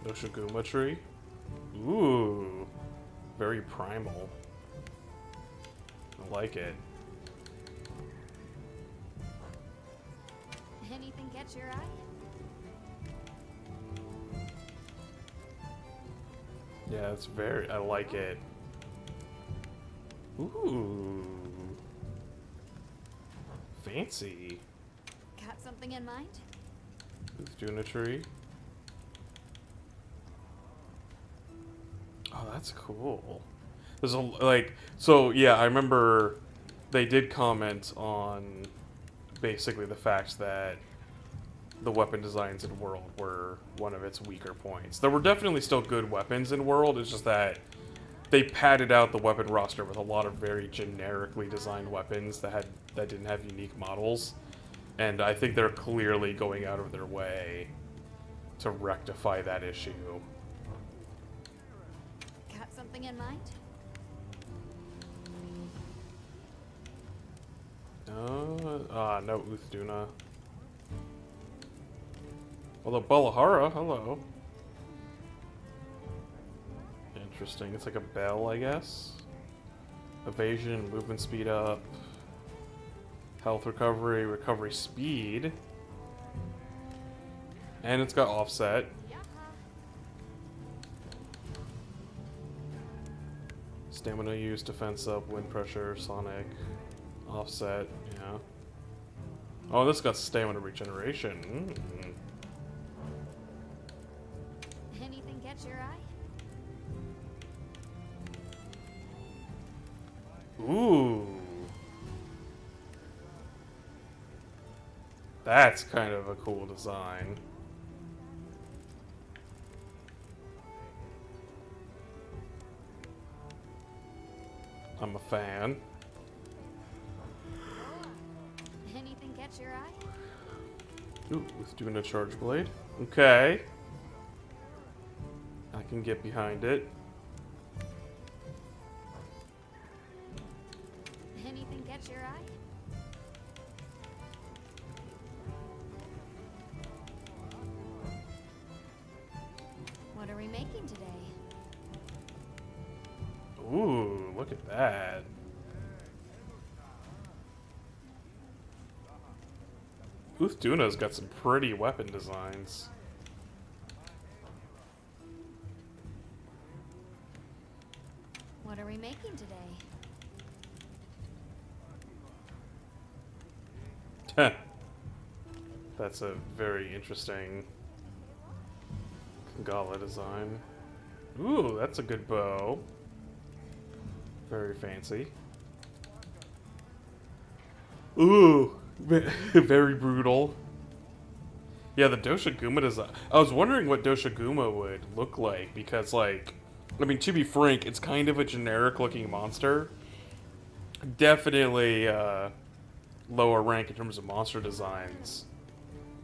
Noshiguma tree. Ooh, very primal. I like it. Anything catch your eye? Yeah, it's very... I like it. Ooh. Fancy. Got something in mind? Who's doing a tree? Oh, that's cool. There's a... Like... So, yeah, I remember they did comment on basically the fact that the weapon designs in World were one of its weaker points. There were definitely still good weapons in World, it's just that they padded out the weapon roster with a lot of very generically designed weapons that didn't have unique models. And I think they're clearly going out of their way to rectify that issue. Got something in mind? No Uthduna. Although Balahara, hello. Interesting. It's like a bell, I guess. Evasion, movement speed up. Health recovery, recovery speed. And it's got offset. Stamina use, defense up, wind pressure, sonic, offset, yeah. Oh, this got stamina regeneration. Anything catch your eye? Ooh. That's kind of a cool design. I'm a fan. Anything catch your eye? Ooh, it's doing a charge blade. Okay. I can get behind it. Anything catch your eye? What are we making today? Ooh, look at that. Uthduna's got some pretty weapon designs. What are we making today? Heh. That's a very interesting gala design. Ooh, that's a good bow. Very fancy. Ooh, very brutal. Yeah, the Doshiguma design. I was wondering what Doshiguma would look like because, like, I mean, to be frank, it's kind of a generic-looking monster. Definitely lower rank in terms of monster designs,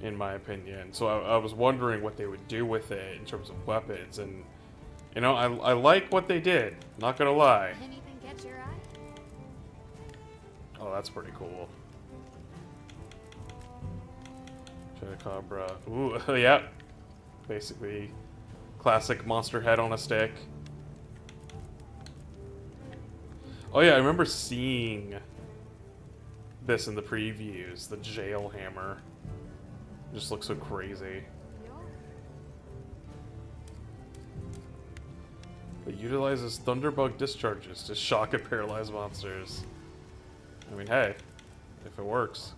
in my opinion. So I was wondering what they would do with it in terms of weapons, and you know, I like what they did. Not gonna lie. Anything catch your eye? Oh, that's pretty cool. Chupacabra. Ooh, yeah. Basically, classic monster head on a stick. Oh yeah, I remember seeing this in the previews. The jail hammer. Just looks so crazy. It utilizes thunderbug discharges to shock and paralyze monsters. I mean, hey, if it works.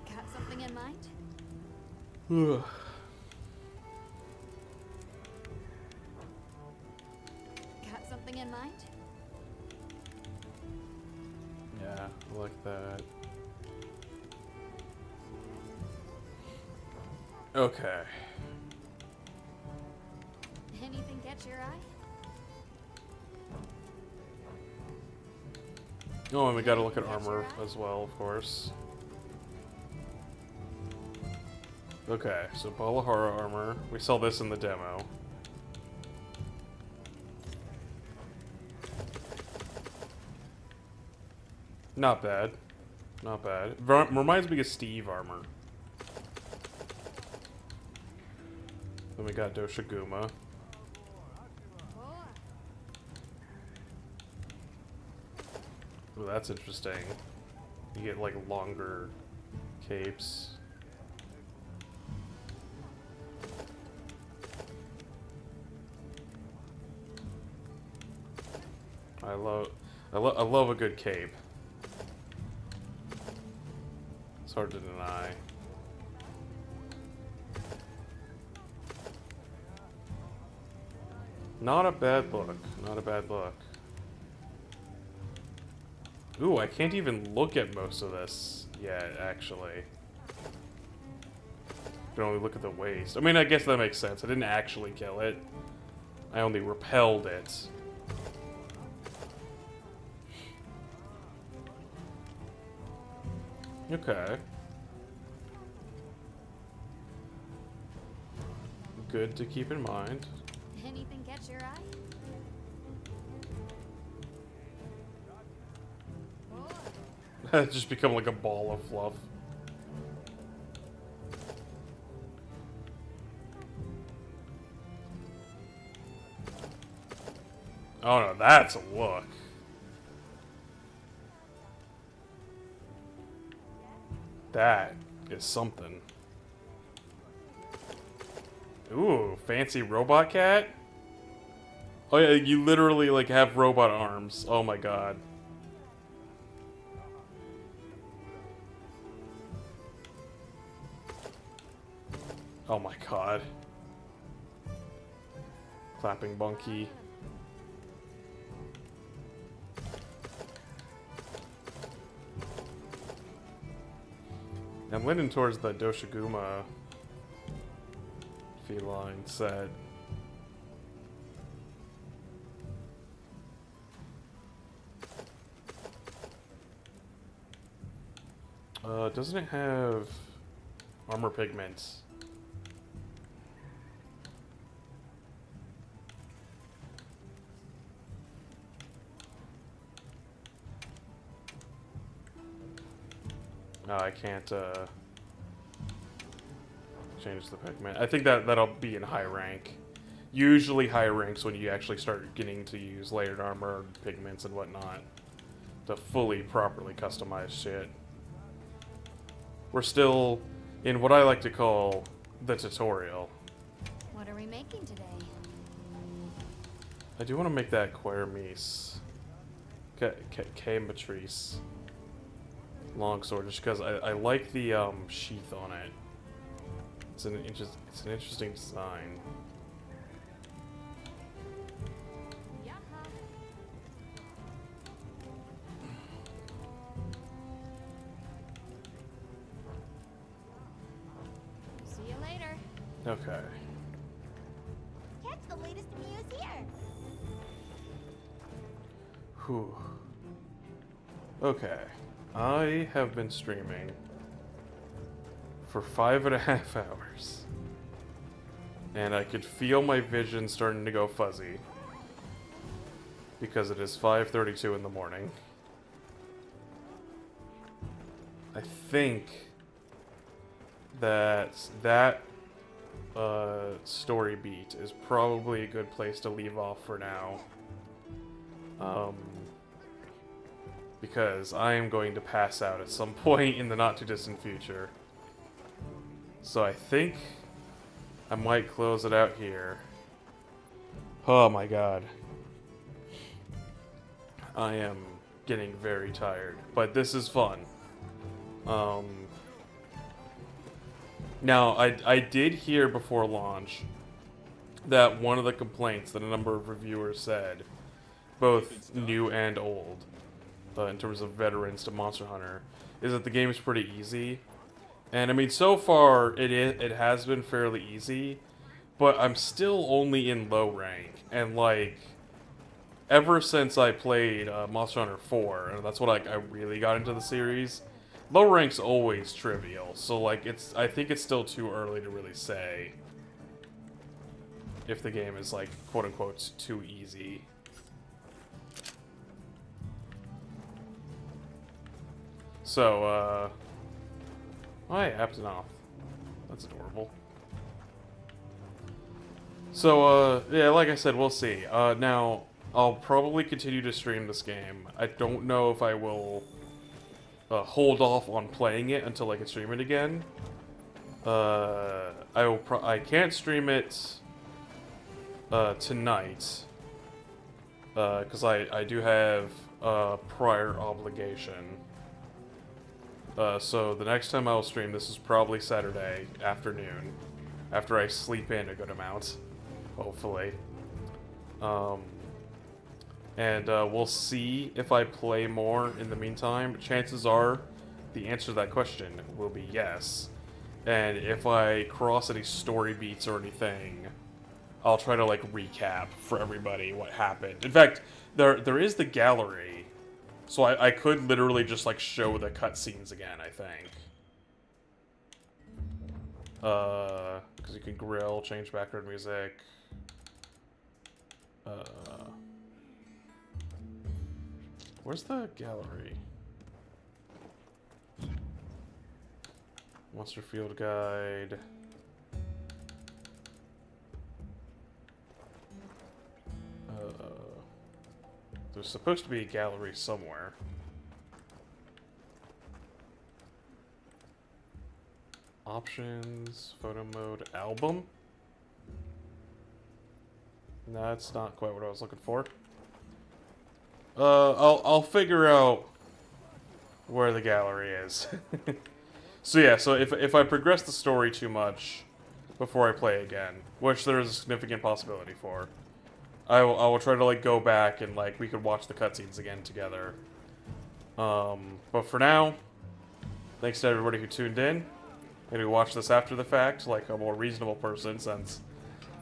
Got something in mind? Got something in mind? Yeah, I like that. Okay. Anything catch your eye? Oh, and we gotta look at armor as well, of course. Okay, so Balahara armor. We saw this in the demo. Not bad. Not bad. Reminds me of Steve armor. Then we got Doshiguma. Ooh, that's interesting. You get like longer capes. I love a good cape. It's hard to deny. Not a bad look. Not a bad look. Ooh, I can't even look at most of this yet, actually. I can only look at the waist. I mean, I guess that makes sense. I didn't actually kill it. I only repelled it. Okay. Good to keep in mind. Anything catch your eye? It's just become like a ball of fluff. Oh no, that's a look. That is something. Ooh, fancy robot cat? Oh yeah, you literally like have robot arms. Oh my god. Oh my god. Clapping Bunky. I'm leaning towards the Doshiguma feline set. Doesn't it have armor pigments? No, I can't change the pigment. I think that'll be in high rank. Usually high ranks when you actually start getting to use layered armor, pigments, and whatnot to fully properly customize shit. We're still in what I like to call the tutorial. What are we making today? I do want to make that Quermise. K Matrice. longsword, just because I like the sheath on it. It's an interesting design. See you later. Okay. Catch the latest news here. Whew. Okay. I have been streaming for 5.5 hours. And I could feel my vision starting to go fuzzy. Because it is 5:32 in the morning. I think that story beat is probably a good place to leave off for now. Because I am going to pass out at some point in the not-too-distant future. So I think I might close it out here. Oh my god. I am getting very tired, but this is fun. Now, I did hear before launch that one of the complaints that a number of reviewers said, both new and old, in terms of veterans to Monster Hunter, is that the game is pretty easy. And I mean, so far it has been fairly easy, but I'm still only in low rank, and like, ever since I played Monster Hunter 4, and that's what I really got into the series, low rank's always trivial. So like, I think it's still too early to really say if the game is like quote unquote too easy. So hi, Aptonoth. That's adorable. So yeah, like I said, we'll see. Now I'll probably continue to stream this game. I don't know if I will hold off on playing it until I can stream it again. I can't stream it tonight because I do have a prior obligation. So the next time I'll stream this is probably Saturday afternoon, after I sleep in a good amount, hopefully. And we'll see if I play more in the meantime. Chances are the answer to that question will be yes. And if I cross any story beats or anything, I'll try to like recap for everybody what happened. In fact, there is the gallery, so I could literally just like show the cutscenes again, I think. Because you can grill, change background music. Where's the gallery? Monster Field Guide. There's supposed to be a gallery somewhere. Options, photo mode, album? No, that's not quite what I was looking for. I'll figure out where the gallery is. So yeah, so if I progress the story too much before I play again, which there is a significant possibility for, I will try to like go back and like we could watch the cutscenes again together. But for now, thanks to everybody who tuned in. Maybe watch this after the fact, like a more reasonable person, since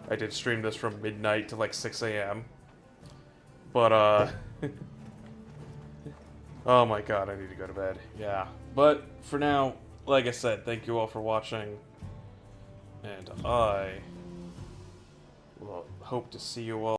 I did stream this from midnight to like 6 AM. But oh my god, I need to go to bed. Yeah. But for now, like I said, thank you all for watching. And I will hope to see you all